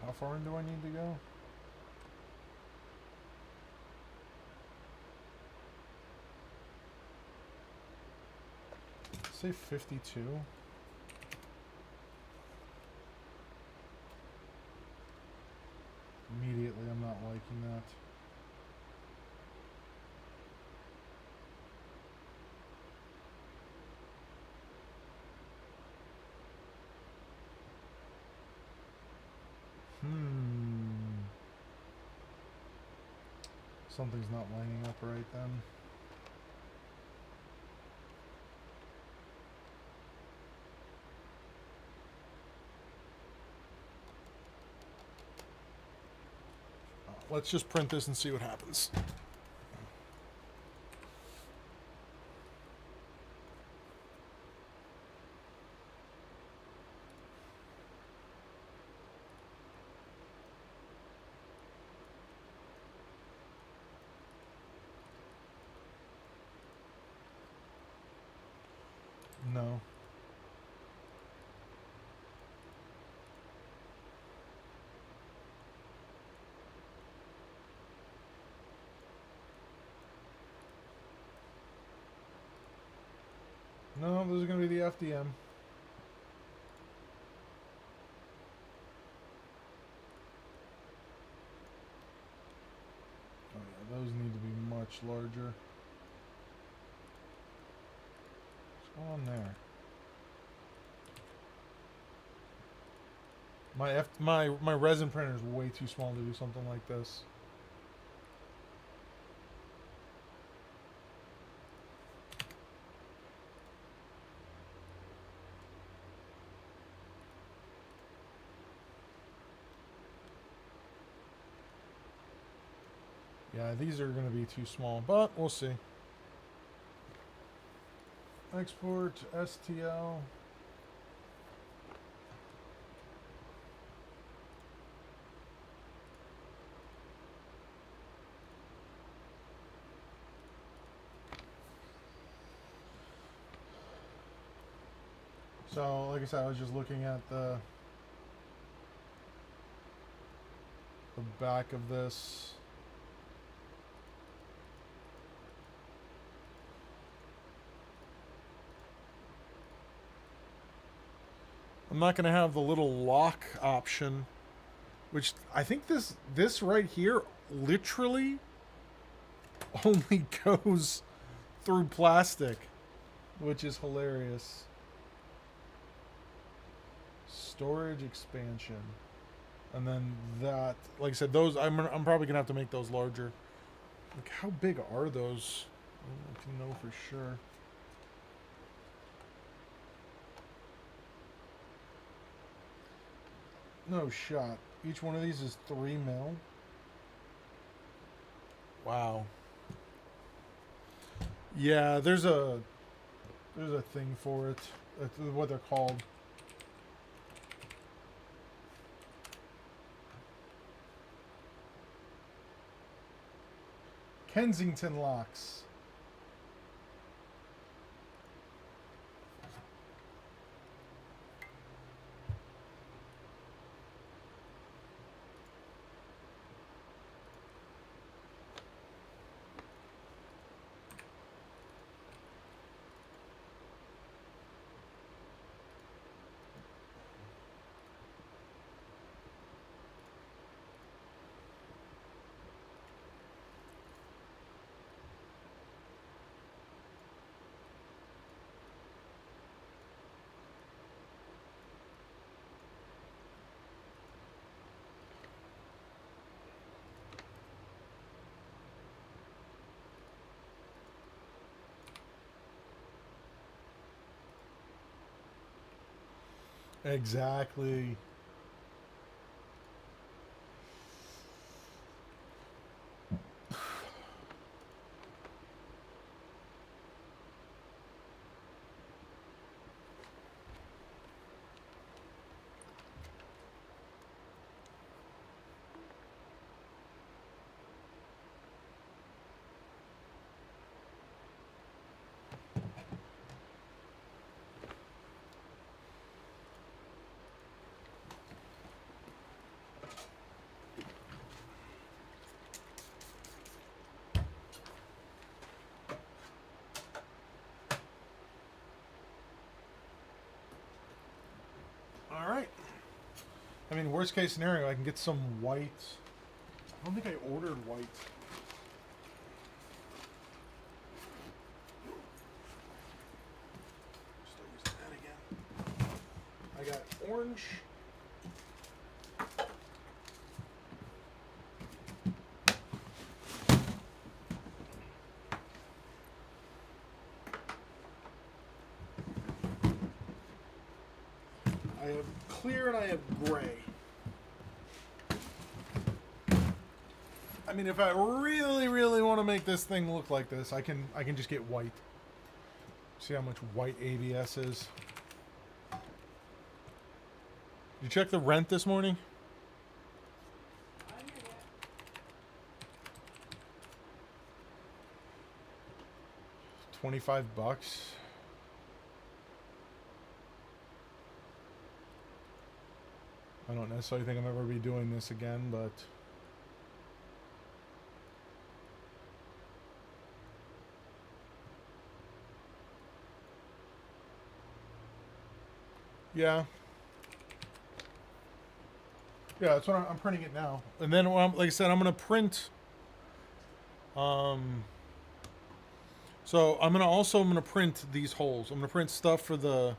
How far in do I need to go? Say 52. Immediately, I'm not liking that. Something's not lining up right then. Let's just print this and see what happens. No. No, this is going to be the FDM. Oh yeah, those need to be much larger. What's going on there? My resin printer is way too small to do something like this. Yeah, these are going to be too small, but we'll see. Export STL. So, like I said, I was just looking at the back of this. I'm not going to have the little lock option, which I think this right here literally only goes through plastic, which is hilarious. Storage expansion. And then that, like I said, those I'm probably going to have to make those larger. Like, how big are those? I don't know for sure. No shot. Each one of these is 3 mil. Wow. Yeah, there's a thing for it. That's what they're called. Kensington locks. Exactly. All right. I mean, worst case scenario, I can get some white. I don't think I ordered white. Start using that again. I got orange. I have clear and I have gray. I mean, if I really, really want to make this thing look like this, I can just get white. See how much white ABS is. You check the rent this morning? I hear ya. $25. I don't necessarily think I'm ever be doing this again, but yeah. Yeah, that's what I'm printing it now. And then, like I said, I'm going to print. So I'm going to print these holes. I'm going to print stuff for the,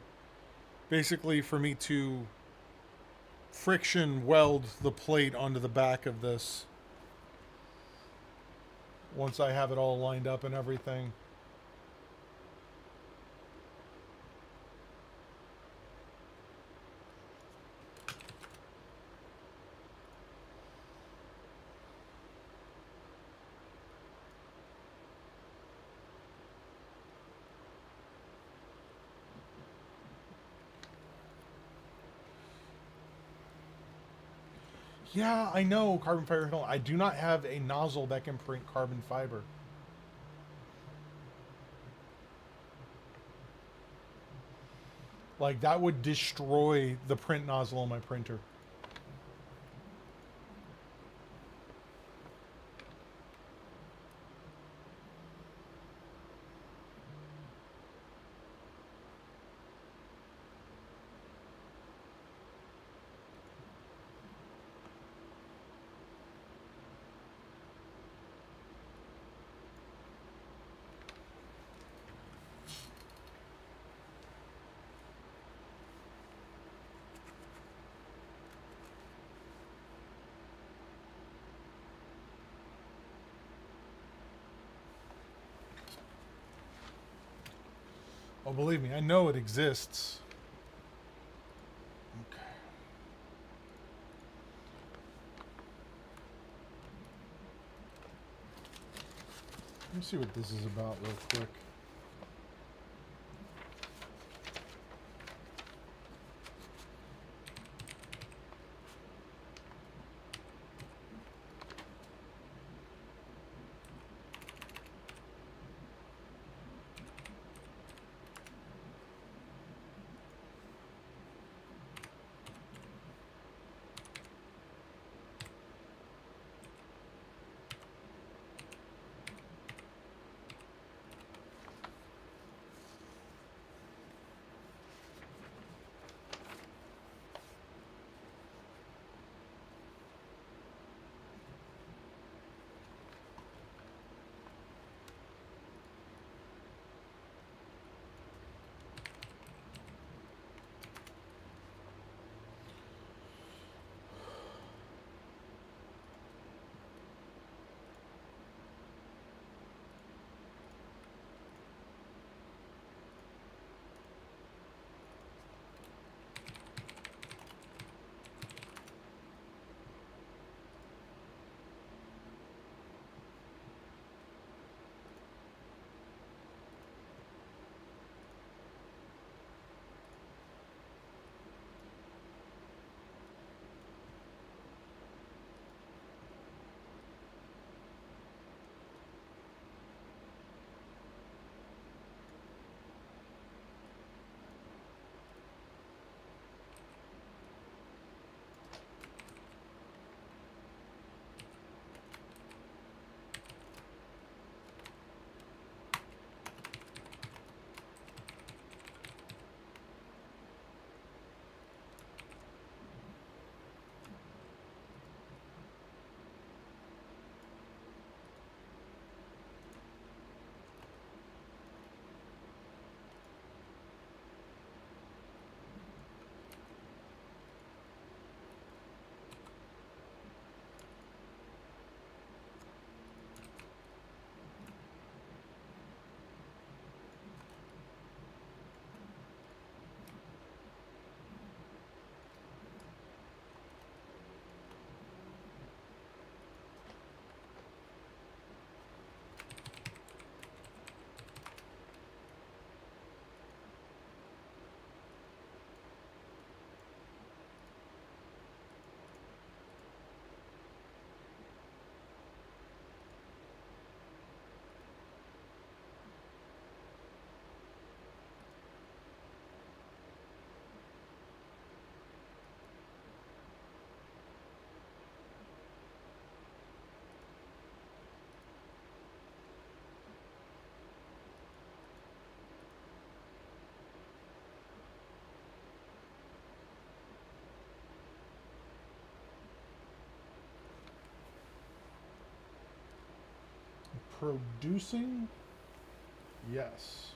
basically for me to friction weld the plate onto the back of this. Once I have it all lined up and everything. Yeah, I know, carbon fiber. I do not have a nozzle that can print carbon fiber. Like, that would destroy the print nozzle on my printer. Oh, believe me, I know it exists. Okay. Let me see what this is about real quick. producing? Yes.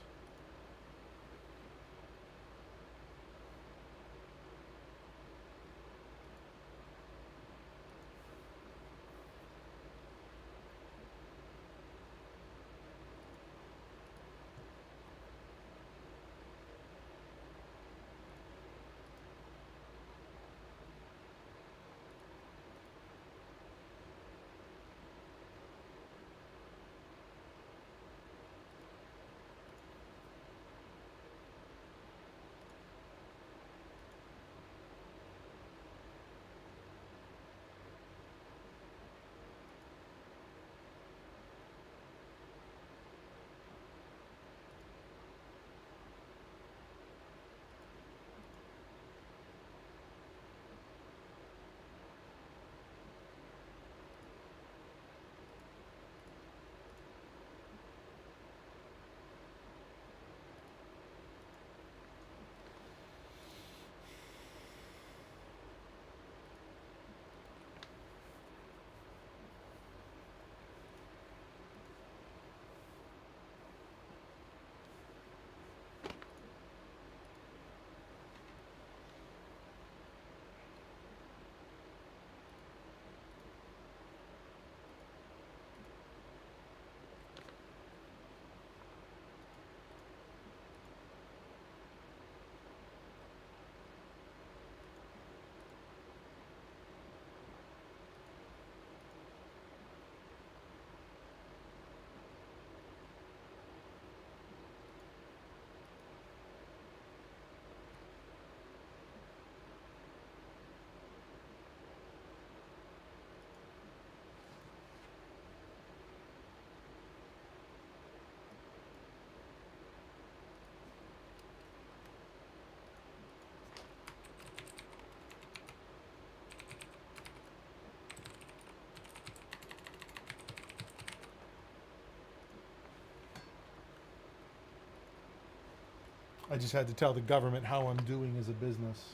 I just had to tell the government how I'm doing as a business.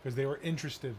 Because they were interested.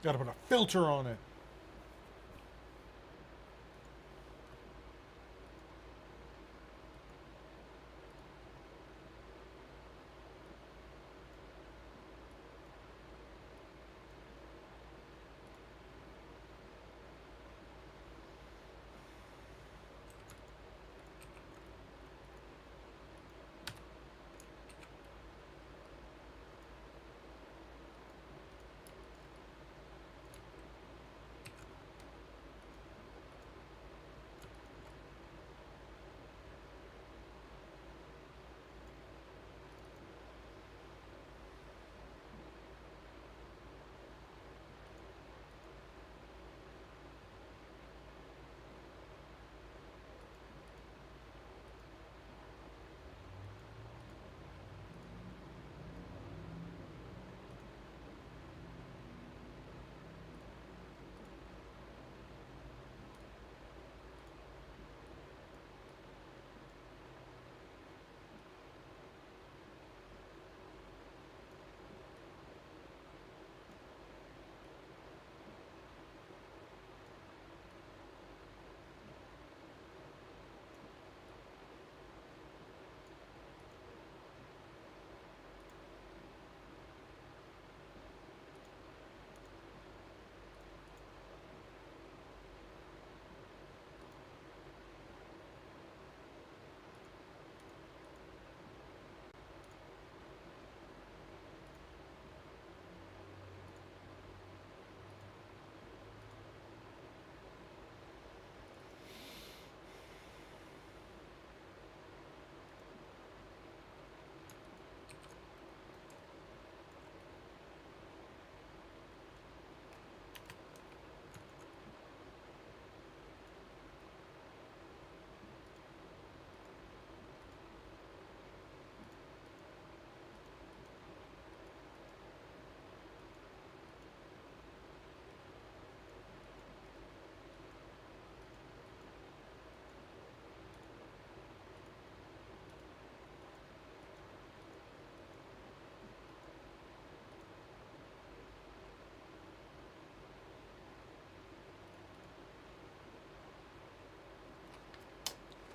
Gotta put a filter on it.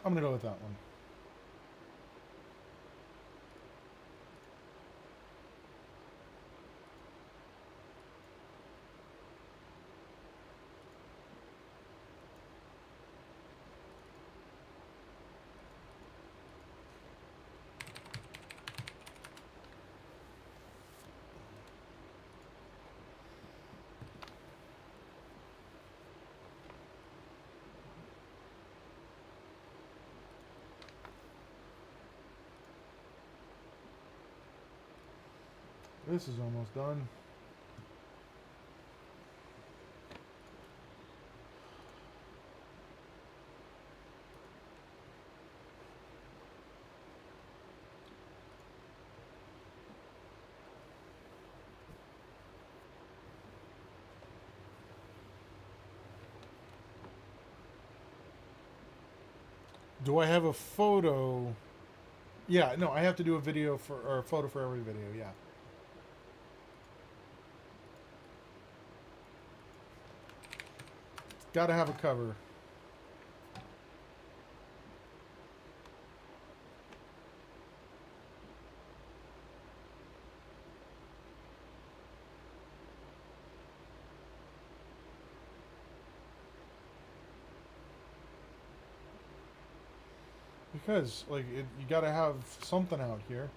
I'm gonna go with that one. This is almost done. Do I have a photo? Yeah, no, I have to do a video for, or a photo for every video, yeah. Gotta have a cover. Because, like, you gotta have something out here.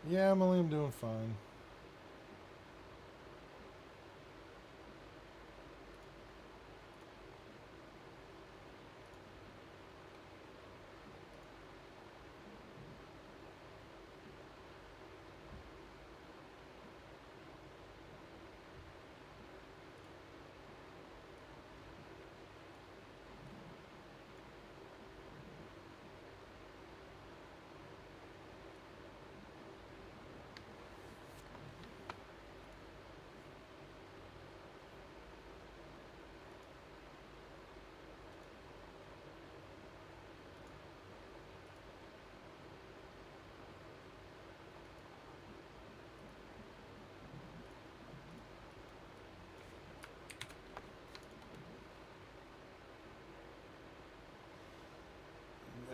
Yeah, Emily, I'm doing fine.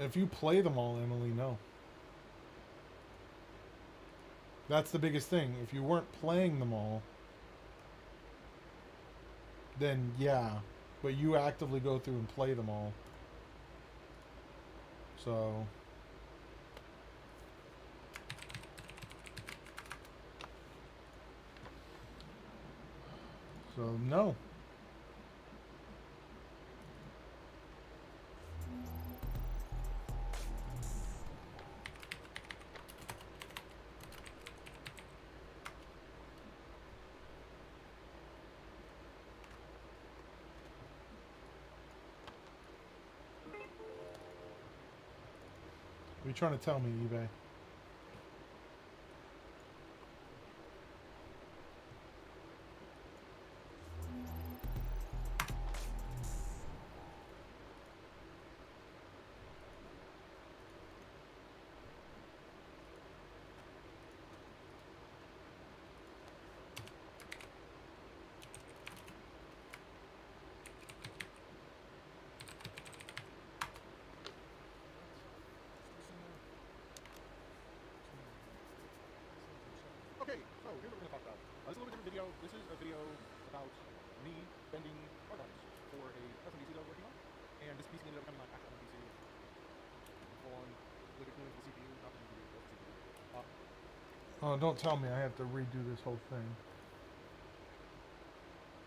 If you play them all, Emily, no. That's the biggest thing. If you weren't playing them all, then yeah. But you actively go through and play them all. So... So, no. What are you trying to tell me, eBay? Okay, so here's what we're going to talk about. This is a little bit different video. This is a video about me bending hard lines for a custom PC that I was working on. And this PC ended up becoming my actual PC. Full on liquid cooling for the CPU, not the GPU, but the CPU. Oh, don't tell me I have to redo this whole thing.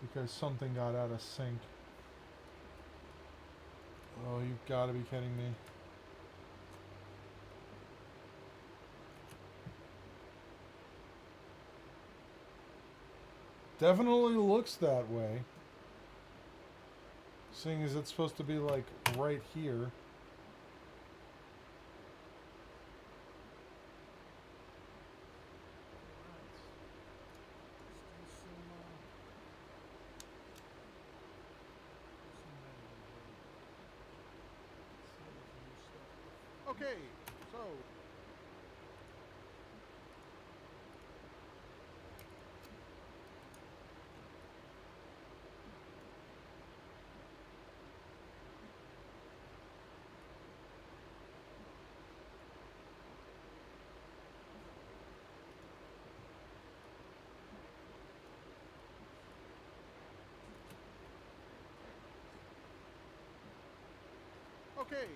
Because something got out of sync. Oh, you've got to be kidding me. Definitely looks that way. Seeing as it's supposed to be like right here. Okay, so okay.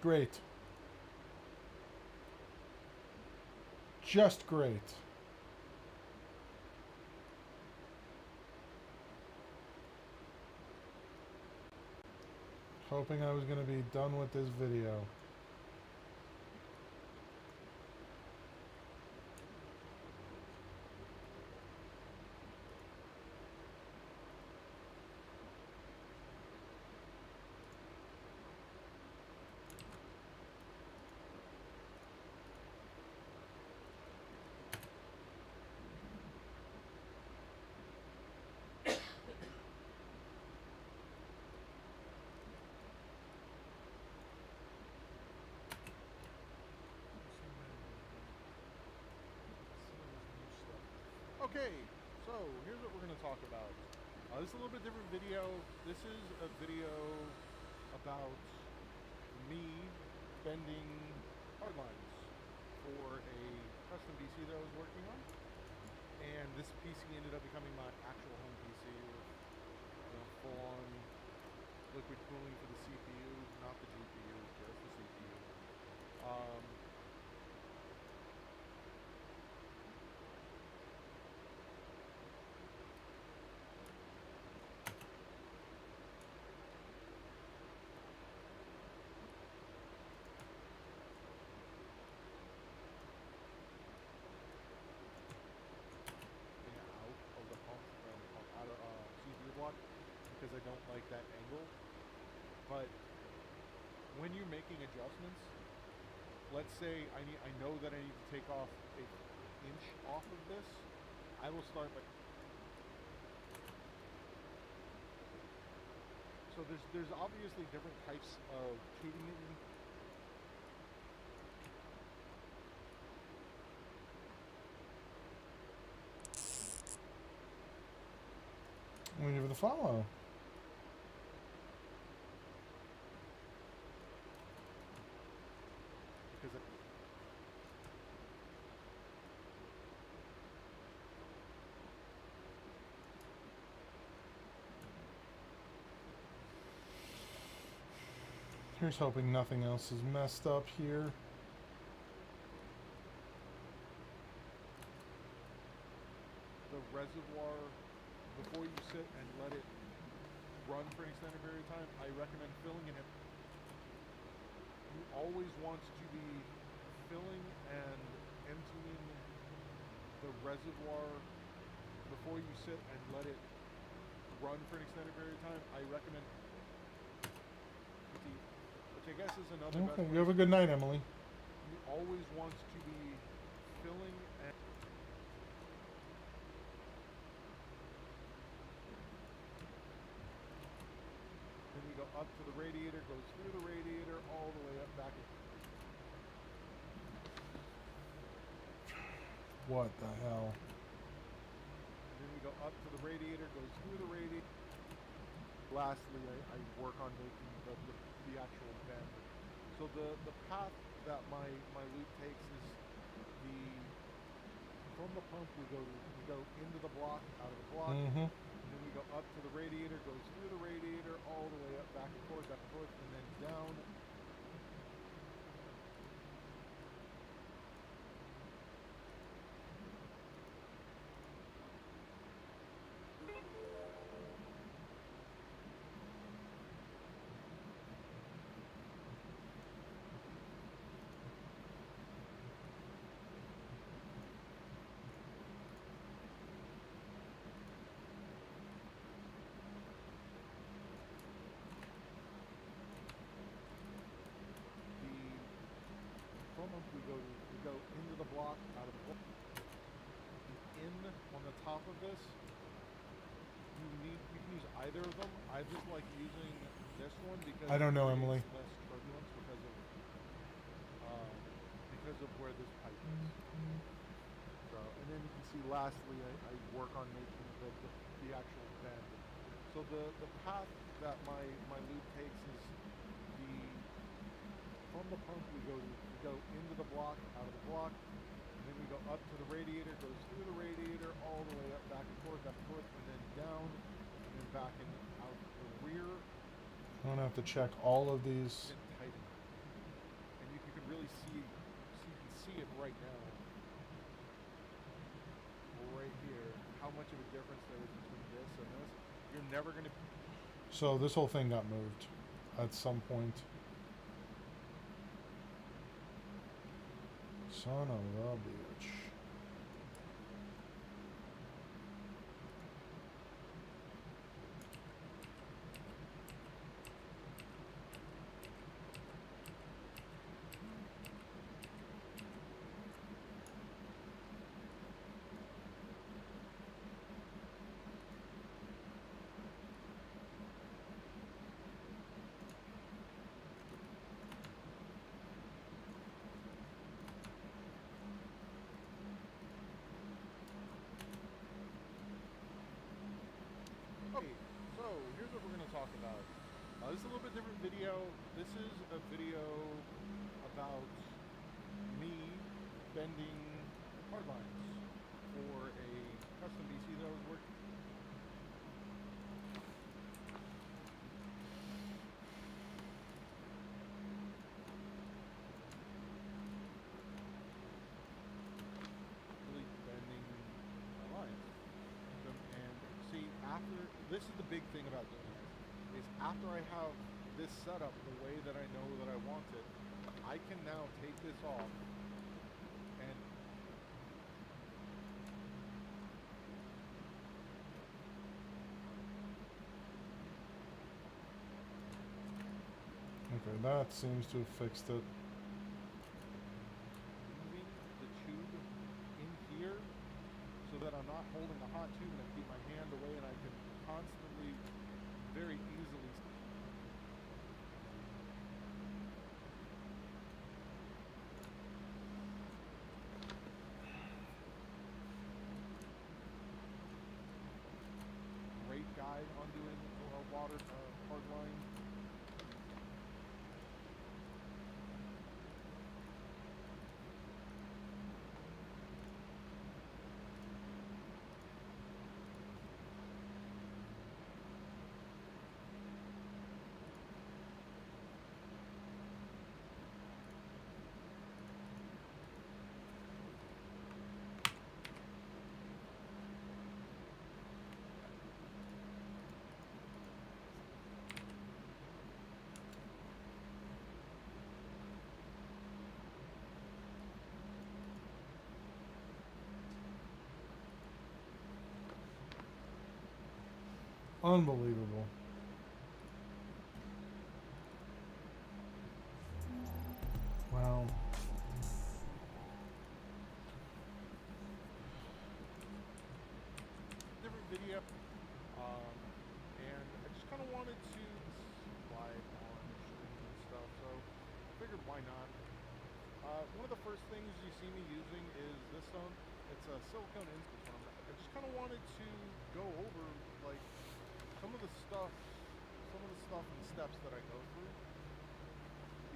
Great. Just great. Hoping I was going to be done with this video. Okay, so here's what we're going to talk about. This is a little bit different video. This is a video about me bending hard lines for a custom PC that I was working on, and this PC ended up becoming my actual home PC with full-on liquid cooling for the CPU, not the GPU, just the CPU. Out of the pump out of CPU block because I don't like that angle. But when you're making adjustments, let's say I know that I need to take off an inch off of this, I will start by. So there's obviously different types of tuning it. Waiting for the follow. Because Here's hoping nothing else is messed up here. the reservoir, before you sit and let it run for an extended period of time, I recommend filling it. You always want to be filling and emptying the reservoir before you sit and let it run for an extended period of time. I recommend, which I guess is another best Okay, way. you have a good night, Emily. You always want to be filling and then you go up to the radiator, goes through the radiator, all the way up back. What the hell? And then we go up to the radiator, goes through the radiator. Lastly, I work on making the actual bend. So the path that my loop takes is from the pump we go into the block, out of the block, Mm-hmm. and then we go up to the radiator, goes through the radiator, all the way up, back and forth, and then down. We go into the block, out of the block. In on the top of this, you can use either of them. I just like using this one because I don't know, it creates Emily. less turbulence because of where this pipe is. So, and then you can see lastly, I work on making the actual bend. So the path that my loop takes is from the pump we go into the block, out of the block, and then we go up to the radiator, goes through the radiator, all the way up, back and forth, and then down, and then back and out the rear. I'm gonna have to check all of these. And tighten. And you can really see it right now, right here, how much of a difference there is between this and this. You're never gonna. So this whole thing got moved at some point. Son of a bitch. Okay, so here's what we're going to talk about. This is a little bit different video. This is a video about me bending hard lines for a custom BC that I was working. Really bending my lines. And see, after this is the big thing about doing this, is after I have this set up the way that I know that I want it, I can now take this off and Okay, that seems to have fixed it. moving the tube in here so that I'm not holding a hot tube and I keep my hand away and I can constantly, very easily great guide on doing water hard line. Unbelievable. Wow. Different video, and I just kind of wanted to live on stream and stuff, so I figured why not. One of the first things you see me using is this stone. It's a silicone insert stone. I just kind of wanted to go over like some of the stuff and steps that I go through,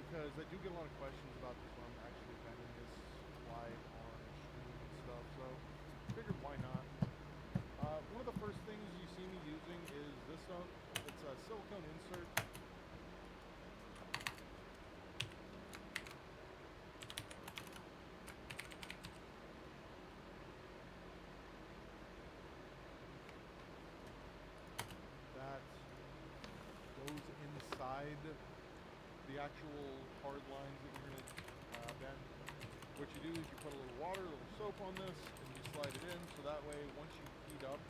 because I do get a lot of questions about this when I'm actually bending this live on stream and stuff, so I figured why not. One of the first things you see me using is this stone. It's a silicone insert. That goes inside the actual hard lines that you're going to bend. What you do is you put a little water, a little soap on this, and you slide it in, so that way once you heat up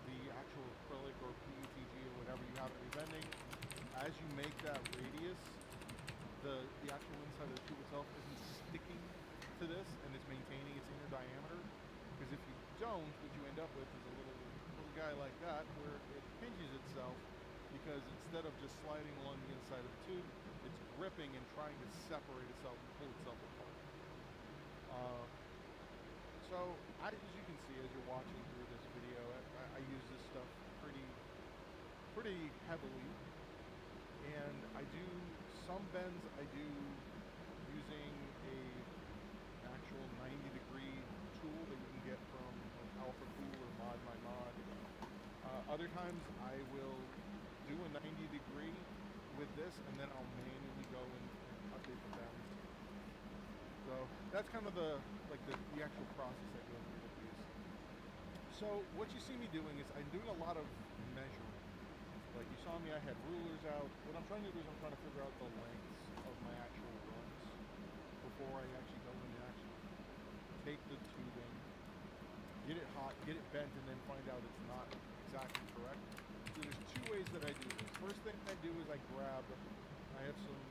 the actual acrylic or PETG or whatever you have to be bending, as you make that radius, the actual inside of the tube itself isn't sticking to this and it's maintaining its inner diameter. Because if you don't, what you end up with is a little guy like that where it hinges itself, because instead of just sliding along the inside of the tube, it's gripping and trying to separate itself and pull itself apart. So as you can see as you're watching through this video, I use this stuff pretty heavily, and I do some bends I do using an actual 90-degree tool that you can get from like Alpha Cool or Mod My Mod. Other times I will do a 90-degree with this, and then I'll manually go and update the bends. So that's kind of the actual process I go through with these. So what you see me doing is I'm doing a lot of measuring. Like you saw me, I had rulers out. What I'm trying to do is I'm trying to figure out the lengths of my actual runs before I actually go in and actually take the tubing, get it hot, get it bent, and then find out it's not exactly correct. So there's two ways that I do this. First thing I do is I have some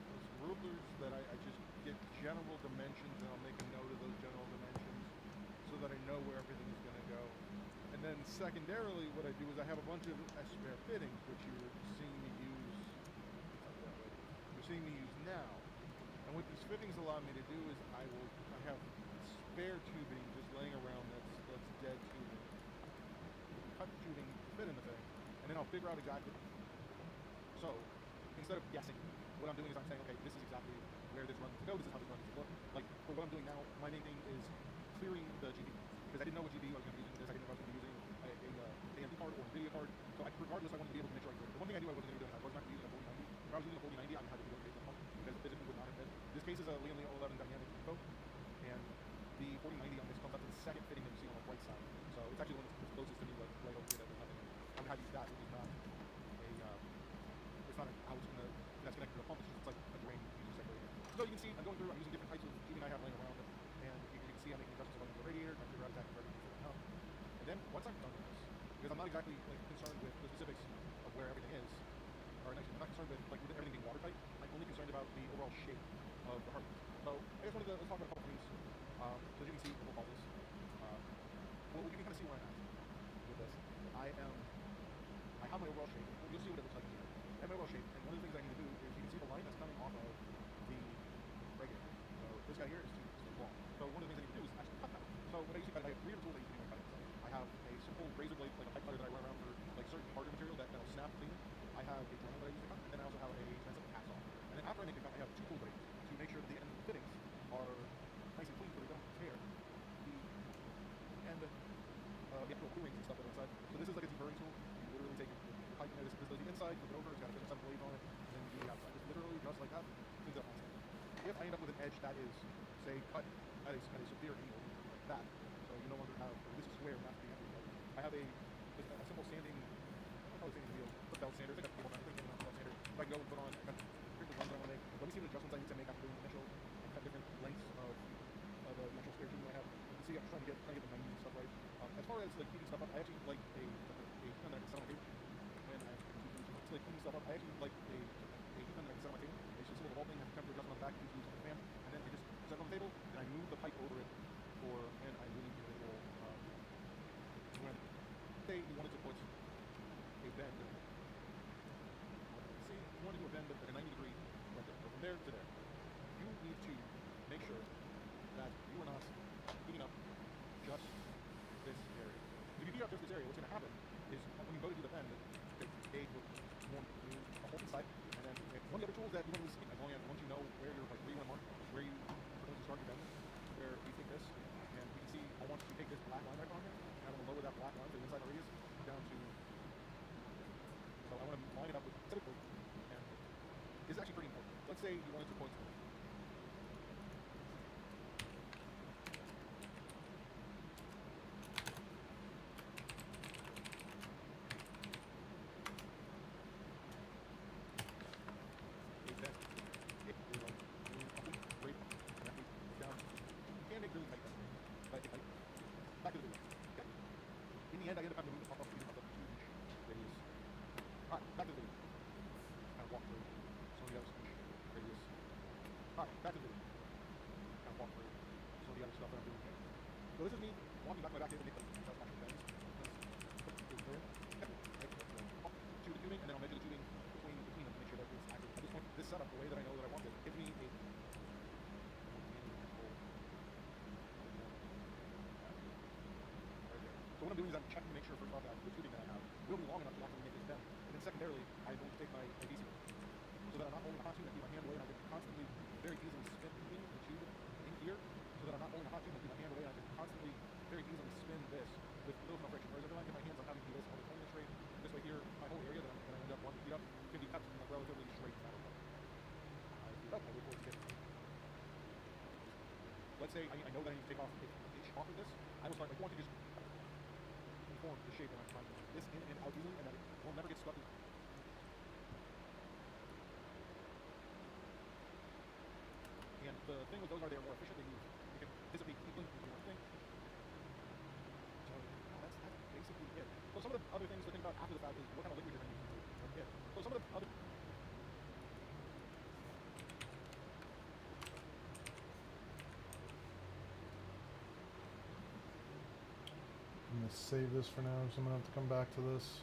rulers that I just get general dimensions, and I'll make a note of those general dimensions so that I know where everything is going to go. And then secondarily, what I do is I have a bunch of spare fittings, which you're seeing me use. You're seeing me use now. And what these fittings allow me to do is I have spare tubing just laying around that's dead tubing. Cut the tubing, fit in the thing, and then I'll figure out exactly. So instead of guessing, what I'm doing is I'm saying, okay, this is exactly where this run needs to go. This is how this run needs to look. Like for what I'm doing now, my main thing is clearing the GB because I didn't know what GB I was going to be using this. I didn't know if I was going to be using a AMD card or a video card. So regardless, I wanted to be able to make sure I cleared. The one thing I knew I wasn't going to be doing, I was not going to be using a 4090. If I was using a 4090, I would have to do a basic pump because it physically would not have been. This case is a Liam 11 dynamic info, and the 4090 on this comes up to the second fitting that you see on the right side. So it's actually the one that's closest to me, like right over here. That there's nothing. I would have used that, which is not a it's not an out in the that's connected to the pump. It's just like a drain you just separate it. So you can see I'm going through. I'm using different types of tubing I have laying around, and you can see I'm making adjustments on the radiator, trying to figure out exactly where everything's going up. And then once I'm done with this, because I'm not exactly like concerned with the specifics of where everything is, or actually I'm not concerned with like with everything being watertight. I'm only concerned about the overall shape of the hardware. So I just wanted to let's talk about a couple things. So as you can see, we'll call this. Well, you can kind of see where I'm at with this. I have my overall shape. You'll see what it looks like here. I have my overall shape, and one of the things I need to do is you can see the line that's coming off of the regulator. So this guy here is too long. So one of the things I need to do is actually cut that. So what I use to cut, I have three different tools I use to do my cutting. I have a simple razor blade, like a pipe cutter that I run around for like certain harder material that'll snap cleanly. I have a Dremel that I use to cut, and then I also have a transip hacksaw. And then after I make the cut, I have two tool blades to make sure that the end fittings are nice and clean so they don't tear the actual cool rings and stuff that are inside. So this is like a deburring tool. You literally take your pipe, this does the inside, flip it over, it's got a 57 blades on it, and then you do the outside. Just literally just like that, cleans up my skin. If I end up with an edge that is, say, cut at a severe angle, like that, so you no longer have, this is square, not the angle. I have a simple sanding, I don't know sanding wheel, a belt sander, it's like a cable knife, a belt sander. So I can go and put on, here's the ones I want to make. Let me see what adjustments I need to make after doing the initial, I have different lengths of the natural spare tubing I have. You can see I'm trying to get the 90s and stuff right. As far as like heating stuff up, I actually like a heat gun that I can set on my table. When I to like heating stuff up, I actually like a heat gun that I can set on my table. It's just a little wall thing, has a temperature adjustment on the back, you can use the fan, and then I just set it on the table, and I move the pipe over it for when I really need a little when say you wanted to put a bend. Say you want to do a bend like a 90-degree right there. So from there to there. You need to make sure that you are not heating up just this area. If you heat up just this area, what's going to happen is when you go to do the bend, the gauge will warm a whole inside, and then one of the other tools that you want to see, as long as once you know where you're like where you want to mark, where you are going to start your bend, where you take this, and you can see I want to take this black line right on here, and I want to lower that black line to the inside radius down to. So I want to line it up with typical, and this is actually pretty important. Let's say you wanted to put. Back to the video. Okay. In the end, I ended up having to move the pump up to a huge radius. Alright, back to the video. Kind of walk through some of the other radius. Alright, back to the video. Kind of walk through some of the other stuff that I'm doing here. So this is me walking back to my back here to make the actual bends. To the tubing, and then I'll measure the tubing between them to make sure that it's accurate. I just want this setup the way that I know that I want it. Give me a So what I'm doing is I'm checking to make sure first off that the tubing that I have will be long enough to actually make this bend. And then secondarily, I'm going to take my DC so that I'm not holding a hot tube and keep my hand away, and I can constantly very easily spin the tube in here so that I'm not holding a hot tube and keep my hand away, and I can constantly very easily spin this with little enough friction. Whereas if I get my hands on having to do this on the turning straight, this way here, my whole area that I end up wanting to heat up can be cut in a relatively straight matter. I heat up, I wait for it to get. Let's say I know that I need to take off an inch off of this. I will start, I want to just form the shape that I'm trying to make this in and out easily, and that it will never get stuck. And the thing with those are they're more efficient. You can dissipate quickly and do one thing. So that's basically it. So some of the other things to think about after the fact is what kind of liquid you're going to use. So some of the other. I'm gonna save this for now, so I'm gonna have to come back to this.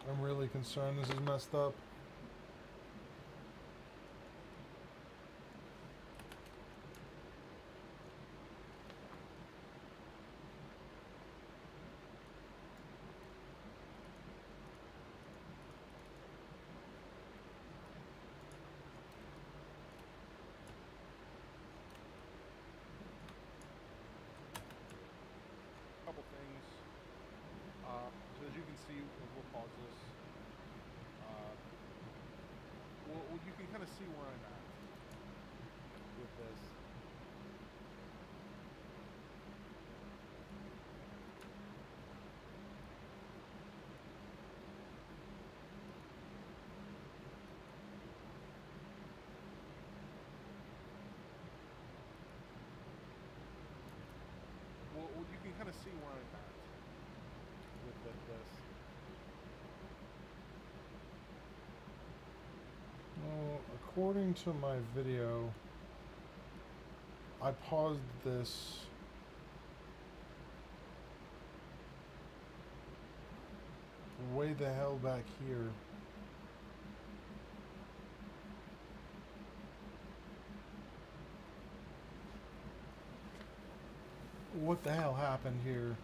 I'm really concerned this is messed up. see where I'm at with this. Well, you can kind of see where I'm at with this. Well, according to my video, I paused this way the hell back here. What the hell happened here?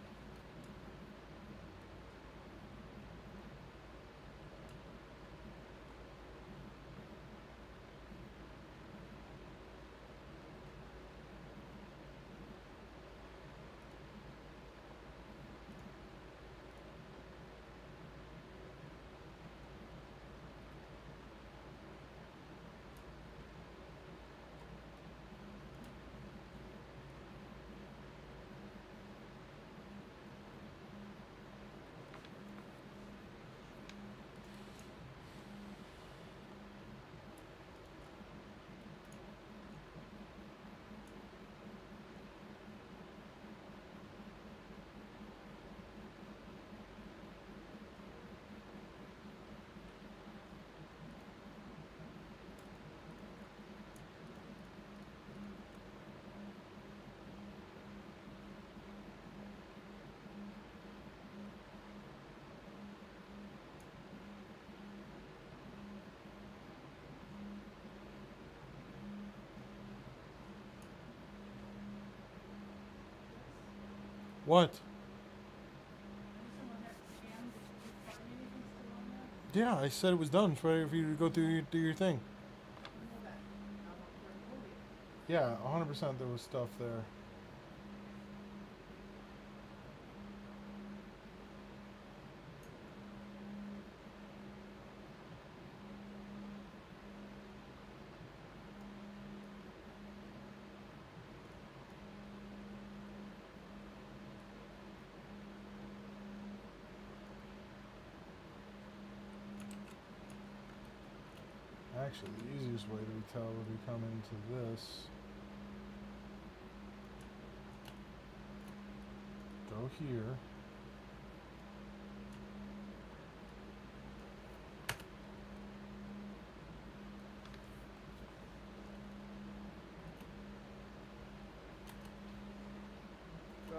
What? Someone had scanned. Did you find anything still on that? Yeah, I said it was done. It's ready for you to go through do your thing. I know that. I'm up for a podium. Yeah, 100% there was stuff there. Actually, the easiest way to tell would be come into this. Go here. So,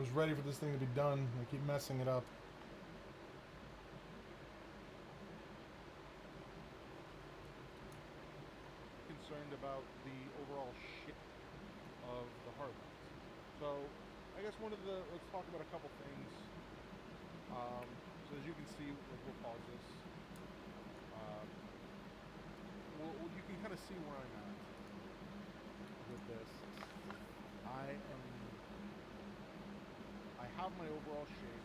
was ready for this thing to be done. I keep messing it up. Concerned about the overall shape of the hard lines. So I guess let's talk about a couple things. So as you can see, we'll pause this. You can kind of see where I'm at with this. I have my overall shape.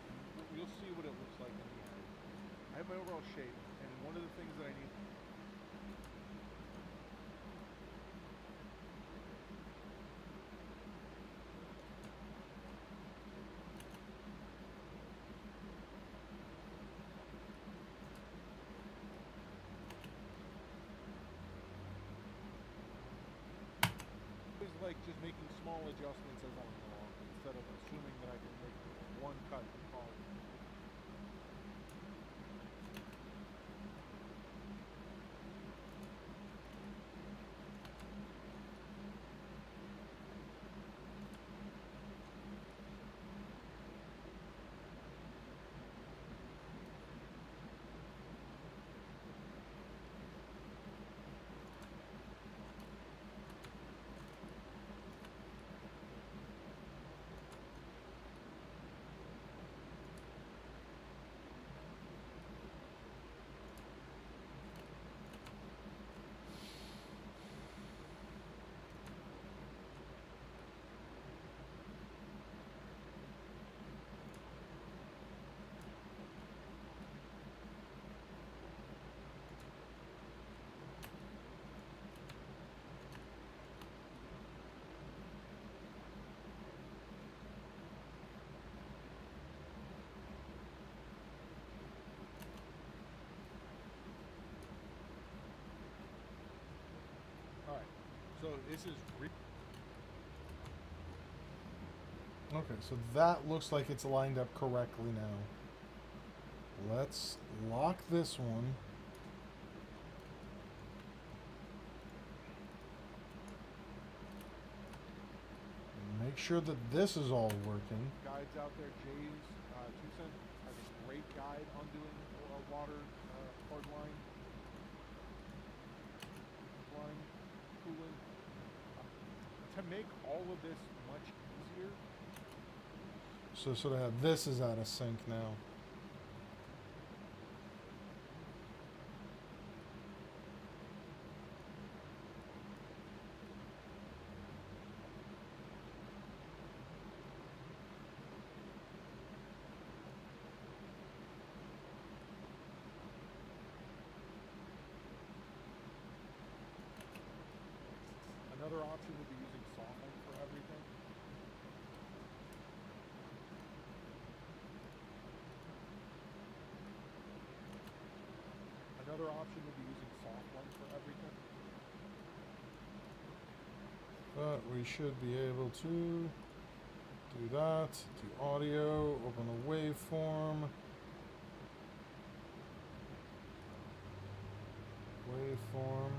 You'll see what it looks like in the end. I have my overall shape, and one of the things that I need. Like just making small adjustments as I'm along instead of assuming that I can make one cut and call it. So this is Okay, so that looks like it's lined up correctly now. Let's lock this one. Make sure that this is all working. guides out there. Jay's 2 cent has a great guide on doing a water hard line cooling. To make all of this much easier. So sort of have this is out of sync now. Another option would be using softening for everything. Another option would be using softline for everything. But we should be able to do that. Do audio, open a waveform. Waveform.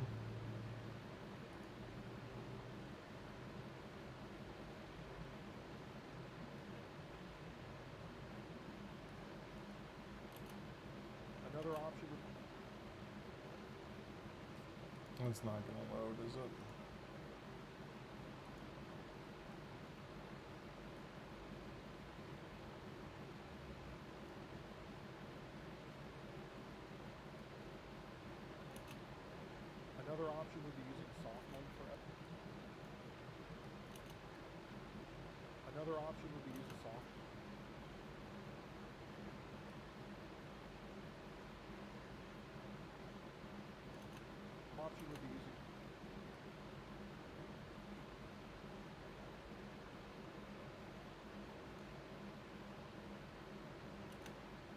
Another option would It's not gonna load, is it? Another option would be using softline for everything. Another option would be using soft. Option would be using.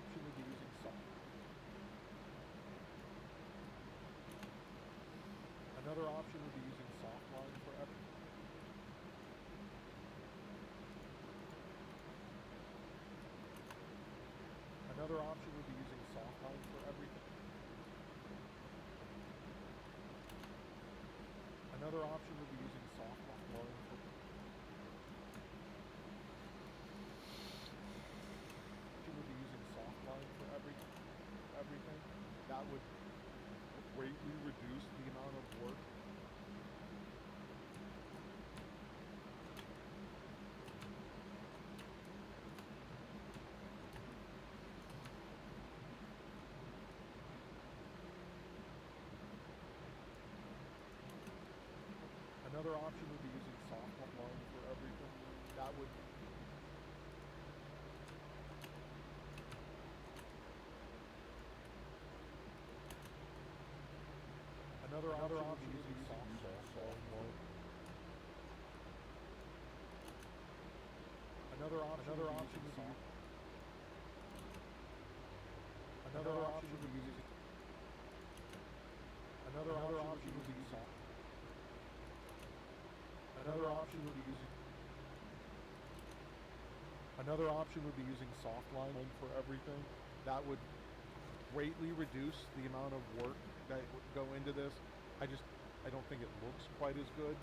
Option would be using soft. Another option would be using softline for everything. Another option would be using softline for everything. Another option would be using softline for that would greatly reduce the amount of work. Another option would be using soft line for everything. That would Another option would be using soft line. Another option would be Another option would be using Another option would be using Another option would be using Another option would be using soft line for everything. That would greatly reduce the amount of work that would go into this. I don't think it looks quite as good.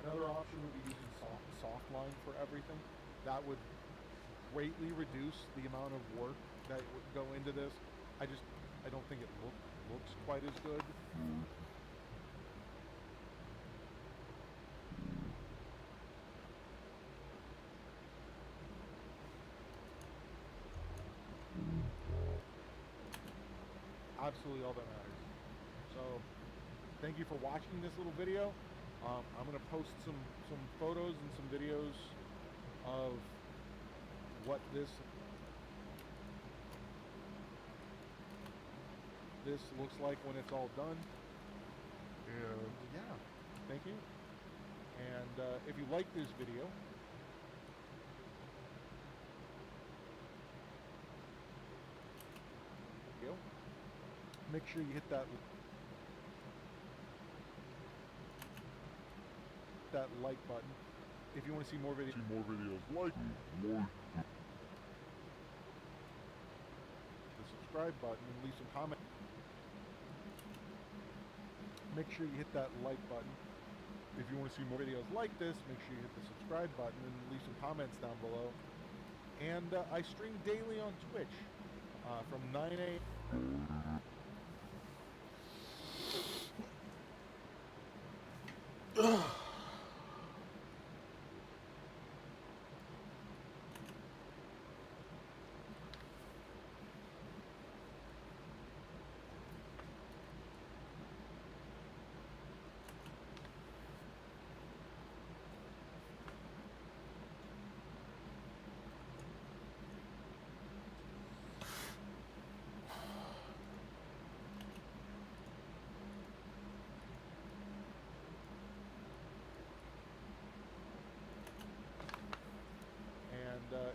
Another option would be using soft line for everything. That would greatly reduce the amount of work that would go into this. I don't think it looks quite as good. Absolutely all that matters. So, thank you for watching this little video. I'm going to post some photos and some videos of what this looks like when it's all done. And yeah, thank you. And if you like this video, make sure you hit that like button. If you want to see more videos like the subscribe button and leave some comments. Make sure you hit that like button. If you want to see more videos like this, make sure you hit the subscribe button and leave some comments down below. And I stream daily on Twitch from 9 a.m.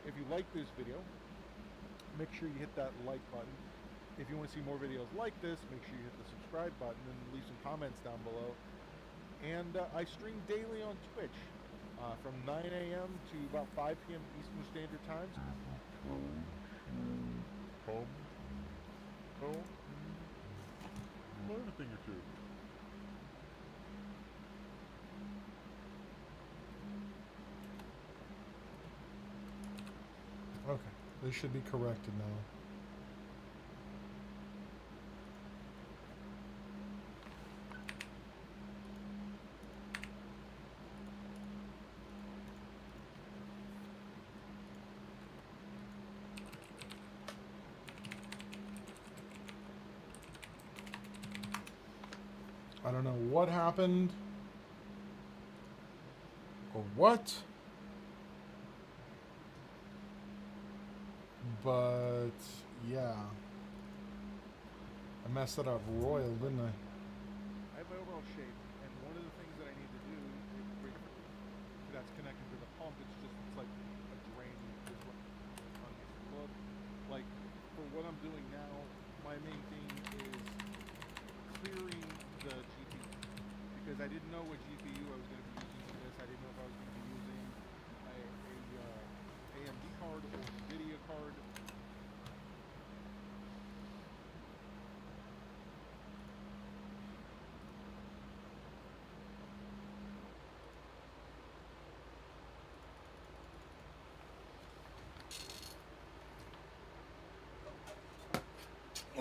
If you like this video, make sure you hit that like button. If you want to see more videos like this, make sure you hit the subscribe button and leave some comments down below. And I stream daily on Twitch from 9 a.m. to about 5 p.m. Eastern Standard Times. Learn a thing or two. Okay, they should be corrected now. I don't know what happened or what, but yeah, I messed it up royal, didn't I? I have my overall shape, and one of the things that I need to do is that's connected to the pump. It's like a drain on this look. Like for what I'm doing now, my main thing is clearing the GPU because I didn't know what GPU I was going to be using for this. I didn't know if I was going to be using a AMD card or NVIDIA card.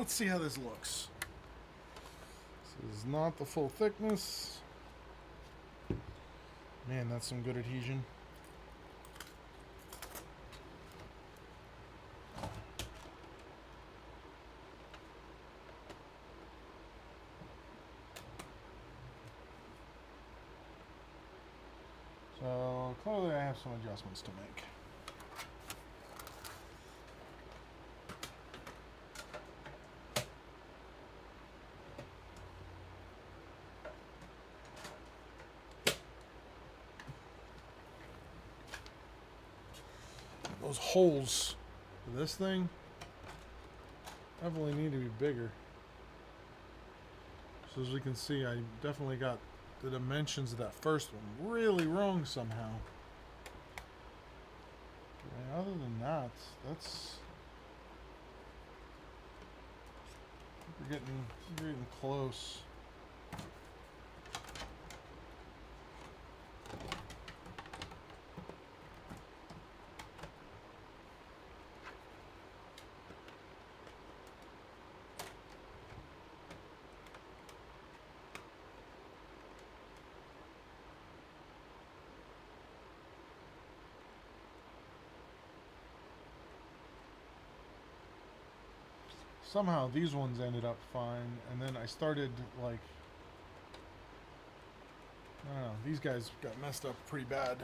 Let's see how this looks. This is not the full thickness. Man, that's some good adhesion. So clearly I have some adjustments to make. Those holes for this thing definitely need to be bigger. So as we can see, I definitely got the dimensions of that first one really wrong somehow. And other than that, we're getting close. Somehow these ones ended up fine, and then I started like, I don't know, these guys got messed up pretty bad.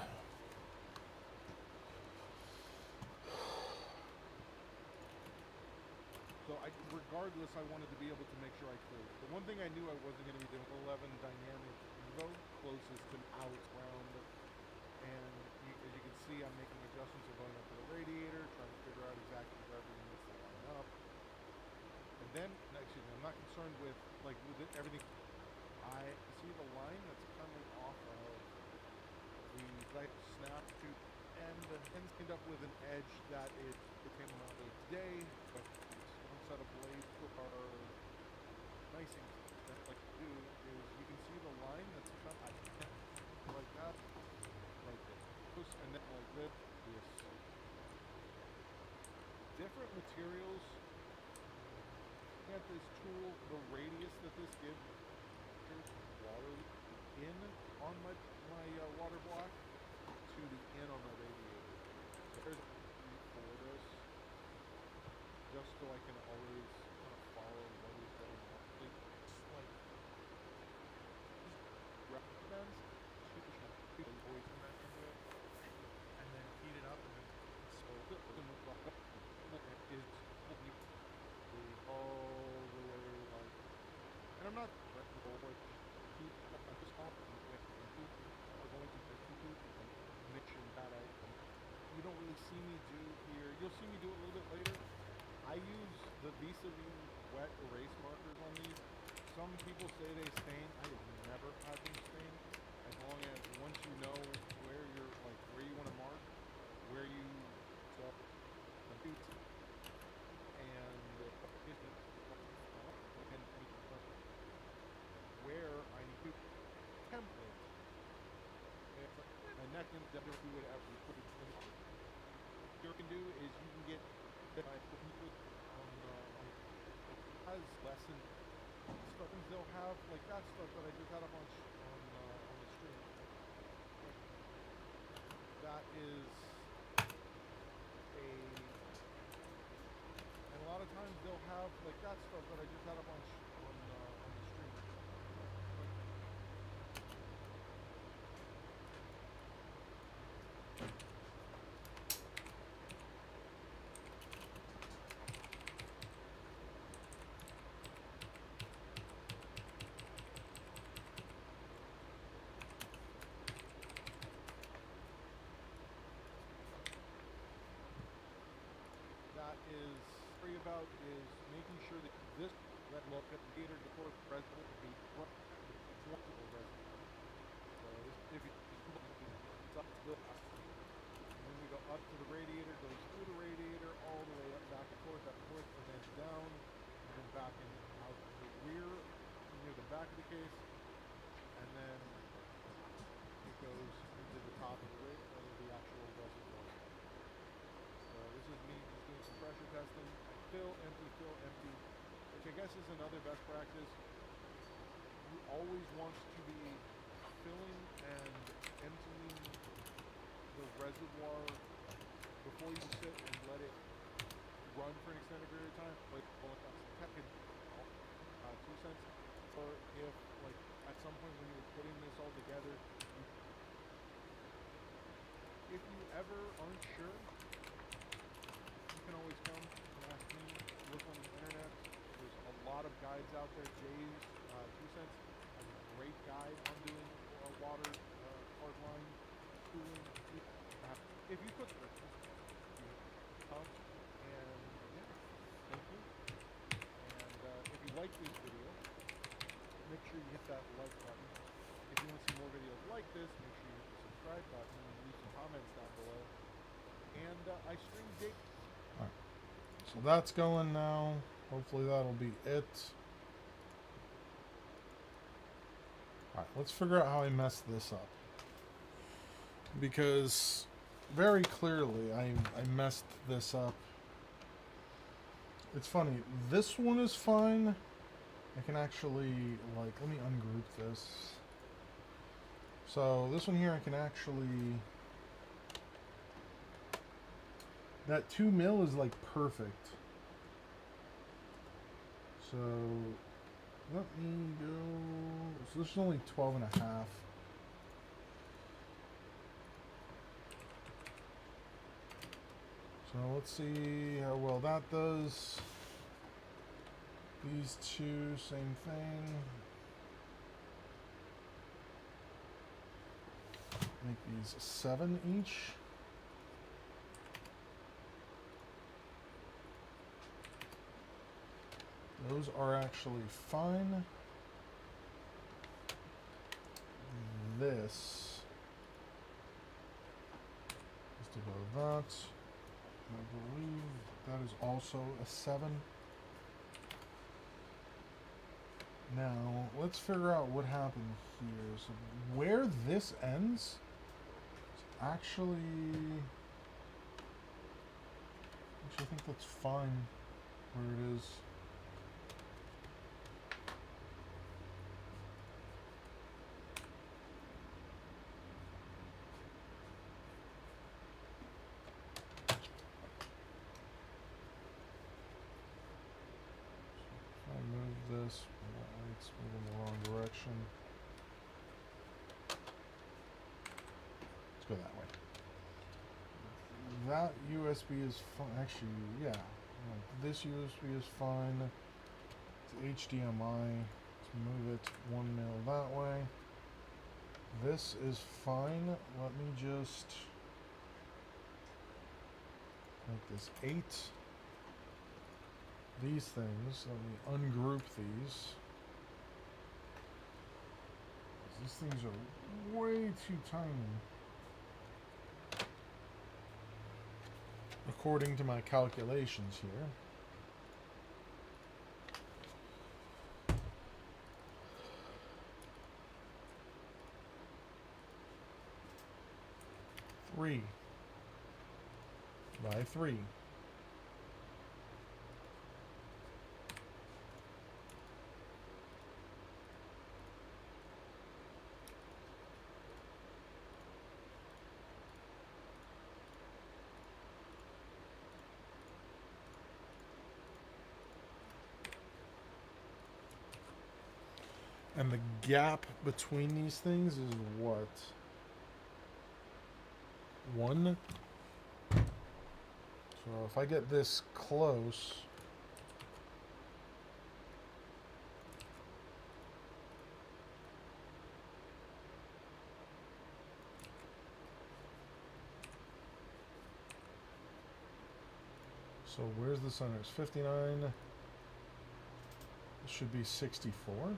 So regardless, I wanted to be able to make sure I cleared. The one thing I knew I wasn't going to be doing 11 dynamic Evo closest to out round, and as you can see, I'm making adjustments of going up to the radiator, trying to figure out exactly where everything needs to line up. And then, excuse me, I'm not concerned with everything. I see the line that's coming off of the snap to end, and end up with an edge that it came out of today, but one set of blades are nicing. That like to do is you can see the line that's coming like that, like this, and then like this. Different materials. At this tool, the radius that this gives water in on my water block to the in on the radiator. So there's for this, just so I can always kind of follow what is going on. It's like recommends people always come back into it and then heat it up and then so it is all the way like, and I'm not like keep I'm just off are going to mention that you don't really see me do here. You'll see me do it a little bit later. I use the vis-a-vis wet erase markers on these. Some people say they stain. I have never had them stain. As long as once you know where you're like where you want to mark, where you so where I need to template. And that can definitely do whatever you put it in. What you can do is you can get that I put on has lesson stuff they'll have like that stuff that I just had up on the stream. That is and a lot of times they'll have like that stuff that I just had up on the stream. That is worry about is making sure that this that look at the theater decor president would be flexible resident. So this if you when we go up to the radiator, goes through the radiator all the way up back and forth, and then down, and then back and out the rear near the back of the case, and then it goes into the top of the actual reservoir. So this is me just doing some pressure testing. I fill, empty, which I guess is another best practice, you always want to be filling and emptying the reservoir before you sit and let it run for an extended period of time. Like, well, that's technically 2 cents. Or if, like, at some point when you're putting this all together, if you ever aren't sure, you can always come and ask me. Look on the internet. There's a lot of guides out there. Jay's 2 cents has a great guide on doing water hard line cooling. If you put the come and yeah, thank you. And if you like this video, make sure you hit that like button. If you want to see more videos like this, make sure you hit the subscribe button and leave some comments down below. And I stream Jake. So that's going now. Hopefully that'll be it. Alright, let's figure out how I messed this up. Because very clearly I messed this up. It's funny, this one is fine. I can actually, like, let me ungroup this. So this one here I can actually, that 2 mil is like perfect. So let me go, so this is only 12 and a half. So let's see how well that does. These two, same thing. Make these 7 each. Those are actually fine. This is to go that. I believe that is also a 7. Now, let's figure out what happened here. So, where this ends, actually, I think that's fine where it is. If I move this, it's moving the wrong direction. Let's go that way. That USB is fine. Actually, yeah. This USB is fine. It's HDMI. Let's move it 1 mil that way. This is fine. Let me just make this 8. These things, let me ungroup these. These things are way too tiny, according to my calculations here. Three by 3. And the gap between these things is what? 1? So if I get this close, so where's the center? It's 59. This should be 64.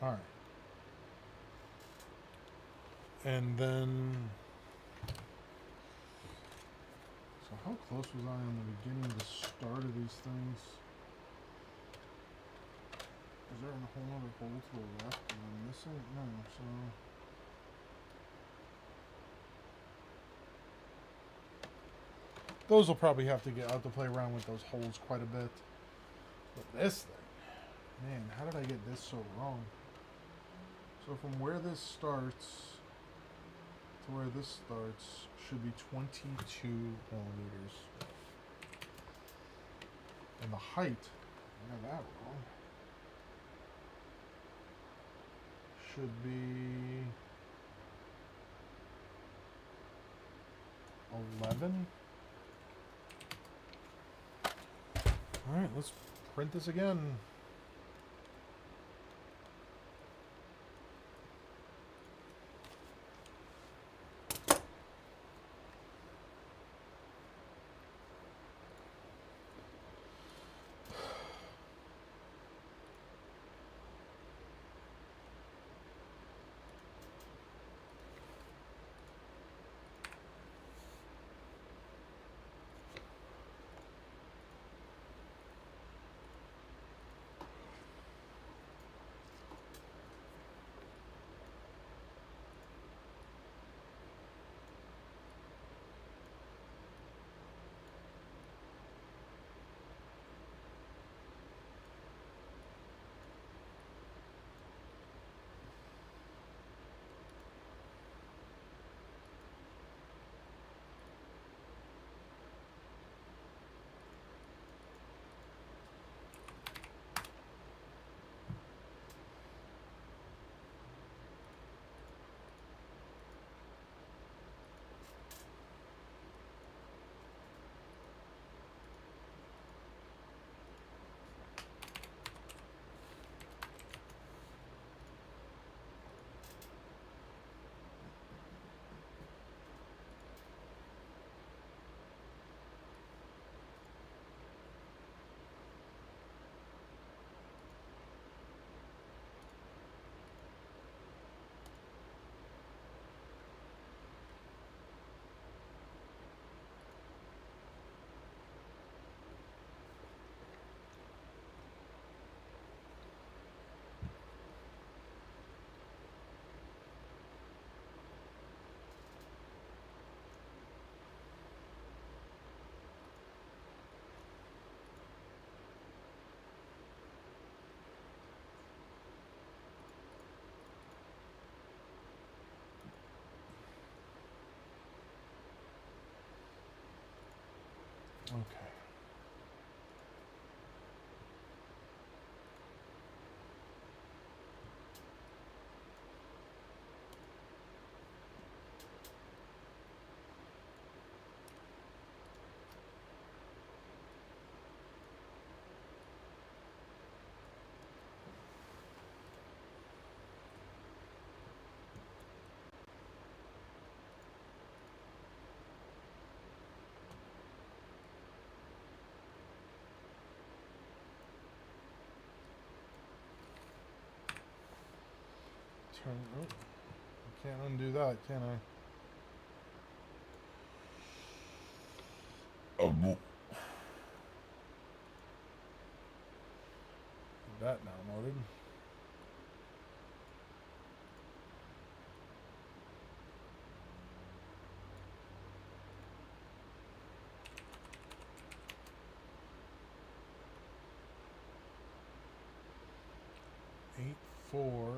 All right. And then, so how close was I in the beginning of the start of these things? Is there a whole other hole to the left that I'm missing? No, so. Those will probably have to get out to play around with those holes quite a bit. But this thing, man, how did I get this so wrong? So from where this starts to where this starts should be 22 millimeters. And the height, I got that wrong, should be 11. Alright, let's print this again. Okay. Turn. Oh, I can't undo that, can I? That downloaded. Eight, 4.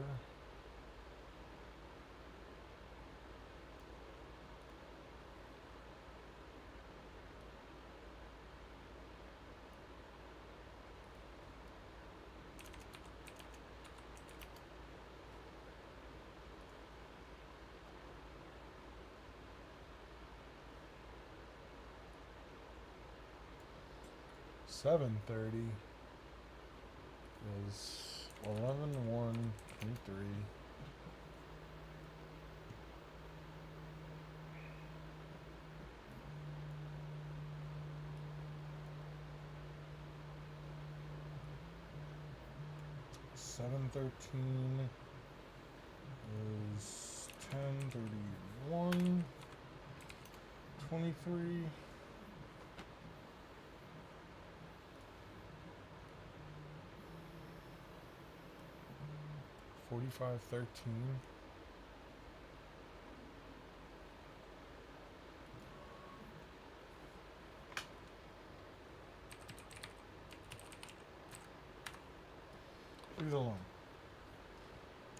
$730 is 11,123. 713 is 1031. 23. $45.13. Leave it alone.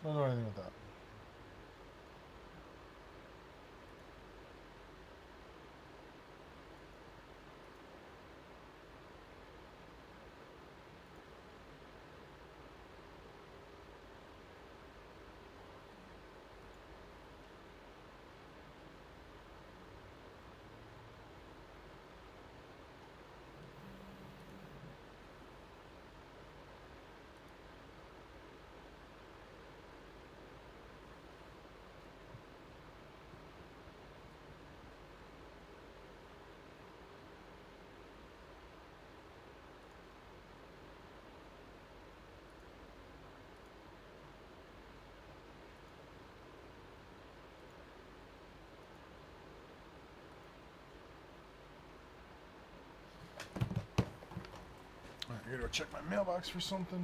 I don't know anything with that. Alright, I gotta go check my mailbox for something.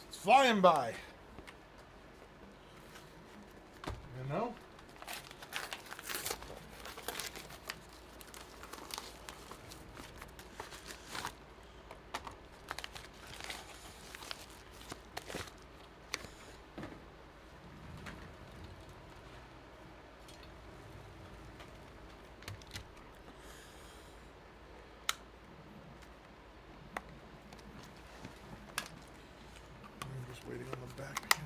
It's flying by. You know? I'm just waiting on the back panel.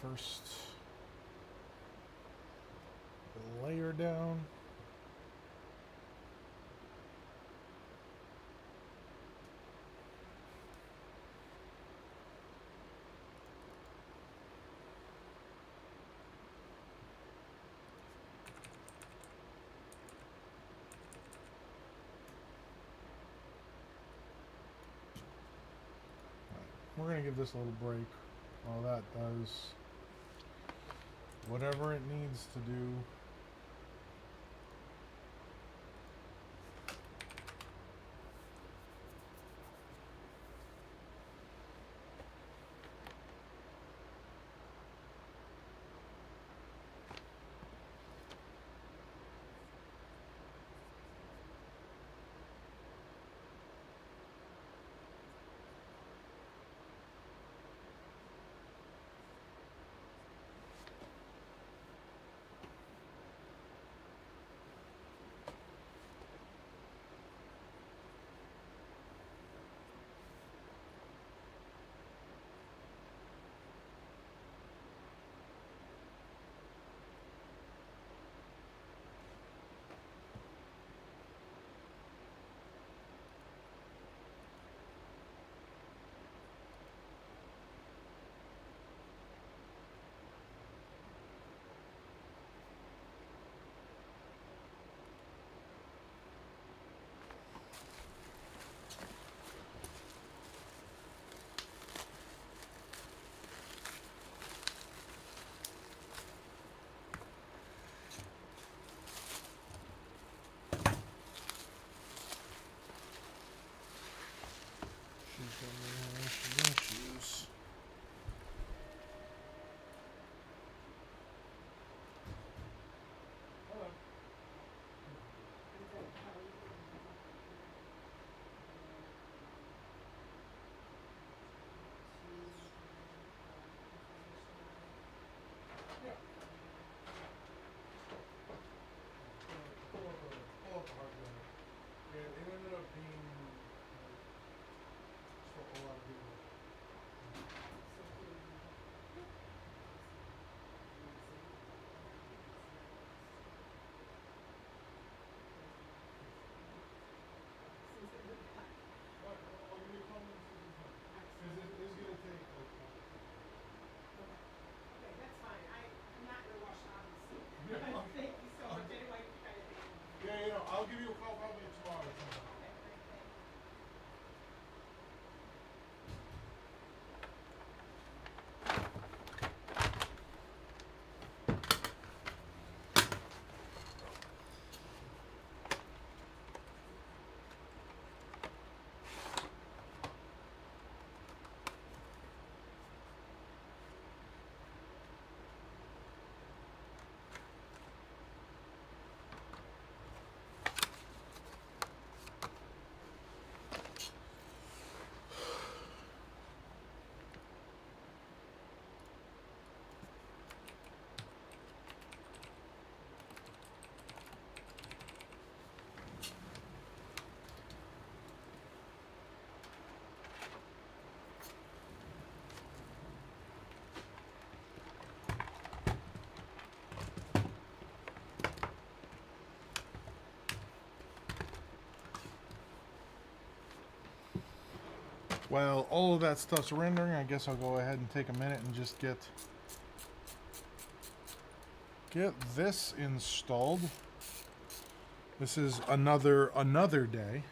First layered down. We're gonna give this a little break while that does whatever it needs to do. Issues. Pull up the hard drive. Yeah, it ended up being just a whole lot of people. I'll give you a call when it's done. Because it is going to take like Okay, that's fine. I'm not in a rush, obviously. Yeah, Thank you so much. Anyway, you guys thank you. yeah, you know, I'll give you a call probably tomorrow or something. Okay, great, thanks. While all of that stuff's rendering, I guess I'll go ahead and take a minute and just get this installed. This is another day.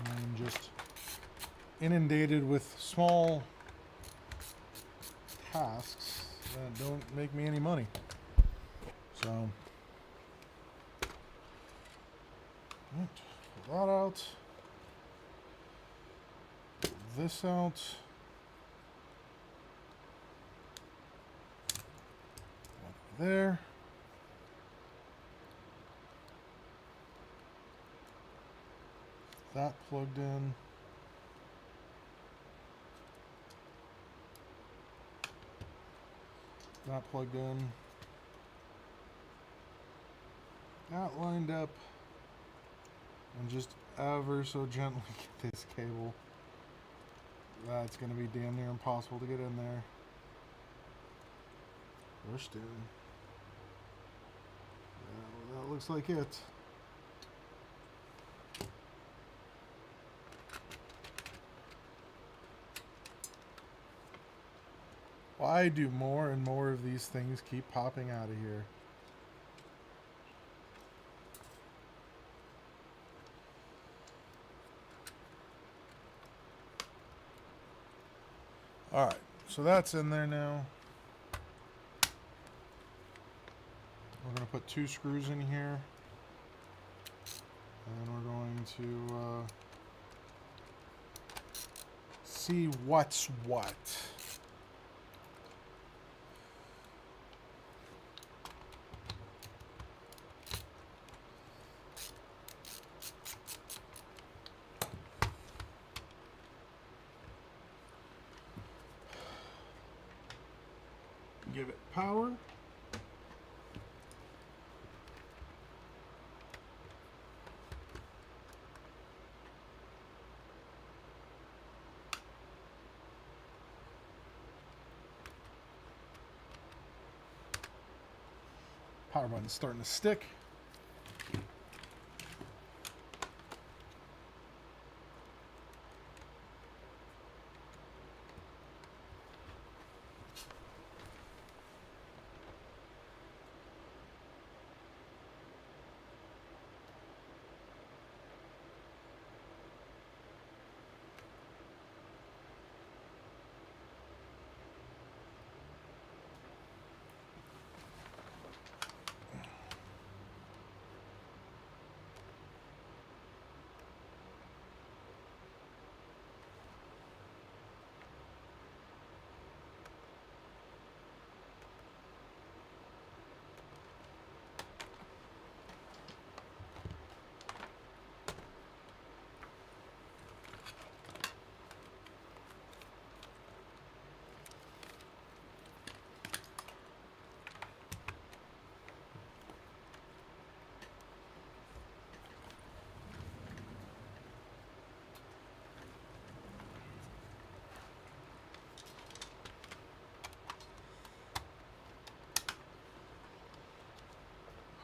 I'm just inundated with small tasks that don't make me any money. So, pull that out. Pull this out. That over there. That plugged in. Not plugged in. Not lined up. And just ever so gently get this cable. That's going to be damn near impossible to get in there. First in. Yeah, well, that looks like it. Why do more and more of these things keep popping out of here? Alright, so that's in there now. We're going to put 2 screws in here. And we're going to see what's what. Give it power. Power button's starting to stick.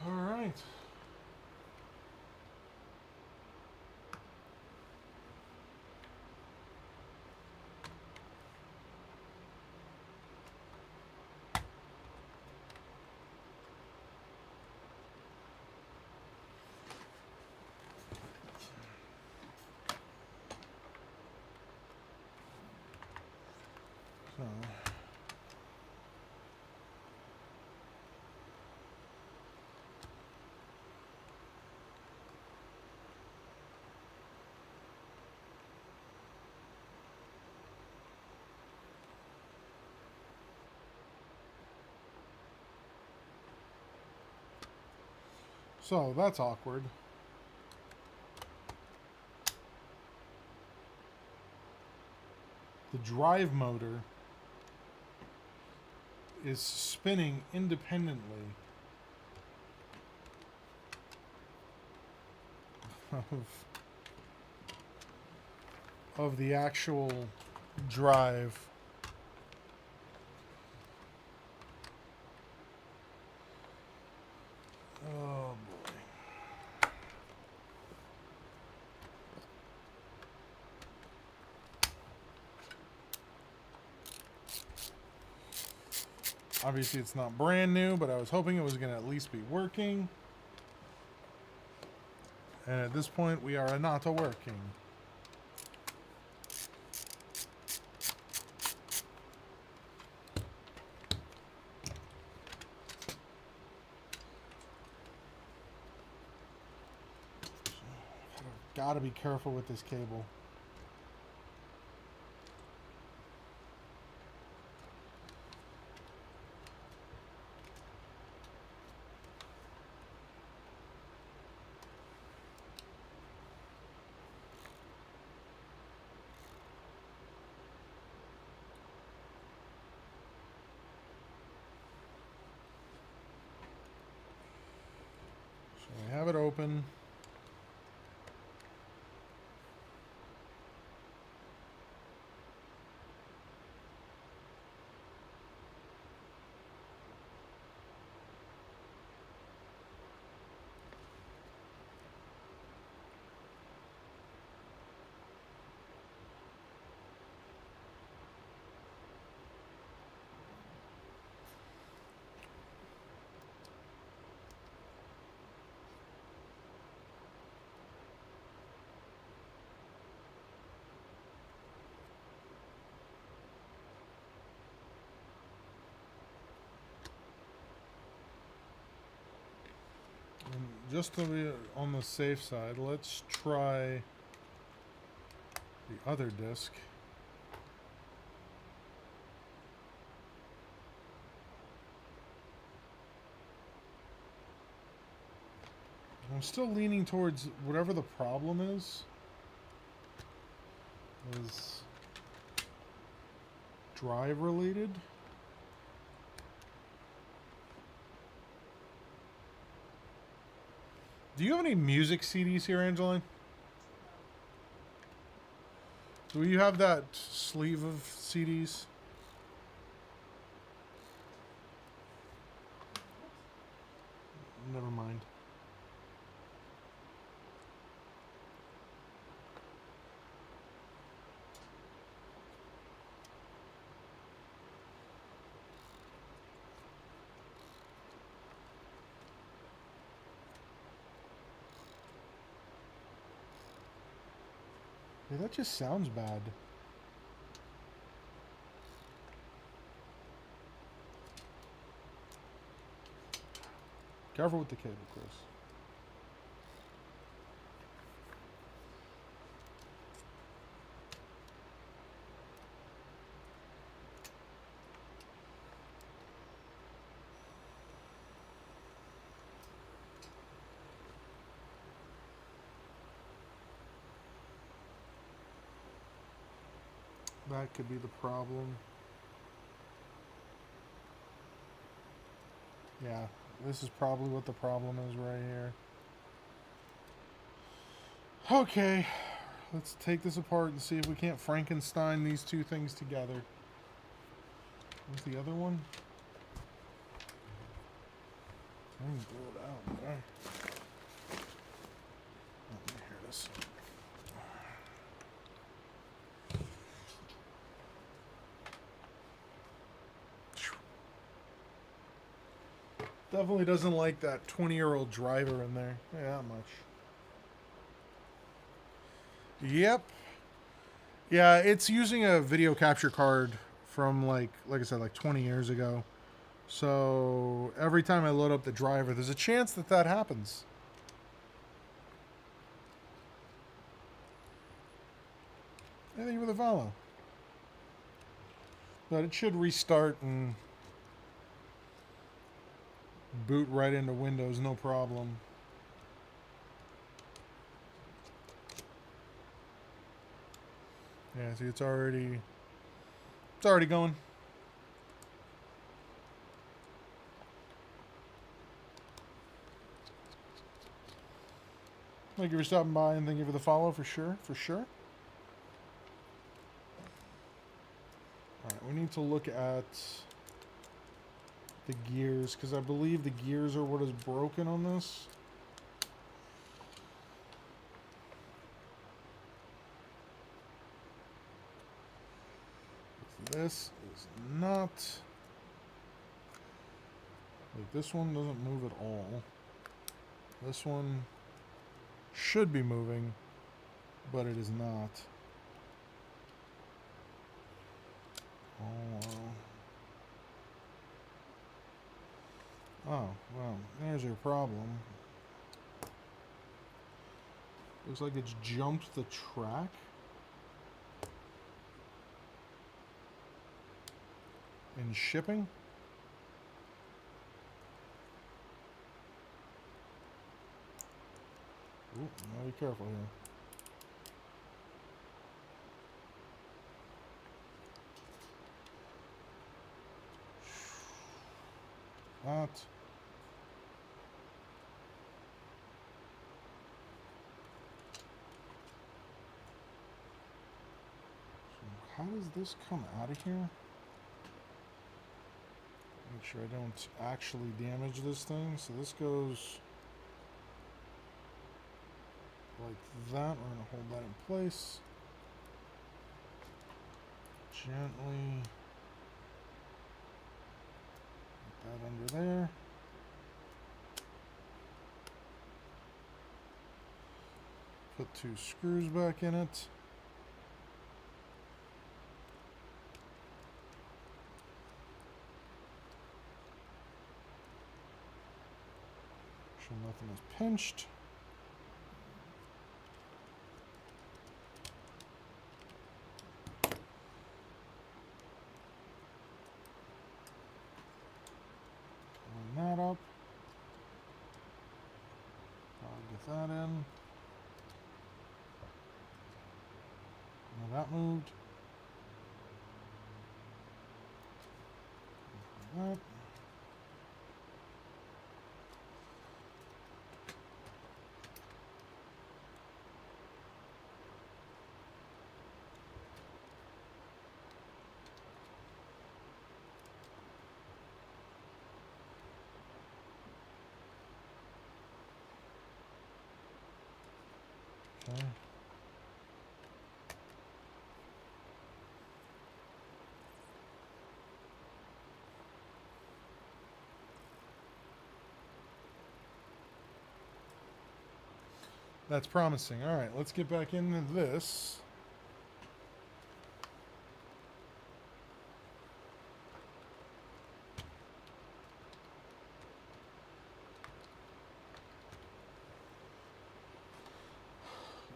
All right. So So that's awkward. The drive motor is spinning independently of the actual drive. Oh boy. Obviously it's not brand new, but I was hoping it was going to at least be working. And at this point we are not working. Gotta be careful with this cable. it open. And just to be on the safe side, let's try the other disc. I'm still leaning towards whatever the problem is drive related. Do you have any music CDs here, Angeline? Do you have that sleeve of CDs? Never mind. Yeah, that just sounds bad. Careful with the cable, Chris. That could be the problem. Yeah, this is probably what the problem is right here. Okay, let's take this apart and see if we can't Frankenstein these two things together. Where's the other one? I didn't blow it out, did I? Oh, here it is. Definitely doesn't like that 20-year-old driver in there. Yeah, that much. Yep. Yeah, it's using a video capture card from like I said, like 20 years ago. So every time I load up the driver, there's a chance that that happens. I think with a follow. But it should restart and boot right into Windows, no problem. Yeah, see, it's already going. Thank you for stopping by and thank you for the follow for sure, Alright, we need to look at the gears, because I believe the gears are what is broken on this. This is not... Like, this one doesn't move at all. This one should be moving, but it is not. Oh, oh, well, there's your problem. Looks like it's jumped the track. In shipping. Ooh, now be careful here. That. how does this come out of here? Make sure I don't actually damage this thing. So this goes like that. We're gonna hold that in place. Gently put that under there. Put 2 screws back in it. Make sure nothing is pinched. Line that up. I'll get that in. Now that moved. Like that. Okay. That's promising. All right, let's get back into this.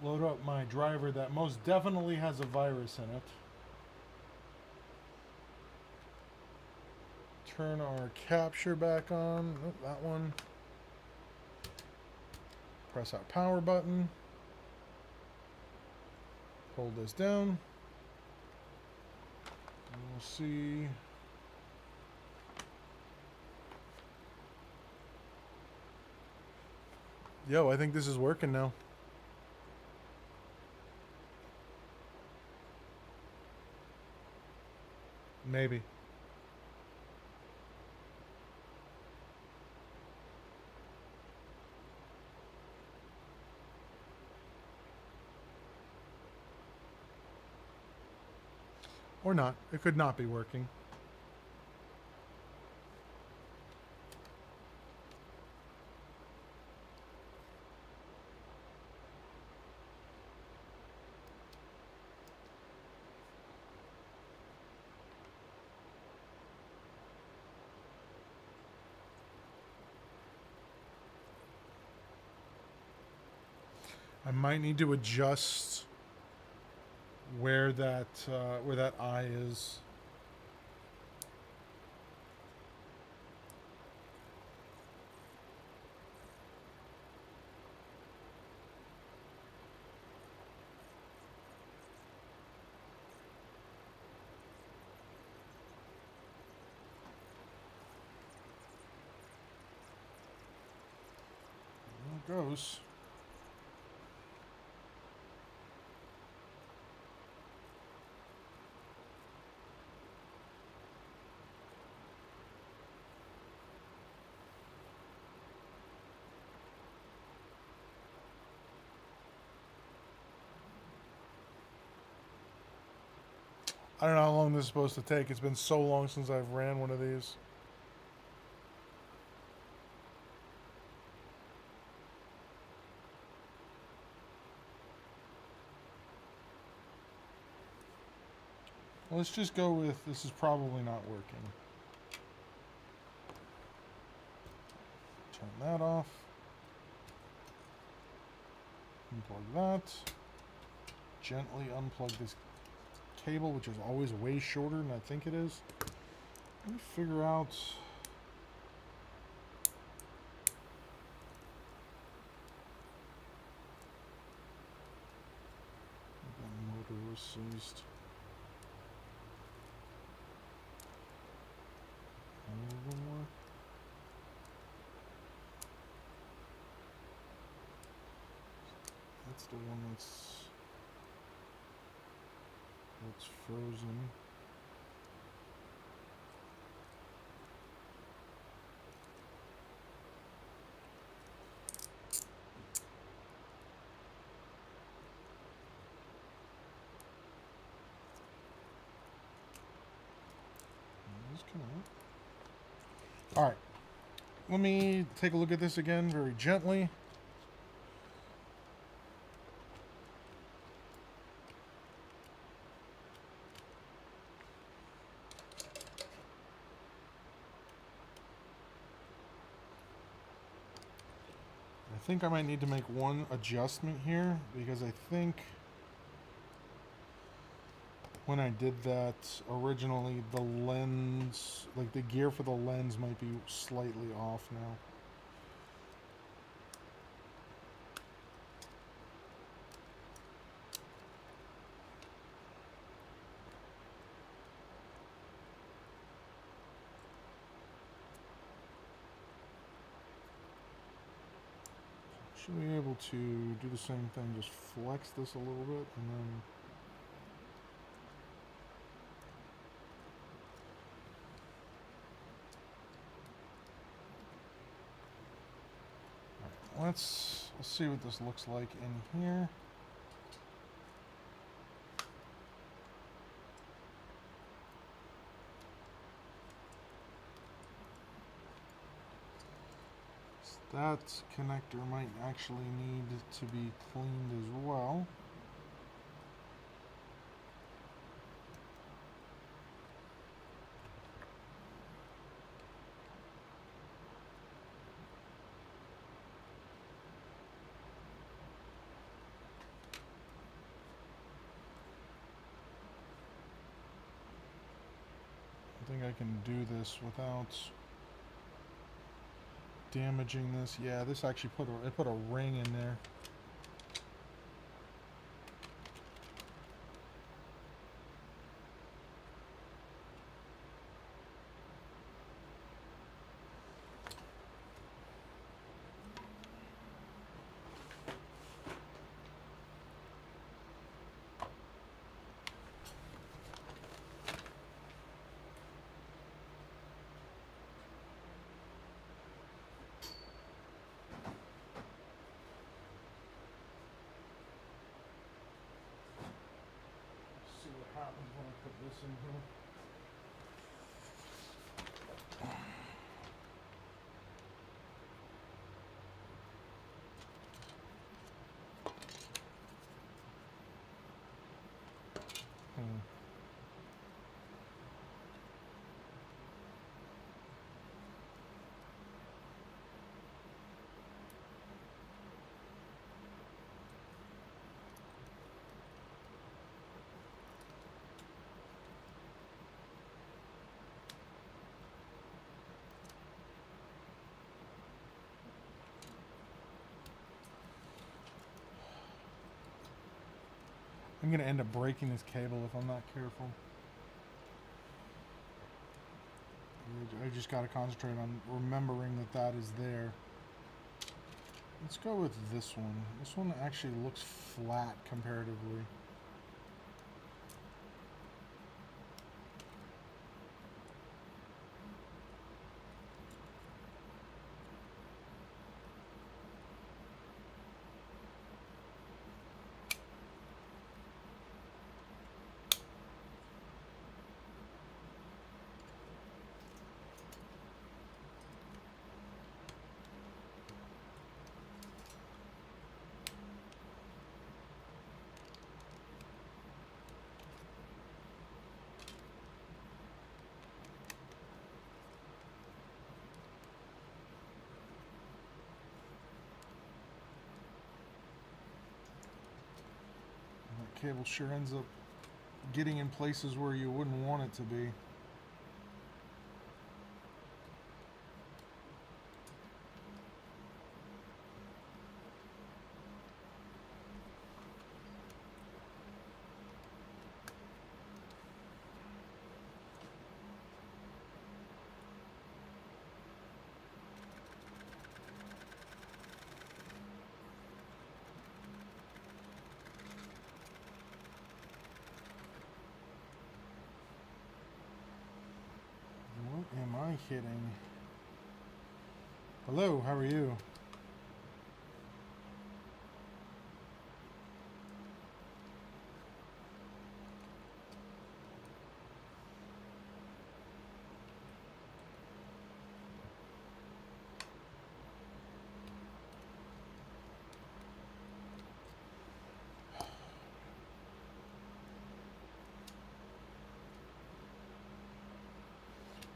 Load up my driver that most definitely has a virus in it. Turn our capture back on. Oh, that one. Press our power button. Hold this down. And we'll see. Yo, I think this is working now. Maybe. Or not. It could not be working. I might need to adjust where that eye is. There it goes. I don't know how long this is supposed to take. It's been so long since I've ran one of these. Let's just go with this is probably not working. Turn that off. Unplug that. Gently unplug this cable, which is always way shorter than I think it is. Let me figure out. The motor was seized. A little more. That's the one that's. it's frozen. All right, let me take a look at this again very gently. I think I might need to make one adjustment here because I think when I did that originally, the lens, like the gear for the lens, might be slightly off now. Should be able to do the same thing, just flex this a little bit and then let's see what this looks like in here. That connector might actually need to be cleaned as well. I think I can do this without damaging this. Yeah, this actually put a ring in there. See what happens when I put this in here. I'm gonna end up breaking this cable if I'm not careful. I just gotta concentrate on remembering that that is there. Let's go with this one. This one actually looks flat comparatively. Cable sure ends up getting in places where you wouldn't want it to be. I hitting? Hello, how are you?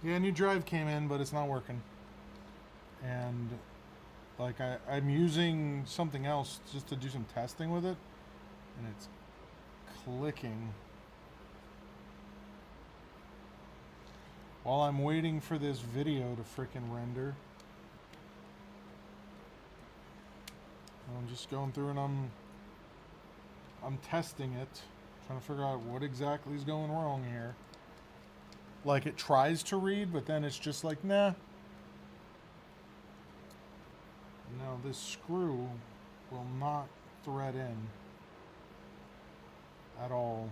Yeah, new drive came in, but it's not working. And like I'm using something else just to do some testing with it, and it's clicking. While I'm waiting for this video to frickin' render, I'm just going through and I'm testing it, trying to figure out what exactly is going wrong here. Like it tries to read, but then it's just like, nah. No, this screw will not thread in at all.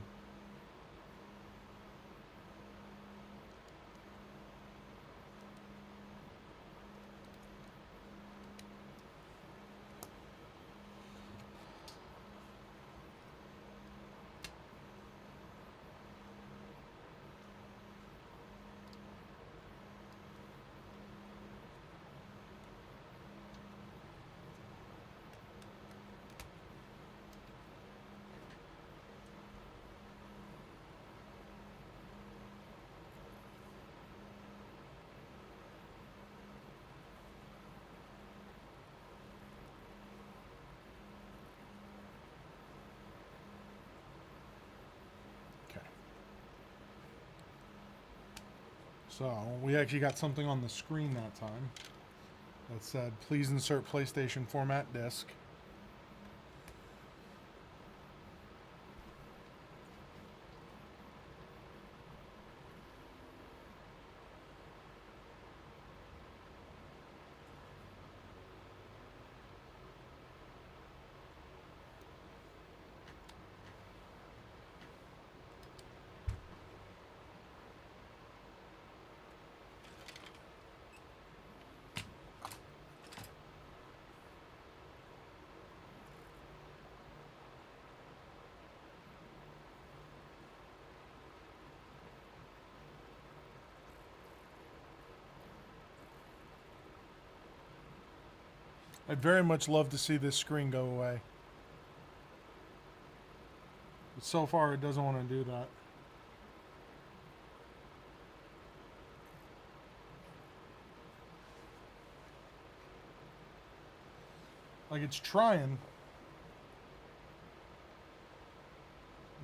So we actually got something on the screen that time that said, please insert PlayStation format disc. I'd very much love to see this screen go away. But so far it doesn't want to do that. Like it's trying.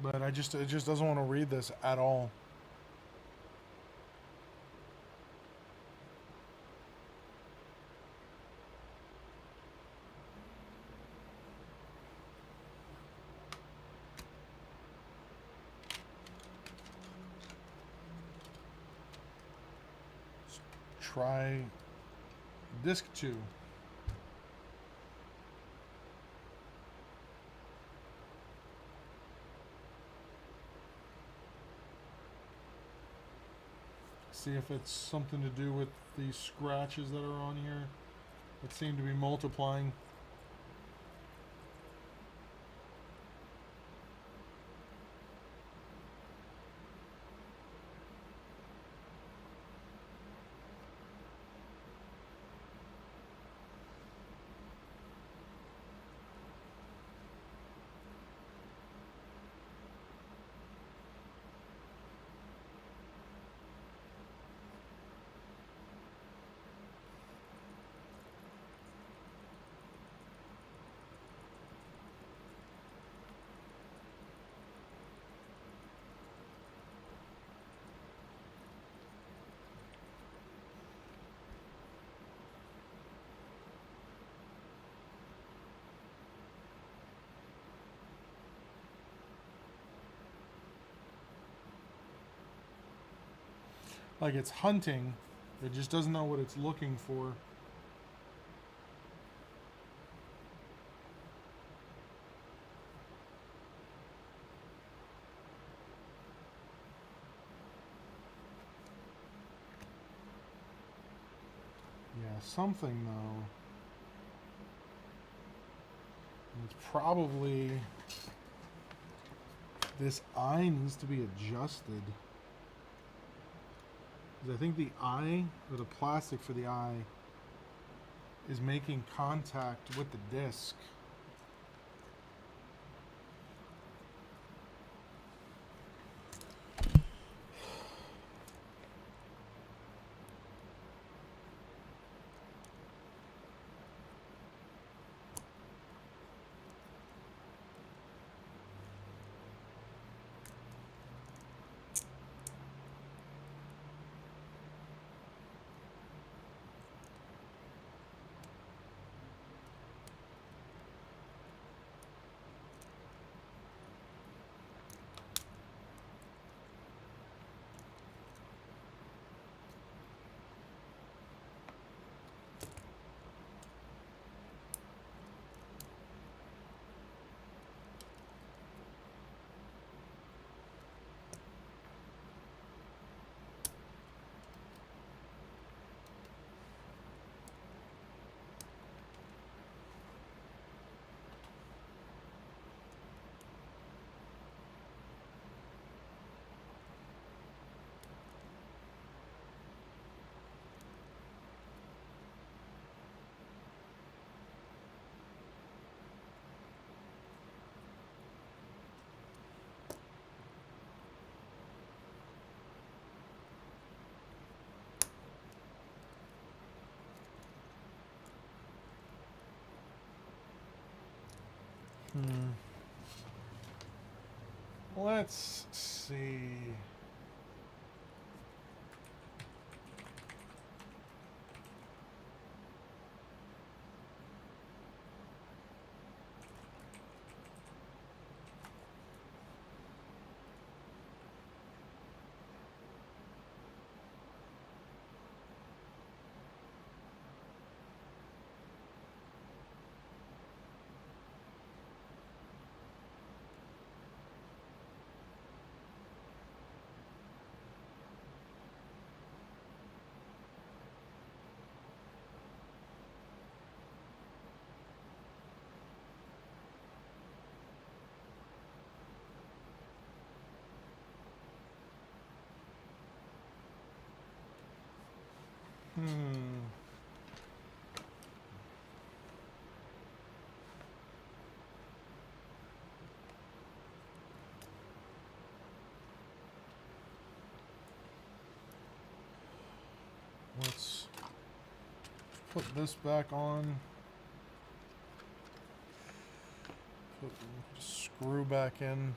But it just doesn't want to read this at all. Try disc 2. See if it's something to do with these scratches that are on here that seem to be multiplying. Like it's hunting, it just doesn't know what it's looking for. something though. And it's probably this eye needs to be adjusted. 'Cause I think the eye, or the plastic for the eye, is making contact with the disc. Let's see. Let's put this back on. Put the screw back in.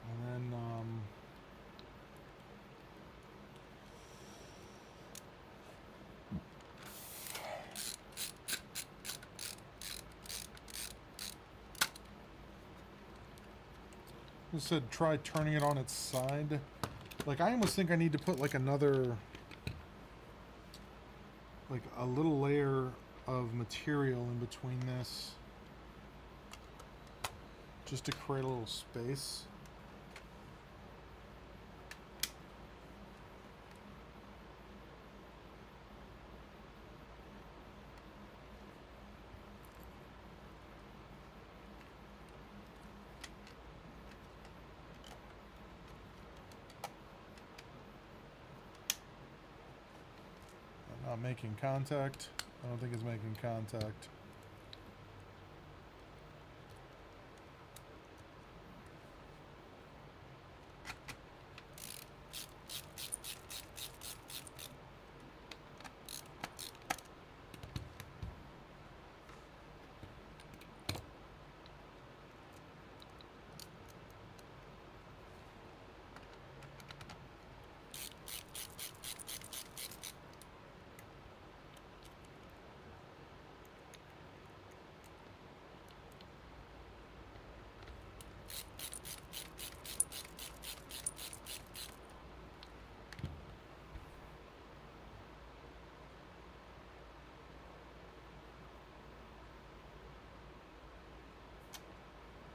And then I said try turning it on its side. Like, I almost think I need to put like another, like a little layer of material in between this, just to create a little space. Not making contact. I don't think it's making contact.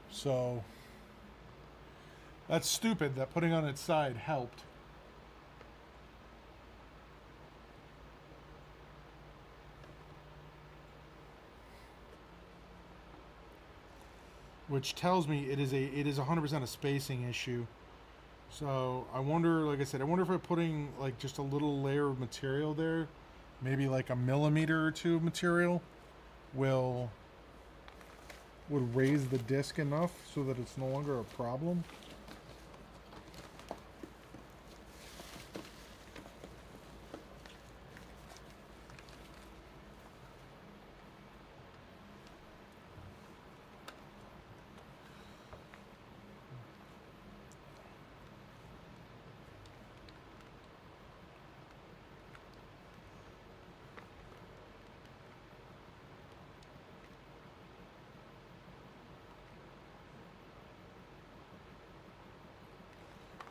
So that's stupid that putting on its side helped. which tells me it is 100% a spacing issue. So I wonder, like I said, I wonder if I'm putting like just a little layer of material there, maybe like a millimeter or two of material, would raise the disc enough so that it's no longer a problem.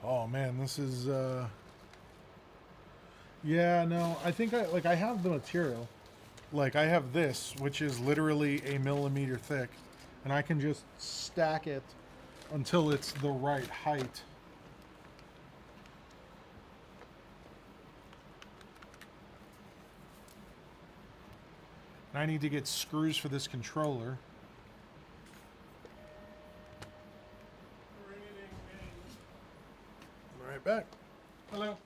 Oh man, this is yeah, no, I think I have the material. Like I have this, which is literally a millimeter thick, and I can just stack it until it's the right height. And I need to get screws for this controller. Right back. Hello.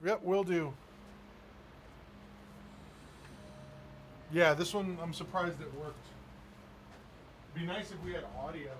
Yep, will do. Yeah, this one I'm surprised it worked. Be nice if we had audio.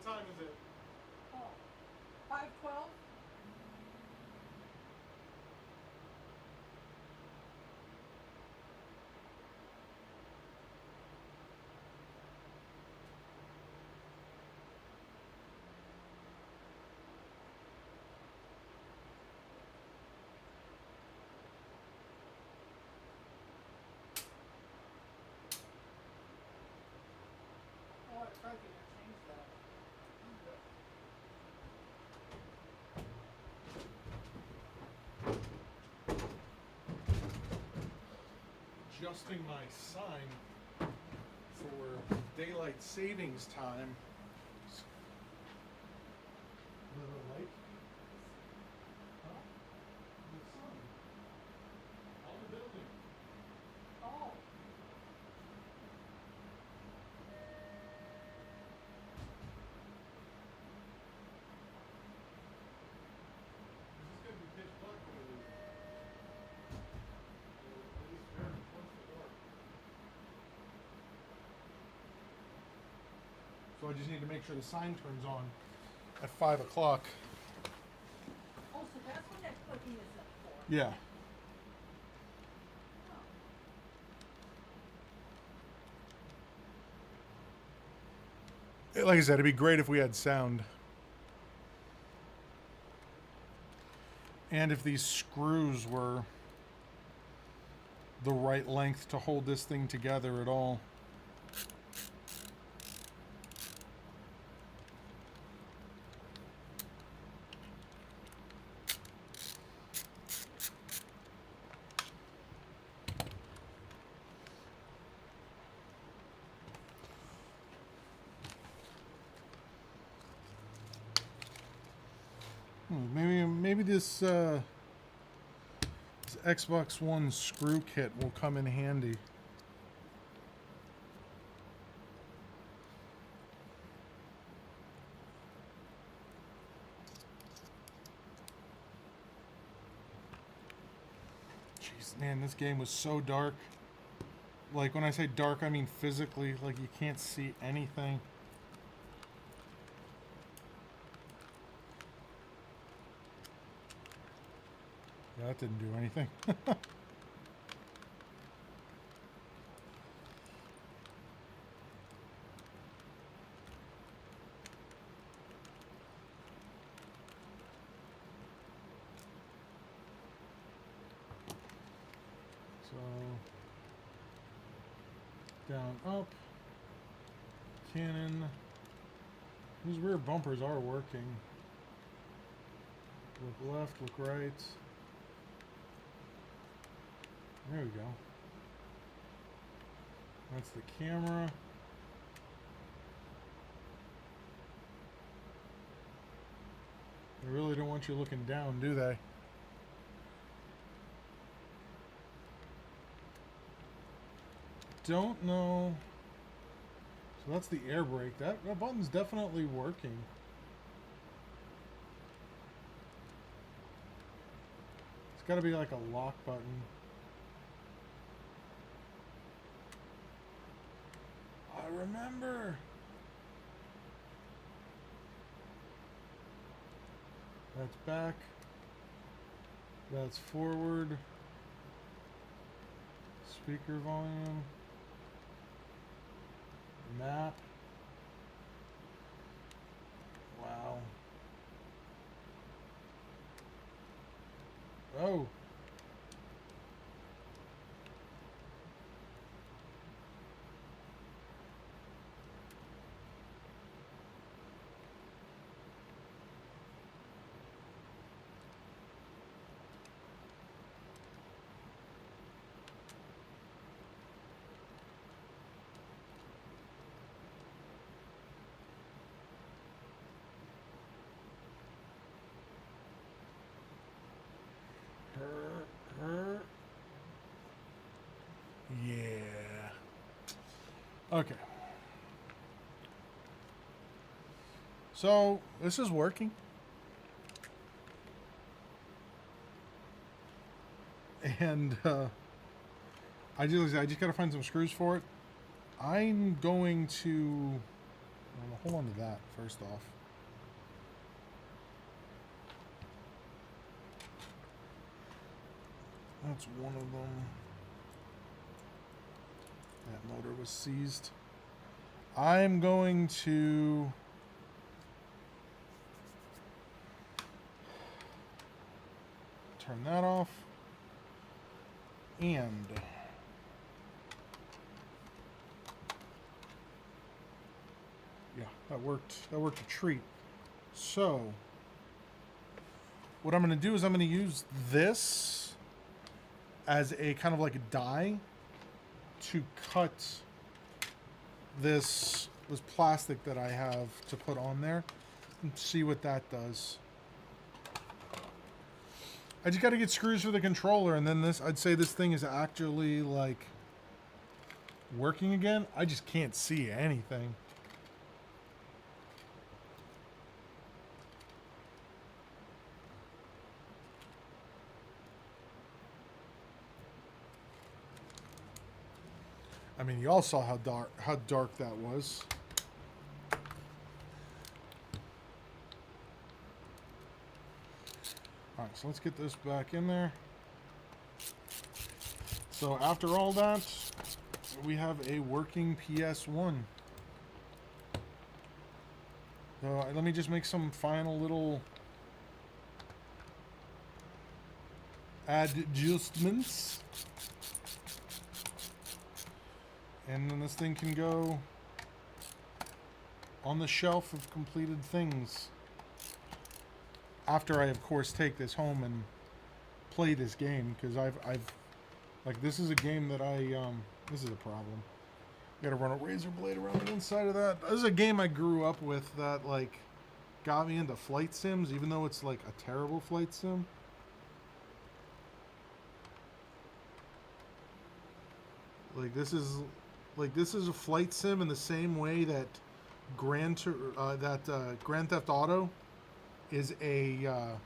time is it? Oh, 5:12. Oh, I tried to change that. Adjusting my sign for daylight savings time. Little light. Huh? The sun. On the building. Oh. This is gonna be pitch black when we leave. At least very close to dark. So I just need to make sure the sign turns on at 5 o'clock. Oh, so that's what that cookie is up for. Yeah. Like I said, it'd be great if we had sound. And if these screws were the right length to hold this thing together at all. Maybe this Xbox One screw kit will come in handy. Jeez, man, this game was so dark. Like, when I say dark, I mean physically. Like, you can't see anything. Yeah, that didn't do anything. So, down, up, cannon. These rear bumpers are working. Look left, look right. There we go. That's the camera. They really don't want you looking down, do they? Don't know. So that's the air brake. That button's definitely working. It's got to be like a lock button. I remember. That's back. That's forward. Speaker volume. Map. Wow. Oh. Yeah. Okay. So this is working. And I just gotta find some screws for it. I'm going to I'm gonna hold on to that first off. That's one of them. That motor was seized. I'm going to turn that off. And yeah, that worked. That worked a treat. So what I'm going to do is I'm going to use this as a kind of like a die to cut this plastic that I have to put on there and see what that does. I just got to get screws for the controller, and then this, I'd say this thing is actually like working again. I just can't see anything. I mean, you all saw how dark that was. Alright, so let's get this back in there. So after all that, we have a working PS1. So let me just make some final little adjustments. And then this thing can go on the shelf of completed things. After I, of course, take this home and play this game, because I've like, this is a game that this is a problem. You gotta run a razor blade around the inside of that. This is a game I grew up with that, like, got me into flight sims, even though it's, like, a terrible flight sim. Like, this is a flight sim in the same way that Grand Theft Auto is a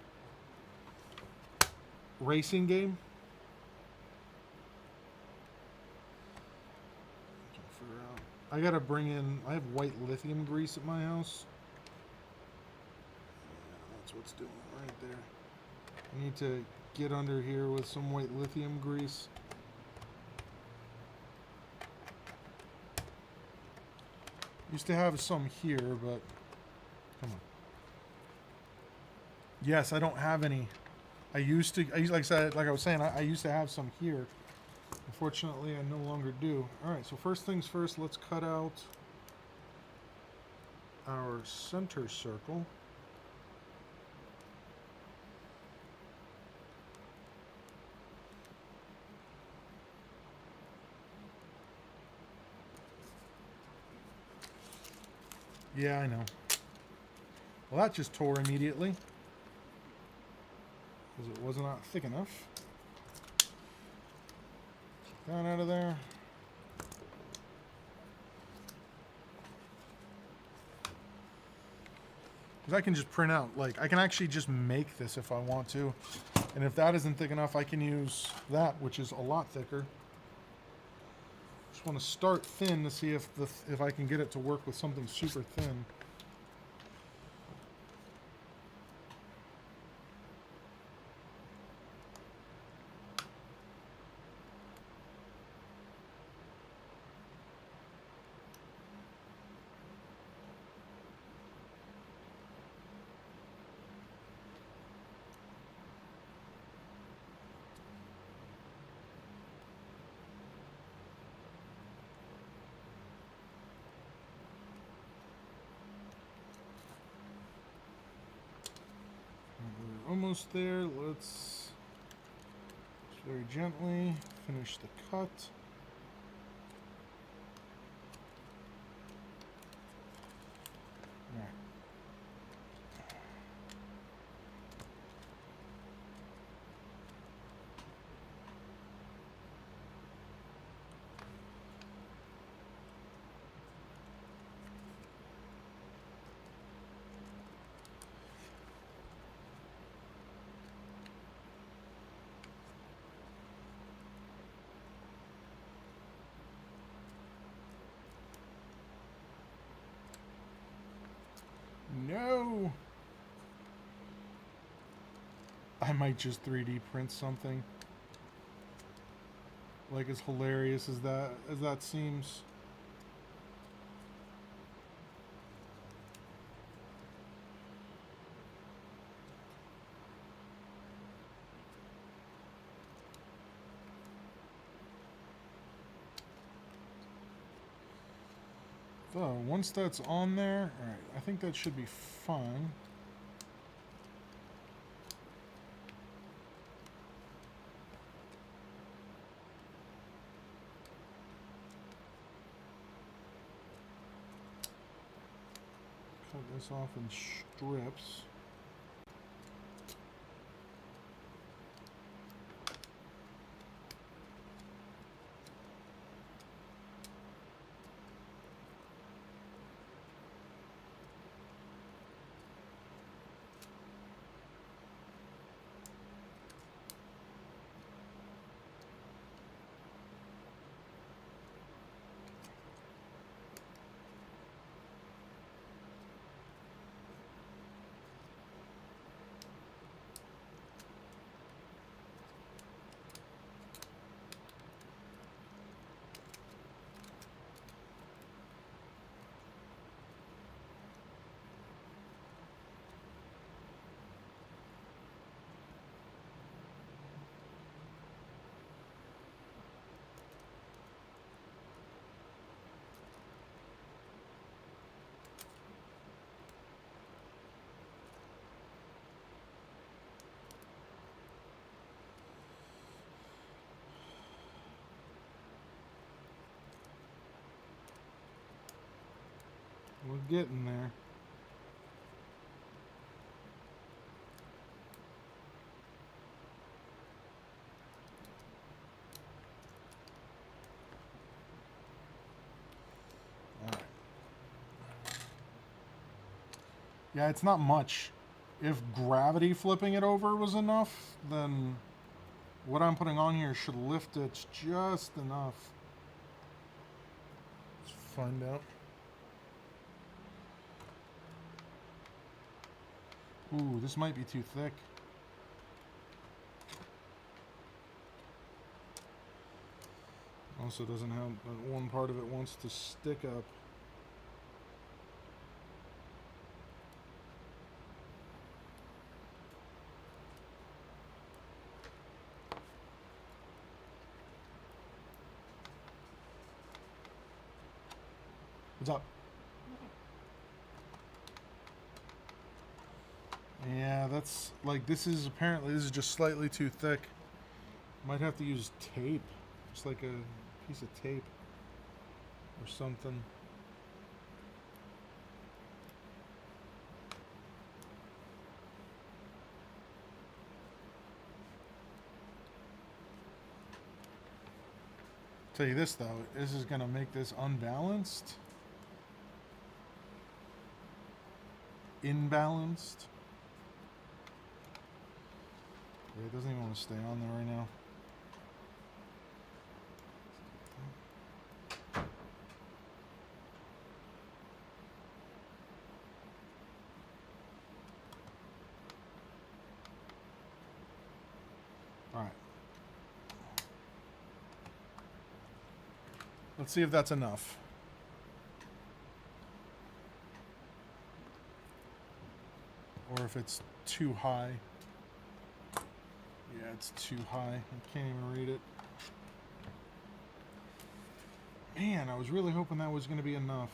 racing game. I gotta bring in. I have white lithium grease at my house. Yeah, that's what's doing it right there. I need to get under here with some white lithium grease. Used to have some here, but come on. Yes, I don't have any. I used to, like I was saying, I used to have some here. Unfortunately, I no longer do. All right, so first things first, let's cut out our center circle. Yeah, I know. Well, that just tore immediately because it was not thick enough. Take that out of there. Because I can just print out, like, I can actually just make this if I want to. And if that isn't thick enough, I can use that, which is a lot thicker. Just want to start thin to see if I can get it to work with something super thin. Almost there. Let's just very gently finish the cut. All right. No. I might just 3D print something. Like as hilarious as that seems. So once that's on there, alright, I think that should be fine. Cut this off in strips. We're getting there. Alright. Yeah, it's not much. If gravity flipping it over was enough, then what I'm putting on here should lift it just enough. Let's find out. Ooh, this might be too thick. Also doesn't have, one part of it wants to stick up. What's up? Yeah, that's like this is just slightly too thick. Might have to use tape, just like a piece of tape or something. Tell you this though, this is gonna make this unbalanced, imbalanced. Yeah, it doesn't even want to stay on there right now. Alright. Let's see if that's enough. Or if it's too high. Yeah, it's too high. I can't even read it. Man, I was really hoping that was going to be enough.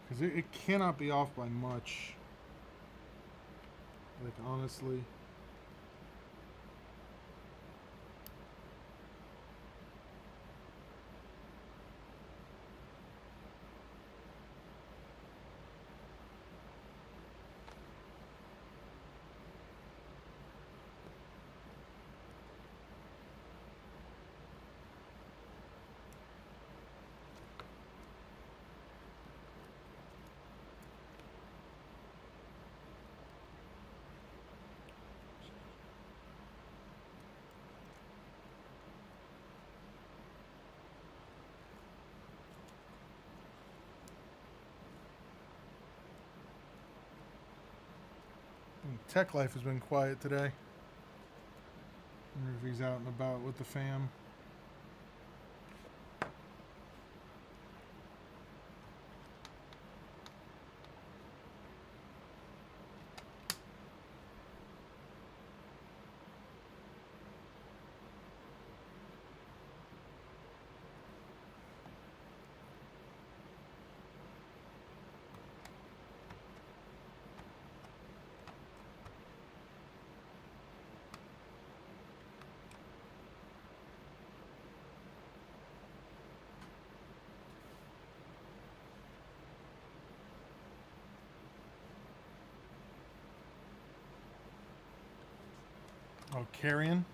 Because it cannot be off by much. Like, honestly. Tech Life has been quiet today. I wonder if he's out and about with the fam. Oh, Carrion.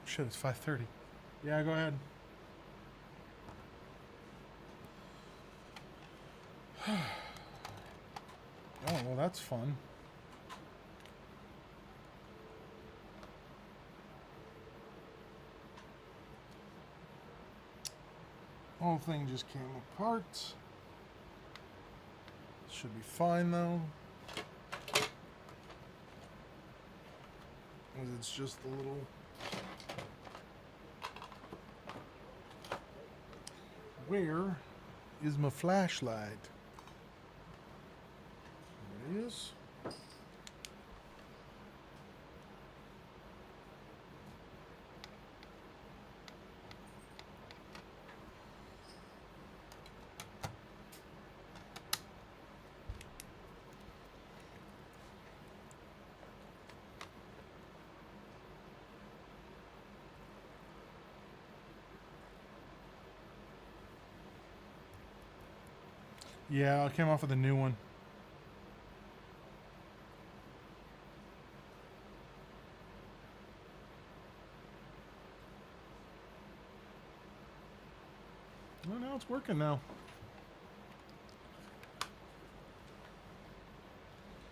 Shit, it's 5:30. Yeah, go ahead. Oh, well, that's fun. Whole thing just came apart. Should be fine though. It's just a little. Where is my flashlight? There it is. Yeah, I came off with a new one. Well, now it's working now.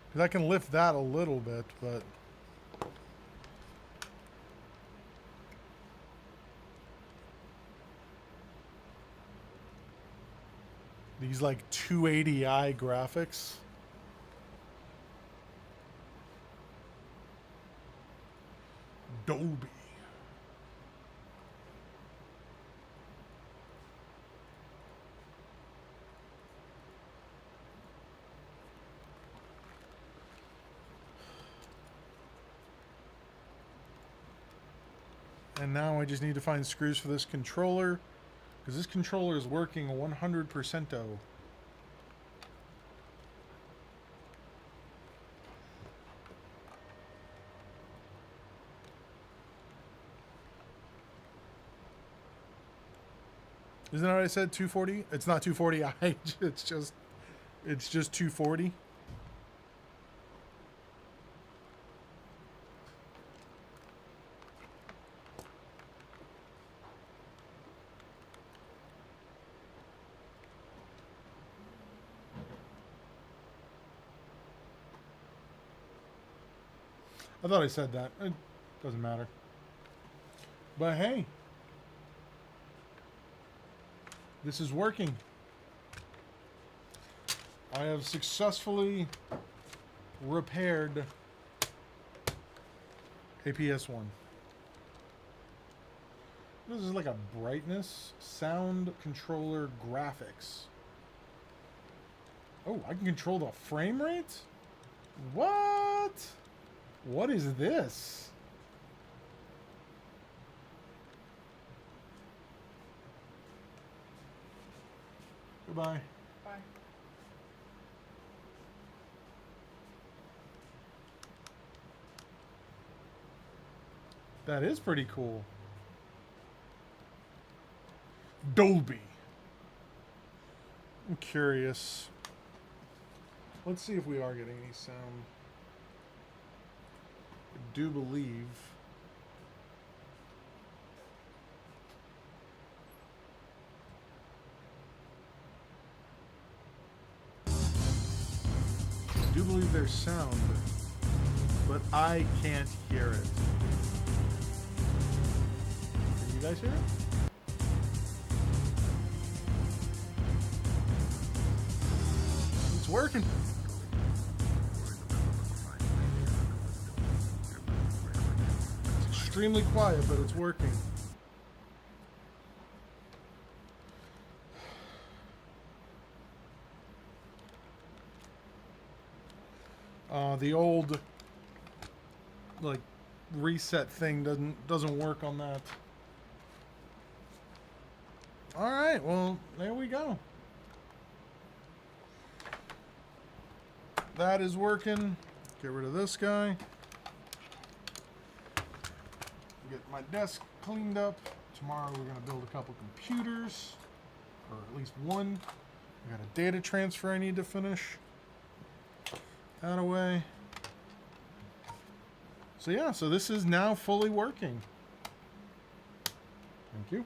Because I can lift that a little bit, but... These like 280i graphics. Dolby. And now I just need to find screws for this controller. Because this controller is working 100%. Isn't that what I said? 240? It's not 240i. It's just 240. I thought I said that. It doesn't matter. But hey, this is working. I have successfully repaired a PS1. This is like a brightness, sound controller graphics. Oh, I can control the frame rate? What? What is this? Goodbye. Bye. That is pretty cool. Dolby. I'm curious. Let's see if we are getting any sound. I do believe. I do believe there's sound, but I can't hear it. Can you guys hear it? It's working. It's extremely quiet, but it's working. The old like reset thing doesn't work on that. All right, well, there we go. That is working. Get rid of this guy. Get my desk cleaned up. Tomorrow we're gonna build a couple computers, or at least one. I got a data transfer I need to finish. That away. So yeah, so this is now fully working. Thank you.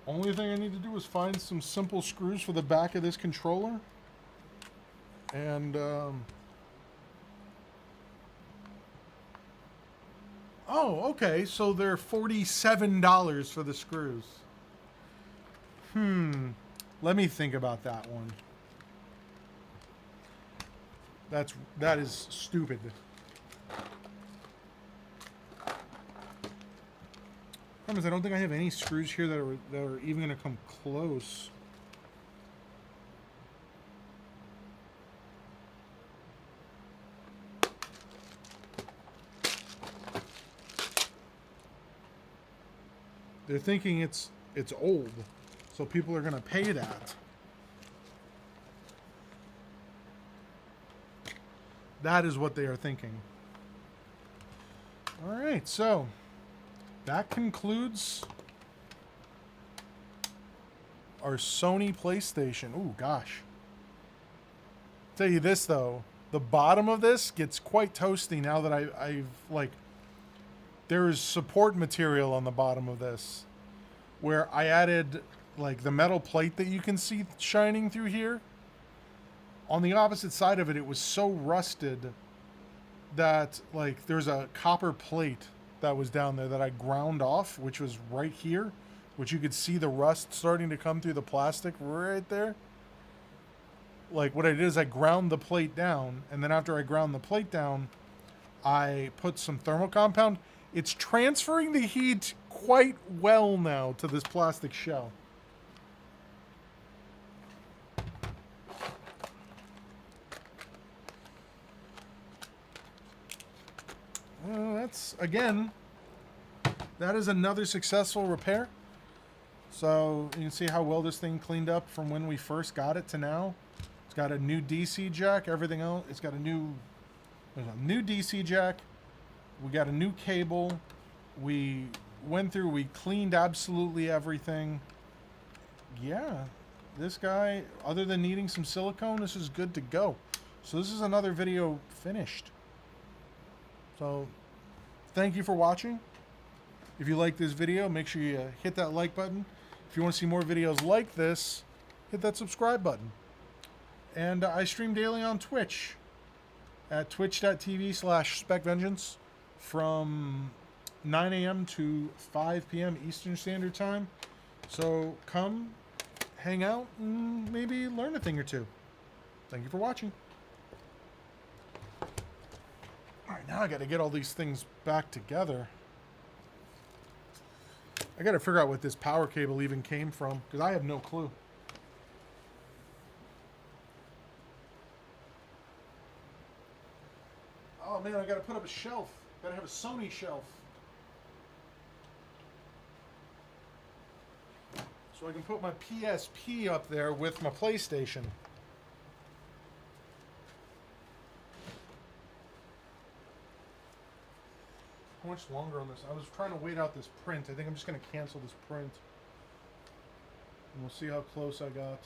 Only thing I need to do is find some simple screws for the back of this controller. And, oh, okay, so they're $47 for the screws. Let me think about that one. That is stupid. Problem is, I don't think I have any screws here that are even going to come close. They're thinking it's old, so people are going to pay that. That is what they are thinking. All right, so that concludes our Sony PlayStation. Ooh, gosh. Tell you this though, the bottom of this gets quite toasty now that I've like, there is support material on the bottom of this where I added like the metal plate that you can see shining through here. On the opposite side of it, it was so rusted that like there's a copper plate that was down there that I ground off, which was right here, which you could see the rust starting to come through the plastic right there. Like what I did is I ground the plate down, and then after I ground the plate down, I put some thermal compound. It's transferring the heat quite well now to this plastic shell. That's, again, that is another successful repair. So you can see how well this thing cleaned up from when we first got it to now. It's got a new DC jack, everything else. It's got there's a new DC jack. We got a new cable. We went through, we cleaned absolutely everything. Yeah, this guy, other than needing some silicone, this is good to go. So this is another video finished. So, thank you for watching. If you like this video, make sure you hit that like button. If you want to see more videos like this, hit that subscribe button. And I stream daily on Twitch at twitch.tv/SpecVengeance from 9 a.m. to 5 p.m. Eastern Standard Time. So come, hang out, and maybe learn a thing or two. Thank you for watching. Alright, now I gotta get all these things back together. I gotta figure out what this power cable even came from, because I have no clue. Oh man, I gotta put up a shelf. Gotta have a Sony shelf. So I can put my PSP up there with my PlayStation. How much longer on this? I was trying to wait out this print. I think I'm just going to cancel this print. And we'll see how close I got.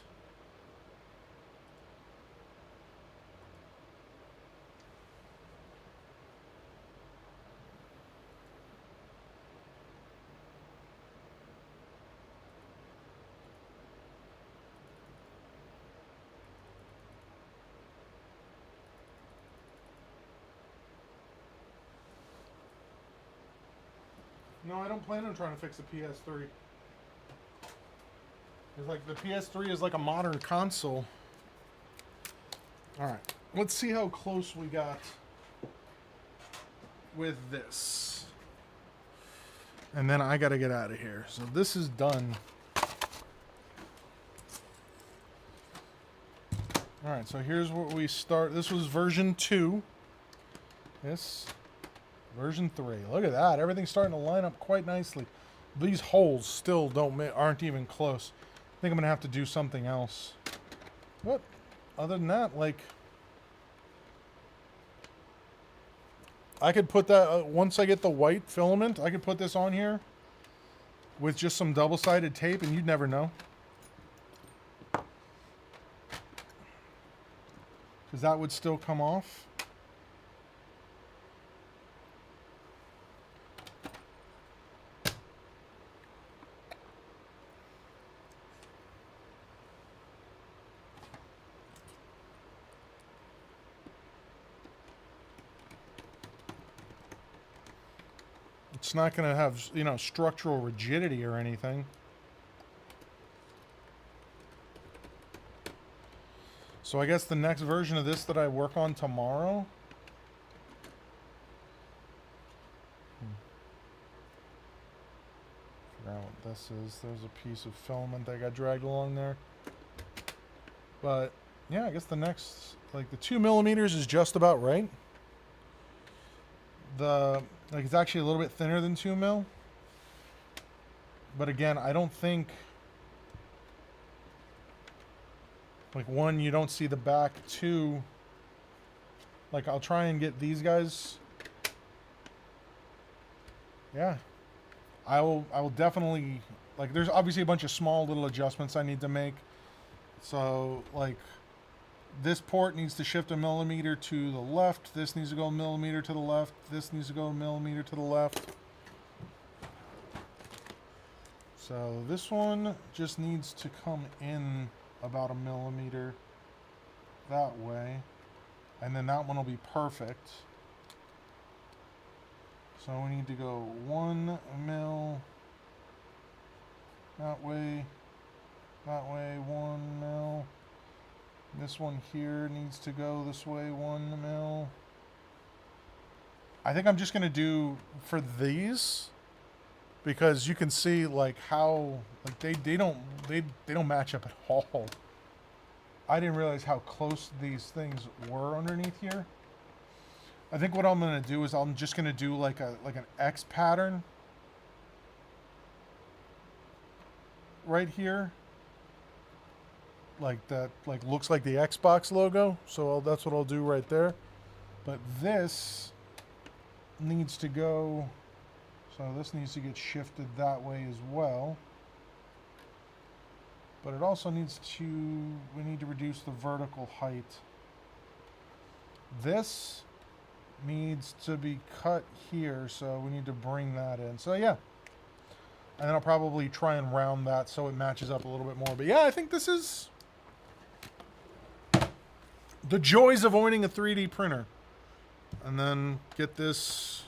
No, I don't plan on trying to fix the PS3. It's like the PS3 is like a modern console. All right, let's see how close we got with this. And then I got to get out of here. So this is done. All right, so here's where we start. This was version 2. This, version 3. Look at that. Everything's starting to line up quite nicely. These holes still aren't even close. I think I'm going to have to do something else. But other than that, like, I could put that, once I get the white filament, I could put this on here with just some double-sided tape, and you'd never know. Because that would still come off. It's not going to have, you know, structural rigidity or anything. So I guess the next version of this that I work on tomorrow. Figure out what this is. There's a piece of filament that got dragged along there. But yeah, I guess the next, like the 2 millimeters is just about right. Like it's actually a little bit thinner than 2 mil. But again, I don't think, like, one, you don't see the back. 2, like, I'll try and get these guys. Yeah. I will definitely, like, there's obviously a bunch of small little adjustments I need to make. So, like, this port needs to shift a millimeter to the left. This needs to go a millimeter to the left. This needs to go a millimeter to the left. So this one just needs to come in about a millimeter that way. And then that one will be perfect. So we need to go 1 mil that way, 1 mil. This one here needs to go this way 1 mil. I think I'm just gonna do for these because you can see like how like they don't match up at all. I didn't realize how close these things were underneath here. I think what I'm gonna do is I'm just gonna do like an X pattern right here. Like that, like looks like the Xbox logo. So that's what I'll do right there. But this needs to go, so this needs to get shifted that way as well. But it also needs to, we need to reduce the vertical height. This needs to be cut here, so we need to bring that in. So yeah. And then I'll probably try and round that so it matches up a little bit more. But yeah, I think this is the joys of owning a 3D printer. And then get this.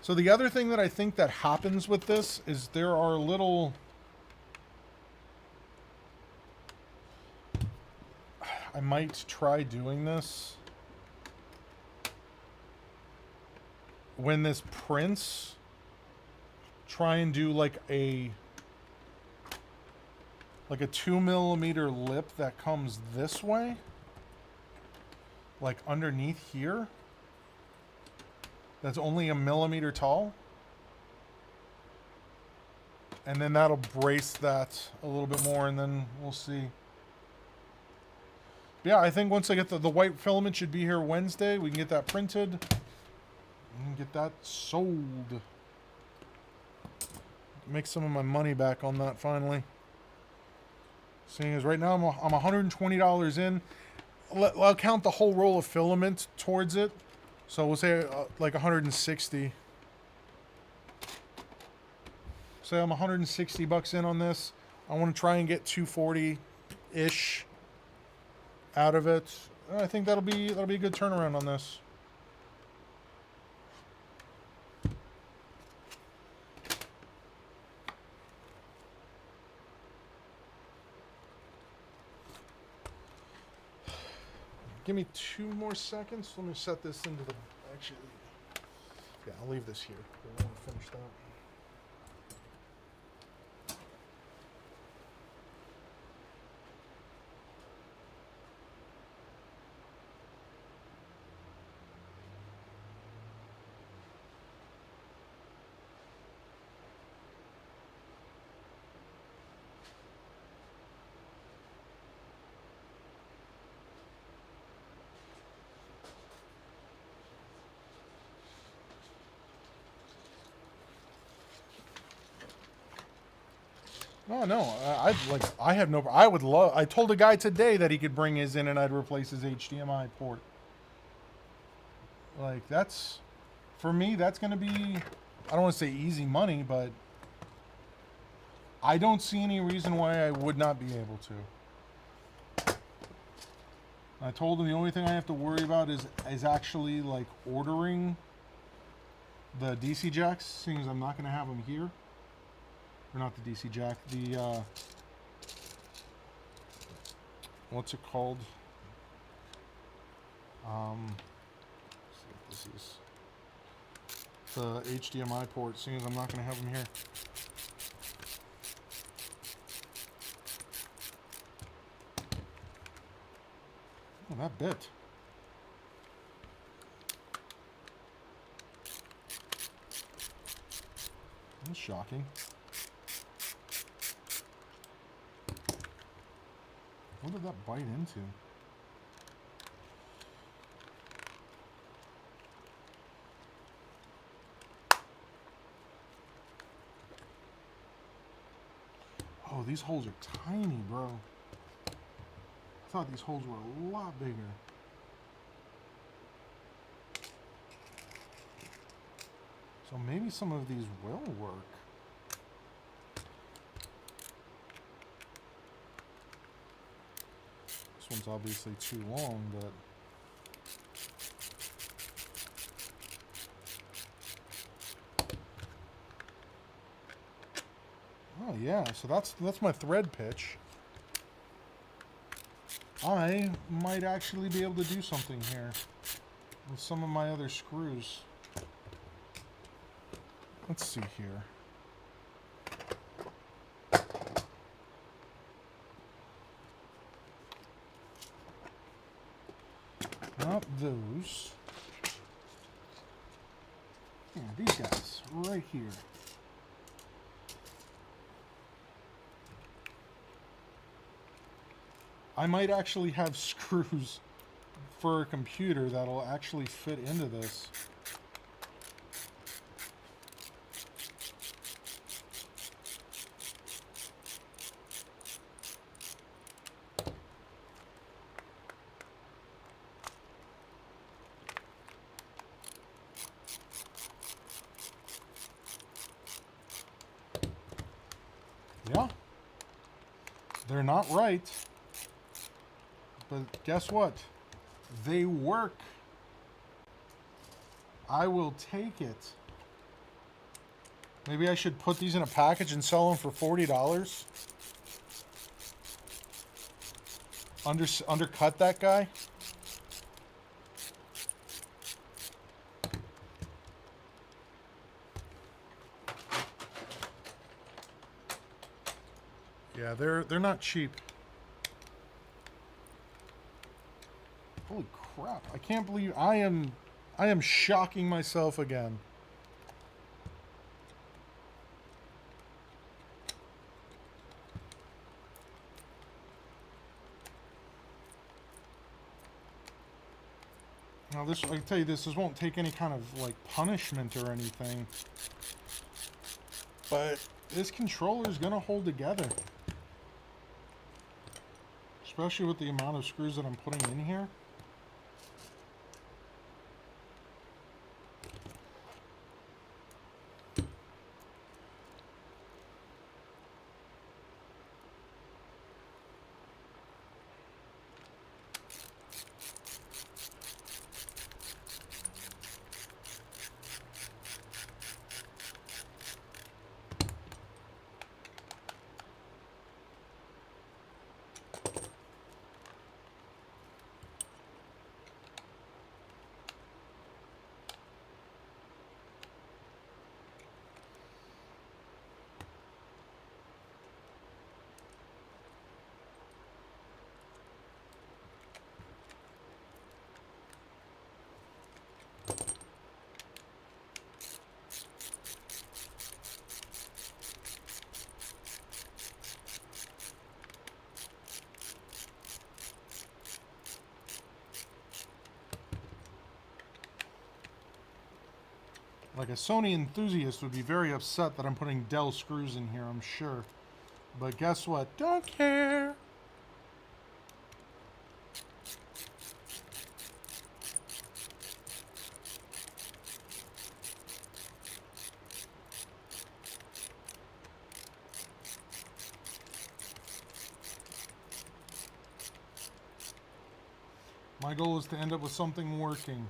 So the other thing that I think that happens with this is there are little, I might try doing this when this prints. Try and do like a 2 millimeter lip that comes this way, like underneath here, that's only a millimeter tall, and then that'll brace that a little bit more, and then we'll see. But yeah, I think once I get the white filament should be here Wednesday. We can get that printed and get that sold. Make some of my money back on that finally. Seeing as right now I'm $120 in. I'll count the whole roll of filament towards it. So we'll say like 160. Say I'm 160 bucks in on this. I want to try and get 240-ish out of it. I think that'll be a good turnaround on this. give me 2 more seconds. Let me set this into the. Actually, yeah, I'll leave this here. I want to finish that. Oh no, I have no. I would love. I told a guy today that he could bring his in, and I'd replace his HDMI port. Like that's, for me, that's gonna be. I don't want to say easy money, but I don't see any reason why I would not be able to. I told him the only thing I have to worry about is actually like ordering the DC jacks, seeing as I'm not gonna have them here. Or not the DC jack, the what's it called? Let's see what this is. The HDMI port, seeing as I'm not going to have them here. Oh, that bit. That's shocking. What did that bite into? Oh, these holes are tiny, bro. I thought these holes were a lot bigger. So maybe some of these will work. This one's obviously too long, but oh yeah, so that's my thread pitch. I might actually be able to do something here with some of my other screws. Let's see here. Not those. Yeah, these guys right here. I might actually have screws for a computer that'll actually fit into this. Yeah. They're not right. But guess what? They work. I will take it. Maybe I should put these in a package and sell them for $40. Undercut that guy. Yeah, they're not cheap. Holy crap. I can't believe I am shocking myself again. Now this, I can tell you this won't take any kind of like punishment or anything. But this controller is gonna hold together. Especially with the amount of screws that I'm putting in here. Like a Sony enthusiast would be very upset that I'm putting Dell screws in here, I'm sure. But guess what? Don't care. My goal is to end up with something working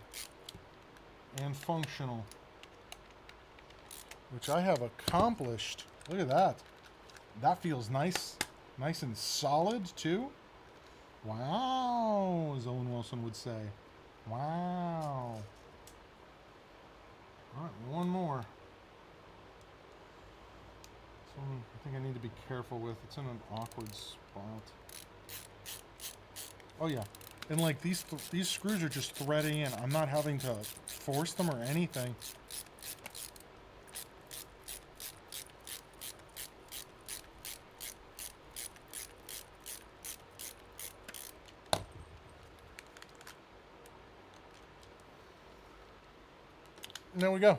and functional, which I have accomplished. Look at that. That feels nice. Nice and solid, too. Wow, as Owen Wilson would say. Wow. Alright, one more. This one I think I need to be careful with. It's in an awkward spot. Oh yeah. And like these screws are just threading in. I'm not having to force them or anything. And there we go.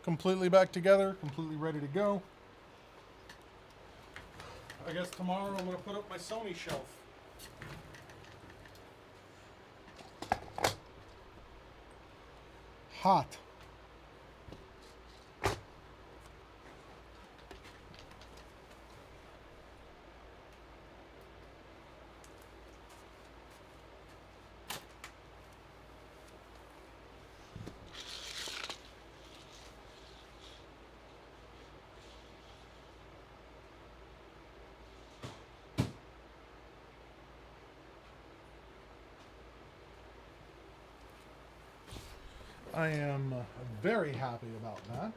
Completely back together, completely ready to go. I guess tomorrow I'm going to put up my Sony shelf. Hot. I am very happy about that.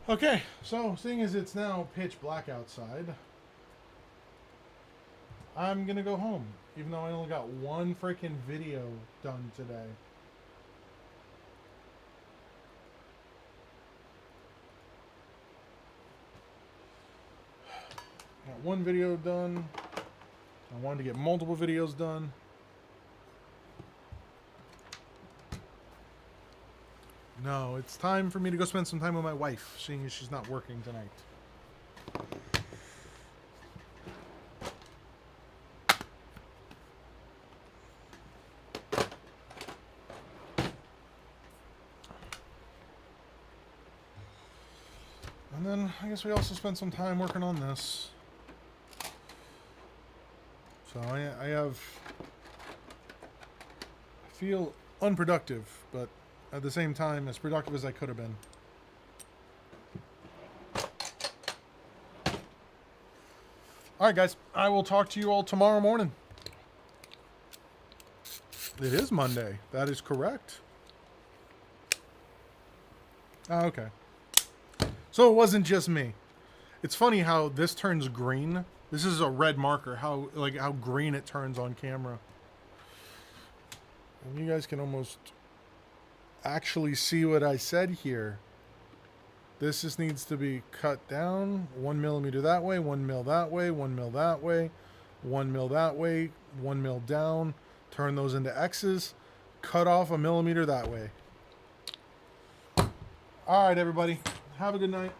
Okay, so seeing as it's now pitch black outside, I'm gonna go home, even though I only got one freaking video done today. Got one video done. I wanted to get multiple videos done. No, it's time for me to go spend some time with my wife, seeing as she's not working tonight. And then I guess we also spent some time working on this. So I have feel unproductive, but at the same time, as productive as I could have been. All right, guys. I will talk to you all tomorrow morning. It is Monday. That is correct. Oh, okay. So it wasn't just me. It's funny how this turns green. This is a red marker. How green it turns on camera. And you guys can almost actually see what I said here. This just needs to be cut down 1 millimeter that way, 1 mil that way, 1 mil that way, 1 mil that way, 1 mil down. Turn those into X's. Cut off a millimeter that way. All right, everybody. Have a good night.